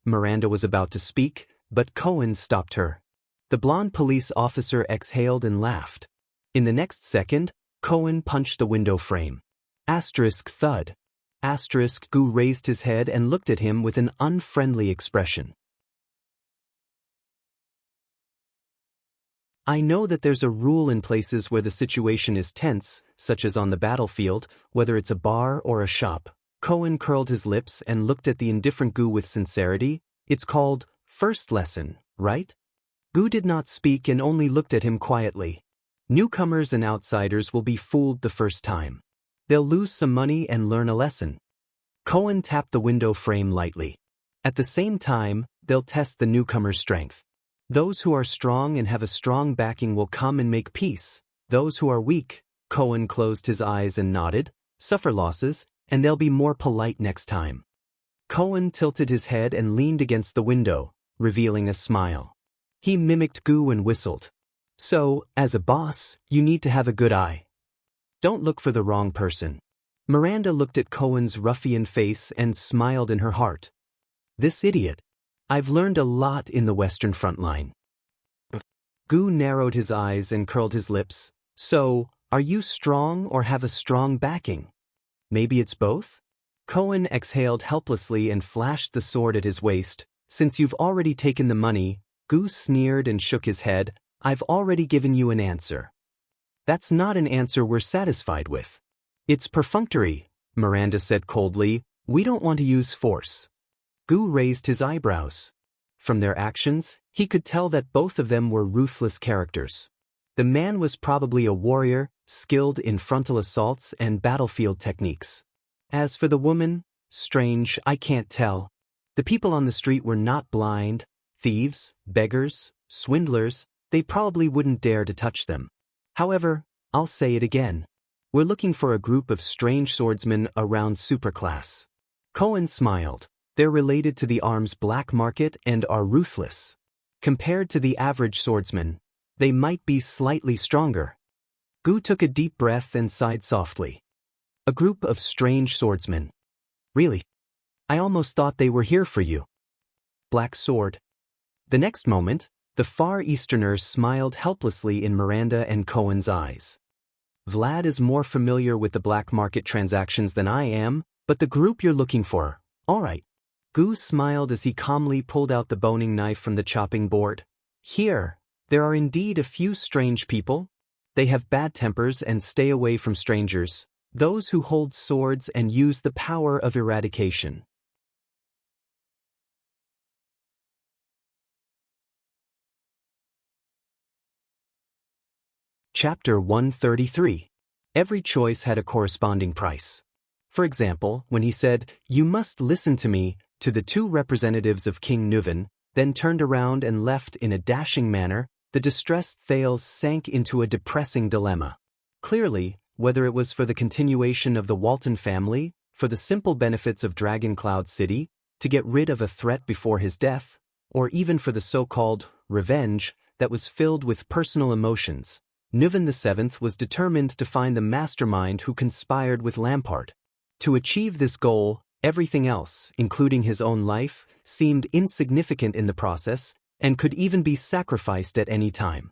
Miranda was about to speak, but Cohen stopped her. The blonde police officer exhaled and laughed. In the next second, Cohen punched the window frame. Asterisk thud. Asterisk Gu raised his head and looked at him with an unfriendly expression. I know that there's a rule in places where the situation is tense, such as on the battlefield, whether it's a bar or a shop. Cohen curled his lips and looked at the indifferent Gu with sincerity. It's called first lesson, right? Gu did not speak and only looked at him quietly. Newcomers and outsiders will be fooled the first time. They'll lose some money and learn a lesson. Cohen tapped the window frame lightly. At the same time, they'll test the newcomer's strength. Those who are strong and have a strong backing will come and make peace. Those who are weak, Cohen closed his eyes and nodded, suffer losses, and they'll be more polite next time. Cohen tilted his head and leaned against the window, revealing a smile. He mimicked Gu and whistled. So, as a boss, you need to have a good eye. Don't look for the wrong person. Miranda looked at Cohen's ruffian face and smiled in her heart. This idiot. I've learned a lot in the Western front line. Gu narrowed his eyes and curled his lips. So, are you strong or have a strong backing? Maybe it's both? Cohen exhaled helplessly and flashed the sword at his waist. Since you've already taken the money, Gu sneered and shook his head. I've already given you an answer. That's not an answer we're satisfied with. It's perfunctory, Miranda said coldly. We don't want to use force. Gu raised his eyebrows. From their actions, he could tell that both of them were ruthless characters. The man was probably a warrior, skilled in frontal assaults and battlefield techniques. As for the woman, strange, I can't tell. The people on the street were not blind, thieves, beggars, swindlers, they probably wouldn't dare to touch them. However, I'll say it again. We're looking for a group of strange swordsmen around superclass. Cohen smiled. They're related to the arms black market and are ruthless. Compared to the average swordsman, they might be slightly stronger. Gu took a deep breath and sighed softly. A group of strange swordsmen. Really? I almost thought they were here for you. Black sword. The next moment, the Far Easterner smiled helplessly in Miranda and Cohen's eyes. Vlad is more familiar with the black market transactions than I am, but the group you're looking for, all right. Gu smiled as he calmly pulled out the boning knife from the chopping board. Here, there are indeed a few strange people. They have bad tempers and stay away from strangers, those who hold swords and use the power of eradication. Chapter 133. Every choice had a corresponding price. For example, when he said, "You must listen to me," to the two representatives of King Nuvan, then turned around and left in a dashing manner, the distressed Thales sank into a depressing dilemma. Clearly, whether it was for the continuation of the Walton family, for the simple benefits of Dragon Cloud City, to get rid of a threat before his death, or even for the so-called revenge that was filled with personal emotions, Nuvan VII was determined to find the mastermind who conspired with Lampard. To achieve this goal, everything else, including his own life, seemed insignificant in the process and could even be sacrificed at any time.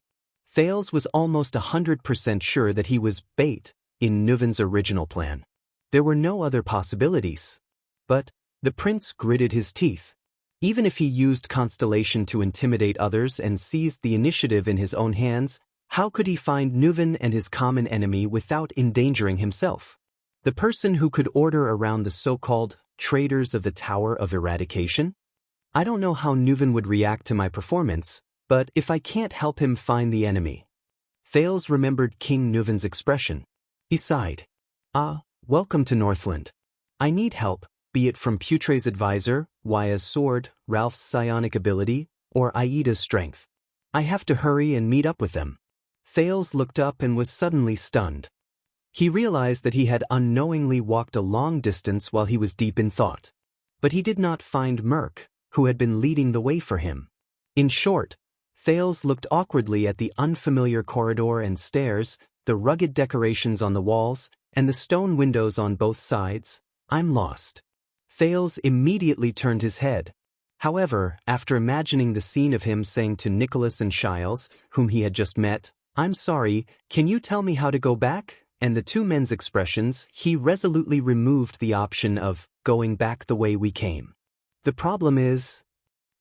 Thales was almost 100% sure that he was bait in Nuvan's original plan. There were no other possibilities. But the prince gritted his teeth. Even if he used Constellation to intimidate others and seized the initiative in his own hands, how could he find Nuvan and his common enemy without endangering himself? The person who could order around the so-called traitors of the Tower of Eradication? I don't know how Nuvan would react to my performance, but if I can't help him find the enemy. Thales remembered King Nuvan's expression. He sighed. Welcome to Northland. I need help, be it from Putre's advisor, Waya's sword, Ralph's psionic ability, or Aida's strength. I have to hurry and meet up with them. Thales looked up and was suddenly stunned. He realized that he had unknowingly walked a long distance while he was deep in thought. But he did not find Merc, who had been leading the way for him. In short, Thales looked awkwardly at the unfamiliar corridor and stairs, the rugged decorations on the walls, and the stone windows on both sides. I'm lost. Thales immediately turned his head. However, after imagining the scene of him saying to Nicholas and Shiles, whom he had just met, I'm sorry, can you tell me how to go back? And the two men's expressions, he resolutely removed the option of going back the way we came. The problem is,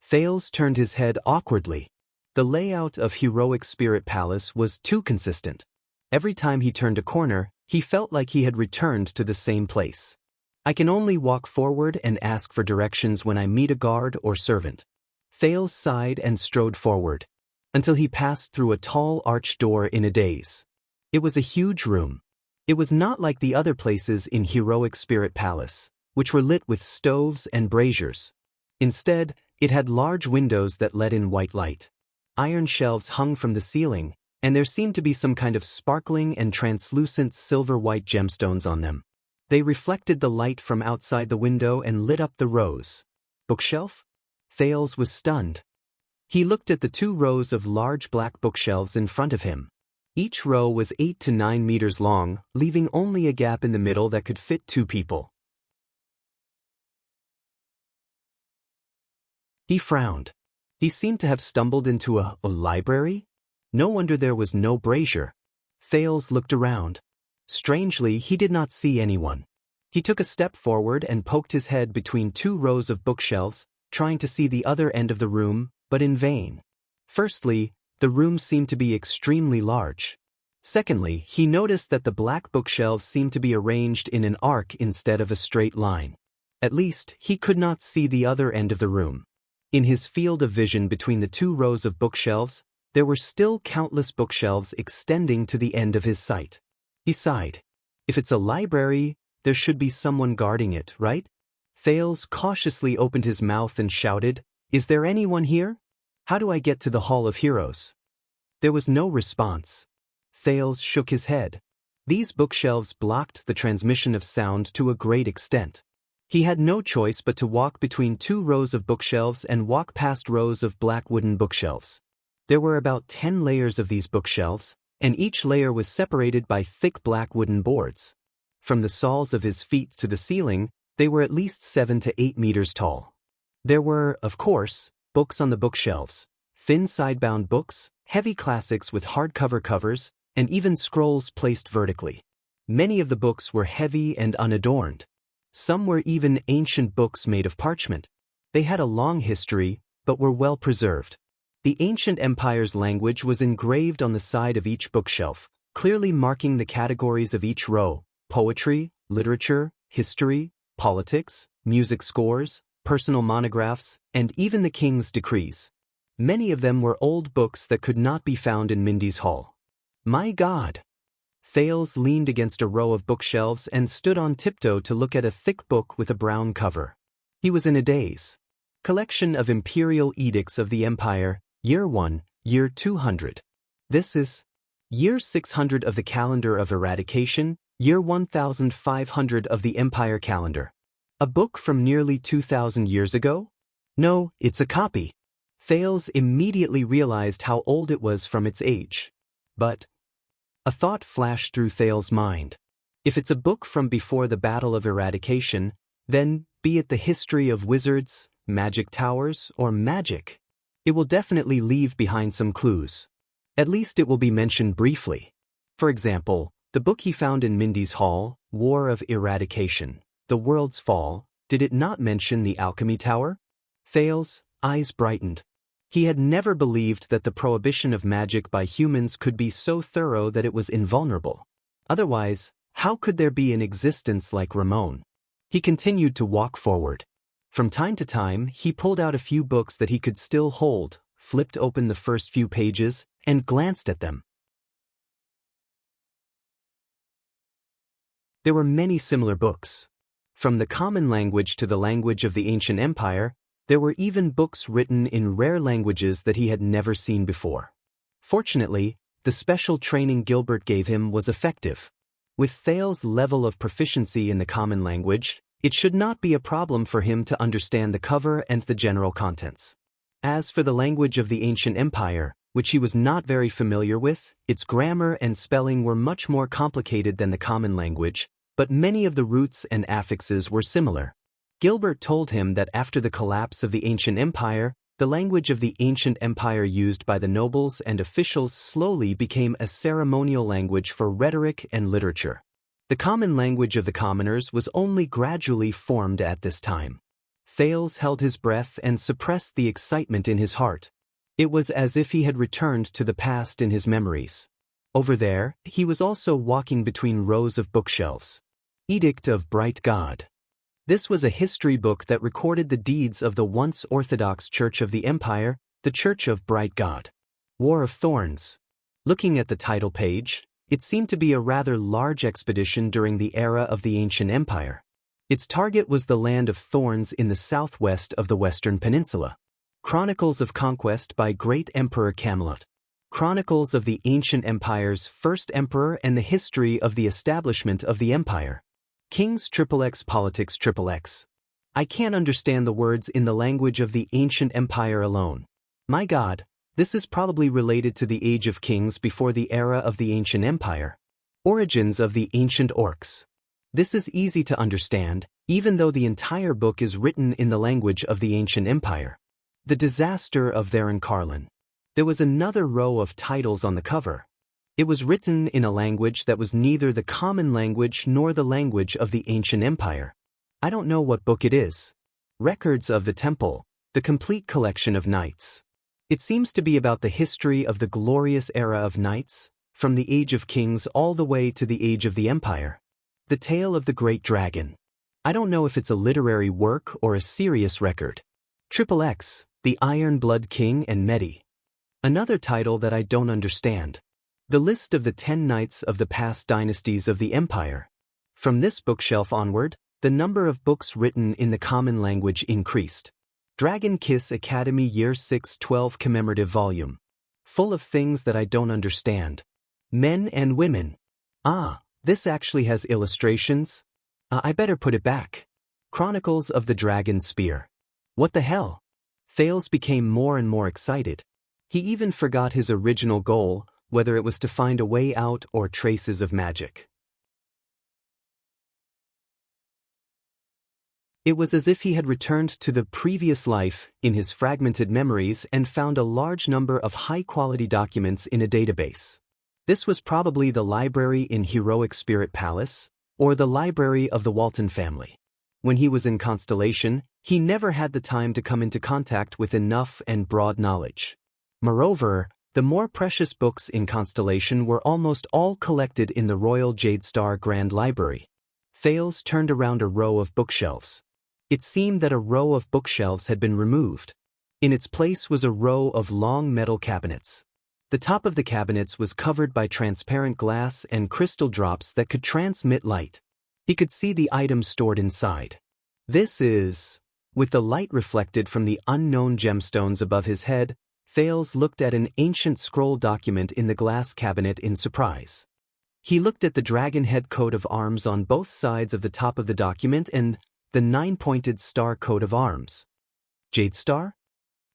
Thales turned his head awkwardly. The layout of Heroic Spirit Palace was too consistent. Every time he turned a corner, he felt like he had returned to the same place. I can only walk forward and ask for directions when I meet a guard or servant. Thales sighed and strode forward, until he passed through a tall arched door in a daze. It was a huge room. It was not like the other places in Heroic Spirit Palace, which were lit with stoves and braziers. Instead, it had large windows that let in white light. Iron shelves hung from the ceiling, and there seemed to be some kind of sparkling and translucent silver-white gemstones on them. They reflected the light from outside the window and lit up the rows. Bookshelf? Thales was stunned. He looked at the 2 rows of large black bookshelves in front of him. Each row was 8 to 9 meters long, leaving only a gap in the middle that could fit 2 people. He frowned. He seemed to have stumbled into a library? No wonder there was no brazier. Thales looked around. Strangely, he did not see anyone. He took a step forward and poked his head between 2 rows of bookshelves, trying to see the other end of the room, but in vain. Firstly, the room seemed to be extremely large. Secondly, he noticed that the black bookshelves seemed to be arranged in an arc instead of a straight line. At least, he could not see the other end of the room. In his field of vision between the 2 rows of bookshelves, there were still countless bookshelves extending to the end of his sight. He sighed. If it's a library, there should be someone guarding it, right? Thales cautiously opened his mouth and shouted, "Is there anyone here? How do I get to the Hall of Heroes?" There was no response. Thales shook his head. These bookshelves blocked the transmission of sound to a great extent. He had no choice but to walk between 2 rows of bookshelves and walk past rows of black wooden bookshelves. There were about 10 layers of these bookshelves, and each layer was separated by thick black wooden boards. From the soles of his feet to the ceiling, they were at least 7 to 8 meters tall. There were, of course, books on the bookshelves, thin sidebound books, heavy classics with hardcover covers, and even scrolls placed vertically. Many of the books were heavy and unadorned. Some were even ancient books made of parchment. They had a long history, but were well preserved. The ancient empire's language was engraved on the side of each bookshelf, clearly marking the categories of each row: poetry, literature, history, politics, music scores, personal monographs, and even the king's decrees. Many of them were old books that could not be found in Mindy's Hall. My God! Thales leaned against a row of bookshelves and stood on tiptoe to look at a thick book with a brown cover. He was in a daze. Collection of Imperial Edicts of the Empire, Year 1, Year 200. This is Year 600 of the Calendar of Eradication, Year 1500 of the Empire Calendar. A book from nearly 2,000 years ago? No, it's a copy. Thales immediately realized how old it was from its age. But a thought flashed through Thales' mind. If it's a book from before the Battle of Eradication, then, be it the history of wizards, magic towers, or magic, it will definitely leave behind some clues. At least it will be mentioned briefly. For example, the book he found in Mindy's Hall, War of Eradication, The World's Fall, did it not mention the Alchemy Tower? Thales' eyes brightened. He had never believed that the prohibition of magic by humans could be so thorough that it was invulnerable. Otherwise, how could there be an existence like Ramon? He continued to walk forward. From time to time, he pulled out a few books that he could still hold, flipped open the first few pages, and glanced at them. There were many similar books. From the common language to the language of the ancient empire, there were even books written in rare languages that he had never seen before. Fortunately, the special training Gilbert gave him was effective. With Thales' level of proficiency in the common language, it should not be a problem for him to understand the cover and the general contents. As for the language of the ancient empire, which he was not very familiar with, its grammar and spelling were much more complicated than the common language, but many of the roots and affixes were similar. Gilbert told him that after the collapse of the ancient empire, The language of the ancient empire used by the nobles and officials slowly became a ceremonial language for rhetoric and literature. The common language of the commoners was only gradually formed at this time. Thales held his breath and suppressed the excitement in his heart. It was as if he had returned to the past in his memories. Over there, he was also walking between rows of bookshelves. Edict of Bright God. This was a history book that recorded the deeds of the once Orthodox Church of the Empire, the Church of Bright God. War of Thorns. Looking at the title page, it seemed to be a rather large expedition during the era of the ancient empire. Its target was the land of Thorns in the southwest of the Western Peninsula. Chronicles of Conquest by Great Emperor Camelot. Chronicles of the Ancient Empire's first emperor and the history of the establishment of the empire. Kings XXX Politics XXX. I can't understand the words in the language of the ancient empire alone. My God, this is probably related to the Age of Kings before the era of the ancient empire. Origins of the Ancient Orcs. This is easy to understand, even though the entire book is written in the language of the ancient empire. The Disaster of Theron. There was another row of titles on the cover. It was written in a language that was neither the common language nor the language of the ancient empire. I don't know what book it is. Records of the Temple, the complete collection of knights. It seems to be about the history of the glorious era of knights, from the Age of Kings all the way to the Age of the Empire. The Tale of the Great Dragon. I don't know if it's a literary work or a serious record. XXX, The Iron Blood King and Medi. Another title that I don't understand. The list of the 10 knights of the past dynasties of the empire. From this bookshelf onward, the number of books written in the common language increased. Dragon Kiss Academy Year 6 12 commemorative volume. Full of things that I don't understand. Men and women. Ah, this actually has illustrations. I better put it back. Chronicles of the Dragon Spear. What the hell? Thales became more and more excited. He even forgot his original goal, whether it was to find a way out or traces of magic. It was as if he had returned to the previous life in his fragmented memories and found a large number of high-quality documents in a database. This was probably the library in Heroic Spirit Palace, or the library of the Walton family. When he was in Constellation, he never had the time to come into contact with enough and broad knowledge. Moreover, the more precious books in Constellation were almost all collected in the Royal Jadestar Grand Library. Thales turned around a row of bookshelves. It seemed that a row of bookshelves had been removed. In its place was a row of long metal cabinets. The top of the cabinets was covered by transparent glass and crystal drops that could transmit light. He could see the items stored inside. This is... With the light reflected from the unknown gemstones above his head, Thales looked at an ancient scroll document in the glass cabinet in surprise. He looked at the dragon head coat of arms on both sides of the top of the document and the 9-pointed star coat of arms. Jadestar?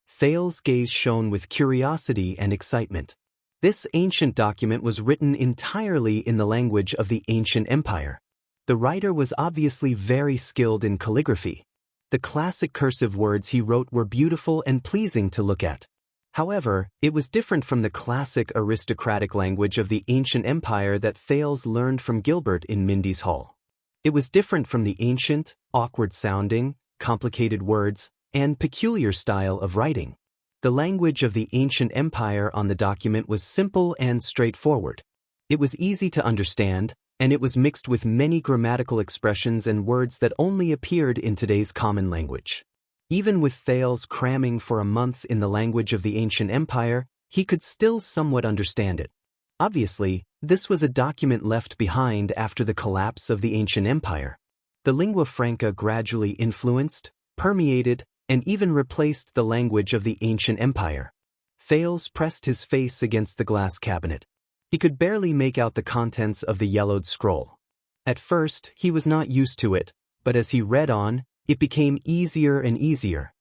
Thales' gaze shone with curiosity and excitement. This ancient document was written entirely in the language of the ancient empire. The writer was obviously very skilled in calligraphy. The classic cursive words he wrote were beautiful and pleasing to look at. However, it was different from the classic aristocratic language of the ancient empire that Thales learned from Gilbert in Mindy's Hall. It was different from the ancient, awkward-sounding, complicated words, and peculiar style of writing. The language of the ancient empire on the document was simple and straightforward. It was easy to understand, and it was mixed with many grammatical expressions and words that only appeared in today's common language. Even with Thales cramming for a month in the language of the ancient empire, he could still somewhat understand it. Obviously, this was a document left behind after the collapse of the ancient empire. The lingua franca gradually influenced, permeated, and even replaced the language of the ancient empire. Thales pressed his face against the glass cabinet. He could barely make out the contents of the yellowed scroll. At first, he was not used to it, but as he read on, it became easier and easier.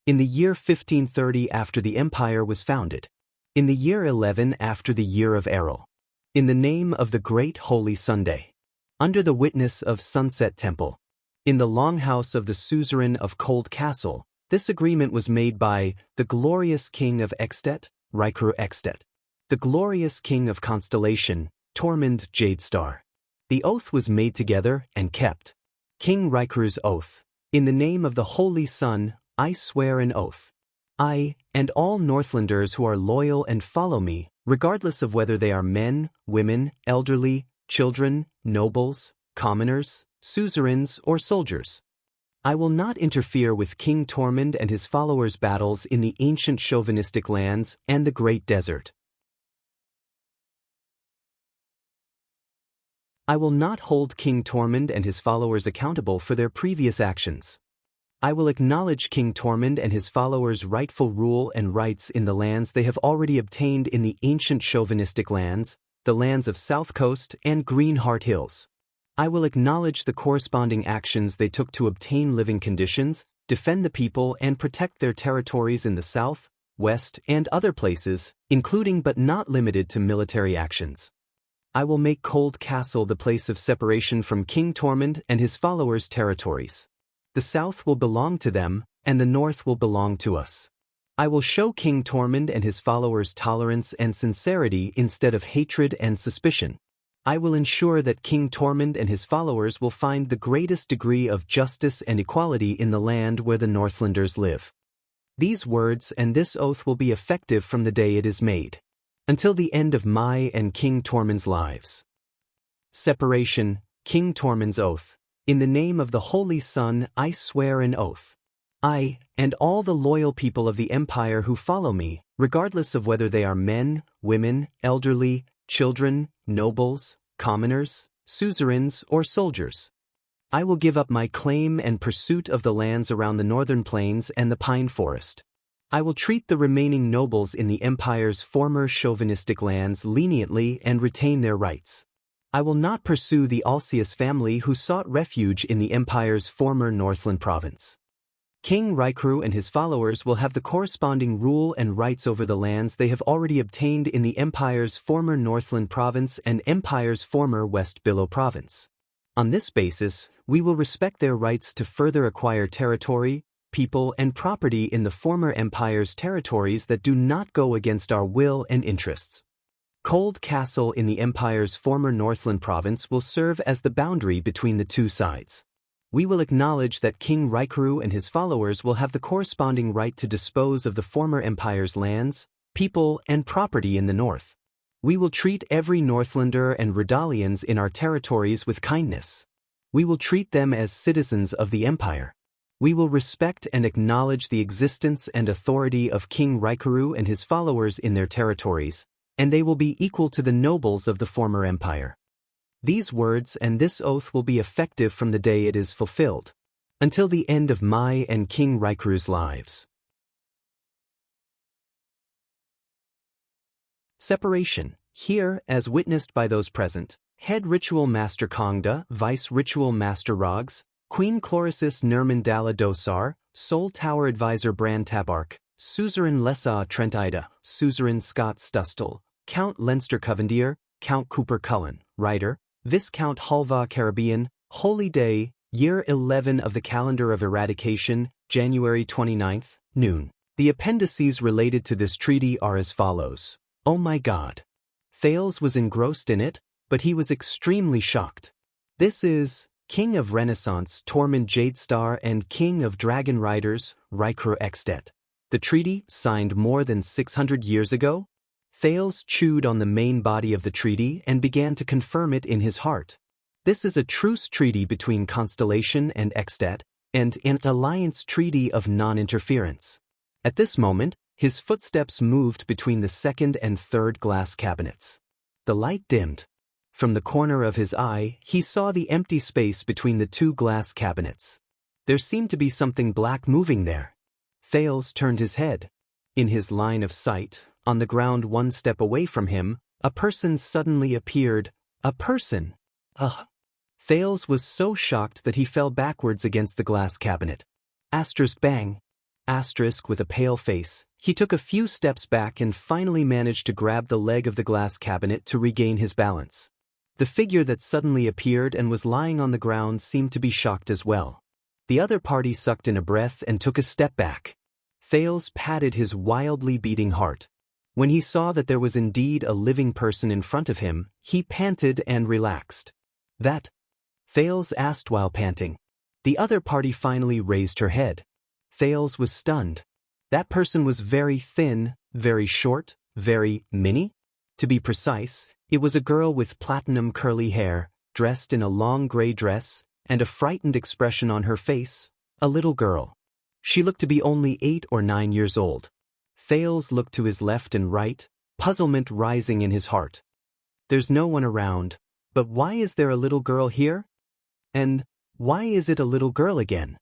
In the year 1530 after the empire was founded. In the year 11 after the year of Errol. In the name of the great holy Sunday. Under the witness of Sunset Temple. In the longhouse of the suzerain of Cold Castle, This agreement was made by the glorious king of Extet, Rykru Extet, the glorious king of Constellation, Tormund Jadestar. The oath was made together and kept. King Rykru's oath. In the name of the Holy Sun, I swear an oath. I, and all Northlanders who are loyal and follow me, regardless of whether they are men, women, elderly, children, nobles, commoners, suzerains, or soldiers. I will not interfere with King Tormund and his followers' battles in the ancient chauvinistic lands and the Great Desert. I will not hold King Tormund and his followers accountable for their previous actions. I will acknowledge King Tormund and his followers' rightful rule and rights in the lands they have already obtained in the ancient chauvinistic lands, the lands of South Coast and Greenheart Hills. I will acknowledge the corresponding actions they took to obtain living conditions, defend the people and protect their territories in the south, west, and other places, including but not limited to military actions. I will make Cold Castle the place of separation from King Tormund and his followers' territories. The south will belong to them, and the north will belong to us. I will show King Tormund and his followers tolerance and sincerity instead of hatred and suspicion. I will ensure that King Tormund and his followers will find the greatest degree of justice and equality in the land where the Northlanders live. These words and this oath will be effective from the day it is made, until the end of my and King Tormund's lives. Separation, King Tormund's oath. In the name of the Holy Sun, I swear an oath. I, and all the loyal people of the Empire who follow me, regardless of whether they are men, women, elderly, children, nobles, commoners, suzerains, or soldiers. I will give up my claim and pursuit of the lands around the northern plains and the pine forest. I will treat the remaining nobles in the Empire's former chauvinistic lands leniently and retain their rights. I will not pursue the Alcius family who sought refuge in the Empire's former Northland province. King Rykru and his followers will have the corresponding rule and rights over the lands they have already obtained in the Empire's former Northland province and Empire's former West Billow province. On this basis, we will respect their rights to further acquire territory, people and property in the former Empire's territories that do not go against our will and interests. Cold Castle in the Empire's former Northland province will serve as the boundary between the two sides. We will acknowledge that King Rykru and his followers will have the corresponding right to dispose of the former Empire's lands, people, and property in the north. We will treat every Northlander and Redalians in our territories with kindness. We will treat them as citizens of the Empire. We will respect and acknowledge the existence and authority of King Rykru and his followers in their territories, and they will be equal to the nobles of the former empire. These words and this oath will be effective from the day it is fulfilled, until the end of my and King Rykru's lives. Separation. Here, as witnessed by those present, Head Ritual Master Kongda, Vice Ritual Master Rogs, Queen Chlorisis Nermandala Dosar, Soul Tower Advisor Bran Tabark, Suzerain Lessa Trentida, Suzerain Scott Stustel, Count Leinster Covendier, Count Cooper Cullen, Writer, Viscount Halva Caribbean, Holy Day, Year 11 of the Calendar of Eradication, January 29th, noon. The appendices related to this treaty are as follows. Oh my God. Thales was engrossed in it, but he was extremely shocked. This is King of Renaissance Tormund Jadestar and King of Dragon Riders Rykru Extet. The treaty, signed more than 600 years ago? Thales chewed on the main body of the treaty and began to confirm it in his heart. This is a truce treaty between Constellation and Extet, and an alliance treaty of non-interference. At this moment, his footsteps moved between the second and third glass cabinets. The light dimmed. From the corner of his eye, he saw the empty space between the two glass cabinets. There seemed to be something black moving there. Thales turned his head. In his line of sight, on the ground one step away from him, a person suddenly appeared. A person! Ugh! Thales was so shocked that he fell backwards against the glass cabinet. Asterisk bang! Asterisk with a pale face, he took a few steps back and finally managed to grab the leg of the glass cabinet to regain his balance. The figure that suddenly appeared and was lying on the ground seemed to be shocked as well. The other party sucked in a breath and took a step back. Thales patted his wildly beating heart. When he saw that there was indeed a living person in front of him, he panted and relaxed. That? Thales asked while panting. The other party finally raised her head. Thales was stunned. That person was very thin, very short, very mini? To be precise, it was a girl with platinum curly hair, dressed in a long gray dress, and a frightened expression on her face, a little girl. She looked to be only 8 or 9 years old. Thales looked to his left and right, puzzlement rising in his heart. There's no one around, but why is there a little girl here? And why is it a little girl again?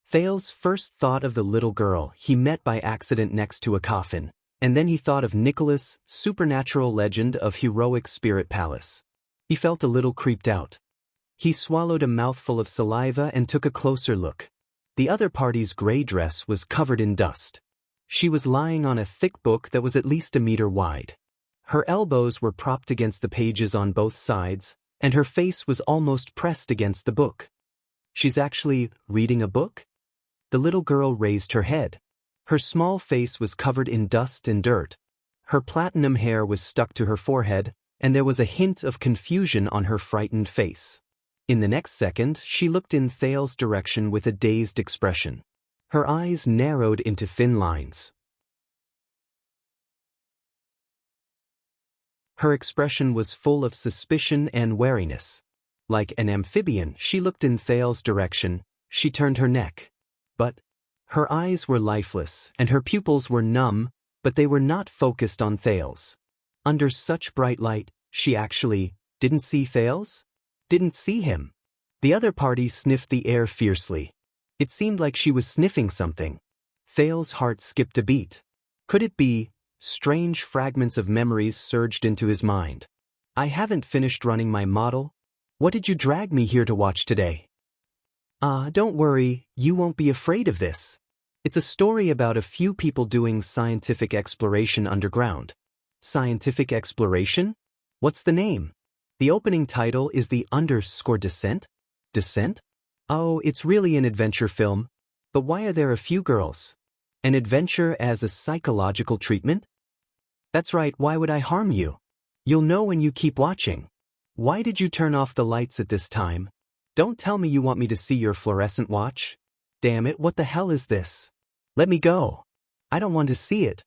Thales first thought of the little girl he met by accident next to a coffin, and then he thought of Nicholas' supernatural legend of heroic spirit palace. He felt a little creeped out. He swallowed a mouthful of saliva and took a closer look. The other party's gray dress was covered in dust. She was lying on a thick book that was at least a meter wide. Her elbows were propped against the pages on both sides, and her face was almost pressed against the book. She's actually reading a book? The little girl raised her head. Her small face was covered in dust and dirt. Her platinum hair was stuck to her forehead, and there was a hint of confusion on her frightened face. In the next second, she looked in Thales' direction with a dazed expression. Her eyes narrowed into thin lines. Her expression was full of suspicion and wariness. Like an amphibian, she looked in Thales' direction. She turned her neck. But her eyes were lifeless, and her pupils were numb, but they were not focused on Thales. Under such bright light, she actually didn't see Thales? Didn't see him. The other party sniffed the air fiercely. It seemed like she was sniffing something. Thales' heart skipped a beat. Could it be? Strange fragments of memories surged into his mind. I haven't finished running my model. What did you drag me here to watch today? Don't worry, you won't be afraid of this. It's a story about a few people doing scientific exploration underground. Scientific exploration? What's the name? The opening title is the _descent? Descent? Oh, it's really an adventure film. But why are there a few girls? An adventure as a psychological treatment? That's right, why would I harm you? You'll know when you keep watching. Why did you turn off the lights at this time? Don't tell me you want me to see your fluorescent watch. Damn it, what the hell is this? Let me go. I don't want to see it.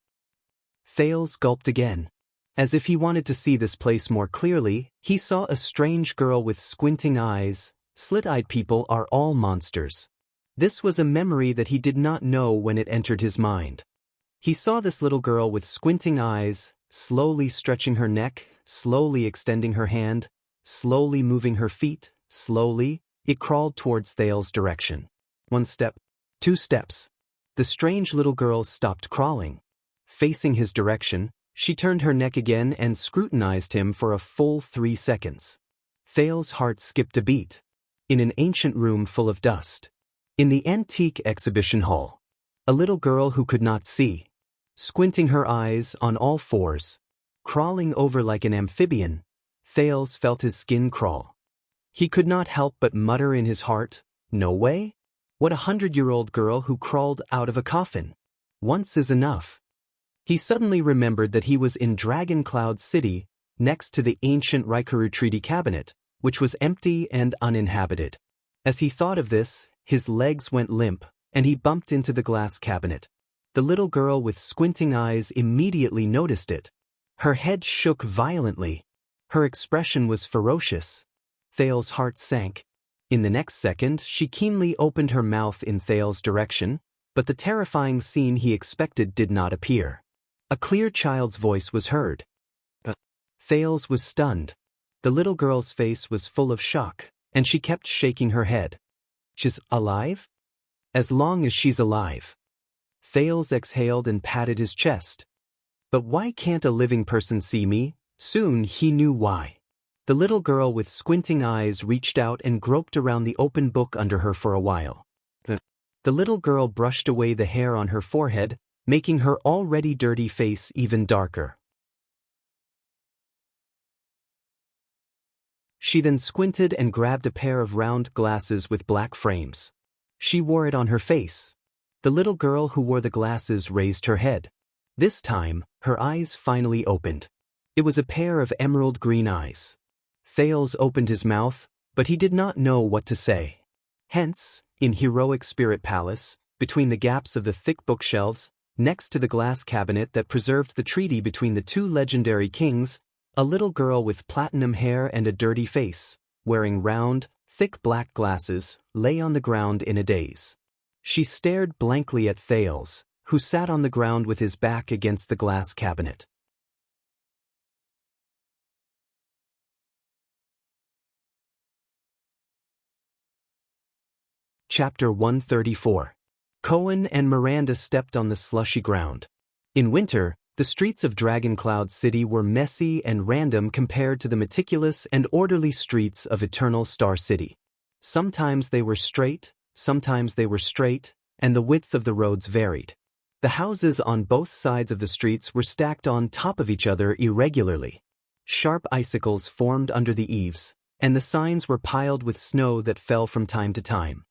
Thales gulped again. As if he wanted to see this place more clearly, he saw a strange girl with squinting eyes. Slit-eyed people are all monsters. This was a memory that he did not know when it entered his mind. He saw this little girl with squinting eyes, slowly stretching her neck, slowly extending her hand, slowly moving her feet, slowly, it crawled towards Thales' direction. 1 step, 2 steps. The strange little girl stopped crawling. Facing his direction, she turned her neck again and scrutinized him for a full 3 seconds. Thales' heart skipped a beat. In an ancient room full of dust. In the antique exhibition hall. A little girl who could not see. Squinting her eyes on all fours. Crawling over like an amphibian. Thales felt his skin crawl. He could not help but mutter in his heart, "No way? What a 100-year-old girl who crawled out of a coffin. Once is enough." He suddenly remembered that he was in Dragon Cloud City, next to the ancient Raikuru Treaty Cabinet, which was empty and uninhabited. As he thought of this, his legs went limp, and he bumped into the glass cabinet. The little girl with squinting eyes immediately noticed it. Her head shook violently. Her expression was ferocious. Thales' heart sank. In the next second, she keenly opened her mouth in Thales' direction, but the terrifying scene he expected did not appear. A clear child's voice was heard. Thales was stunned. The little girl's face was full of shock, and she kept shaking her head. She's alive? As long as she's alive. Thales exhaled and patted his chest. But why can't a living person see me? Soon he knew why. The little girl with squinting eyes reached out and groped around the open book under her for a while. The little girl brushed away the hair on her forehead, making her already dirty face even darker. She then squinted and grabbed a pair of round glasses with black frames. She wore it on her face. The little girl who wore the glasses raised her head. This time, her eyes finally opened. It was a pair of emerald green eyes. Thales opened his mouth, but he did not know what to say. Hence, in heroic Spirit Palace, between the gaps of the thick bookshelves, next to the glass cabinet that preserved the treaty between the two legendary kings, a little girl with platinum hair and a dirty face, wearing round, thick black glasses, lay on the ground in a daze. She stared blankly at Thales, who sat on the ground with his back against the glass cabinet. Chapter 134. Cohen and Miranda stepped on the slushy ground. In winter, the streets of Dragoncloud City were messy and random compared to the meticulous and orderly streets of Eternal Star City. Sometimes they were straight, and the width of the roads varied. The houses on both sides of the streets were stacked on top of each other irregularly. Sharp icicles formed under the eaves, and the signs were piled with snow that fell from time to time.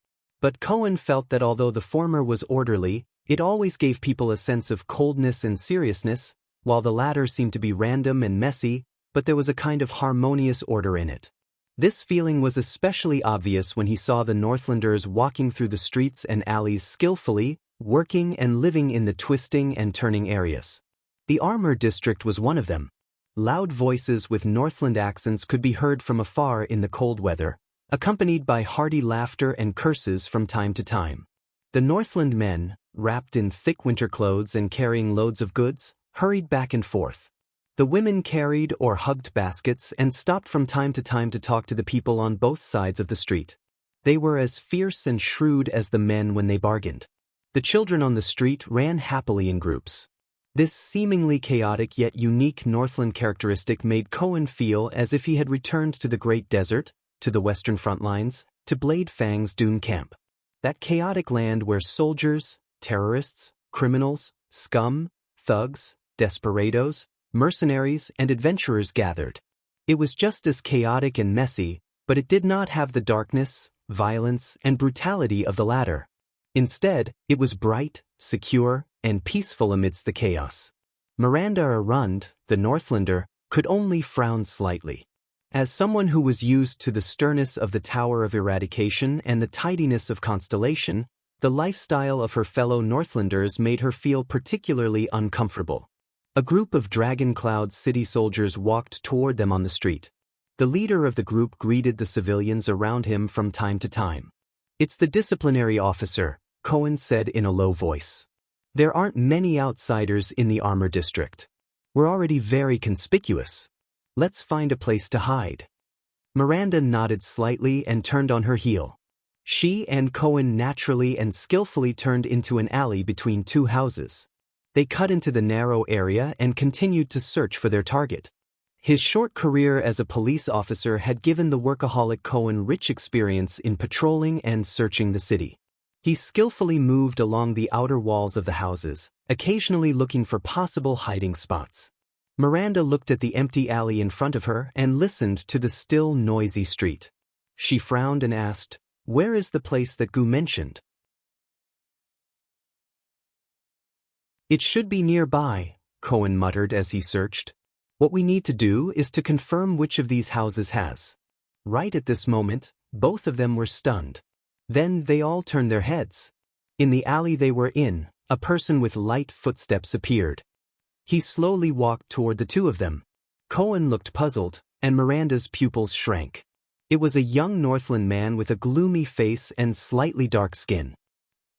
But Cohen felt that although the former was orderly, it always gave people a sense of coldness and seriousness, while the latter seemed to be random and messy, but there was a kind of harmonious order in it. This feeling was especially obvious when he saw the Northlanders walking through the streets and alleys skillfully, working and living in the twisting and turning areas. The Armor District was one of them. Loud voices with Northland accents could be heard from afar in the cold weather, accompanied by hearty laughter and curses from time to time. The Northland men, wrapped in thick winter clothes and carrying loads of goods, hurried back and forth. The women carried or hugged baskets and stopped from time to talk to the people on both sides of the street. They were as fierce and shrewd as the men when they bargained. The children on the street ran happily in groups. This seemingly chaotic yet unique Northland characteristic made Cohen feel as if he had returned to the Great Desert, to the Western front lines, to Blade Fang's Dune Camp. That chaotic land where soldiers, terrorists, criminals, scum, thugs, desperados, mercenaries, and adventurers gathered. It was just as chaotic and messy, but it did not have the darkness, violence, and brutality of the latter. Instead, it was bright, secure, and peaceful amidst the chaos. Miranda Arund, the Northlander, could only frown slightly. As someone who was used to the sternness of the Tower of Eradication and the tidiness of Constellation, the lifestyle of her fellow Northlanders made her feel particularly uncomfortable. A group of Dragoncloud City soldiers walked toward them on the street. The leader of the group greeted the civilians around him from time to time. "It's the disciplinary officer," Cohen said in a low voice. "There aren't many outsiders in the Armor District. We're already very conspicuous. Let's find a place to hide." Miranda nodded slightly and turned on her heel. She and Cohen naturally and skillfully turned into an alley between two houses. They cut into the narrow area and continued to search for their target. His short career as a police officer had given the workaholic Cohen rich experience in patrolling and searching the city. He skillfully moved along the outer walls of the houses, occasionally looking for possible hiding spots. Miranda looked at the empty alley in front of her and listened to the still, noisy street. She frowned and asked, "Where is the place that Gu mentioned?" "It should be nearby," Cohen muttered as he searched. "What we need to do is to confirm which of these houses has." Right at this moment, both of them were stunned. Then they all turned their heads. In the alley they were in, a person with light footsteps appeared. He slowly walked toward the two of them. Cohen looked puzzled, and Miranda's pupils shrank. It was a young Northland man with a gloomy face and slightly dark skin.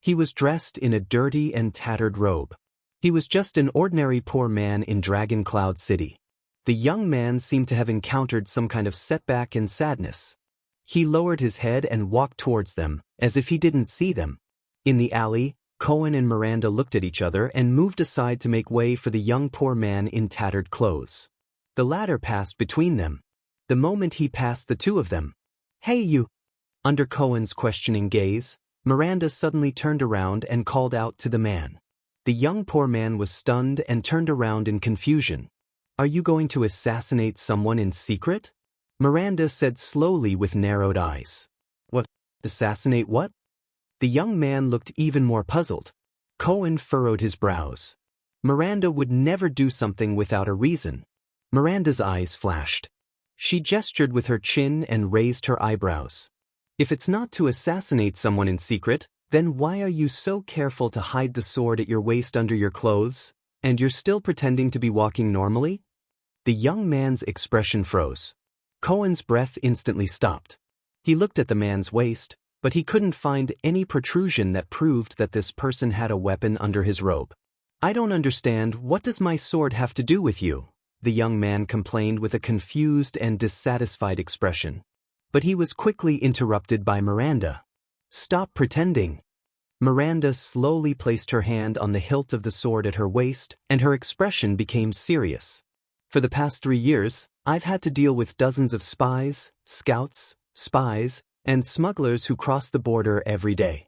He was dressed in a dirty and tattered robe. He was just an ordinary poor man in Dragoncloud City. The young man seemed to have encountered some kind of setback and sadness. He lowered his head and walked towards them, as if he didn't see them. In the alley, Cohen and Miranda looked at each other and moved aside to make way for the young poor man in tattered clothes. The latter passed between them. The moment he passed the two of them, "Hey you!" Under Cohen's questioning gaze, Miranda suddenly turned around and called out to the man. The young poor man was stunned and turned around in confusion. "Are you going to assassinate someone in secret?" Miranda said slowly with narrowed eyes. "What? Assassinate what?" The young man looked even more puzzled. Cohen furrowed his brows. Miranda would never do something without a reason. Miranda's eyes flashed. She gestured with her chin and raised her eyebrows. If it's not to assassinate someone in secret, then why are you so careful to hide the sword at your waist under your clothes, and you're still pretending to be walking normally? The young man's expression froze. Cohen's breath instantly stopped. He looked at the man's waist, but he couldn't find any protrusion that proved that this person had a weapon under his robe. I don't understand, what does my sword have to do with you? The young man complained with a confused and dissatisfied expression. But he was quickly interrupted by Miranda. Stop pretending. Miranda slowly placed her hand on the hilt of the sword at her waist, and her expression became serious. For the past 3 years, I've had to deal with dozens of spies, scouts, spies, and smugglers who cross the border every day.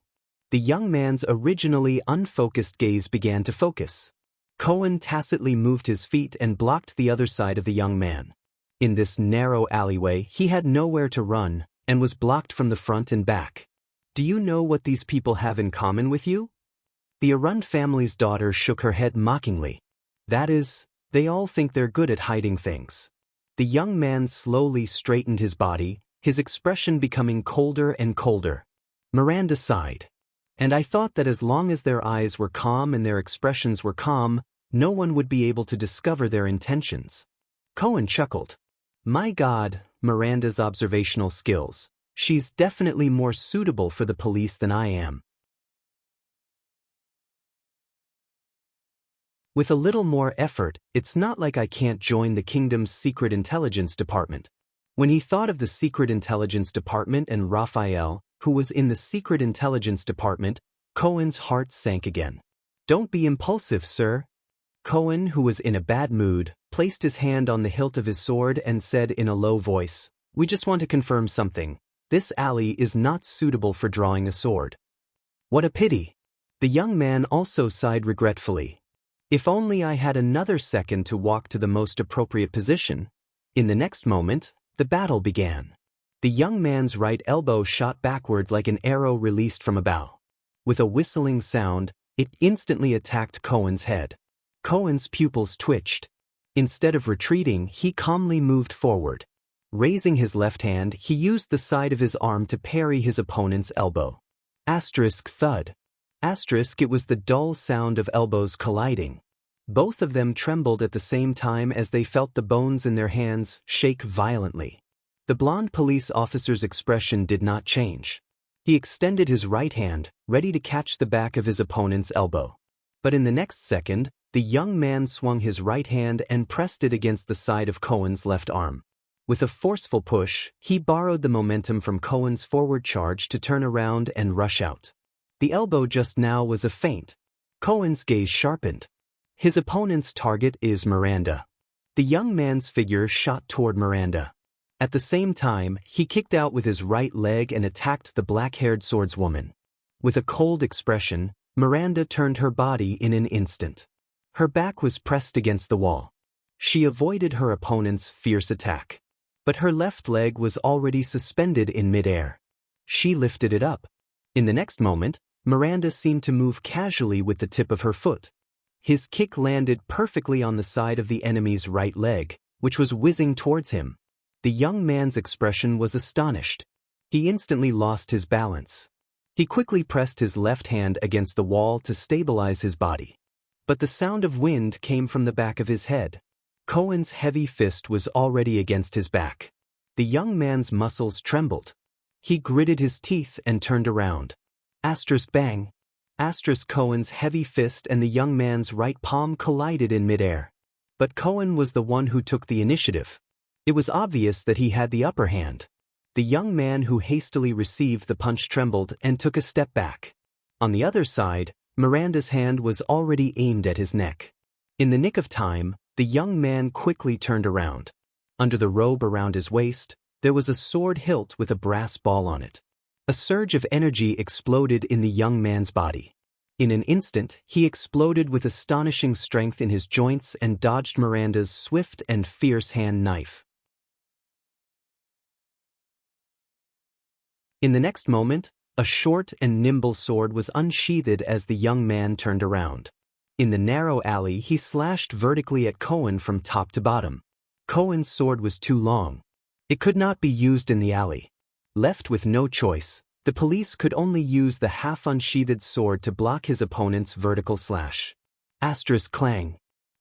The young man's originally unfocused gaze began to focus. Cohen tacitly moved his feet and blocked the other side of the young man. In this narrow alleyway, he had nowhere to run, and was blocked from the front and back. Do you know what these people have in common with you? The Arund family's daughter shook her head mockingly. That is, they all think they're good at hiding things. The young man slowly straightened his body, his expression becoming colder and colder. Miranda sighed. And I thought that as long as their eyes were calm and their expressions were calm, no one would be able to discover their intentions. Cohen chuckled. My God, Miranda's observational skills. She's definitely more suitable for the police than I am. With a little more effort, it's not like I can't join the kingdom's secret intelligence department. When he thought of the secret intelligence department and Raphael, who was in the secret intelligence department, Cohen's heart sank again. Don't be impulsive, sir. Cohen, who was in a bad mood, placed his hand on the hilt of his sword and said in a low voice, We just want to confirm something. This alley is not suitable for drawing a sword. What a pity. The young man also sighed regretfully. If only I had another second to walk to the most appropriate position. In the next moment, the battle began. The young man's right elbow shot backward like an arrow released from a bow. With a whistling sound, it instantly attacked Cohen's head. Cohen's pupils twitched. Instead of retreating, he calmly moved forward. Raising his left hand, he used the side of his arm to parry his opponent's elbow. Asterisk thud. Asterisk it was the dull sound of elbows colliding. Both of them trembled at the same time as they felt the bones in their hands shake violently. The blonde police officer's expression did not change. He extended his right hand, ready to catch the back of his opponent's elbow. But in the next second, the young man swung his right hand and pressed it against the side of Cohen's left arm. With a forceful push, he borrowed the momentum from Cohen's forward charge to turn around and rush out. The elbow just now was a feint. Cohen's gaze sharpened. His opponent's target is Miranda. The young man's figure shot toward Miranda. At the same time, he kicked out with his right leg and attacked the black-haired swordswoman. With a cold expression, Miranda turned her body in an instant. Her back was pressed against the wall. She avoided her opponent's fierce attack. But her left leg was already suspended in midair. She lifted it up. In the next moment, Miranda seemed to move casually with the tip of her foot. His kick landed perfectly on the side of the enemy's right leg, which was whizzing towards him. The young man's expression was astonished. He instantly lost his balance. He quickly pressed his left hand against the wall to stabilize his body. But the sound of wind came from the back of his head. Cohen's heavy fist was already against his back. The young man's muscles trembled. He gritted his teeth and turned around. Asterisk bang. Asterisk Cohen's heavy fist and the young man's right palm collided in midair. But Cohen was the one who took the initiative. It was obvious that he had the upper hand. The young man who hastily received the punch trembled and took a step back. On the other side, Miranda's hand was already aimed at his neck. In the nick of time, the young man quickly turned around. Under the robe around his waist, there was a sword hilt with a brass ball on it. A surge of energy exploded in the young man's body. In an instant, he exploded with astonishing strength in his joints and dodged Miranda's swift and fierce hand knife. In the next moment, A short and nimble sword was unsheathed as the young man turned around. In the narrow alley, he slashed vertically at Cohen from top to bottom. Cohen's sword was too long. It could not be used in the alley. Left with no choice, the police could only use the half-unsheathed sword to block his opponent's vertical slash. Asterisk clang.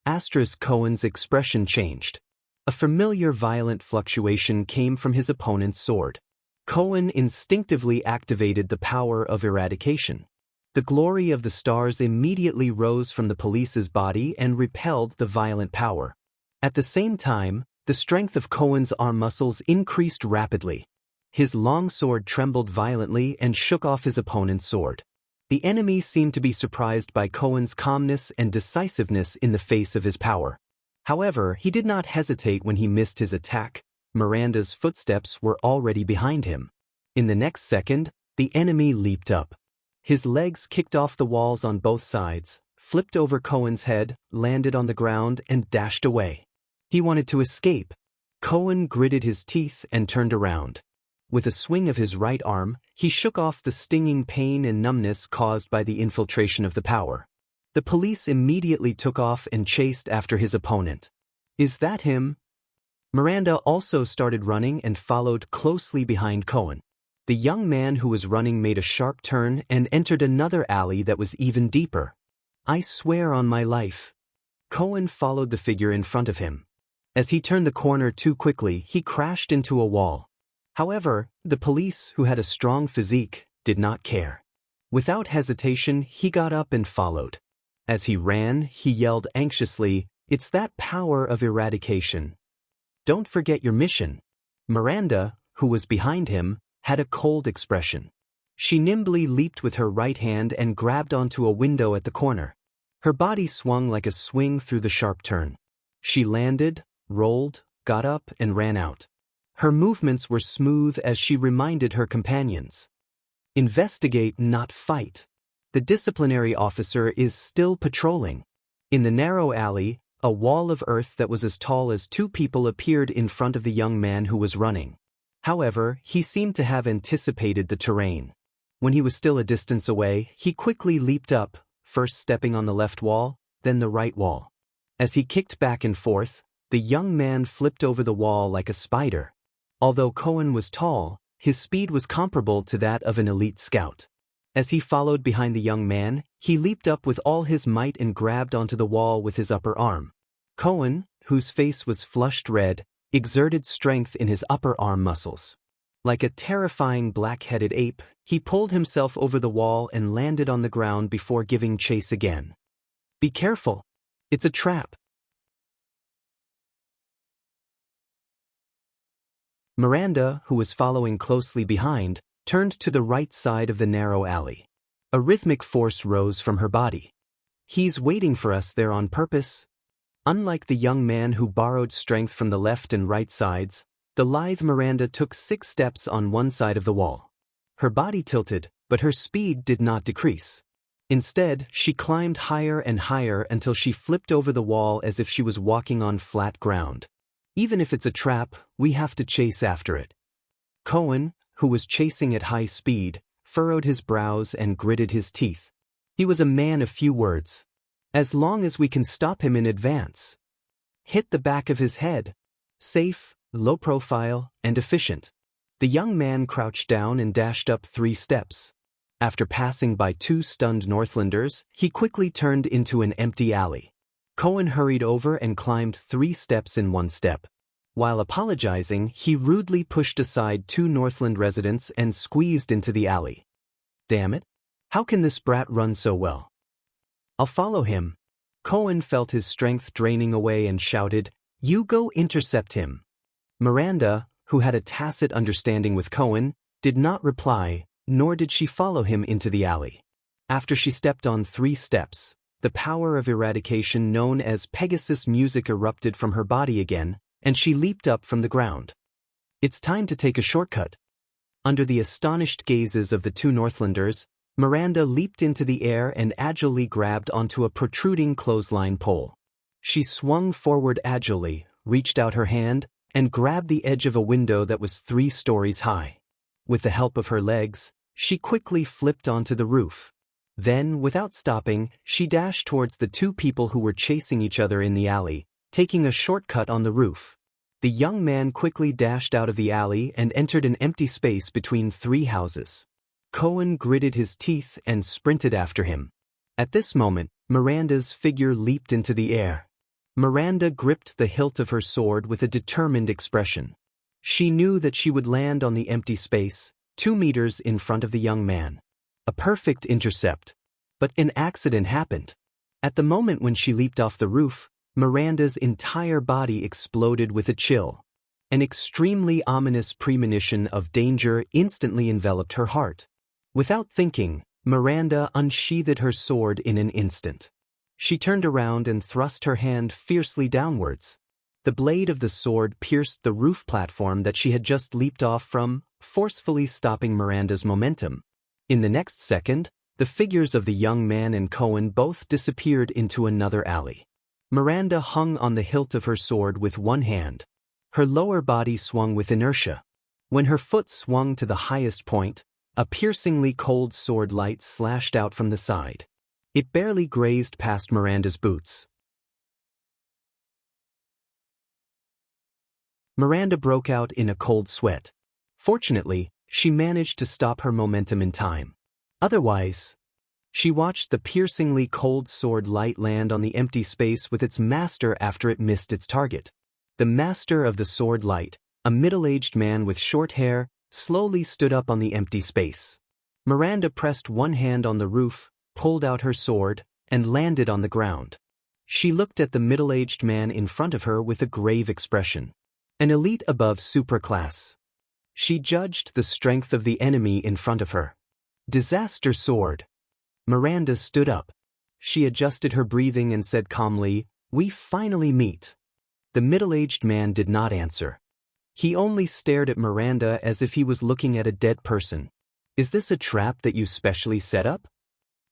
Asterisk Cohen's expression changed. A familiar violent fluctuation came from his opponent's sword. Cohen instinctively activated the power of eradication. The glory of the stars immediately rose from the police's body and repelled the violent power. At the same time, the strength of Cohen's arm muscles increased rapidly. His long sword trembled violently and shook off his opponent's sword. The enemy seemed to be surprised by Cohen's calmness and decisiveness in the face of his power. However, he did not hesitate when he missed his attack. Miranda's footsteps were already behind him. In the next second, the enemy leaped up. His legs kicked off the walls on both sides, flipped over Cohen's head, landed on the ground, and dashed away. He wanted to escape. Cohen gritted his teeth and turned around. With a swing of his right arm, he shook off the stinging pain and numbness caused by the infiltration of the power. The police immediately took off and chased after his opponent. "Is that him?" Miranda also started running and followed closely behind Cohen. The young man who was running made a sharp turn and entered another alley that was even deeper. "I swear on my life." Cohen followed the figure in front of him. As he turned the corner too quickly, he crashed into a wall. However, the police, who had a strong physique, did not care. Without hesitation, he got up and followed. As he ran, he yelled anxiously, "It's that power of eradication. Don't forget your mission." Miranda, who was behind him, had a cold expression. She nimbly leaped with her right hand and grabbed onto a window at the corner. Her body swung like a swing through the sharp turn. She landed, rolled, got up, and ran out. Her movements were smooth as she reminded her companions. "Investigate, not fight. The disciplinary officer is still patrolling." In the narrow alley, a wall of earth that was as tall as two people appeared in front of the young man who was running. However, he seemed to have anticipated the terrain. When he was still a distance away, he quickly leaped up, first stepping on the left wall, then the right wall. As he kicked back and forth, the young man flipped over the wall like a spider. Although Cohen was tall, his speed was comparable to that of an elite scout. As he followed behind the young man, he leaped up with all his might and grabbed onto the wall with his upper arm. Cohen, whose face was flushed red, exerted strength in his upper arm muscles. Like a terrifying black-headed ape, he pulled himself over the wall and landed on the ground before giving chase again. "Be careful. It's a trap." Miranda, who was following closely behind, turned to the right side of the narrow alley. A rhythmic force rose from her body. "He's waiting for us there on purpose." Unlike the young man who borrowed strength from the left and right sides, the lithe Miranda took 6 steps on one side of the wall. Her body tilted, but her speed did not decrease. Instead, she climbed higher and higher until she flipped over the wall as if she was walking on flat ground. "Even if it's a trap, we have to chase after it." Cohen, who was chasing at high speed, furrowed his brows and gritted his teeth. He was a man of few words. "As long as we can stop him in advance." Hit the back of his head. Safe, low profile, and efficient. The young man crouched down and dashed up 3 steps. After passing by 2 stunned Northlanders, he quickly turned into an empty alley. Cohen hurried over and climbed 3 steps in 1 step. While apologizing, he rudely pushed aside 2 Northland residents and squeezed into the alley. "Damn it! How can this brat run so well? I'll follow him." Cohen felt his strength draining away and shouted, "You go intercept him." Miranda, who had a tacit understanding with Cohen, did not reply, nor did she follow him into the alley. After she stepped on 3 steps, the power of eradication known as Pegasus music erupted from her body again, and she leaped up from the ground. "It's time to take a shortcut." Under the astonished gazes of the 2 Northlanders, Miranda leaped into the air and agilely grabbed onto a protruding clothesline pole. She swung forward agilely, reached out her hand, and grabbed the edge of a window that was 3 stories high. With the help of her legs, She quickly flipped onto the roof. Then, without stopping, she dashed towards the two people who were chasing each other in the alley, taking a shortcut on the roof. The young man quickly dashed out of the alley and entered an empty space between three houses. Cohen gritted his teeth and sprinted after him. At this moment, Miranda's figure leaped into the air. Miranda gripped the hilt of her sword with a determined expression. She knew that she would land on the empty space, 2 meters in front of the young man. A perfect intercept. But an accident happened. At the moment when she leaped off the roof, Miranda's entire body exploded with a chill. An extremely ominous premonition of danger instantly enveloped her heart. Without thinking, Miranda unsheathed her sword in an instant. She turned around and thrust her hand fiercely downwards. The blade of the sword pierced the roof platform that she had just leaped off from, forcefully stopping Miranda's momentum. In the next second, the figures of the young man and Cohen both disappeared into another alley. Miranda hung on the hilt of her sword with one hand. Her lower body swung with inertia. When her foot swung to the highest point, a piercingly cold sword light slashed out from the side. It barely grazed past Miranda's boots. Miranda broke out in a cold sweat. Fortunately, she managed to stop her momentum in time. Otherwise, she watched the piercingly cold sword light land on the empty space with its master after it missed its target. The master of the sword light, a middle-aged man with short hair, slowly stood up on the empty space. Miranda pressed one hand on the roof, pulled out her sword, and landed on the ground. She looked at the middle-aged man in front of her with a grave expression. An elite above superclass. She judged the strength of the enemy in front of her. Disaster sword. Miranda stood up. She adjusted her breathing and said calmly, "We finally meet." The middle-aged man did not answer. He only stared at Miranda as if he was looking at a dead person. "Is this a trap that you specially set up?"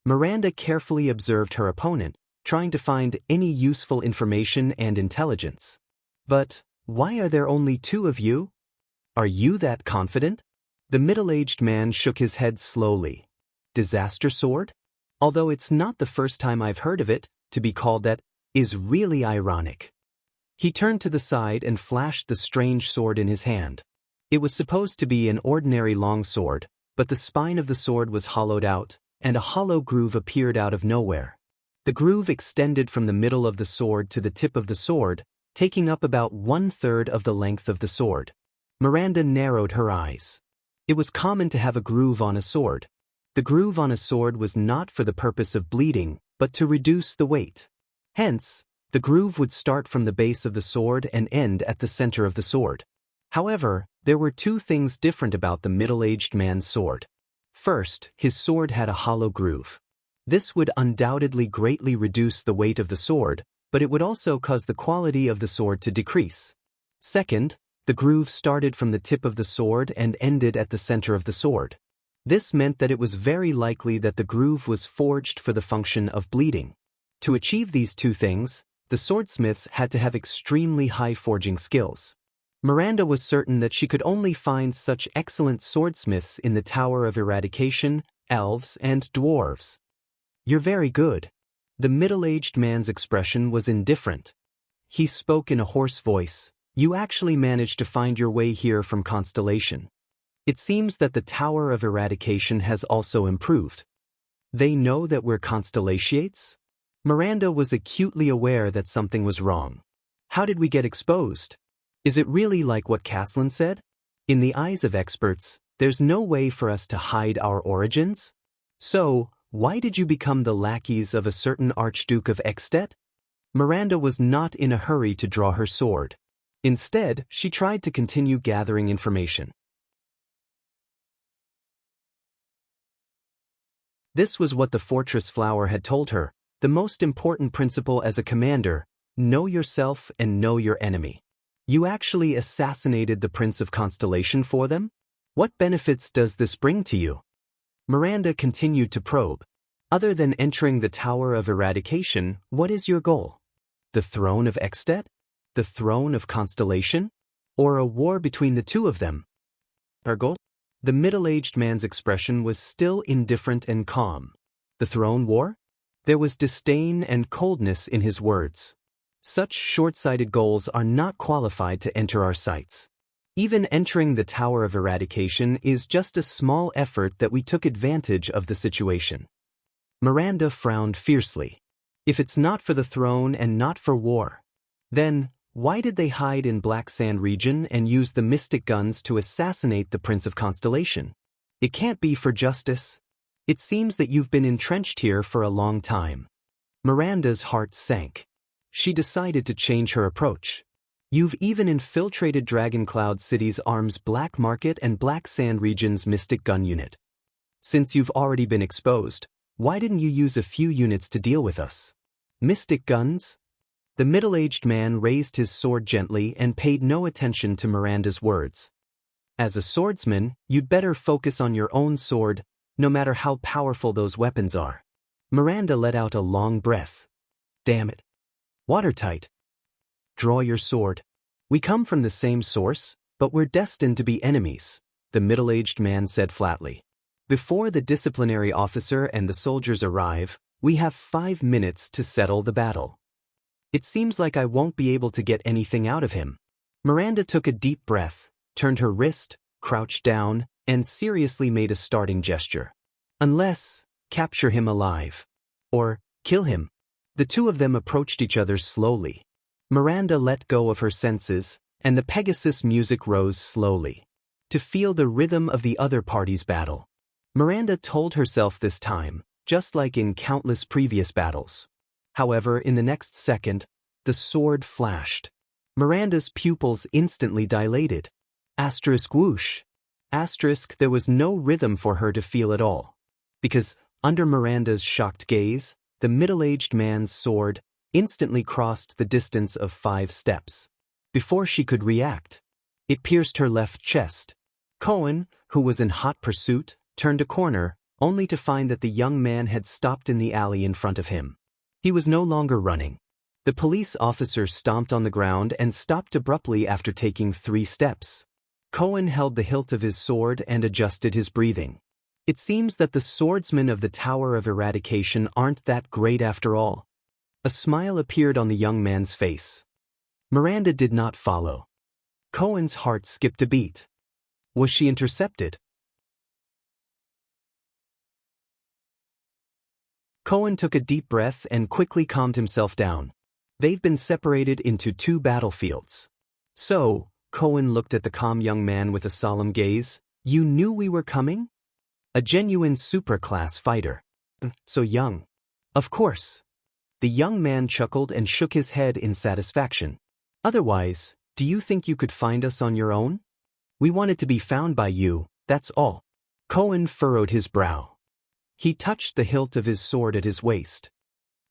Miranda carefully observed her opponent, trying to find any useful information and intelligence. "But why are there only 2 of you? Are you that confident?" The middle-aged man shook his head slowly. "Disaster sword? Although it's not the first time I've heard of it, to be called that is really ironic." He turned to the side and flashed the strange sword in his hand. It was supposed to be an ordinary long sword, but the spine of the sword was hollowed out, and a hollow groove appeared out of nowhere. The groove extended from the middle of the sword to the tip of the sword, taking up about 1/3 of the length of the sword. Miranda narrowed her eyes. It was common to have a groove on a sword. The groove on a sword was not for the purpose of bleeding, but to reduce the weight. Hence, the groove would start from the base of the sword and end at the center of the sword. However, there were 2 things different about the middle-aged man's sword. First, his sword had a hollow groove. This would undoubtedly greatly reduce the weight of the sword, but it would also cause the quality of the sword to decrease. Second, the groove started from the tip of the sword and ended at the center of the sword. This meant that it was very likely that the groove was forged for the function of bleeding. To achieve these 2 things, the swordsmiths had to have extremely high forging skills. Miranda was certain that she could only find such excellent swordsmiths in the Tower of Eradication, elves, and dwarves. "You're very good." The middle-aged man's expression was indifferent. He spoke in a hoarse voice. "You actually managed to find your way here from Constellation. It seems that the Tower of Eradication has also improved. They know that we're Constellations?" Miranda was acutely aware that something was wrong. "How did we get exposed? Is it really like what Caslin said? In the eyes of experts, there's no way for us to hide our origins? So, why did you become the lackeys of a certain Archduke of Ekstedt?" Miranda was not in a hurry to draw her sword. Instead, she tried to continue gathering information. This was what the fortress flower had told her. The most important principle as a commander: know yourself and know your enemy. You actually assassinated the Prince of Constellation for them? What benefits does this bring to you? Miranda continued to probe. Other than entering the Tower of Eradication, what is your goal? The throne of Ekstedt? The throne of Constellation? Or a war between the 2 of them? Her goal? The middle-aged man's expression was still indifferent and calm. The throne war? There was disdain and coldness in his words. Such short-sighted goals are not qualified to enter our sights. Even entering the Tower of Eradication is just a small effort that we took advantage of the situation. Miranda frowned fiercely. If it's not for the throne and not for war, then why did they hide in Black Sand region and use the mystic guns to assassinate the Prince of Constellation? It can't be for justice. It seems that you've been entrenched here for a long time. Miranda's heart sank. She decided to change her approach. You've even infiltrated Dragoncloud City's arms black market and Black Sand region's mystic gun unit. Since you've already been exposed, why didn't you use a few units to deal with us? Mystic guns? The middle-aged man raised his sword gently and paid no attention to Miranda's words. As a swordsman, you'd better focus on your own sword, no matter how powerful those weapons are. Miranda let out a long breath. Damn it. Watertight. Draw your sword. We come from the same source, but we're destined to be enemies, the middle-aged man said flatly. Before the disciplinary officer and the soldiers arrive, we have 5 minutes to settle the battle. It seems like I won't be able to get anything out of him. Miranda took a deep breath, turned her wrist, crouched down, and seriously made a starting gesture. Unless, capture him alive. Or, kill him. The two of them approached each other slowly. Miranda let go of her senses, and the Pegasus music rose slowly. To feel the rhythm of the other party's battle. Miranda told herself this time, just like in countless previous battles. However, in the next second, the sword flashed. Miranda's pupils instantly dilated. Asterisk whoosh. Asterisk, there was no rhythm for her to feel at all. Because, under Miranda's shocked gaze, the middle-aged man's sword instantly crossed the distance of 5 steps. Before she could react, it pierced her left chest. Cohen, who was in hot pursuit, turned a corner, only to find that the young man had stopped in the alley in front of him. He was no longer running. The police officer stomped on the ground and stopped abruptly after taking 3 steps. Cohen held the hilt of his sword and adjusted his breathing. It seems that the swordsmen of the Tower of Eradication aren't that great after all. A smile appeared on the young man's face. Miranda did not follow. Cohen's heart skipped a beat. Was she intercepted? Cohen took a deep breath and quickly calmed himself down. They've been separated into 2 battlefields. So, Cohen looked at the calm young man with a solemn gaze. You knew we were coming? A genuine super-class fighter. So young. Of course. The young man chuckled and shook his head in satisfaction. Otherwise, do you think you could find us on your own? We wanted to be found by you, that's all. Cohen furrowed his brow. He touched the hilt of his sword at his waist.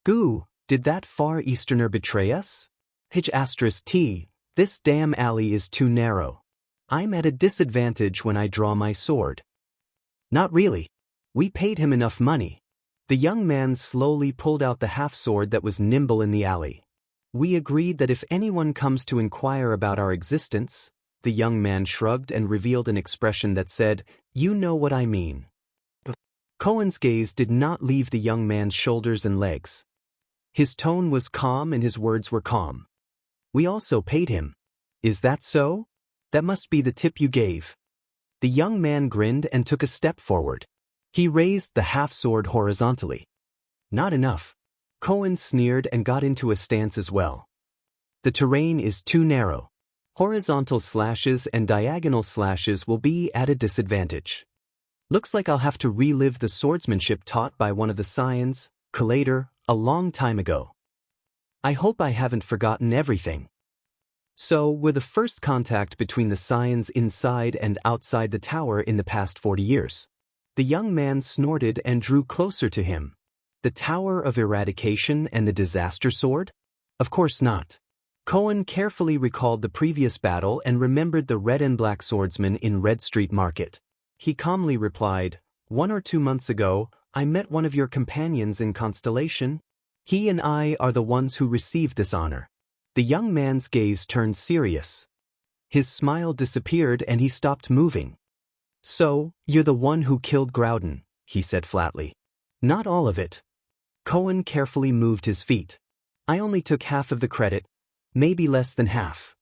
Goo, did that Far Easterner betray us? T, this damn alley is too narrow. I'm at a disadvantage when I draw my sword. Not really. We paid him enough money. The young man slowly pulled out the half-sword that was nimble in the alley. We agreed that if anyone comes to inquire about our existence, the young man shrugged and revealed an expression that said, you know what I mean. Cohen's gaze did not leave the young man's shoulders and legs. His tone was calm and his words were calm. We also paid him. Is that so? That must be the tip you gave. The young man grinned and took a step forward. He raised the half-sword horizontally. Not enough. Cohen sneered and got into a stance as well. The terrain is too narrow. Horizontal slashes and diagonal slashes will be at a disadvantage. Looks like I'll have to relive the swordsmanship taught by one of the Scions, Collator, a long time ago. I hope I haven't forgotten everything. So, we're the first contact between the Scions inside and outside the tower in the past 40 years. The young man snorted and drew closer to him. The Tower of Eradication and the Disaster Sword? Of course not. Cohen carefully recalled the previous battle and remembered the red and black swordsman in Red Street Market. He calmly replied, 1 or 2 months ago, I met one of your companions in Constellation. He and I are the ones who received this honor. The young man's gaze turned serious. His smile disappeared and he stopped moving. So, you're the one who killed Groudon, he said flatly. Not all of it. Cohen carefully moved his feet. I only took half of the credit, maybe less than half.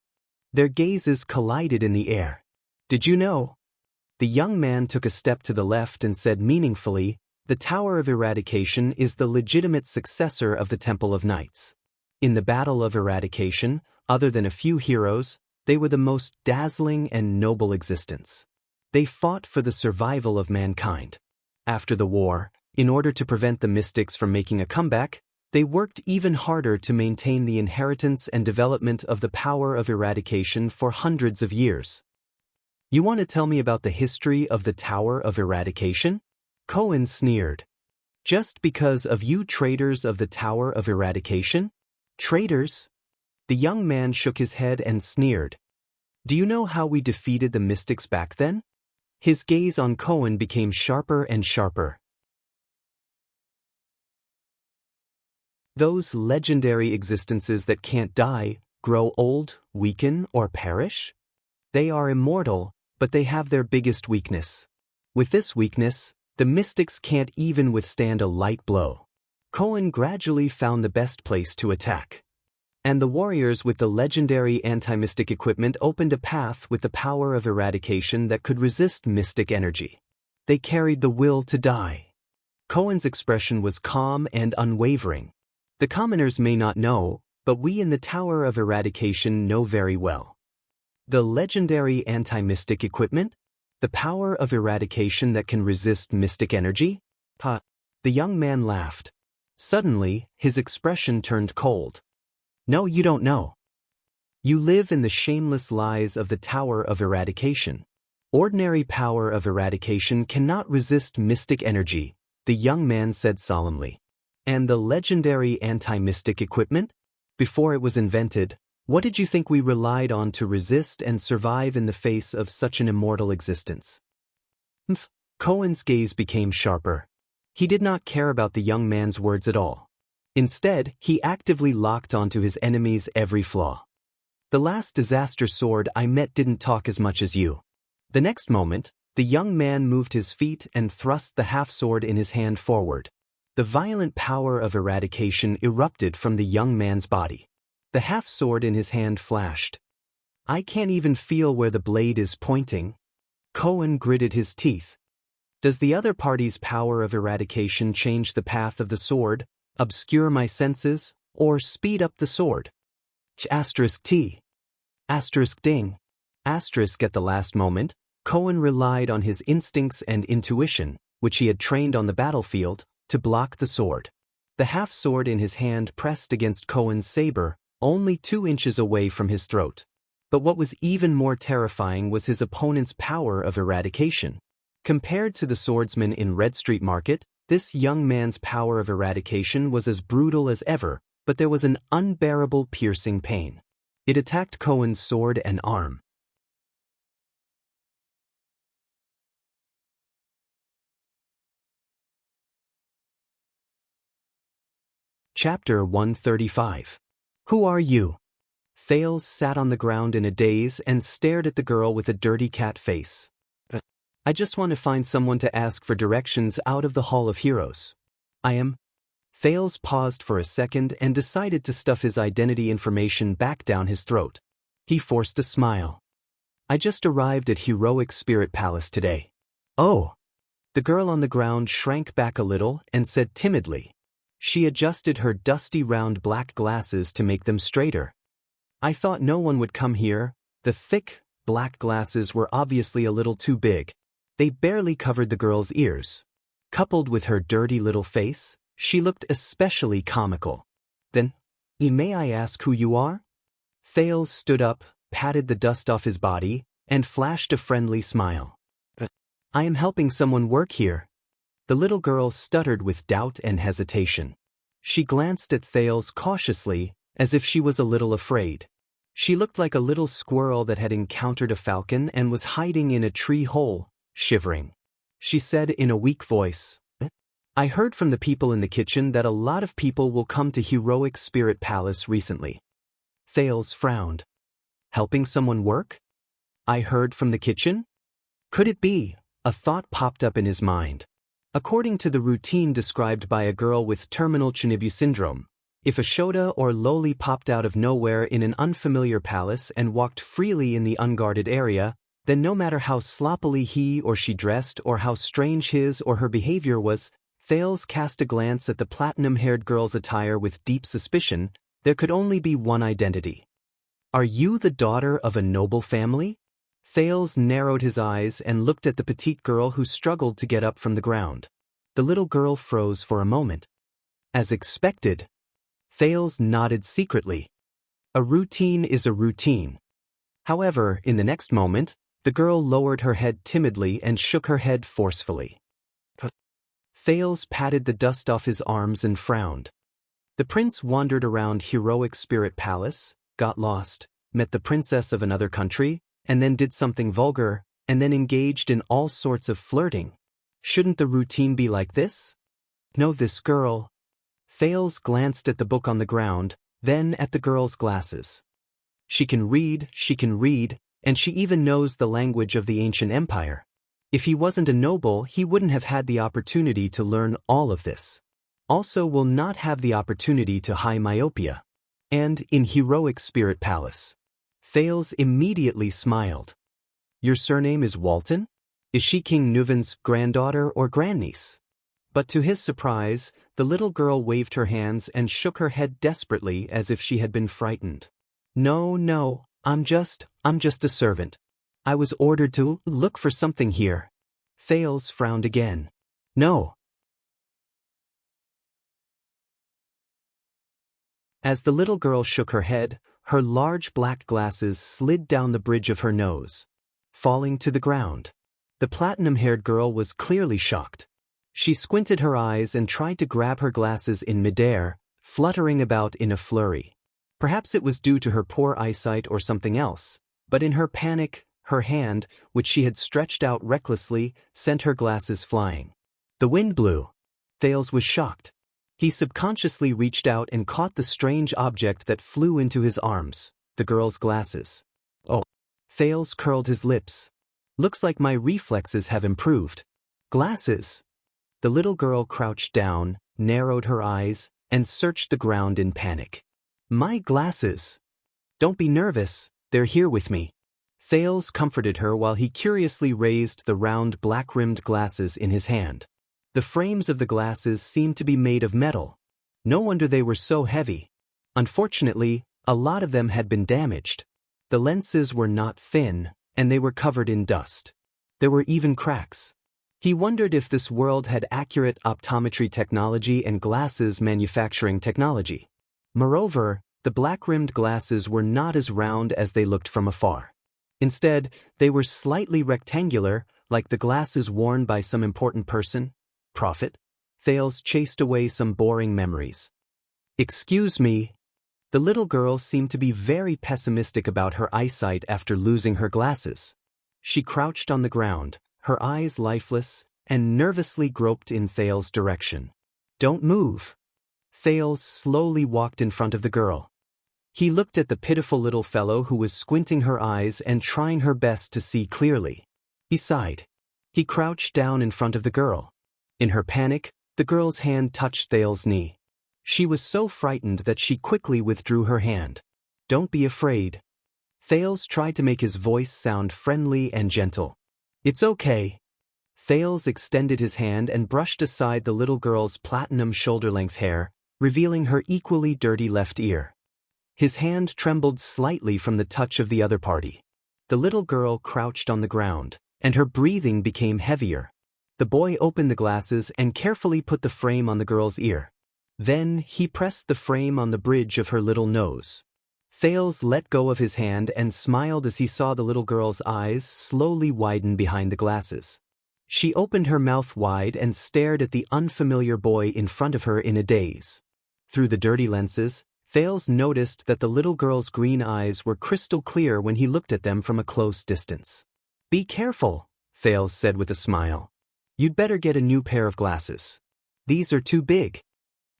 Their gazes collided in the air. Did you know? The young man took a step to the left and said meaningfully, the Tower of Eradication is the legitimate successor of the Temple of Knights. In the Battle of Eradication, other than a few heroes, they were the most dazzling and noble existence. They fought for the survival of mankind. After the war, in order to prevent the mystics from making a comeback, they worked even harder to maintain the inheritance and development of the power of eradication for hundreds of years. You want to tell me about the history of the Tower of Eradication? Cohen sneered. Just because of you traitors of the Tower of Eradication? Traitors? The young man shook his head and sneered. Do you know how we defeated the mystics back then? His gaze on Cohen became sharper and sharper. Those legendary existences that can't die, grow old, weaken, or perish? They are immortal, but they have their biggest weakness. With this weakness, the mystics can't even withstand a light blow. Cohen gradually found the best place to attack. And the warriors with the legendary anti-mystic equipment opened a path with the power of eradication that could resist mystic energy. They carried the will to die. Cohen's expression was calm and unwavering. The commoners may not know, but we in the Tower of Eradication know very well. The legendary anti-mystic equipment? The power of eradication that can resist mystic energy? Ha! The young man laughed. Suddenly, his expression turned cold. No, you don't know. You live in the shameless lies of the Tower of Eradication. Ordinary power of eradication cannot resist mystic energy, the young man said solemnly. And the legendary anti-mystic equipment? Before it was invented, what did you think we relied on to resist and survive in the face of such an immortal existence? Cohen's gaze became sharper. He did not care about the young man's words at all. Instead, he actively locked onto his enemy's every flaw. The last disaster sword I met didn't talk as much as you. The next moment, the young man moved his feet and thrust the half-sword in his hand forward. The violent power of eradication erupted from the young man's body. The half-sword in his hand flashed. I can't even feel where the blade is pointing. Cohen gritted his teeth. Does the other party's power of eradication change the path of the sword, obscure my senses, or speed up the sword? T. Ding. At the last moment, Cohen relied on his instincts and intuition, which he had trained on the battlefield, to block the sword. The half-sword in his hand pressed against Cohen's saber, only 2 inches away from his throat. But what was even more terrifying was his opponent's power of eradication. Compared to the swordsman in Red Street Market, this young man's power of eradication was as brutal as ever, but there was an unbearable piercing pain. It attacked Cohen's sword and arm. Chapter 135. Who are you? Thales sat on the ground in a daze and stared at the girl with a dirty cat face. I just want to find someone to ask for directions out of the Hall of Heroes. I am. Thales paused for a second and decided to stuff his identity information back down his throat. He forced a smile. I just arrived at Heroic Spirit Palace today. Oh. The girl on the ground shrank back a little and said timidly. She adjusted her dusty round black glasses to make them straighter. I thought no one would come here. The thick, black glasses were obviously a little too big. They barely covered the girl's ears. Coupled with her dirty little face, she looked especially comical. Then, may I ask who you are? Thales stood up, patted the dust off his body, and flashed a friendly smile. I am helping someone work here. The little girl stuttered with doubt and hesitation. She glanced at Thales cautiously, as if she was a little afraid. She looked like a little squirrel that had encountered a falcon and was hiding in a tree hole, shivering. She said in a weak voice, I heard from the people in the kitchen that a lot of people will come to Heroic Spirit Palace recently. Thales frowned. Helping someone work? I heard from the kitchen? Could it be, A thought popped up in his mind. According to the routine described by a girl with terminal Chinibu syndrome, if a Shota or loli popped out of nowhere in an unfamiliar palace and walked freely in the unguarded area, then no matter how sloppily he or she dressed or how strange his or her behavior was, Thales cast a glance at the platinum-haired girl's attire with deep suspicion. There could only be one identity. Are you the daughter of a noble family? Thales narrowed his eyes and looked at the petite girl who struggled to get up from the ground. The little girl froze for a moment. As expected, Thales nodded secretly. A routine is a routine. However, in the next moment, the girl lowered her head timidly and shook her head forcefully. Thales patted the dust off his arms and frowned. The prince wandered around Heroic Spirit Palace, got lost, met the princess of another country, and then did something vulgar, and then engaged in all sorts of flirting. Shouldn't the routine be like this? No, this girl. Thales glanced at the book on the ground, then at the girl's glasses. She can read, and she even knows the language of the ancient empire. If he wasn't a noble, he wouldn't have had the opportunity to learn all of this. Also will not have the opportunity to high myopia. And in Heroic Spirit Palace. Thales immediately smiled. Your surname is Walton? Is she King Nuven's granddaughter or grandniece? But to his surprise, the little girl waved her hands and shook her head desperately as if she had been frightened. No, I'm just a servant. I was ordered to look for something here. Thales frowned again. No. As the little girl shook her head, her large black glasses slid down the bridge of her nose, falling to the ground. The platinum-haired girl was clearly shocked. She squinted her eyes and tried to grab her glasses in midair, fluttering about in a flurry. Perhaps it was due to her poor eyesight or something else, but in her panic, her hand, which she had stretched out recklessly, sent her glasses flying. The wind blew. Thales was shocked. He subconsciously reached out and caught the strange object that flew into his arms, the girl's glasses. Oh. Thales curled his lips. Looks like my reflexes have improved. Glasses. The little girl crouched down, narrowed her eyes, and searched the ground in panic. My glasses. Don't be nervous, they're here with me. Thales comforted her while he curiously raised the round black-rimmed glasses in his hand. The frames of the glasses seemed to be made of metal. No wonder they were so heavy. Unfortunately, a lot of them had been damaged. The lenses were not thin, and they were covered in dust. There were even cracks. He wondered if this world had accurate optometry technology and glasses manufacturing technology. Moreover, the black-rimmed glasses were not as round as they looked from afar. Instead, they were slightly rectangular, like the glasses worn by some important person. Prophet? Thales chased away some boring memories. Excuse me. The little girl seemed to be very pessimistic about her eyesight after losing her glasses. She crouched on the ground, her eyes lifeless, and nervously groped in Thales' direction. Don't move. Thales slowly walked in front of the girl. He looked at the pitiful little fellow who was squinting her eyes and trying her best to see clearly. He sighed. He crouched down in front of the girl. In her panic, the girl's hand touched Thales' knee. She was so frightened that she quickly withdrew her hand. Don't be afraid. Thales tried to make his voice sound friendly and gentle. It's okay. Thales extended his hand and brushed aside the little girl's platinum shoulder-length hair, revealing her equally dirty left ear. His hand trembled slightly from the touch of the other party. The little girl crouched on the ground, and her breathing became heavier. The boy opened the glasses and carefully put the frame on the girl's ear. Then he pressed the frame on the bridge of her little nose. Thales let go of his hand and smiled as he saw the little girl's eyes slowly widen behind the glasses. She opened her mouth wide and stared at the unfamiliar boy in front of her in a daze. Through the dirty lenses, Thales noticed that the little girl's green eyes were crystal clear when he looked at them from a close distance. Be careful, Thales said with a smile. You'd better get a new pair of glasses. These are too big.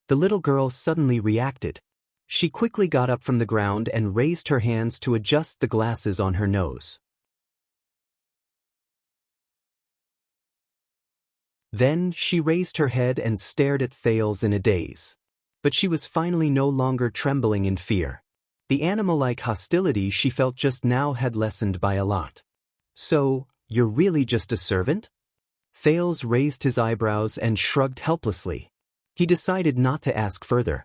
The little girl suddenly reacted. She quickly got up from the ground and raised her hands to adjust the glasses on her nose. Then she raised her head and stared at Thales in a daze. But she was finally no longer trembling in fear. The animal-like hostility she felt just now had lessened by a lot. "So, you're really just a servant?" Thales raised his eyebrows and shrugged helplessly. He decided not to ask further.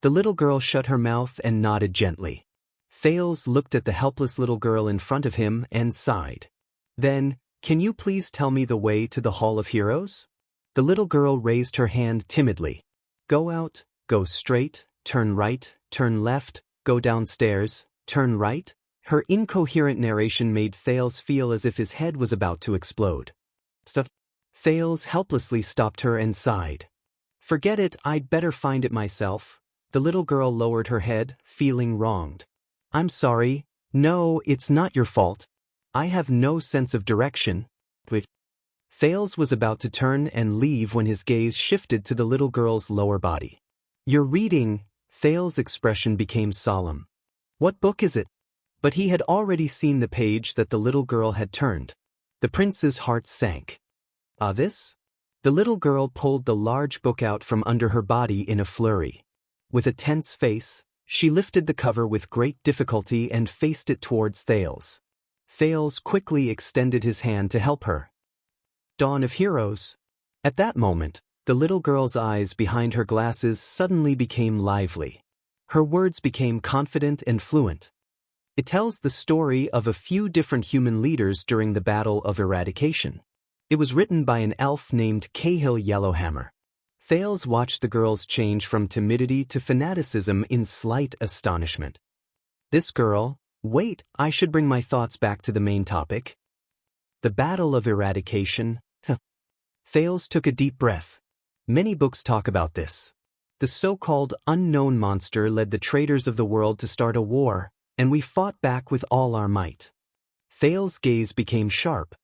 The little girl shut her mouth and nodded gently. Thales looked at the helpless little girl in front of him and sighed. "Then, can you please tell me the way to the Hall of Heroes?" The little girl raised her hand timidly. "Go out, go straight, turn right, turn left, go downstairs, turn right." Her incoherent narration made Thales feel as if his head was about to explode. "Stop." Thales helplessly stopped her and sighed. "Forget it, I'd better find it myself." The little girl lowered her head, feeling wronged. "I'm sorry. No, it's not your fault. I have no sense of direction." Wait. Thales was about to turn and leave when his gaze shifted to the little girl's lower body. "You're reading." Thales' expression became solemn. "What book is it?" But he had already seen the page that the little girl had turned. The prince's heart sank. "Ah, this?" The little girl pulled the large book out from under her body in a flurry. With a tense face, she lifted the cover with great difficulty and faced it towards Thales. Thales quickly extended his hand to help her. "Dawn of Heroes." At that moment, the little girl's eyes behind her glasses suddenly became lively. Her words became confident and fluent. It tells the story of a few different human leaders during the Battle of Eradication. It was written by an elf named Cahill Yellowhammer. Thales watched the girls change from timidity to fanaticism in slight astonishment. This girl— Wait, I should bring my thoughts back to the main topic. The Battle of Eradication. Thales took a deep breath. Many books talk about this. The so-called unknown monster led the traitors of the world to start a war, and we fought back with all our might. Thales' gaze became sharp.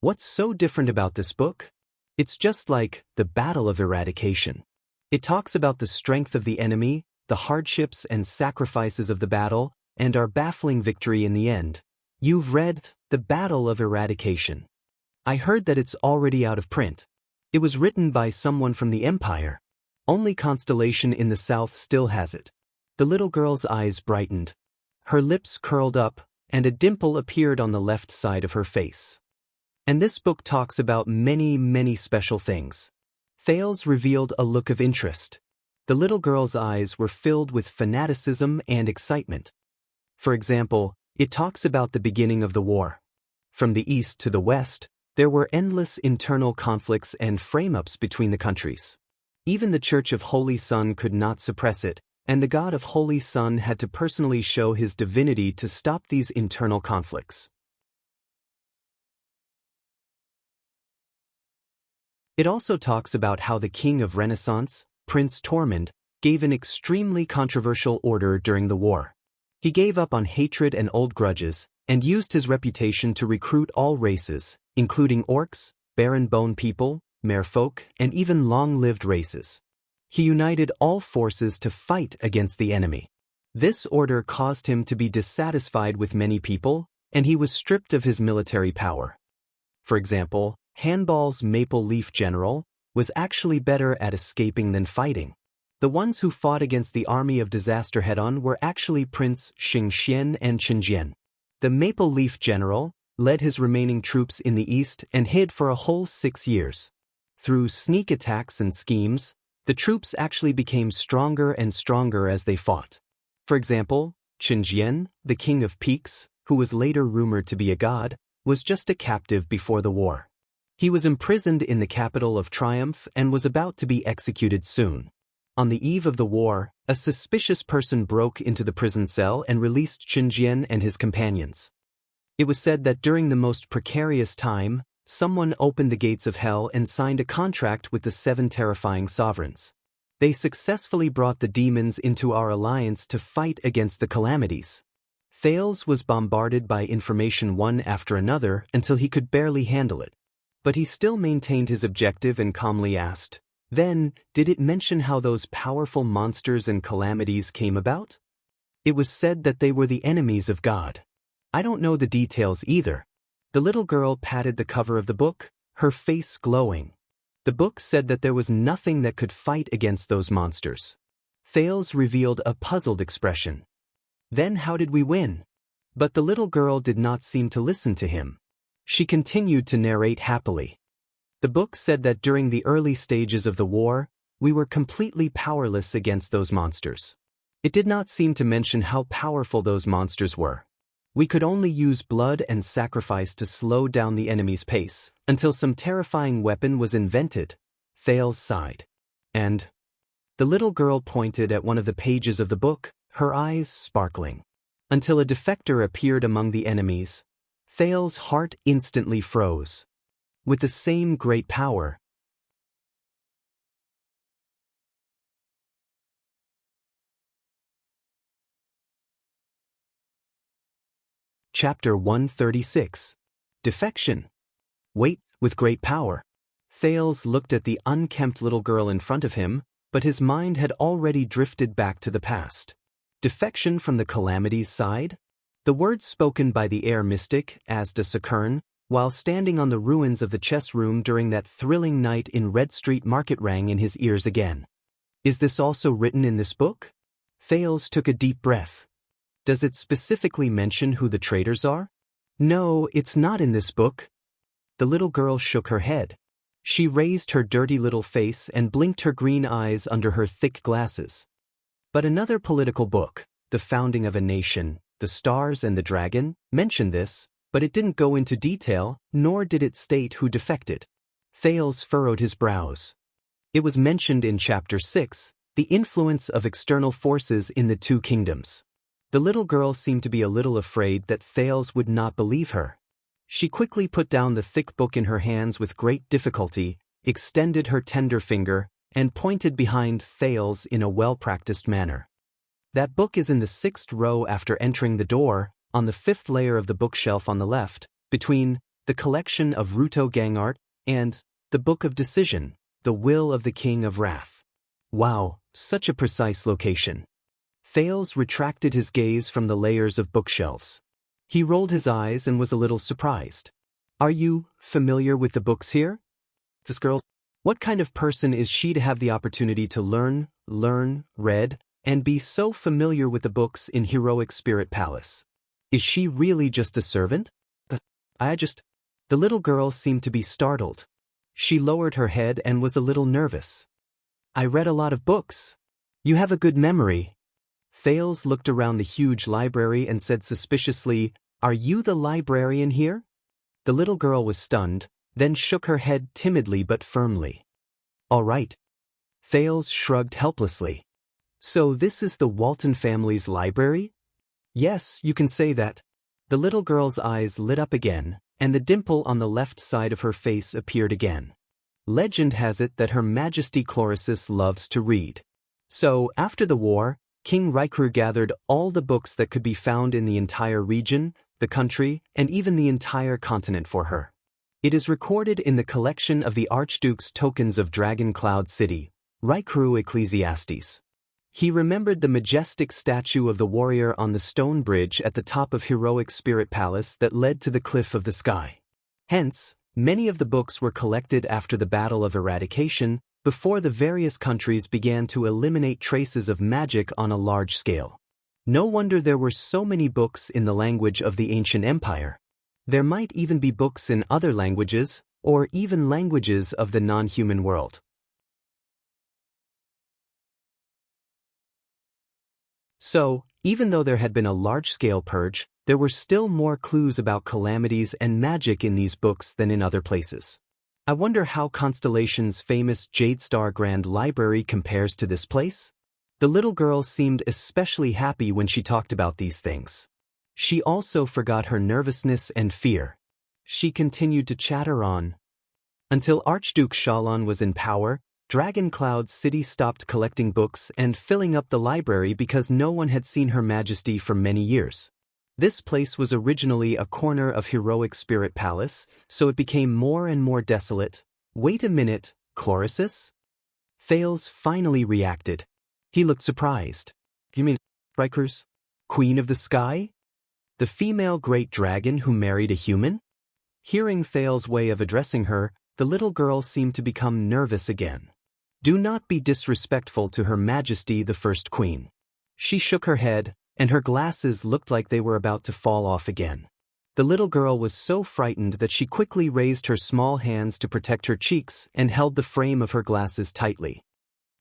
What's so different about this book? It's just like the Battle of Eradication. It talks about the strength of the enemy, the hardships and sacrifices of the battle, and our baffling victory in the end. You've read The Battle of Eradication. I heard that it's already out of print. It was written by someone from the Empire. Only Constellation in the South still has it. The little girl's eyes brightened. Her lips curled up, and a dimple appeared on the left side of her face. And this book talks about many, many special things. Thales revealed a look of interest. The little girl's eyes were filled with fanaticism and excitement. For example, it talks about the beginning of the war. From the east to the west, there were endless internal conflicts and frame-ups between the countries. Even the Church of Holy Sun could not suppress it, and the God of Holy Sun had to personally show his divinity to stop these internal conflicts. It also talks about how the king of Renaissance, Prince Tormund, gave an extremely controversial order during the war. He gave up on hatred and old grudges, and used his reputation to recruit all races, including orcs, barren bone people, merfolk, and even long-lived races. He united all forces to fight against the enemy. This order caused him to be dissatisfied with many people, and he was stripped of his military power. For example, Handball's Maple Leaf General was actually better at escaping than fighting. The ones who fought against the army of disaster head-on were actually Prince Xingxian and Qinjian. The Maple Leaf General led his remaining troops in the east and hid for a whole 6 years. Through sneak attacks and schemes, the troops actually became stronger and stronger as they fought. For example, Qinjian, the King of Peaks, who was later rumored to be a god, was just a captive before the war. He was imprisoned in the capital of Triumph and was about to be executed soon. On the eve of the war, a suspicious person broke into the prison cell and released Qinjian and his companions. It was said that during the most precarious time, someone opened the gates of hell and signed a contract with the 7 terrifying sovereigns. They successfully brought the demons into our alliance to fight against the calamities. Thales was bombarded by information one after another until he could barely handle it. But he still maintained his objective and calmly asked, "Then, did it mention how those powerful monsters and calamities came about?" It was said that they were the enemies of God. I don't know the details either. The little girl patted the cover of the book, her face glowing. The book said that there was nothing that could fight against those monsters. Thales revealed a puzzled expression. Then how did we win? But the little girl did not seem to listen to him. She continued to narrate happily. The book said that during the early stages of the war, we were completely powerless against those monsters. It did not seem to mention how powerful those monsters were. We could only use blood and sacrifice to slow down the enemy's pace, until some terrifying weapon was invented. Thales sighed. And the little girl pointed at one of the pages of the book, her eyes sparkling. Until a defector appeared among the enemies. Thales' heart instantly froze. With the same great power. Chapter 136. Defection. Wait, with great power. Thales looked at the unkempt little girl in front of him, but his mind had already drifted back to the past. Defection from the calamity's side? The words spoken by the Heir mystic, as de Sakern, while standing on the ruins of the chess room during that thrilling night in Red Street Market rang in his ears again. Is this also written in this book? Thales took a deep breath. Does it specifically mention who the traitors are? No, it's not in this book. The little girl shook her head. She raised her dirty little face and blinked her green eyes under her thick glasses. But another political book, The Founding of a Nation, The Stars and the Dragon, mentioned this, but it didn't go into detail, nor did it state who defected. Thales furrowed his brows. It was mentioned in Chapter 6, the influence of external forces in the two kingdoms. The little girl seemed to be a little afraid that Thales would not believe her. She quickly put down the thick book in her hands with great difficulty, extended her tender finger, and pointed behind Thales in a well-practiced manner. That book is in the 6th row after entering the door, on the 5th layer of the bookshelf on the left, between the collection of Ruto gang art and the Book of Decision, the Will of the King of Wrath. Wow, such a precise location. Thales retracted his gaze from the layers of bookshelves. He rolled his eyes and was a little surprised. Are you familiar with the books here? This girl, what kind of person is she to have the opportunity to learn, read, and be so familiar with the books in Heroic Spirit Palace? Is she really just a servant? The little girl seemed to be startled. She lowered her head and was a little nervous. I read a lot of books. You have a good memory. Thales looked around the huge library and said suspiciously, Are you the librarian here? The little girl was stunned, then shook her head timidly but firmly. All right. Thales shrugged helplessly. So this is the Walton family's library? Yes, you can say that. The little girl's eyes lit up again, and the dimple on the left side of her face appeared again. Legend has it that Her Majesty Chlorosis loves to read. So, after the war, King Heir gathered all the books that could be found in the entire region, the country, and even the entire continent for her. It is recorded in the collection of the Archduke's Tokens of Dragon Cloud City, Heir Ecclesiastes. He remembered the majestic statue of the warrior on the stone bridge at the top of Heroic Spirit Palace that led to the Cliff of the Sky. Hence, many of the books were collected after the Battle of Eradication, before the various countries began to eliminate traces of magic on a large scale. No wonder there were so many books in the language of the ancient empire. There might even be books in other languages, or even languages of the non-human world. So, even though there had been a large-scale purge, there were still more clues about calamities and magic in these books than in other places. I wonder how Constellation's famous Jade Star Grand Library compares to this place? The little girl seemed especially happy when she talked about these things. She also forgot her nervousness and fear. She continued to chatter on. Until Archduke Shalon was in power, Dragon Cloud City stopped collecting books and filling up the library because no one had seen Her Majesty for many years. This place was originally a corner of Heroic Spirit Palace, so it became more and more desolate. Wait a minute, Chlorosis? Thales finally reacted. He looked surprised. You mean Riker's Queen of the Sky? The female great dragon who married a human? Hearing Thales' way of addressing her, The little girl seemed to become nervous again. Do not be disrespectful to Her Majesty the First Queen. She shook her head, and her glasses looked like they were about to fall off again. The little girl was so frightened that she quickly raised her small hands to protect her cheeks and held the frame of her glasses tightly.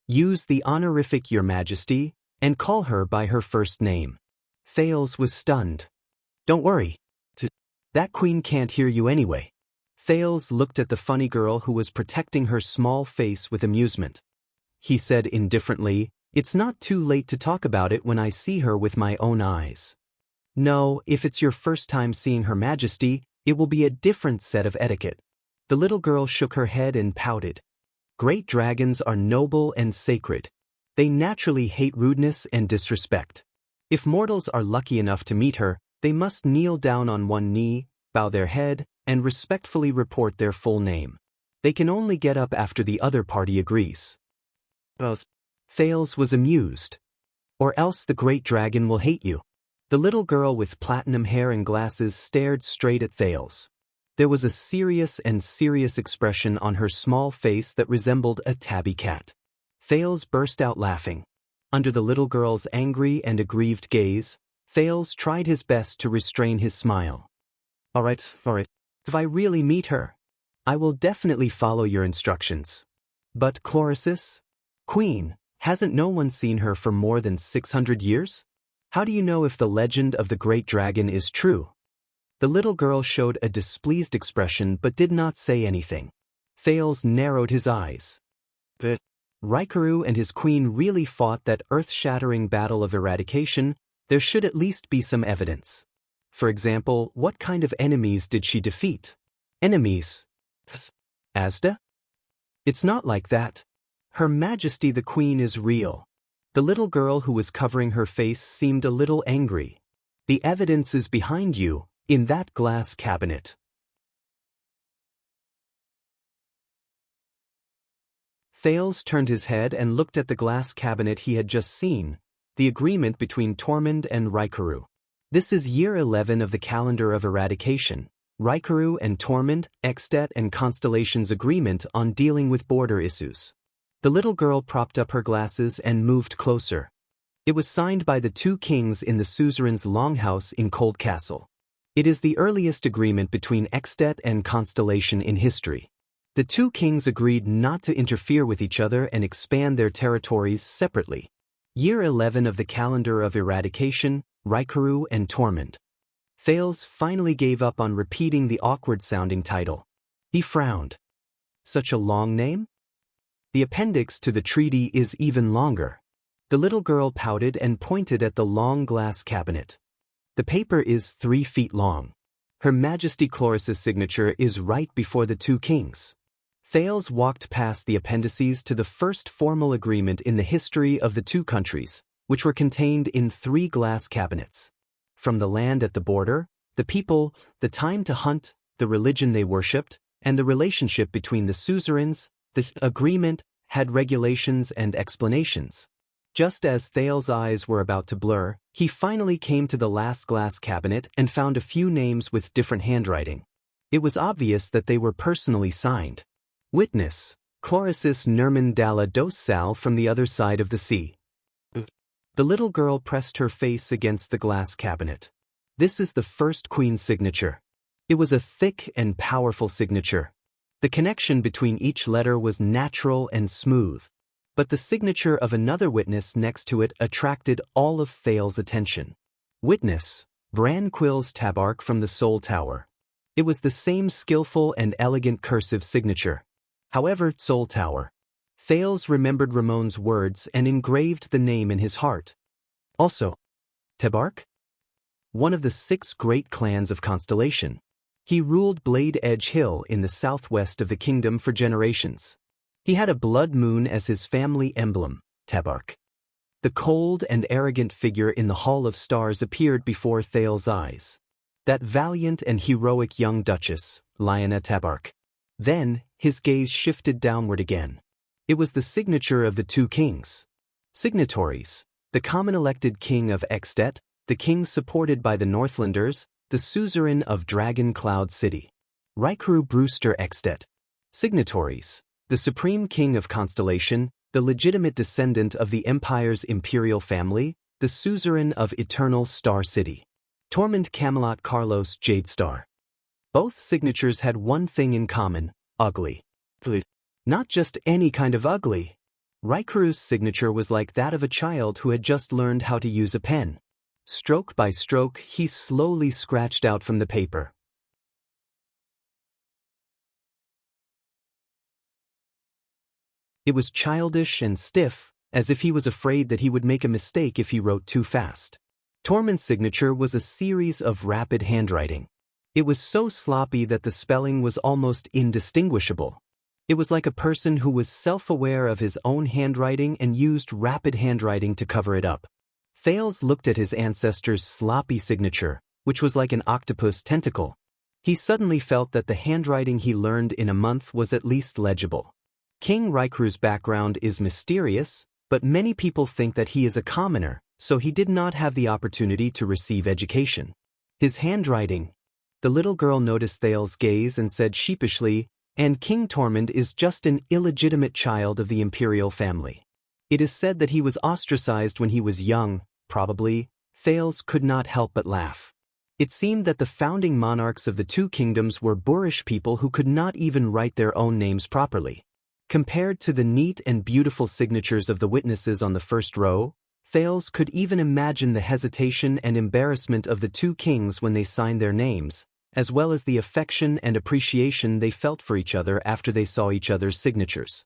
Use the honorific Your Majesty, and call her by her first name. Thales was stunned. Don't worry. That queen can't hear you anyway. Thales looked at the funny girl who was protecting her small face with amusement. He said indifferently, "It's not too late to talk about it when I see her with my own eyes." No, if it's your first time seeing Her Majesty, it will be a different set of etiquette. The little girl shook her head and pouted. Great dragons are noble and sacred. They naturally hate rudeness and disrespect. If mortals are lucky enough to meet her, they must kneel down on one knee, bow their head, and respectfully report their full name. They can only get up after the other party agrees. Thales was amused. Or else the great dragon will hate you. The little girl with platinum hair and glasses stared straight at Thales. There was a serious expression on her small face that resembled a tabby cat. Thales burst out laughing. Under the little girl's angry and aggrieved gaze, Thales tried his best to restrain his smile. All right. If I really meet her, I will definitely follow your instructions. But Chlorosis? Queen, hasn't no one seen her for more than 600 years? How do you know if the legend of the great dragon is true? The little girl showed a displeased expression but did not say anything. Thales narrowed his eyes. But Raikaru and his queen really fought that earth-shattering battle of eradication. There should at least be some evidence. For example, what kind of enemies did she defeat? Enemies? Asda? It's not like that. Her Majesty the Queen is real. The little girl who was covering her face seemed a little angry. The evidence is behind you, in that glass cabinet. Thales turned his head and looked at the glass cabinet he had just seen, the agreement between Tormund and Raikaru. This is year 11 of the calendar of eradication. Raikaru and Tormund, Extet and Constellation's agreement on dealing with border issues. The little girl propped up her glasses and moved closer. It was signed by the two kings in the suzerain's longhouse in Cold Castle. It is the earliest agreement between Extet and Constellation in history. The two kings agreed not to interfere with each other and expand their territories separately. Year 11 of the calendar of eradication, Raikaru and Tormund. Thales finally gave up on repeating the awkward-sounding title. He frowned. Such a long name? The appendix to the treaty is even longer. The little girl pouted and pointed at the long glass cabinet. The paper is 3 feet long. Her Majesty Chloris's signature is right before the two kings. Thales walked past the appendices to the first formal agreement in the history of the two countries, which were contained in 3 glass cabinets. From the land at the border, the people, the time to hunt, the religion they worshipped, and the relationship between the suzerains, the agreement had regulations and explanations. Just as Thales' eyes were about to blur, he finally came to the last glass cabinet and found a few names with different handwriting. It was obvious that they were personally signed. Witness, Chlorosis Nerman Dalla Dos Sal from the other side of the sea. The little girl pressed her face against the glass cabinet. This is the first queen's signature. It was a thick and powerful signature. The connection between each letter was natural and smooth. But the signature of another witness next to it attracted all of Thales' attention. Witness, Bran Quill's Tabark from the Soul Tower. It was the same skillful and elegant cursive signature. However, Soul Tower. Thales remembered Ramon's words and engraved the name in his heart. Also, Tabark? One of the 6 great clans of Constellation. He ruled Blade Edge Hill in the southwest of the kingdom for generations. He had a blood moon as his family emblem, Tabark. The cold and arrogant figure in the Hall of Stars appeared before Thales' eyes. That valiant and heroic young duchess, Lyanna Tabark. Then, his gaze shifted downward again. It was the signature of the two kings. Signatories, the common elected king of Extet, the king supported by the Northlanders, the suzerain of Dragon Cloud City. Raikaru Brewster Extet. Signatories: the Supreme King of Constellation, the legitimate descendant of the Empire's imperial family, the suzerain of Eternal Star City. Tormund Camelot Carlos Jadestar. Both signatures had one thing in common: ugly. Not just any kind of ugly. Raikuru's signature was like that of a child who had just learned how to use a pen. Stroke by stroke, he slowly scratched out from the paper. It was childish and stiff, as if he was afraid that he would make a mistake if he wrote too fast. Tormund's signature was a series of rapid handwriting. It was so sloppy that the spelling was almost indistinguishable. It was like a person who was self-aware of his own handwriting and used rapid handwriting to cover it up. Thales looked at his ancestor's sloppy signature, which was like an octopus tentacle. He suddenly felt that the handwriting he learned in a month was at least legible. King Raikuru's background is mysterious, but many people think that he is a commoner, so he did not have the opportunity to receive education. His handwriting. The little girl noticed Thales' gaze and said sheepishly, "And King Tormund is just an illegitimate child of the imperial family. It is said that he was ostracized when he was young, probably." Thales could not help but laugh. It seemed that the founding monarchs of the two kingdoms were boorish people who could not even write their own names properly. Compared to the neat and beautiful signatures of the witnesses on the first row, Thales could even imagine the hesitation and embarrassment of the two kings when they signed their names, as well as the affection and appreciation they felt for each other after they saw each other's signatures.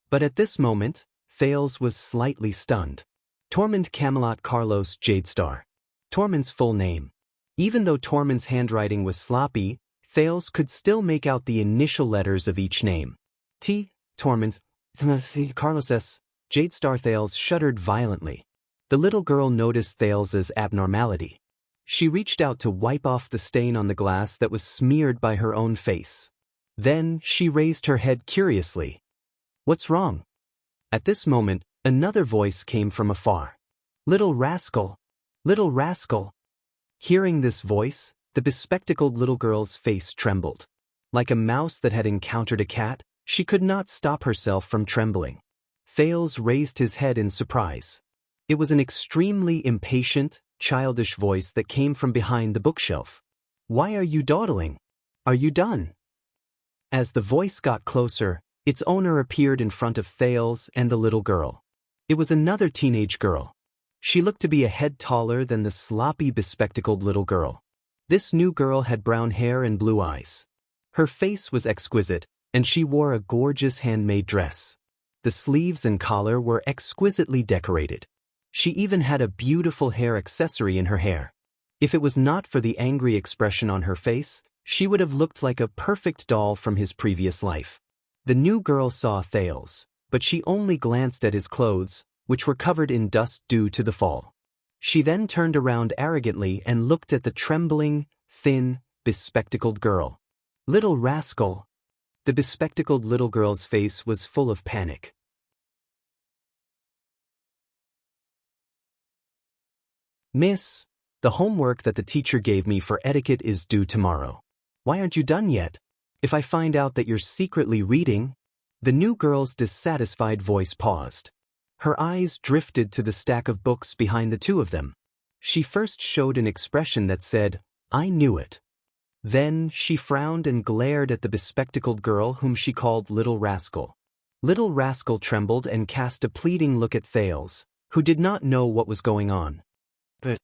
But at this moment, Thales was slightly stunned. Tormund Camelot Carlos Jadestar. Tormund's full name. Even though Tormund's handwriting was sloppy, Thales could still make out the initial letters of each name. T. Tormund. Carlos S. Jadestar. Thales shuddered violently. The little girl noticed Thales's abnormality. She reached out to wipe off the stain on the glass that was smeared by her own face. Then she raised her head curiously. "What's wrong?" At this moment, another voice came from afar. "Little rascal! Little rascal!" Hearing this voice, the bespectacled little girl's face trembled. Like a mouse that had encountered a cat, she could not stop herself from trembling. Thales raised his head in surprise. It was an extremely impatient, childish voice that came from behind the bookshelf. "Why are you dawdling? Are you done?" As the voice got closer, its owner appeared in front of Thales and the little girl. It was another teenage girl. She looked to be a head taller than the sloppy, bespectacled little girl. This new girl had brown hair and blue eyes. Her face was exquisite, and she wore a gorgeous handmade dress. The sleeves and collar were exquisitely decorated. She even had a beautiful hair accessory in her hair. If it was not for the angry expression on her face, she would have looked like a perfect doll from his previous life. The new girl saw Thales, but she only glanced at his clothes, which were covered in dust due to the fall. She then turned around arrogantly and looked at the trembling, thin, bespectacled girl. "Little rascal!" The bespectacled little girl's face was full of panic. "Miss, the homework that the teacher gave me for etiquette is due tomorrow. Why aren't you done yet? If I find out that you're secretly reading..." The new girl's dissatisfied voice paused. Her eyes drifted to the stack of books behind the two of them. She first showed an expression that said, "I knew it." Then she frowned and glared at the bespectacled girl whom she called Little Rascal. Little Rascal trembled and cast a pleading look at Thales, who did not know what was going on. But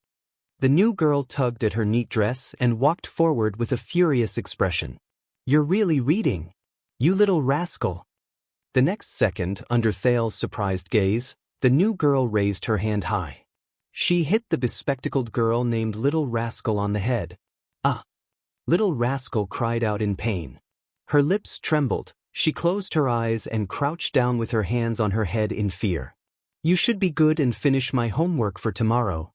the new girl tugged at her neat dress and walked forward with a furious expression. "You're really reading? You little rascal!" The next second, under Thales' surprised gaze, the new girl raised her hand high. She hit the bespectacled girl named Little Rascal on the head. "Ah!" Little Rascal cried out in pain. Her lips trembled, she closed her eyes and crouched down with her hands on her head in fear. "You should be good and finish my homework for tomorrow."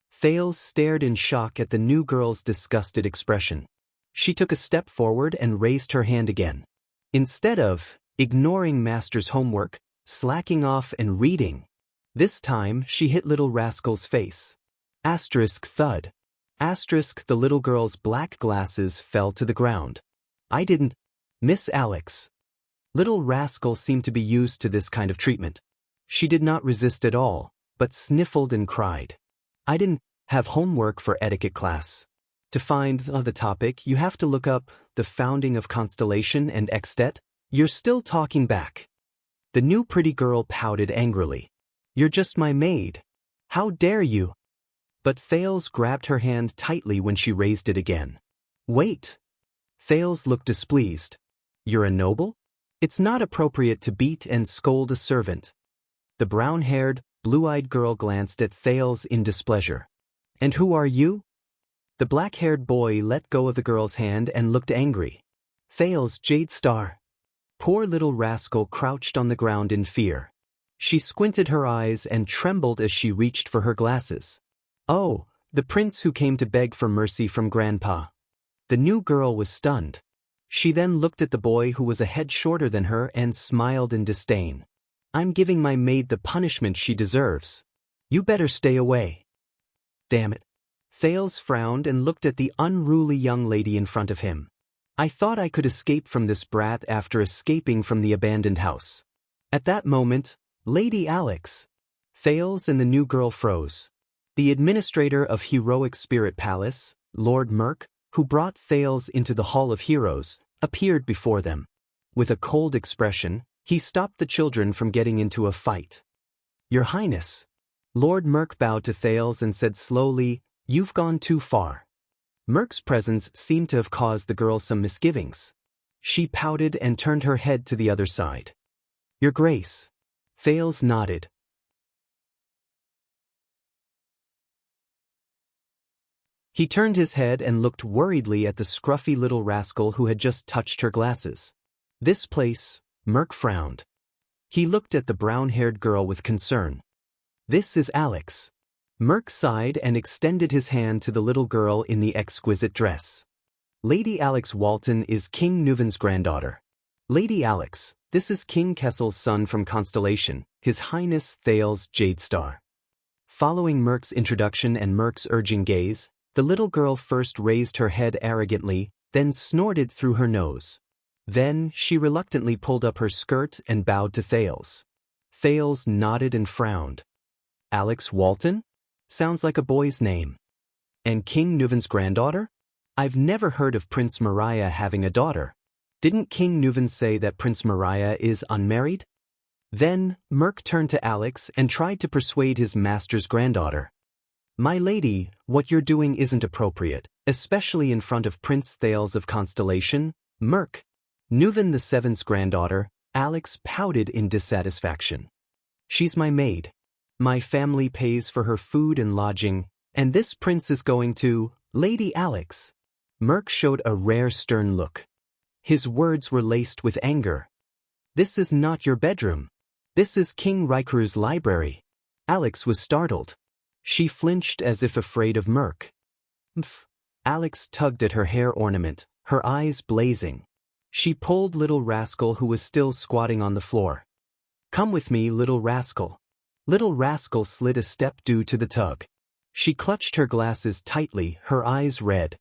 Thales stared in shock at the new girl's disgusted expression. She took a step forward and raised her hand again. Instead of ignoring Master's homework, slacking off and reading, this time she hit Little Rascal's face. Asterisk thud. Asterisk the little girl's black glasses fell to the ground. "I didn't..." "Miss Alex." Little rascal seemed to be used to this kind of treatment. She did not resist at all, but sniffled and cried. I didn't have homework for etiquette class. To find the topic, you have to look up the founding of Constellation and Extet. You're still talking back. The new pretty girl pouted angrily. You're just my maid. How dare you? But Thales grabbed her hand tightly when she raised it again. Wait. Thales looked displeased. You're a noble? It's not appropriate to beat and scold a servant. The brown-haired, blue-eyed girl glanced at Thales in displeasure. And who are you? The black-haired boy let go of the girl's hand and looked angry. Thales Jadestar. Poor little rascal crouched on the ground in fear. She squinted her eyes and trembled as she reached for her glasses. Oh, the prince who came to beg for mercy from Grandpa. The new girl was stunned. She then looked at the boy who was a head shorter than her and smiled in disdain. I'm giving my maid the punishment she deserves. You better stay away. Damn it. Thales frowned and looked at the unruly young lady in front of him. I thought I could escape from this brat after escaping from the abandoned house. At that moment, Lady Alex. Thales and the new girl froze. The administrator of Heroic Spirit Palace, Lord Merk, who brought Thales into the Hall of Heroes, appeared before them. With a cold expression, he stopped the children from getting into a fight. Your Highness. Lord Merk bowed to Thales and said slowly, You've gone too far. Merk's presence seemed to have caused the girl some misgivings. She pouted and turned her head to the other side. Your Grace. Thales nodded. He turned his head and looked worriedly at the scruffy little rascal who had just touched her glasses. This place, Merk frowned. He looked at the brown-haired girl with concern. This is Alex. Merk sighed and extended his hand to the little girl in the exquisite dress. Lady Alex Walton is King Nuven's granddaughter. Lady Alex, this is King Kessel's son from Constellation, His Highness Thales Jadestar. Following Merk's introduction and Merk's urging gaze, the little girl first raised her head arrogantly, then snorted through her nose. Then she reluctantly pulled up her skirt and bowed to Thales. Thales nodded and frowned. Alex Walton? Sounds like a boy's name. And King Nuven's granddaughter? I've never heard of Prince Mariah having a daughter. Didn't King Nuven say that Prince Mariah is unmarried? Then, Merk turned to Alex and tried to persuade his master's granddaughter. My lady, what you're doing isn't appropriate, especially in front of Prince Thales of Constellation, Merk. Nuven VII's granddaughter, Alex pouted in dissatisfaction. She's my maid. My family pays for her food and lodging, and this prince is going to, Lady Alex. Merk showed a rare stern look. His words were laced with anger. This is not your bedroom. This is King Rikuru's library. Alex was startled. She flinched as if afraid of Merk. Mph. Alex tugged at her hair ornament, her eyes blazing. She pulled little rascal who was still squatting on the floor. Come with me, little rascal. Little rascal slid a step due to the tug. She clutched her glasses tightly, her eyes red.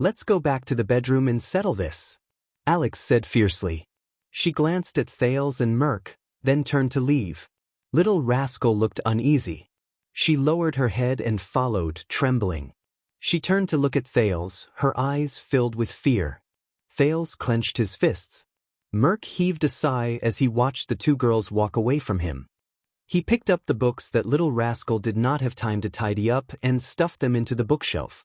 Let's go back to the bedroom and settle this, Alex said fiercely. She glanced at Thales and Merk, then turned to leave. Little rascal looked uneasy. She lowered her head and followed, trembling. She turned to look at Thales, her eyes filled with fear. Thales clenched his fists. Merk heaved a sigh as he watched the two girls walk away from him. He picked up the books that little rascal did not have time to tidy up and stuffed them into the bookshelf.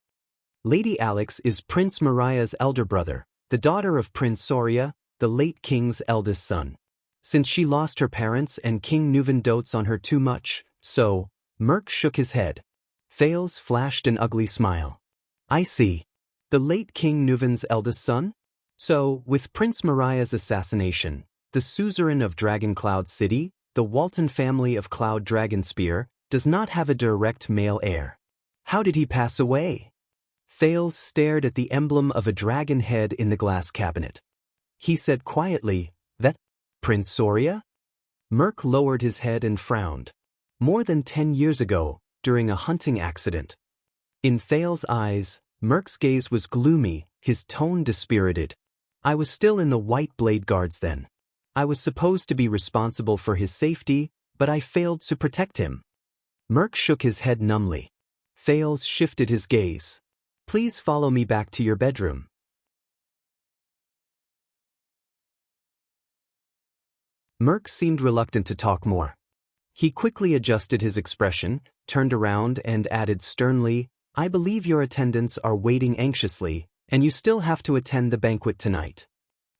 Lady Alex is Prince Mariah's elder brother, the daughter of Prince Soria, the late king's eldest son. Since she lost her parents and King Nuven dotes on her too much, so, Merk shook his head. Thales flashed an ugly smile. I see. The late King Nuven's eldest son? So, with Prince Mariah's assassination, the suzerain of Dragon Cloud City, the Walton family of Cloud Dragonspear, does not have a direct male heir. How did he pass away? Thales stared at the emblem of a dragon head in the glass cabinet. He said quietly, that Prince Soria? Merk lowered his head and frowned. More than 10 years ago, during a hunting accident. In Thales' eyes, Merk's gaze was gloomy, his tone dispirited. I was still in the White Blade Guards then. I was supposed to be responsible for his safety, but I failed to protect him. Merk shook his head numbly. Thales shifted his gaze. Please follow me back to your bedroom. Merk seemed reluctant to talk more. He quickly adjusted his expression, turned around and added sternly, I believe your attendants are waiting anxiously, and you still have to attend the banquet tonight.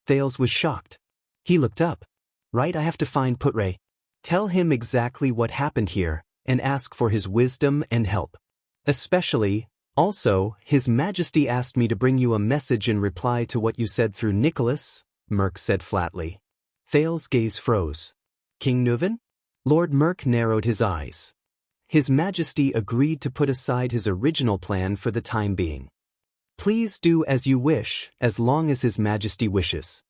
Thales was shocked. He looked up. Right, I have to find Putre. Tell him exactly what happened here, and ask for his wisdom and help. Especially, also, His Majesty asked me to bring you a message in reply to what you said through Nicholas, Merk said flatly. Thales' gaze froze. King Nuven? Lord Merk narrowed his eyes. His Majesty agreed to put aside his original plan for the time being. Please do as you wish, as long as His Majesty wishes.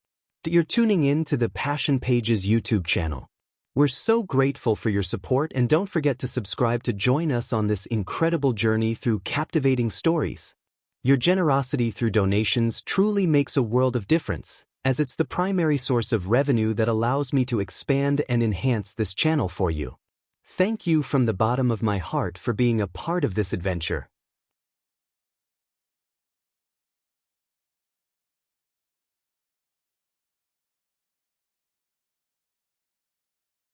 You're tuning in to the Passion Pages YouTube channel. We're so grateful for your support, and don't forget to subscribe to join us on this incredible journey through captivating stories. Your generosity through donations truly makes a world of difference, as it's the primary source of revenue that allows me to expand and enhance this channel for you. Thank you from the bottom of my heart for being a part of this adventure.